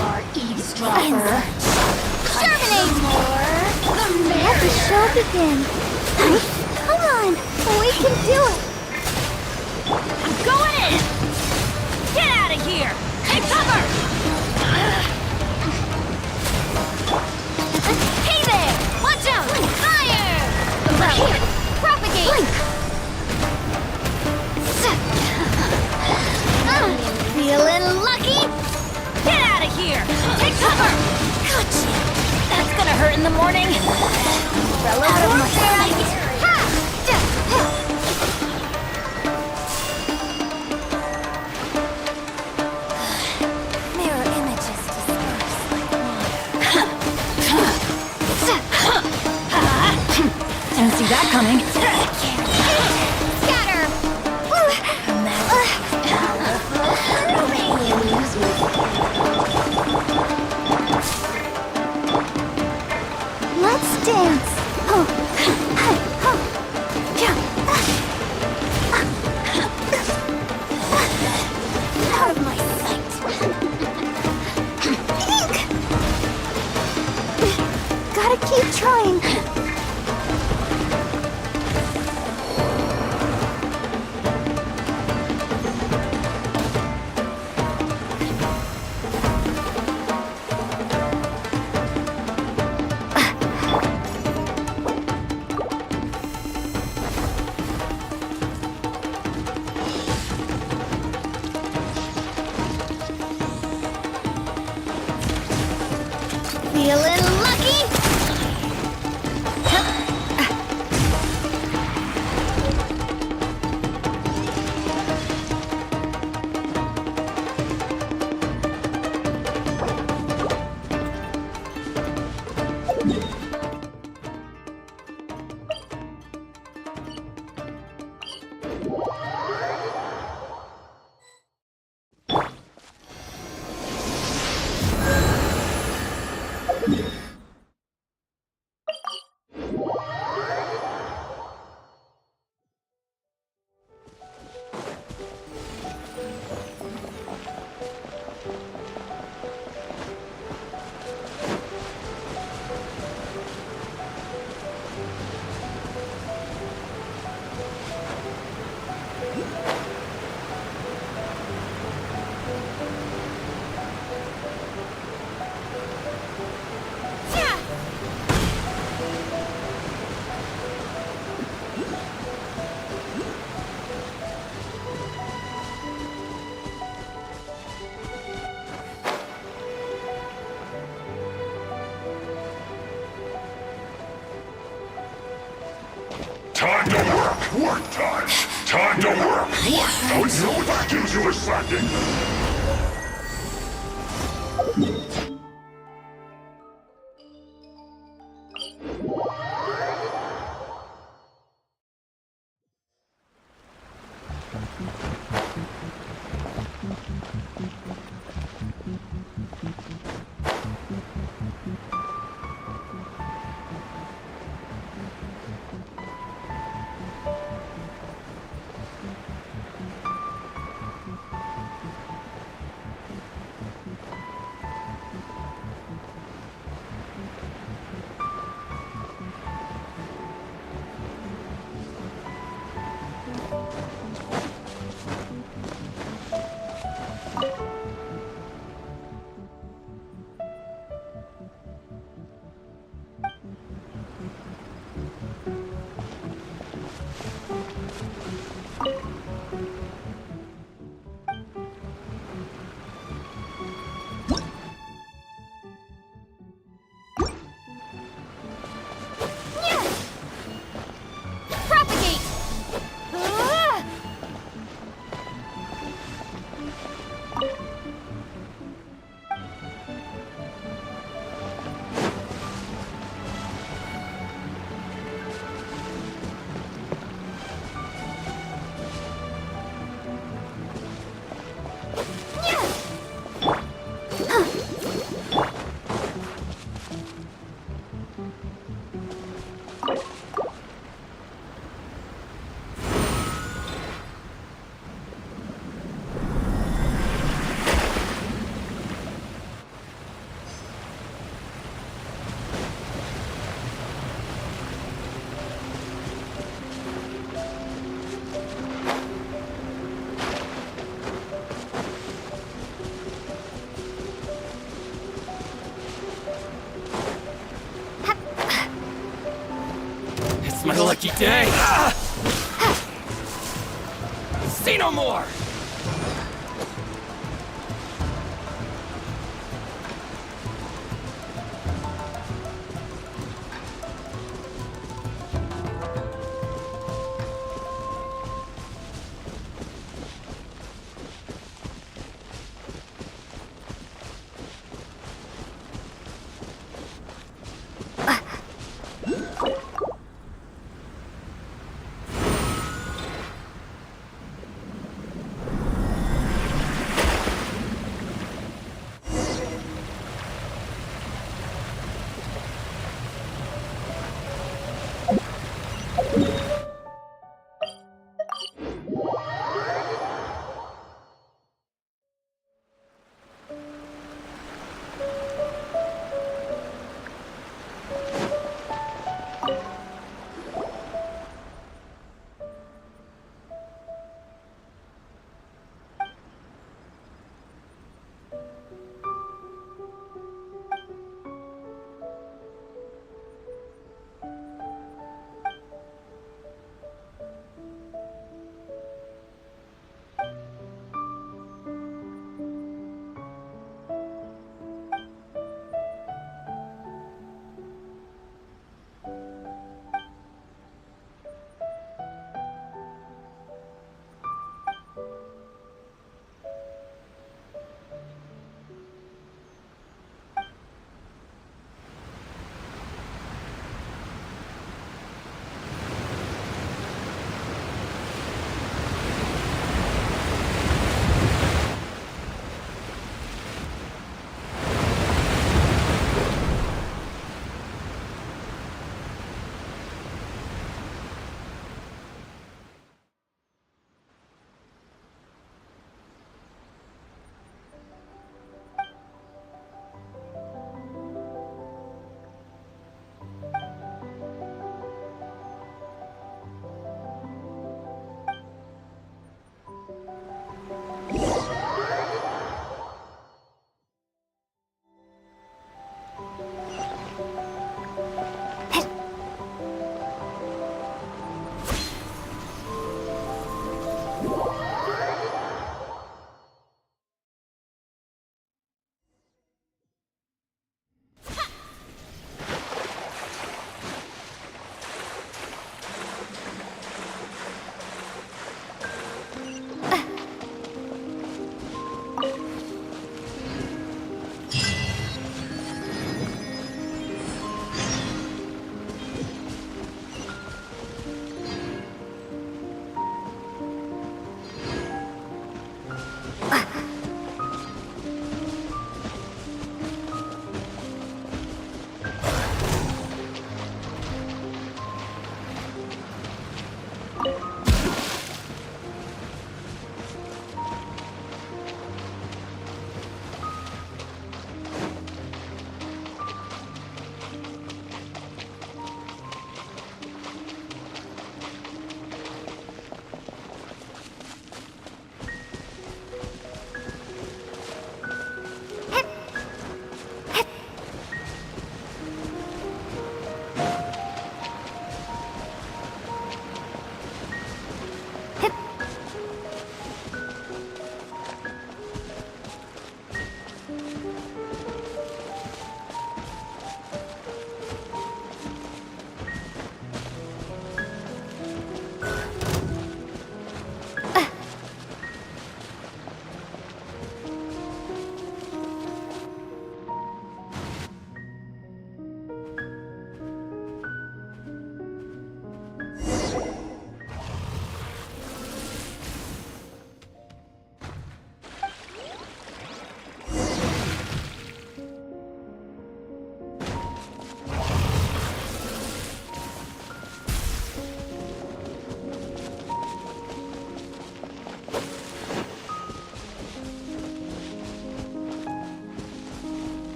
Speaker 6: far, eavesdropper. Exterminate! Let the show begin. Come on, we can do it.
Speaker 11: I'm going in! Get out of here! Take cover! Hey there! Watch out! Fire! Over here! Propagate! Feeling lucky? Get out of here! Take cover! Gotcha! That's gonna hurt in the morning. Fell out of my sight.
Speaker 6: Mirror images disperse like
Speaker 11: Didn't see that coming.
Speaker 6: scatter! Let's dance! Out of my sight! Gotta keep trying! Feeling lucky?
Speaker 17: Time to work! Work time! Time to work! Don't know what accuse you of slacking!
Speaker 19: my lucky day! Say no more!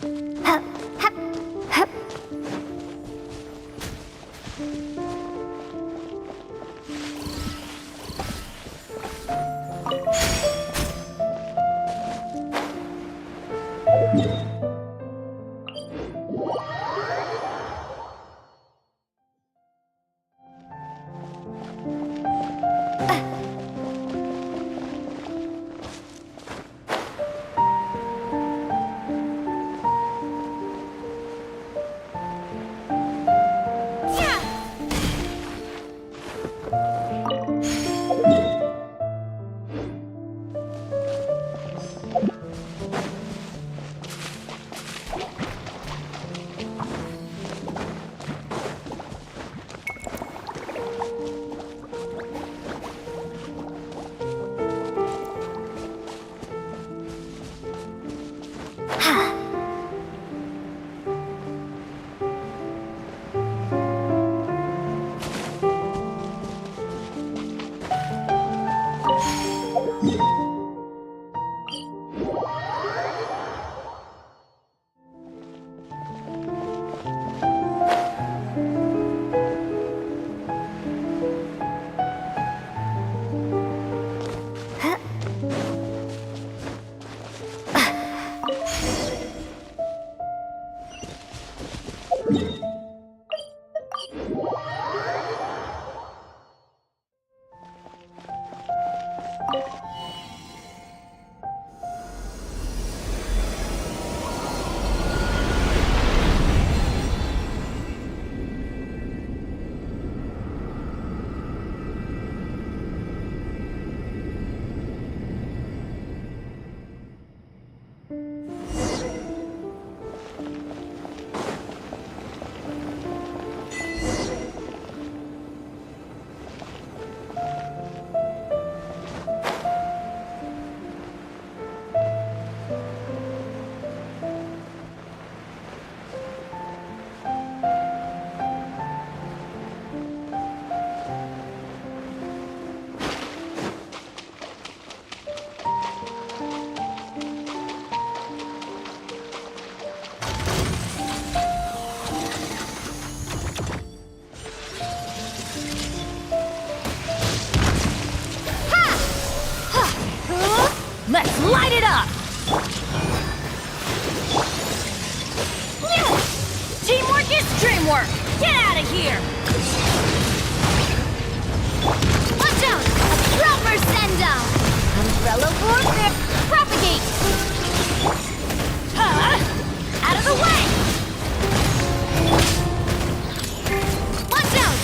Speaker 6: Hup, hup, hup.
Speaker 11: Let's light it up! Teamwork is dreamwork! Get out of here!
Speaker 6: Watch out! A proper send-down! Umbrella warfare! Propagate!
Speaker 11: Out of the way!
Speaker 6: Watch out!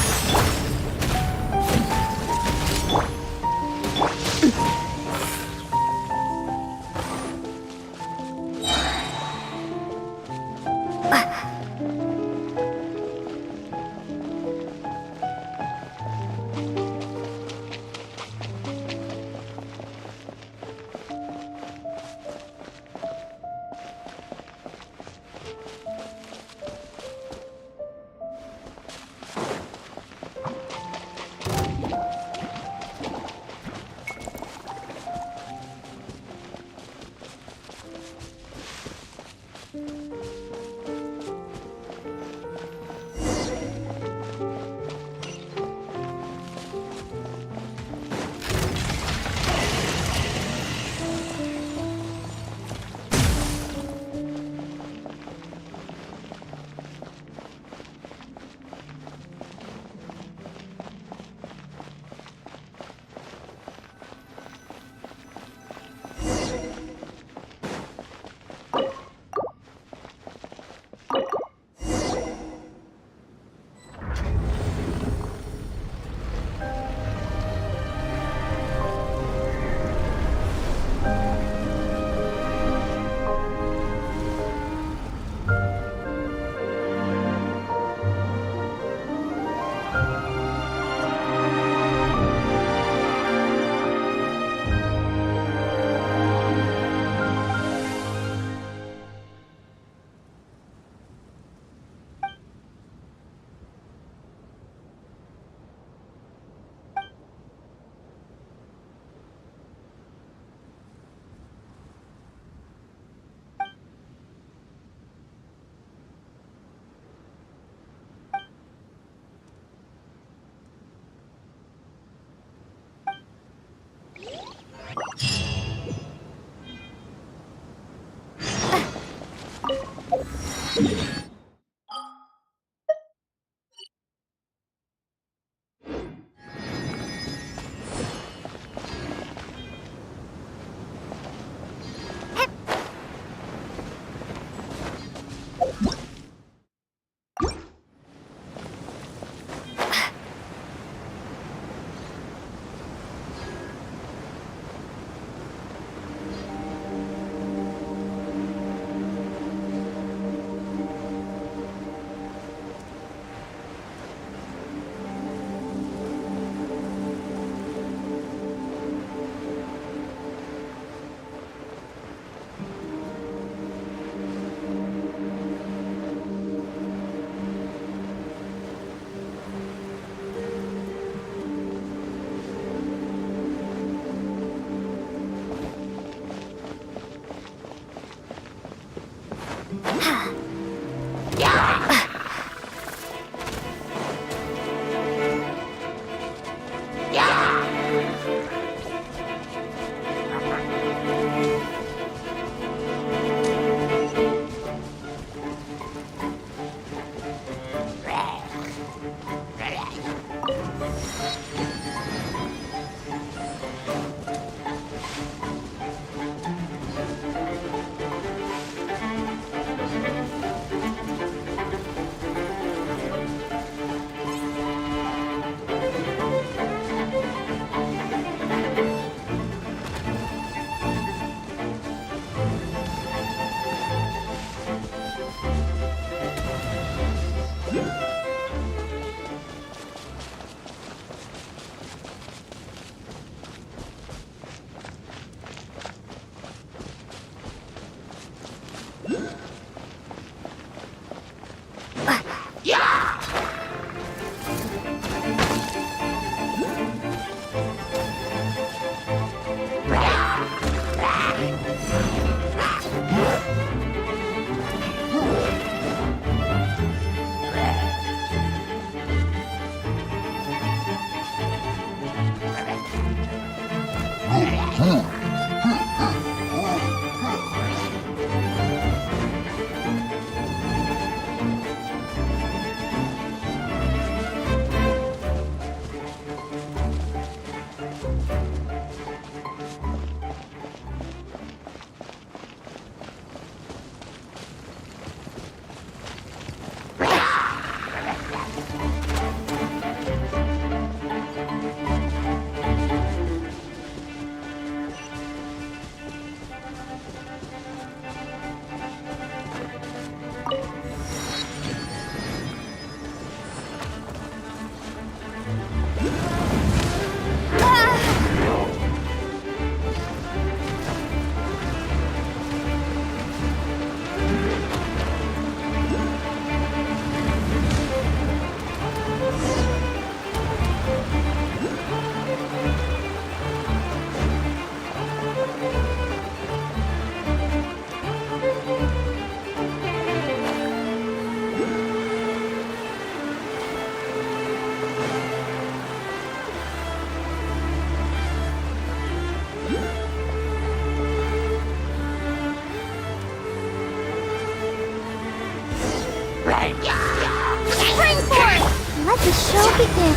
Speaker 11: Spring for it! Let the show begin.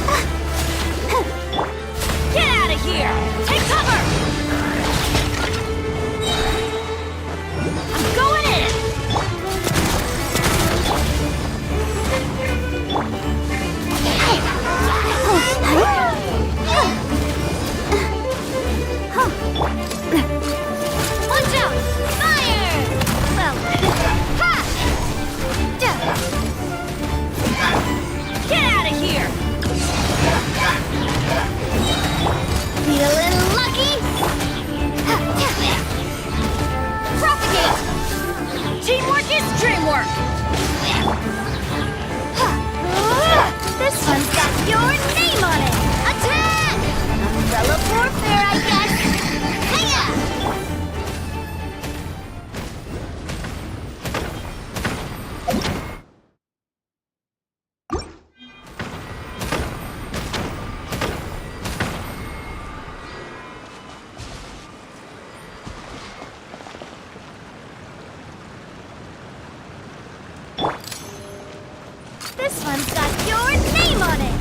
Speaker 11: Get out of here! Take cover! I'm going in! Watch out! Fire! Well, ha! Get out of here! Feeling lucky? Propagate! Teamwork is dreamwork! This one's got your name on it! Attack! Umbrella warfare, I guess! Hiya! This one's got your name on it!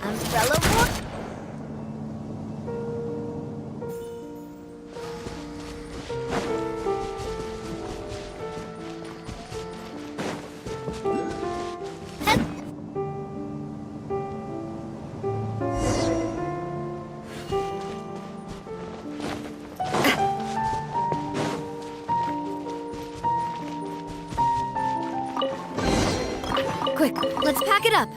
Speaker 11: Umbrella book?
Speaker 2: Quick, let's pack it up.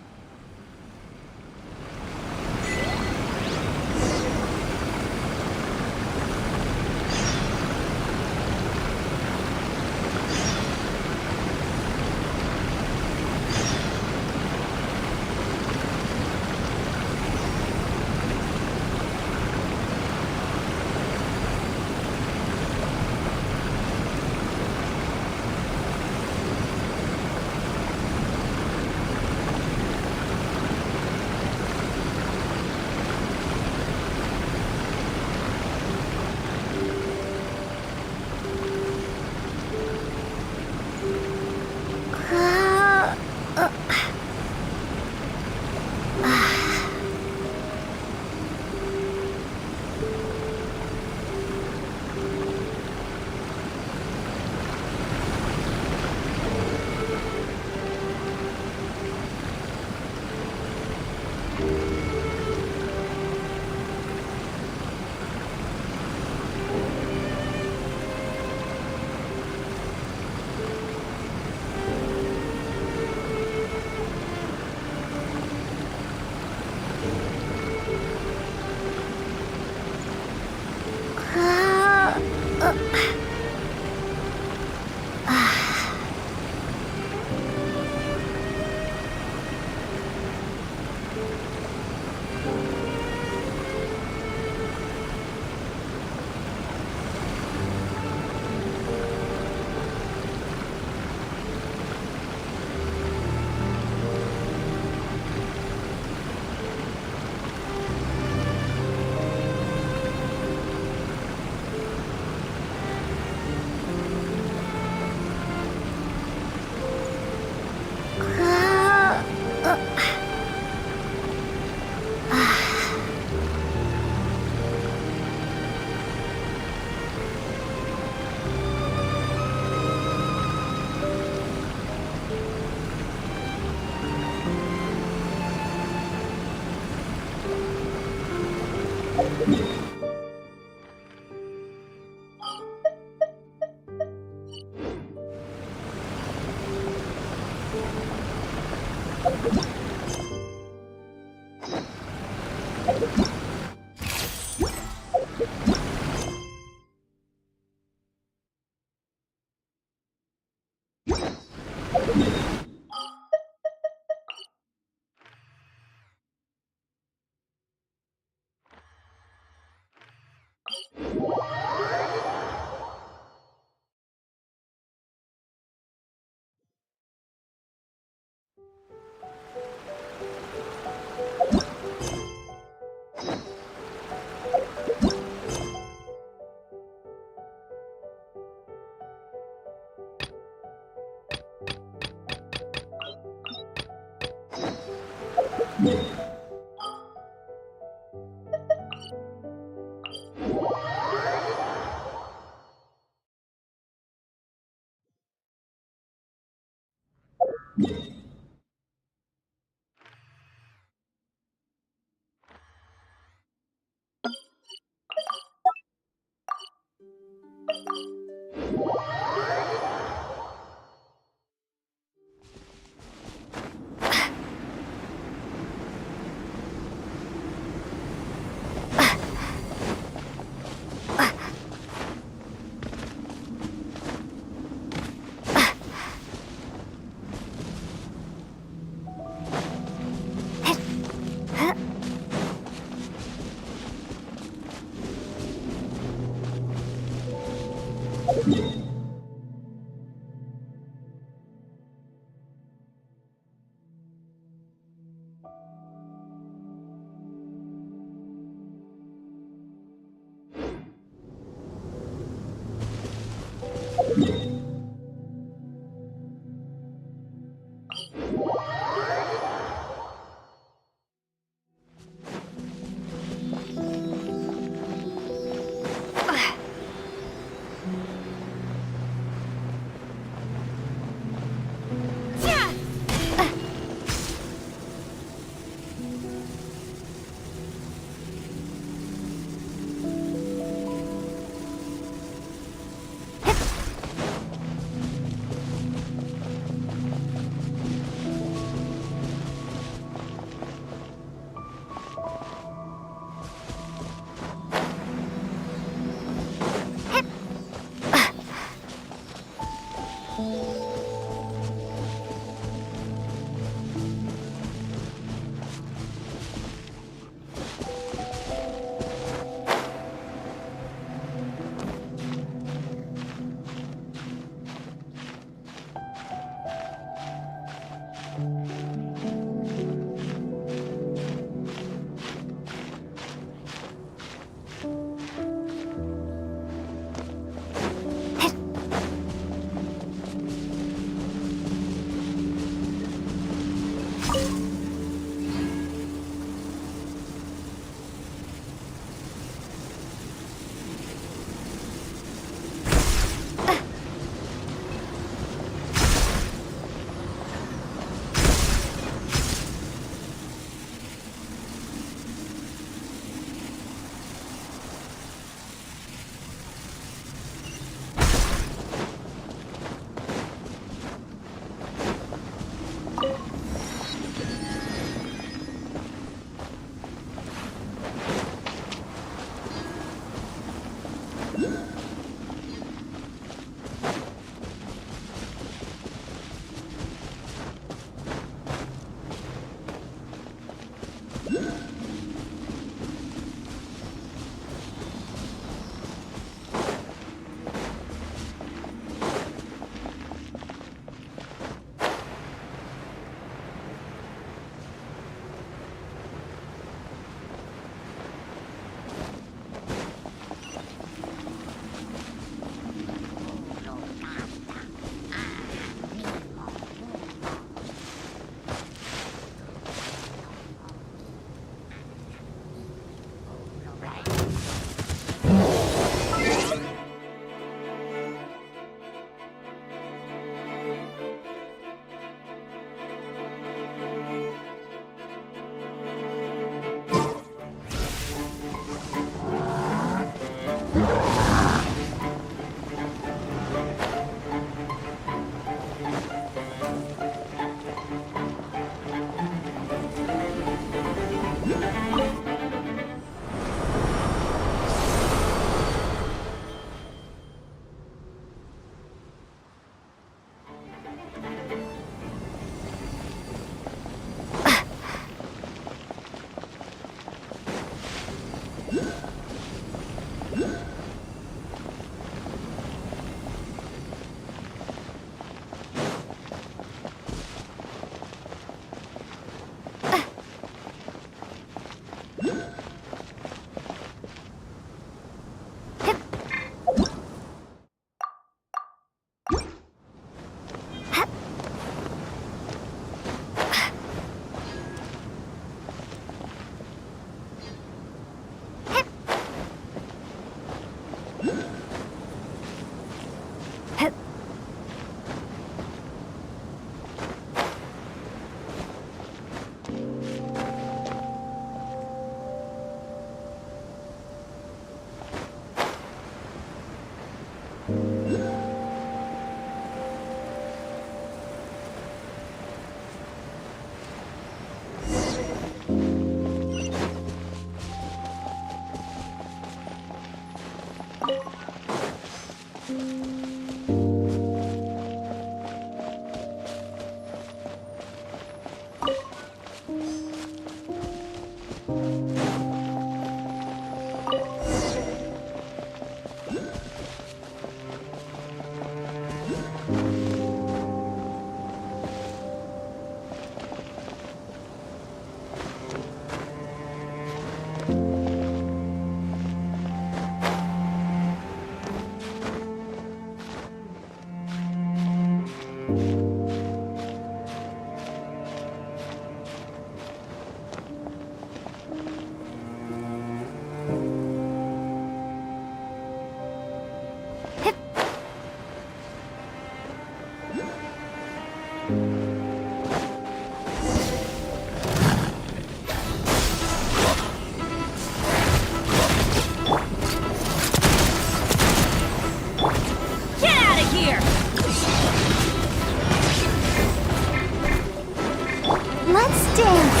Speaker 6: Let's dance!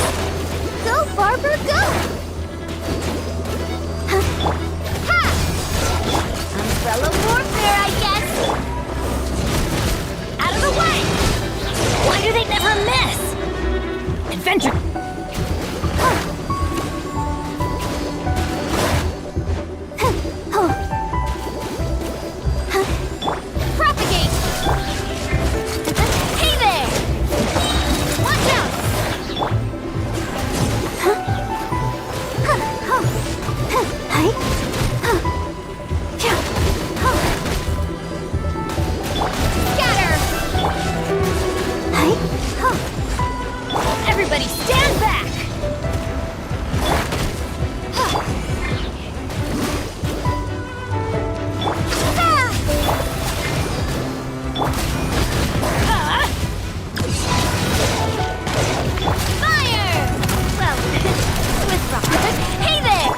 Speaker 6: Go, Barber, go! Ha! Umbrella warfare, I guess!
Speaker 11: Out of the way! Why do they never miss? Adventure...
Speaker 6: Propagate! Hey there! Watch out! Scatter!
Speaker 11: Everybody stand back!
Speaker 6: Fire! Well, with rockets. Hey there!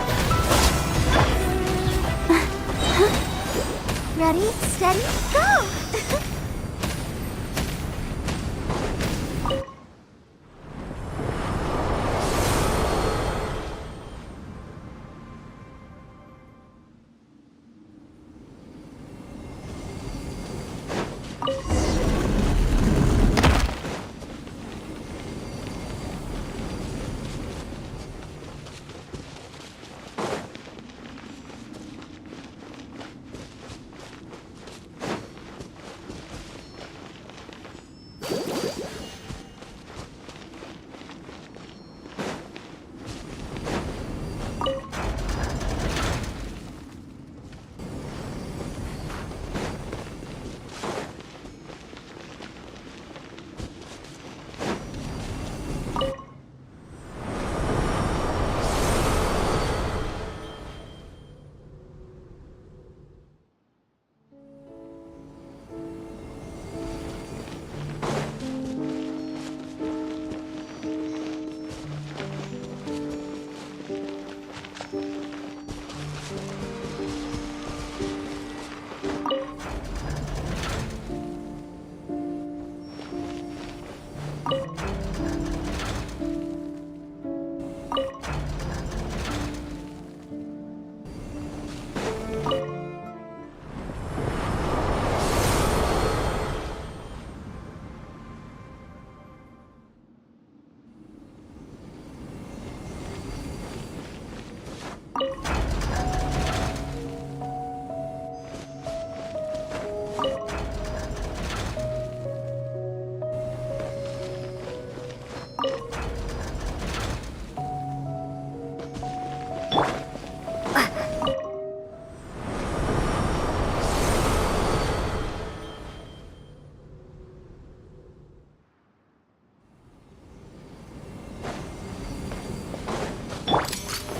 Speaker 6: Ready, steady, go!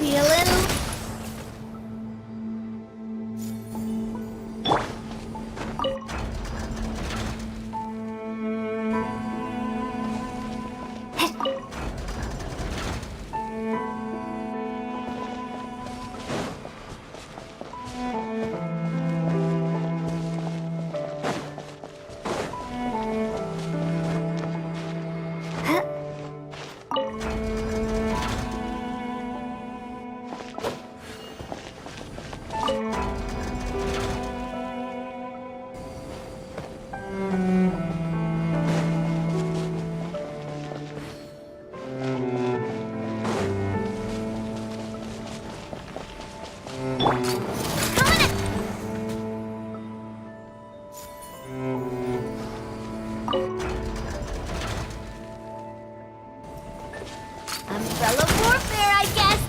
Speaker 6: Feeling umbrella warfare, I guess.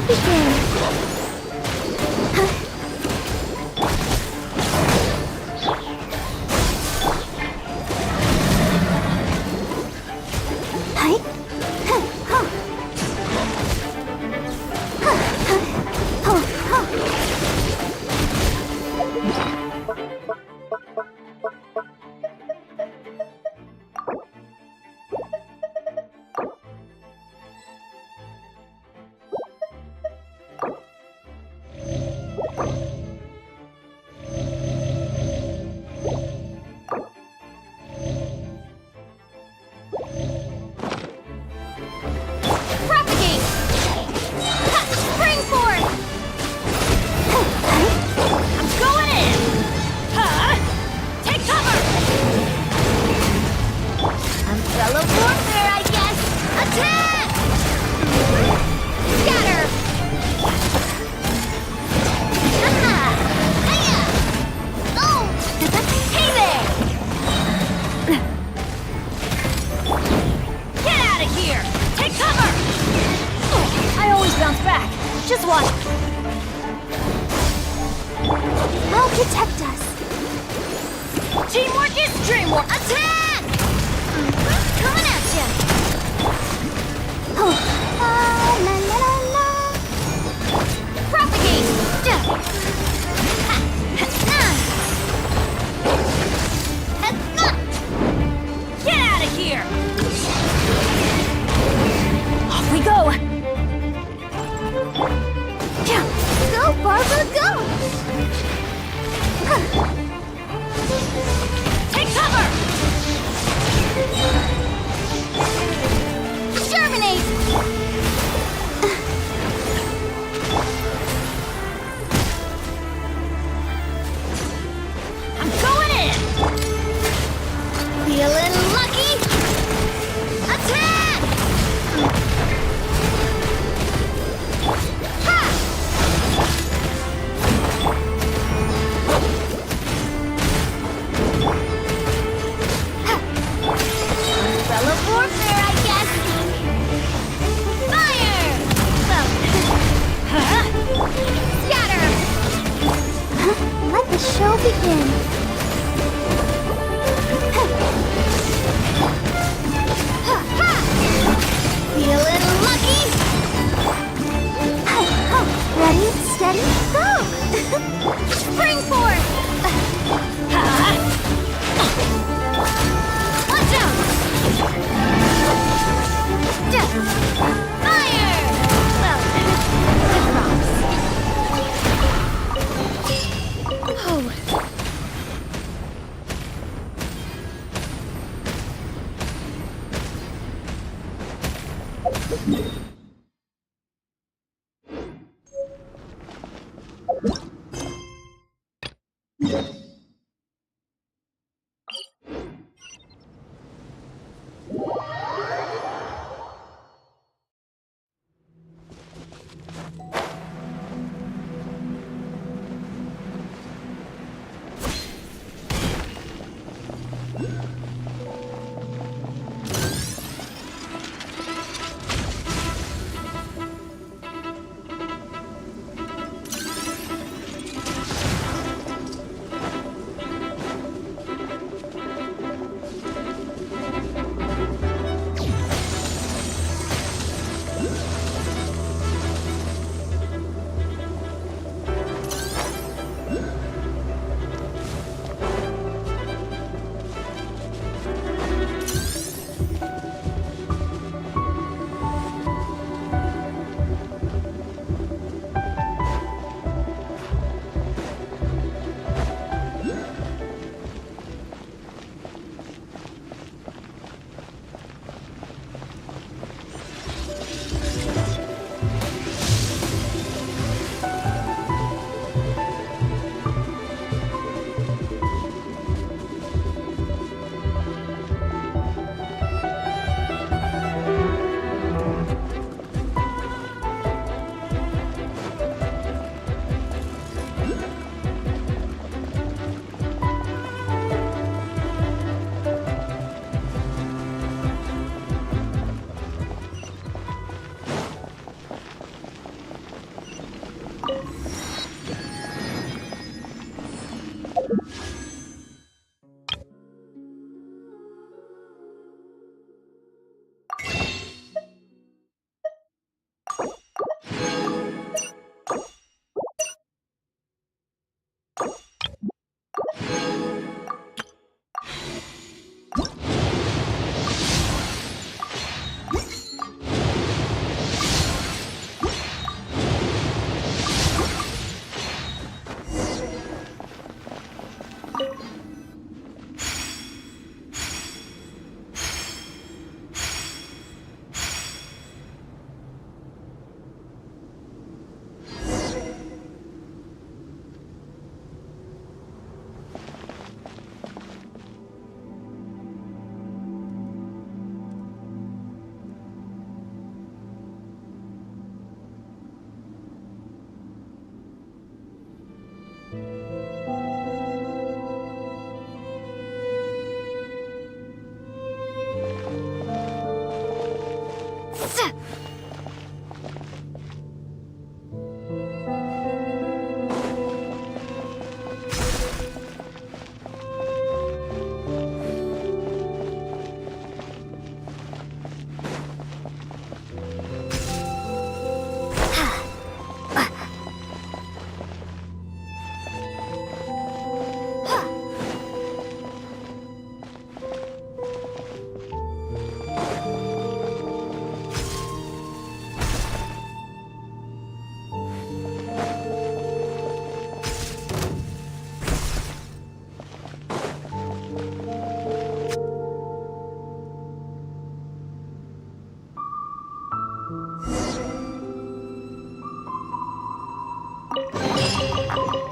Speaker 6: begin.
Speaker 11: Propagate! Ha! Spring forth! I'm going in! Huh? Take cover!
Speaker 6: Umbrella warfare, I guess. Attack!
Speaker 11: Scatter!
Speaker 6: Hiya! Oh!
Speaker 11: Hey there! Get out of here! Take cover! I always bounce back. Just watch.
Speaker 6: I'll protect us.
Speaker 11: Teamwork is dreamwork.
Speaker 6: Attack! Coming at ya! Oh. La la la la.
Speaker 11: Propagate! Get out of here! Off we go!
Speaker 6: Go, Barbara, go!
Speaker 11: Take cover!
Speaker 6: Terminate!
Speaker 11: I'm going in!
Speaker 6: Feeling lucky? Attack! Ha! Umbrella warfare, I guess. Fire! Well, scatter! Let the show begin. Feeling lucky? Ready, steady, go! Spring forth! Watch out! Fire! Well,
Speaker 2: Oh.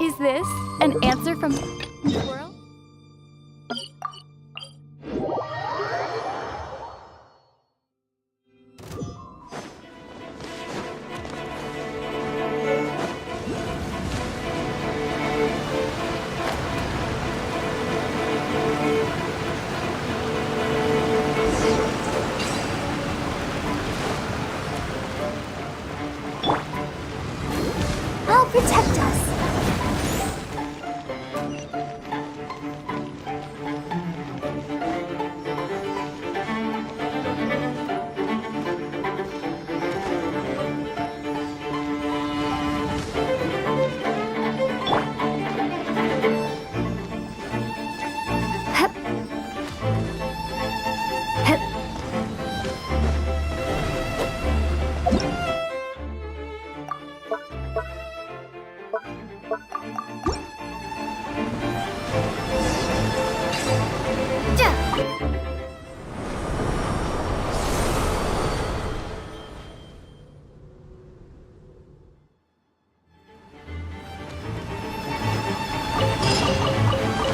Speaker 18: Is this an answer from the world?
Speaker 6: I'll protect us.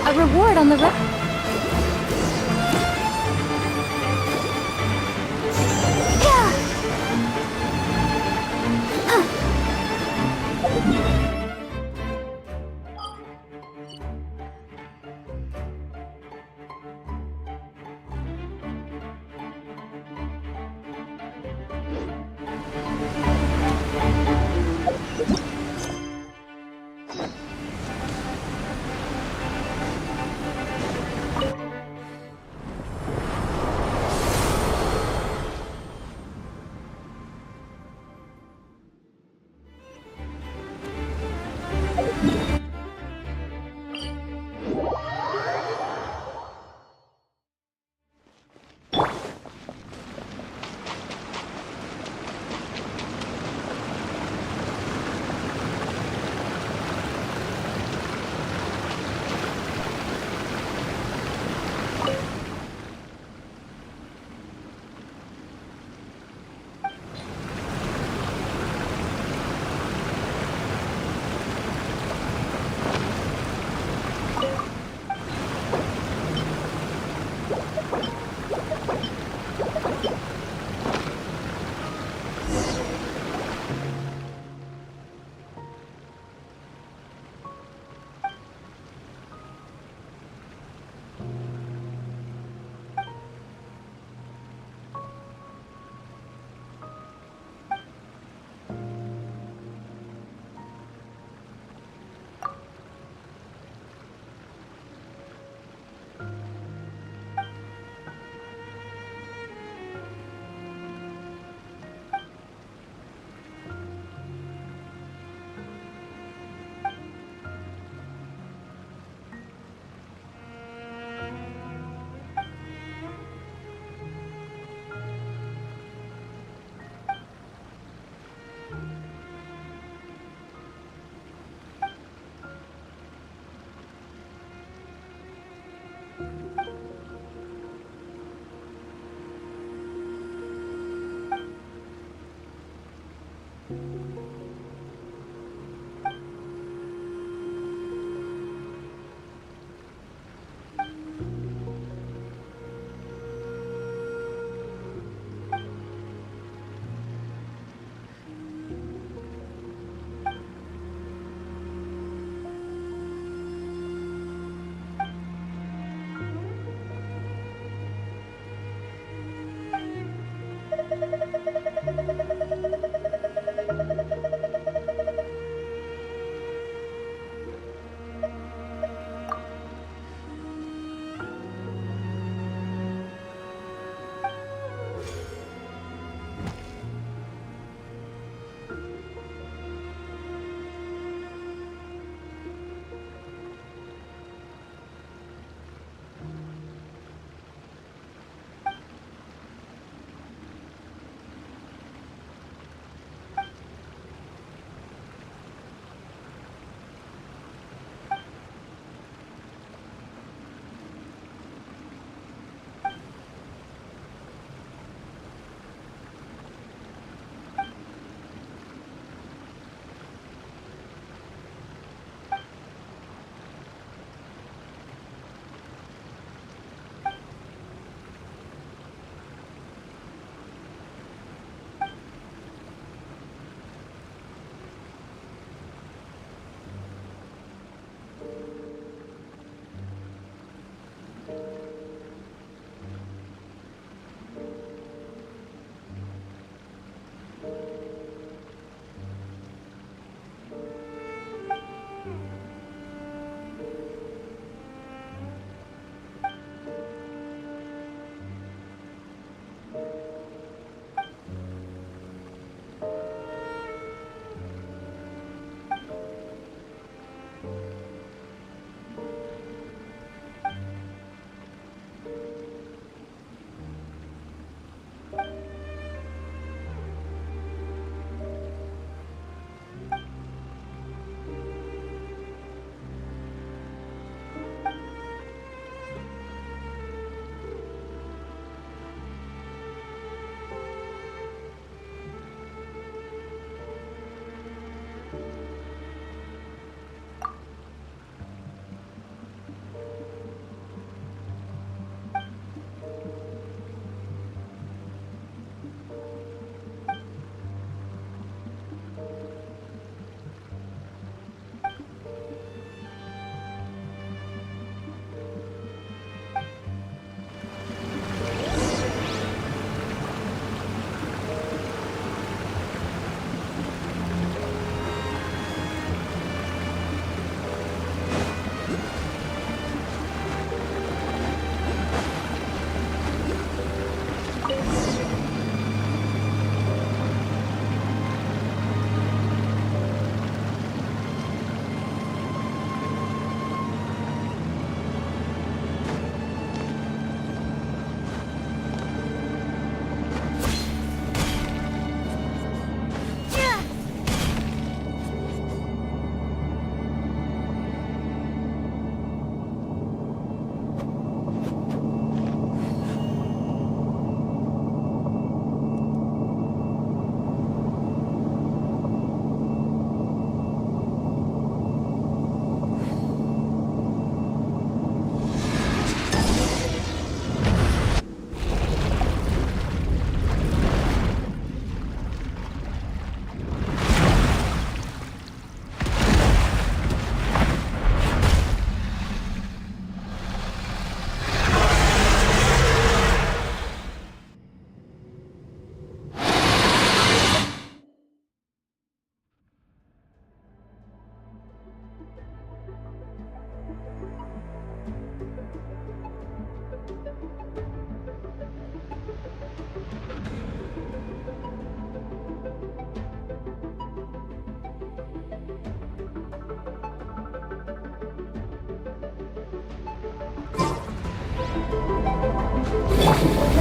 Speaker 18: A reward on the road.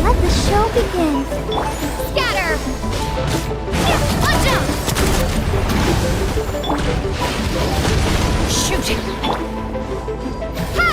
Speaker 6: Let the show begin.
Speaker 11: Scatter! Watch out! Shoot! Ha!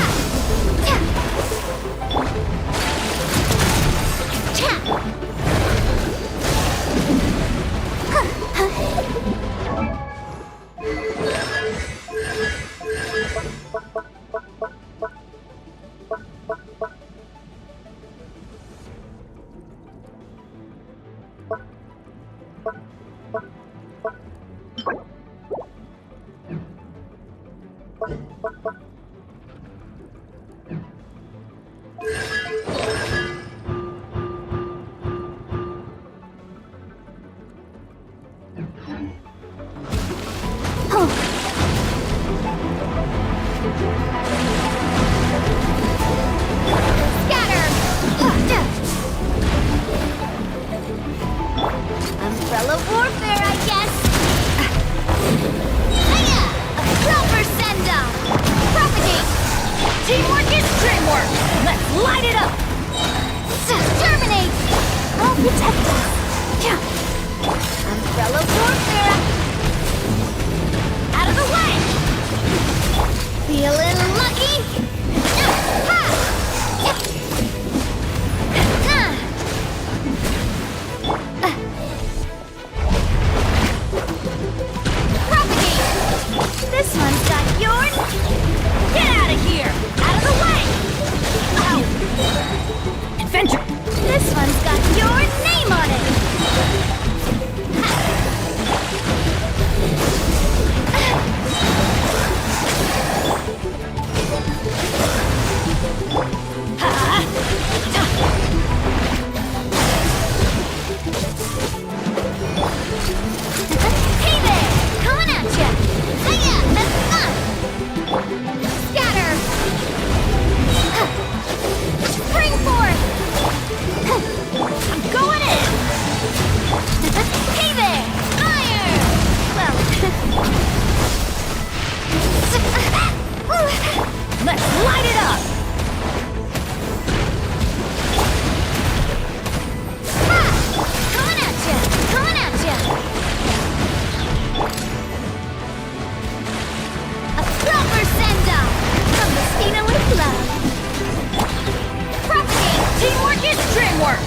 Speaker 6: Umbrella warfare, I guess. Hiya! A proper send-off! Propagate!
Speaker 11: Teamwork is dreamwork! Let's light it up!
Speaker 6: Terminate! I'll protect us! Umbrella warfare!
Speaker 11: Out of the way!
Speaker 6: Feeling lucky? Ha! This one's got yours.
Speaker 11: Get out of here! Out of the way! Ow! Adventure!
Speaker 6: This one's got your name on it. Hey there! Coming at ya! Hiya! That's fun! Scatter! Spring forth! I'm going in! Hey there! Fire! Well...
Speaker 11: Let's light it up!
Speaker 6: Ha! Coming at ya! Coming at ya! A proper send-off from Messina with love. Propagate!
Speaker 11: Teamwork is dreamwork!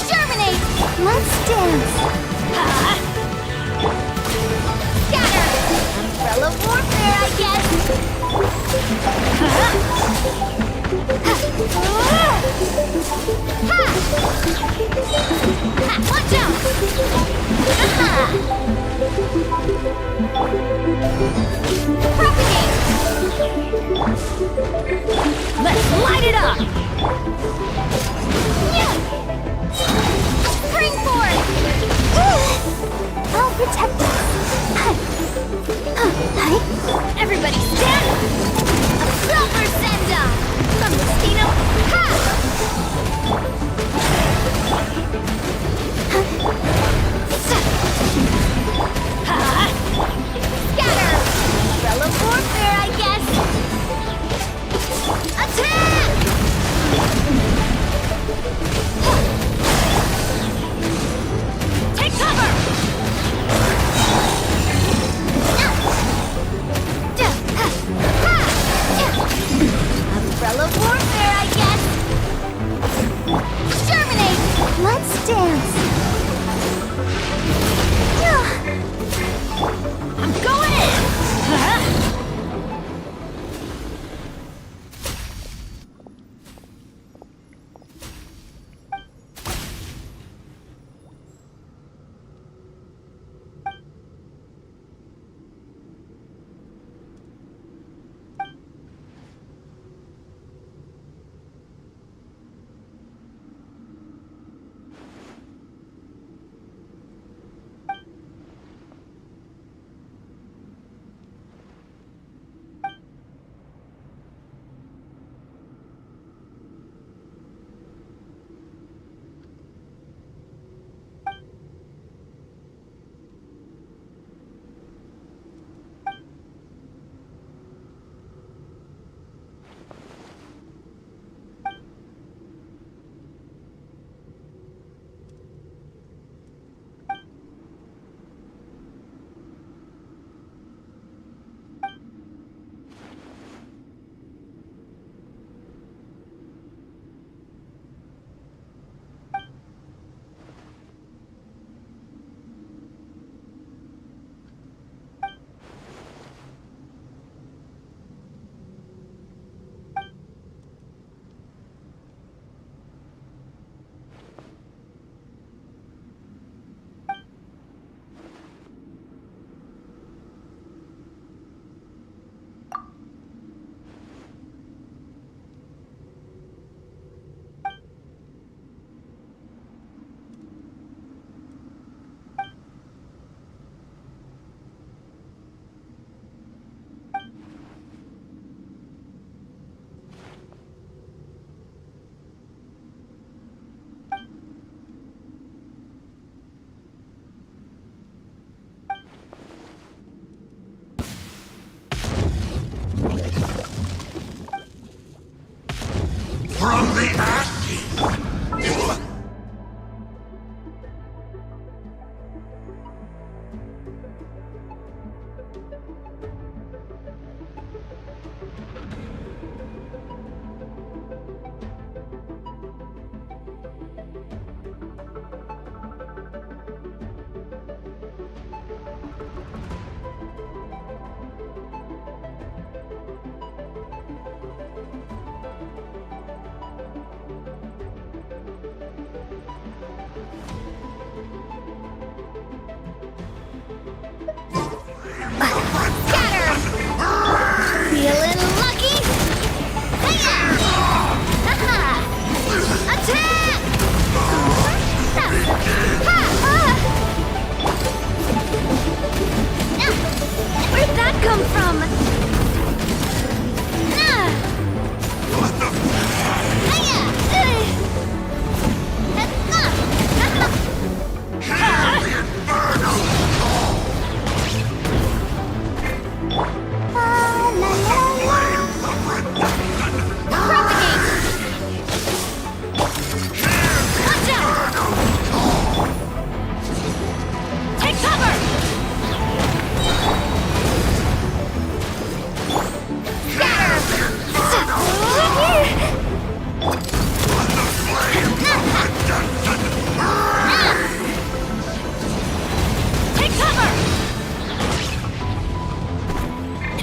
Speaker 6: Germinate! Let's dance! Scatter! Umbrella warfare, I guess! Watch out! Propagate!
Speaker 11: Let's light it up!
Speaker 6: Spring forth! I'll protect us!
Speaker 11: Everybody stand!
Speaker 6: A proper send-off from Messina! Ha! Scatter! Umbrella warfare, I guess! Attack!
Speaker 11: Take cover!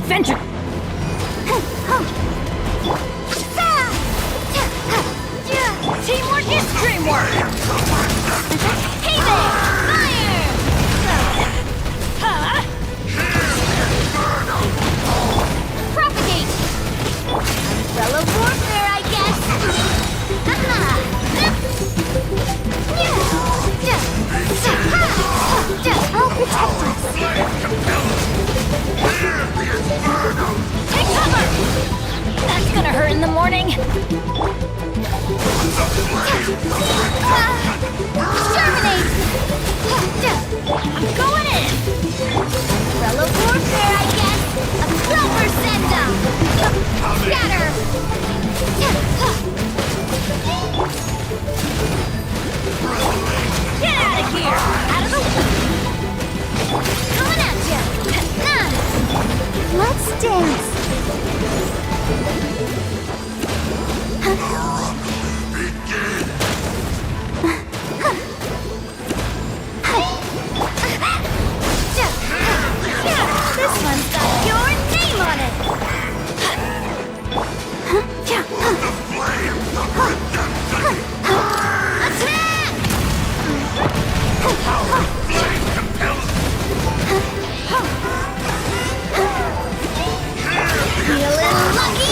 Speaker 11: vengeance! Teamwork is dreamwork! Hey there! Fire! Huh? Propagate! Umbrella warfare, I guess! I'll protect us! Take cover! That's gonna hurt in the morning! Terminate! I'm going in! Umbrella warfare, I guess! A clover send-up! Scatter! Get out of here! Out of the way! Coming at ya! Let's dance! This one's got your name on it! Attack! Feeling lucky?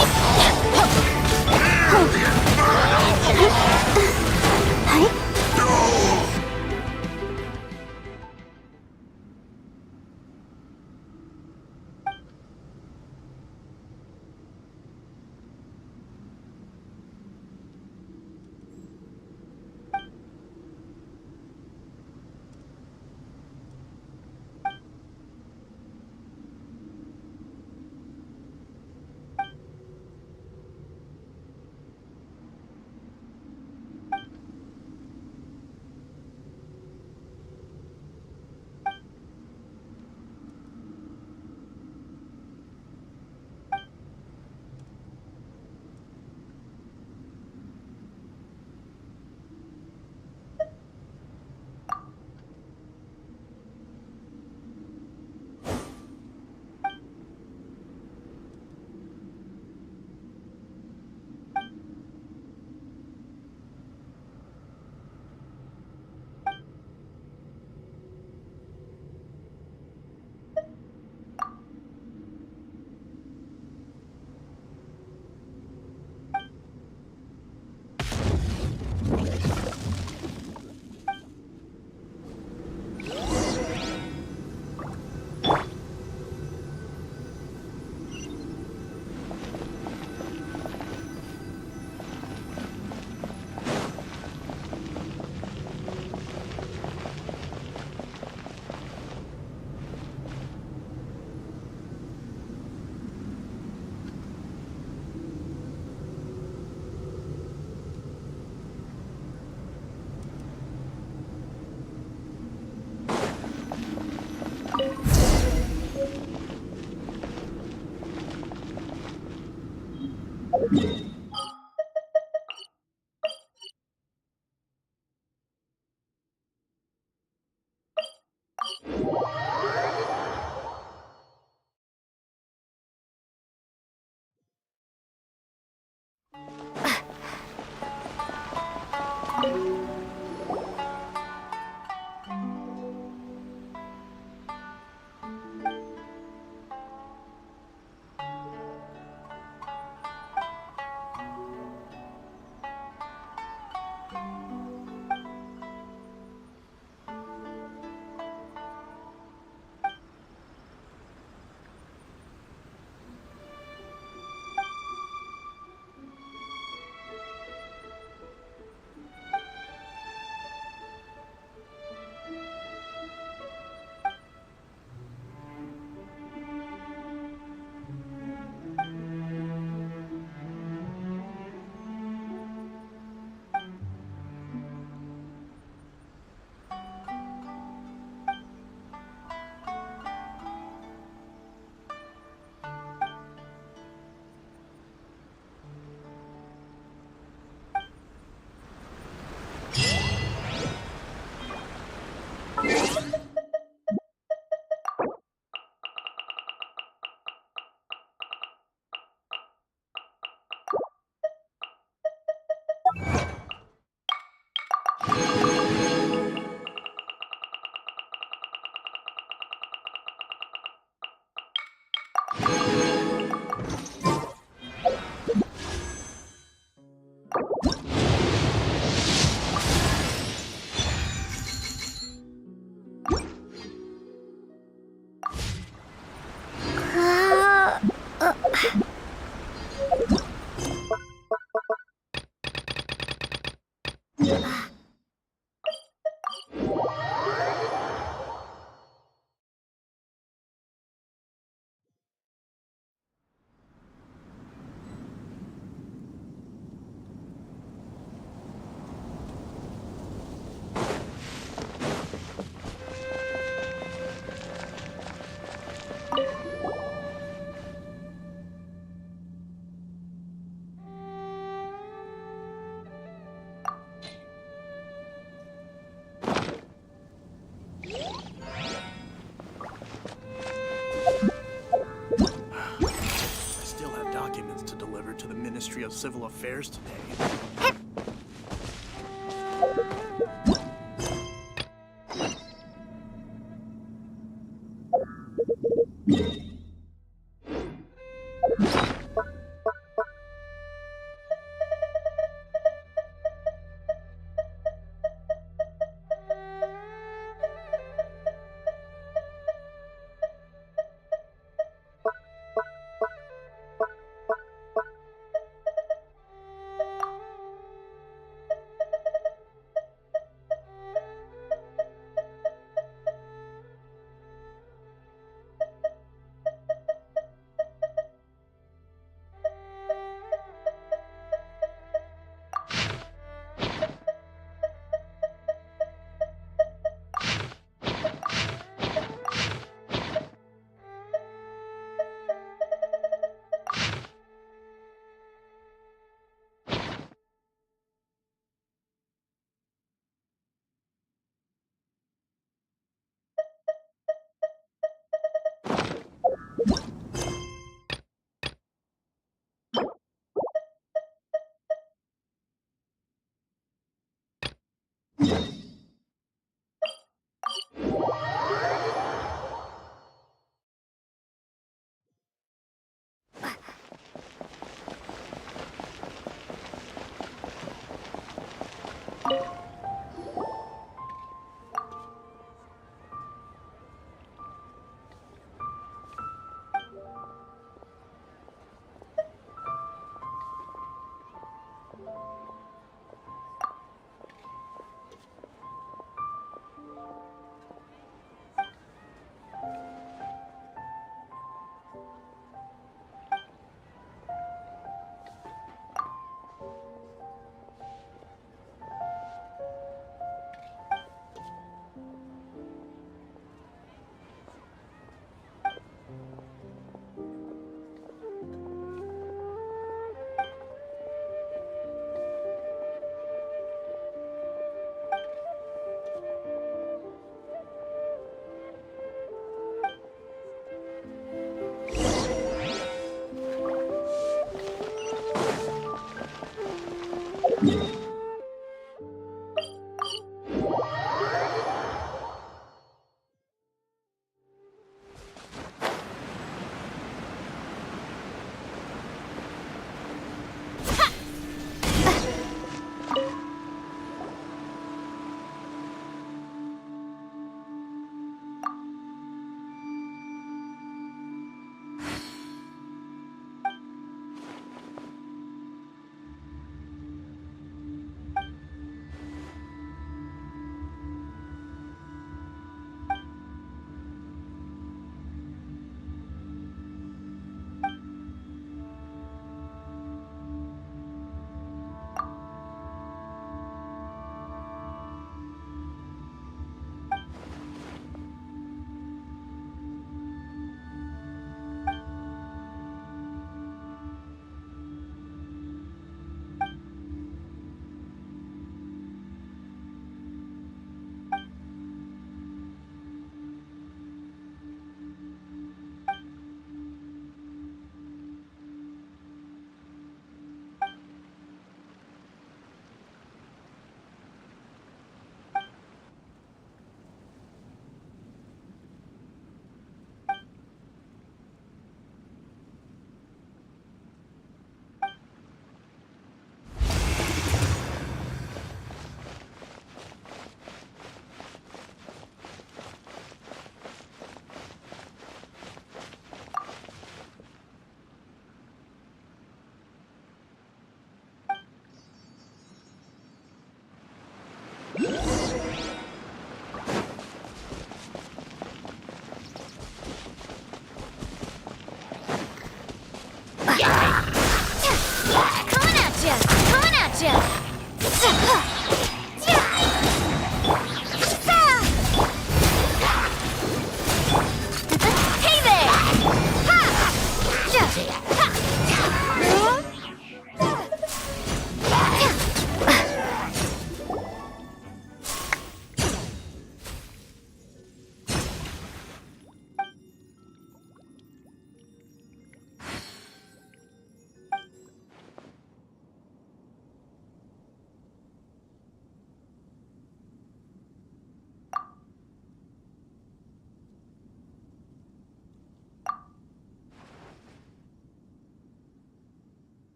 Speaker 13: Ministry of Civil Affairs today.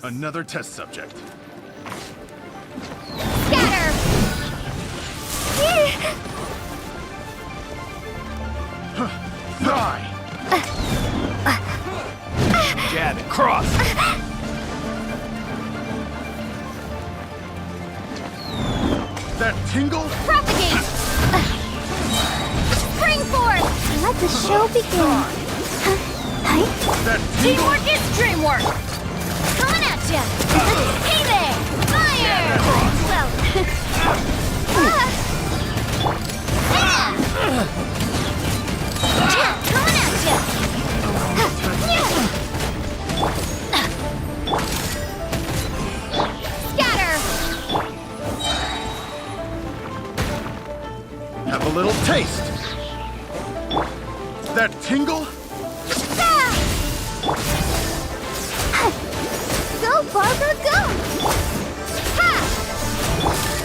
Speaker 17: Another test subject.
Speaker 11: Scatter!
Speaker 17: Die! Jab it, cross! That tingle?
Speaker 11: Propagate! Spring forth! Let the show begin.
Speaker 17: That tingle?
Speaker 11: Teamwork is dreamwork! Coming at ya! Hey there! Fire! Well... Coming at ya! Scatter!
Speaker 17: Have a little taste. That tingle?
Speaker 11: Go, Barbara, go! Ha!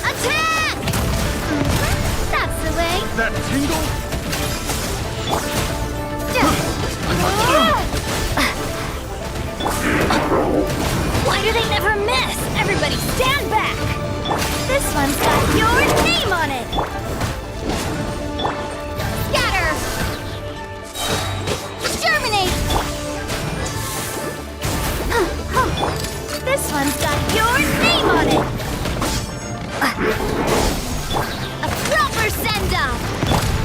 Speaker 11: Attack! That's the way.
Speaker 17: That tingle?
Speaker 11: Why do they never miss? Everybody stand back! This one's got your name on it! Scatter! Germinate! This one's got your name on it! A proper send-off!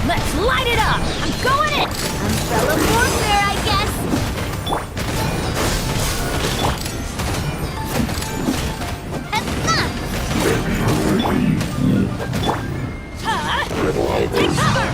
Speaker 11: Let's light it up! I'm going in! Umbrella warfare, I guess! Take cover!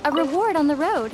Speaker 18: A reward on the road.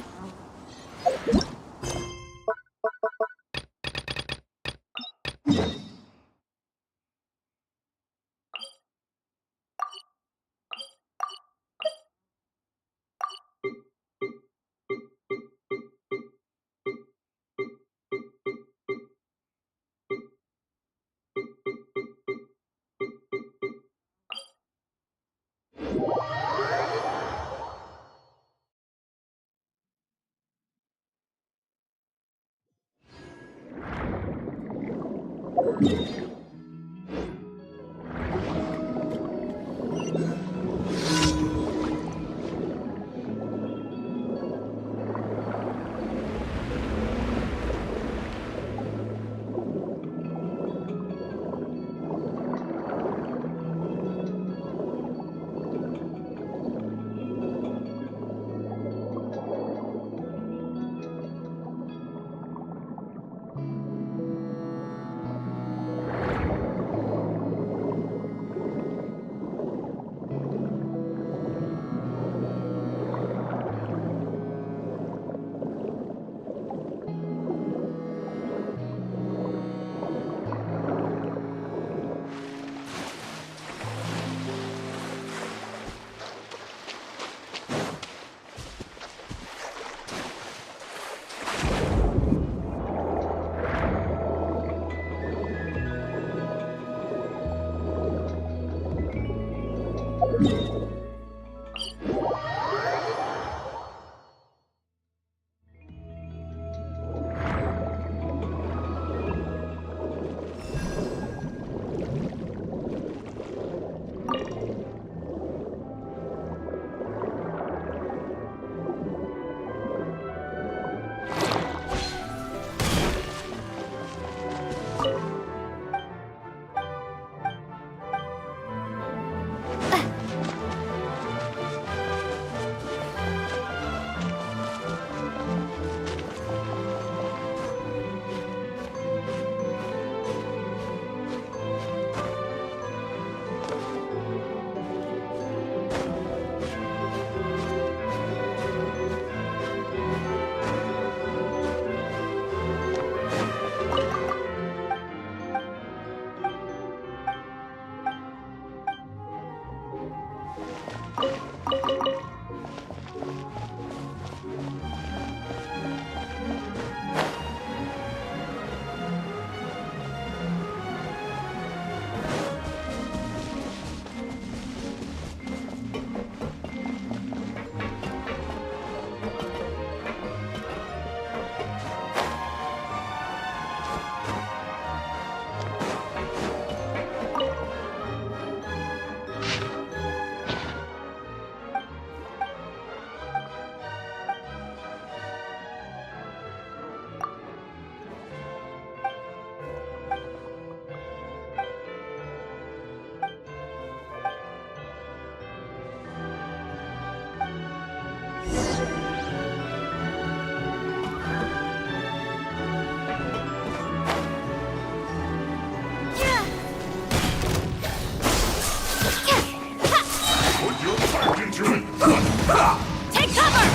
Speaker 11: Take cover!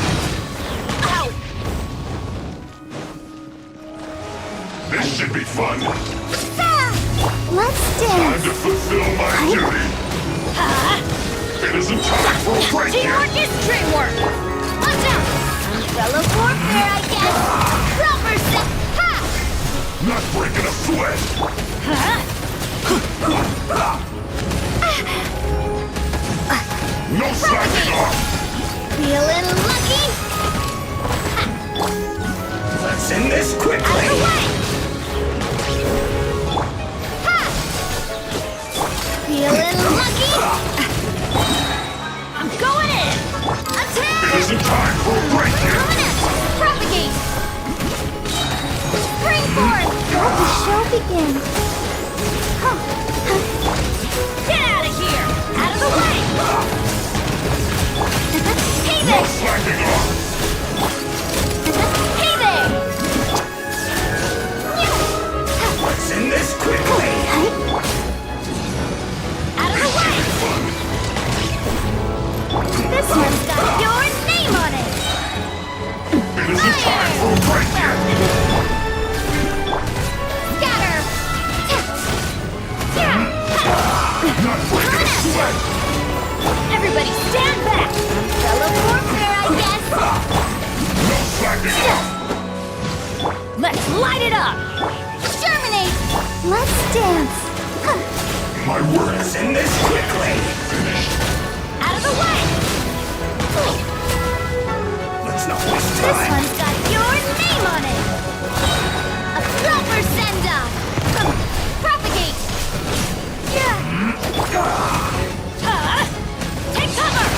Speaker 11: Ow!
Speaker 17: This should be fun.
Speaker 6: Let's
Speaker 17: Time
Speaker 6: dance.
Speaker 17: to fulfill my duty. It isn't time for a break yet.
Speaker 11: Teamwork is dreamwork! Watch out! Umbrella warfare, I guess! Rubber set! Ha!
Speaker 17: Not breaking a sweat. No slacking off.
Speaker 11: Feeling lucky?
Speaker 17: Let's end this quickly.
Speaker 11: Out of the way! Ha! Feeling lucky? I'm going in! Attack!
Speaker 17: It isn't time for a break yet.
Speaker 11: Luminous! Propagate! Springboard!
Speaker 6: Let the show begin.
Speaker 11: Get out of here! Out of the way! Hey
Speaker 17: No
Speaker 11: there!
Speaker 17: slacking off.
Speaker 11: Hey there!
Speaker 17: Let's end this quickly.
Speaker 11: Out of the way! This one's got your name on it! This one's got your name on it! A proper send-off! Propagate! Yeah! Take cover!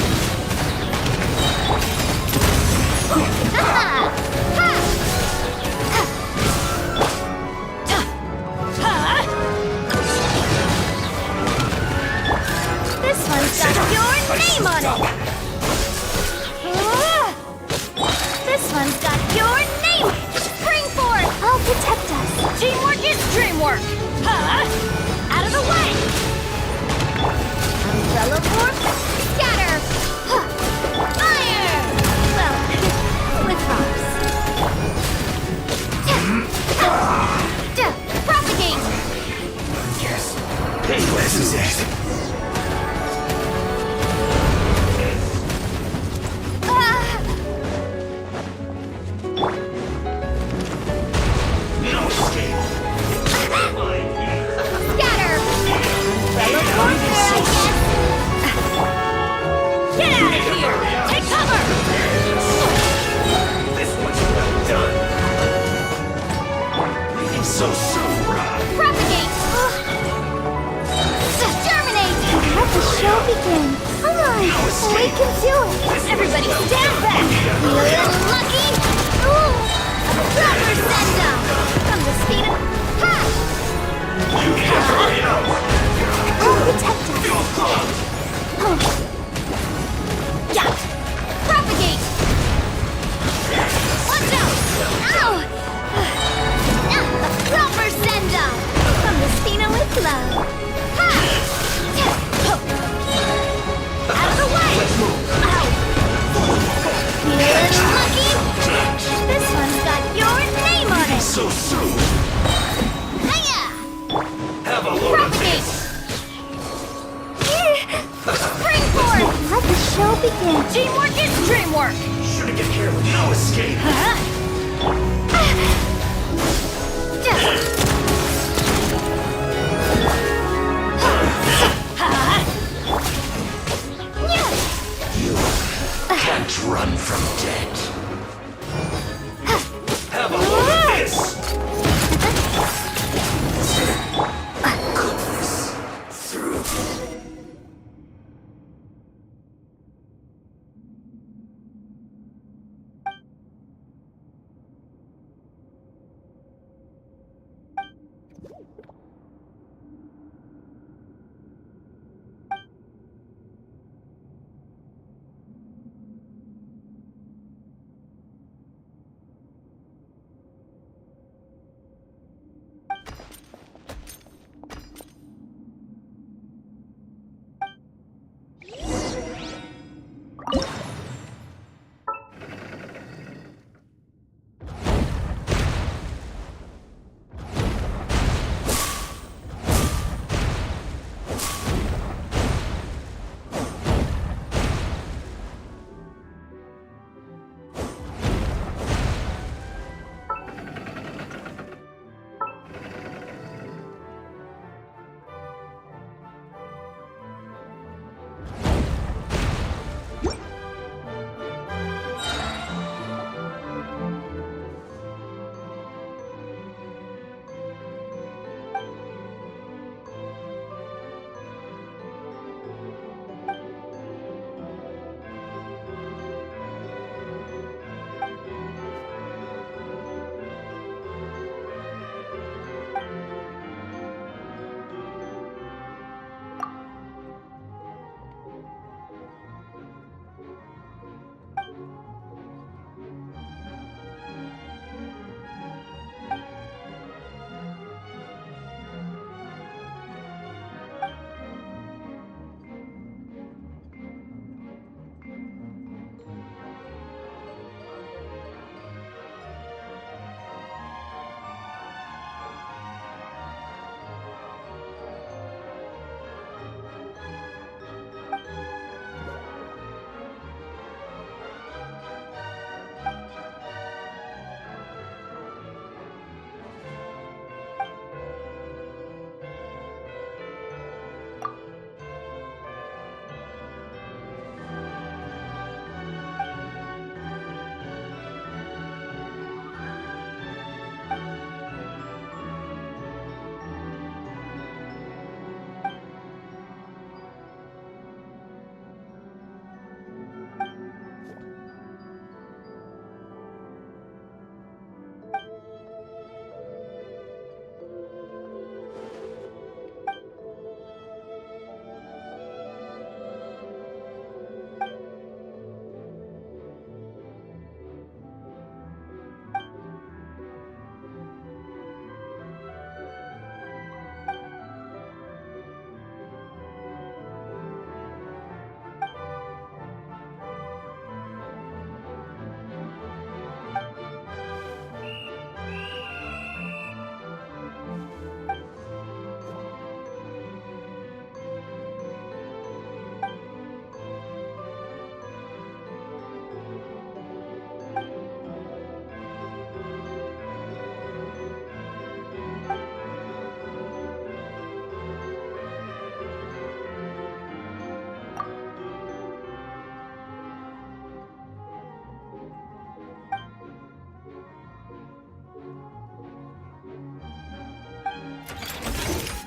Speaker 11: This one's got your name on it! This one's got your name! Spring forth! I'll protect us! Teamwork is dreamwork! Out of the way! Umbrella force, scatter! Fire! Well, with props. Propagate!
Speaker 17: Yes. This is it. No escape.
Speaker 11: Scatter! Umbrella force, get out of here! Take cover!
Speaker 17: This one's well done. Leaving so soon, Rob.
Speaker 11: Propagate! Terminate! Let the show begin. Come on, we can do it. Everybody stand back! Feeling lucky? Ooh! A proper send-off! From the speed of... Ha!
Speaker 17: You can't hurry up.
Speaker 11: I'll protect us. Oh. Yeah! Propagate! Watch out! Ow! A proper send-off! From the Spina with love. Ha! Out of the way! Ow! Feeling lucky? This one's got your name on it!
Speaker 17: So soon.
Speaker 11: Hiya!
Speaker 17: Have a load of this.
Speaker 11: Spring forth! Let the show begin. Teamwork is dreamwork!
Speaker 17: Shouldn't get here with no escape. You can't run from death. Have a look at this. Goodness. Through.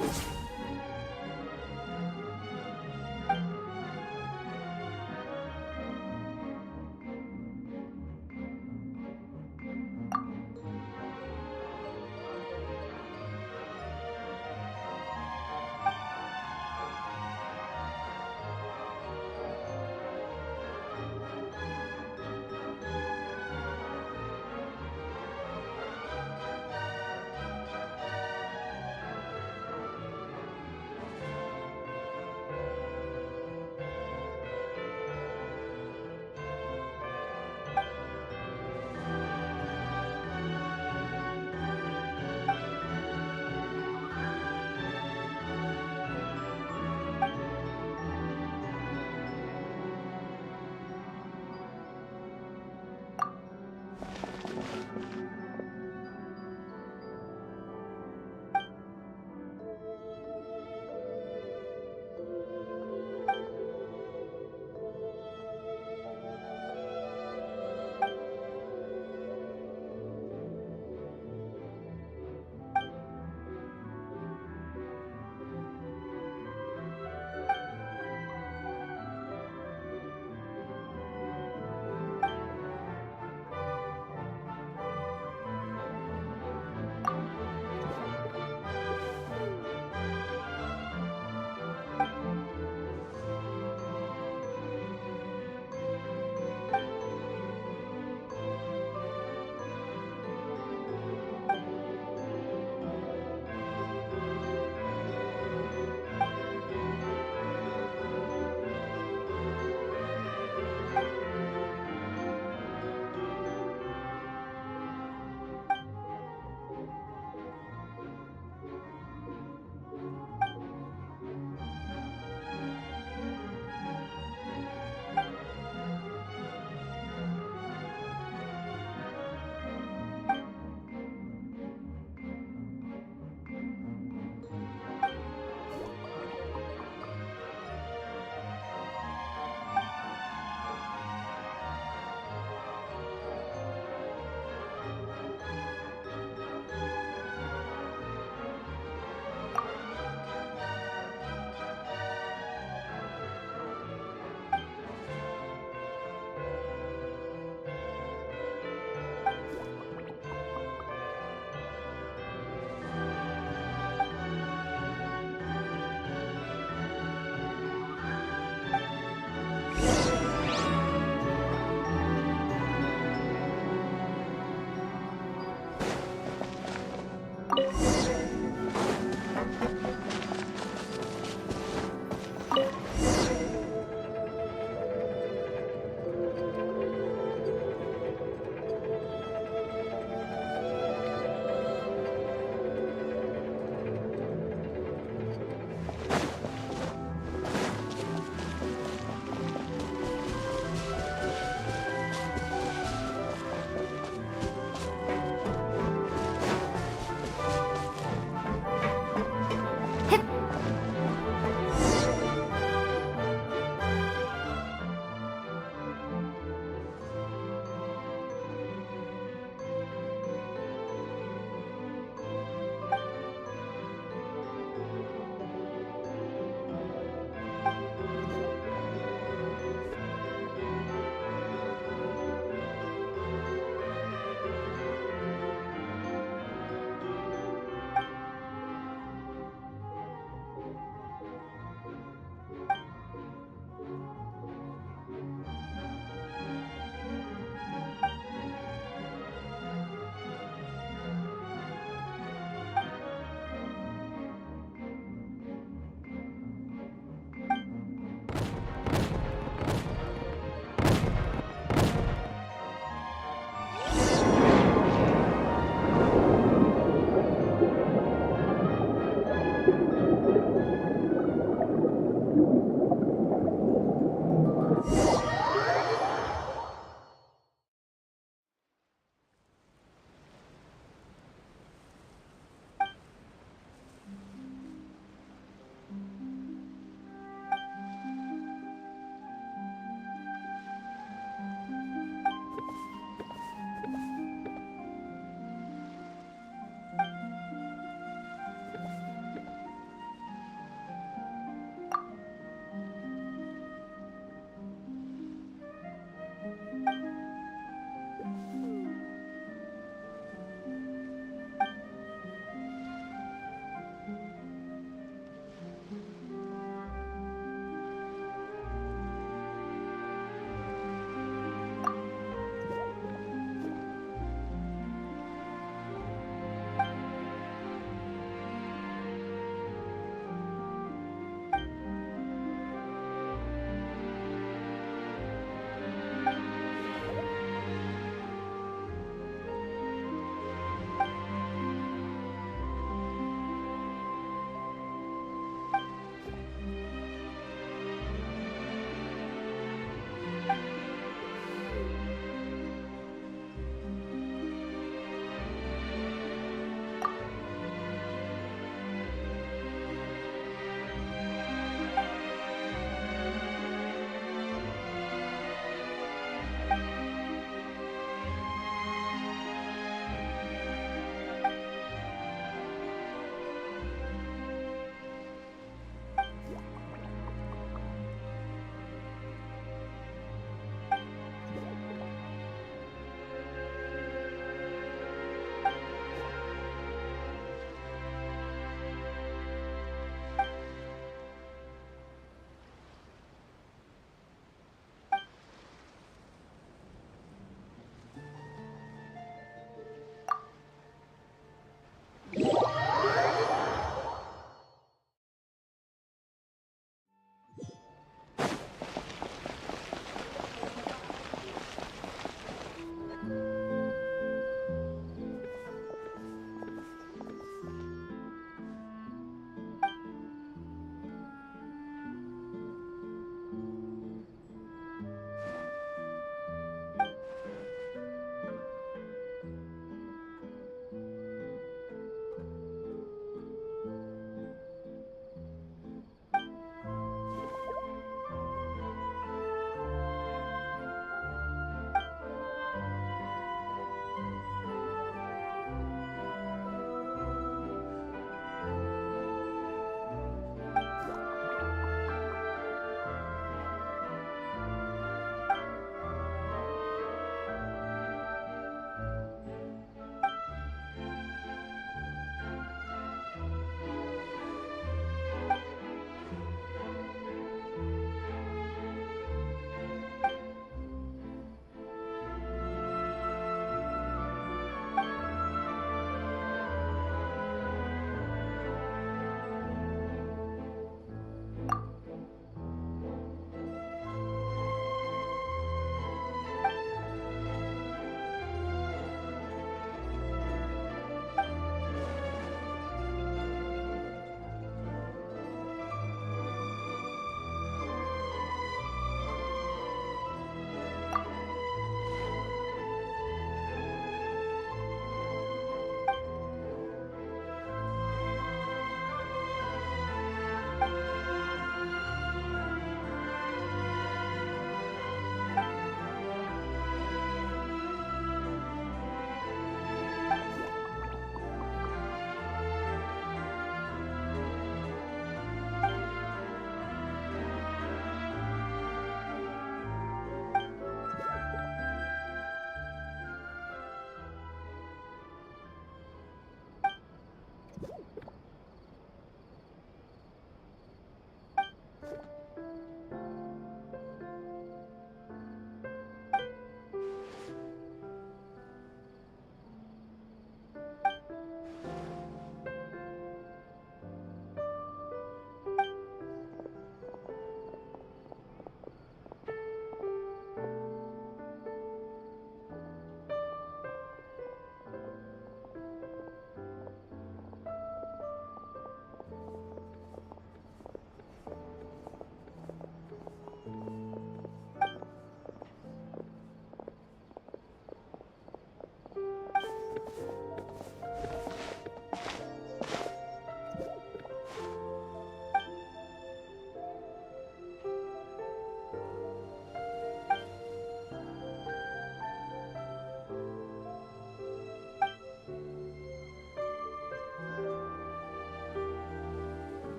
Speaker 17: Yes.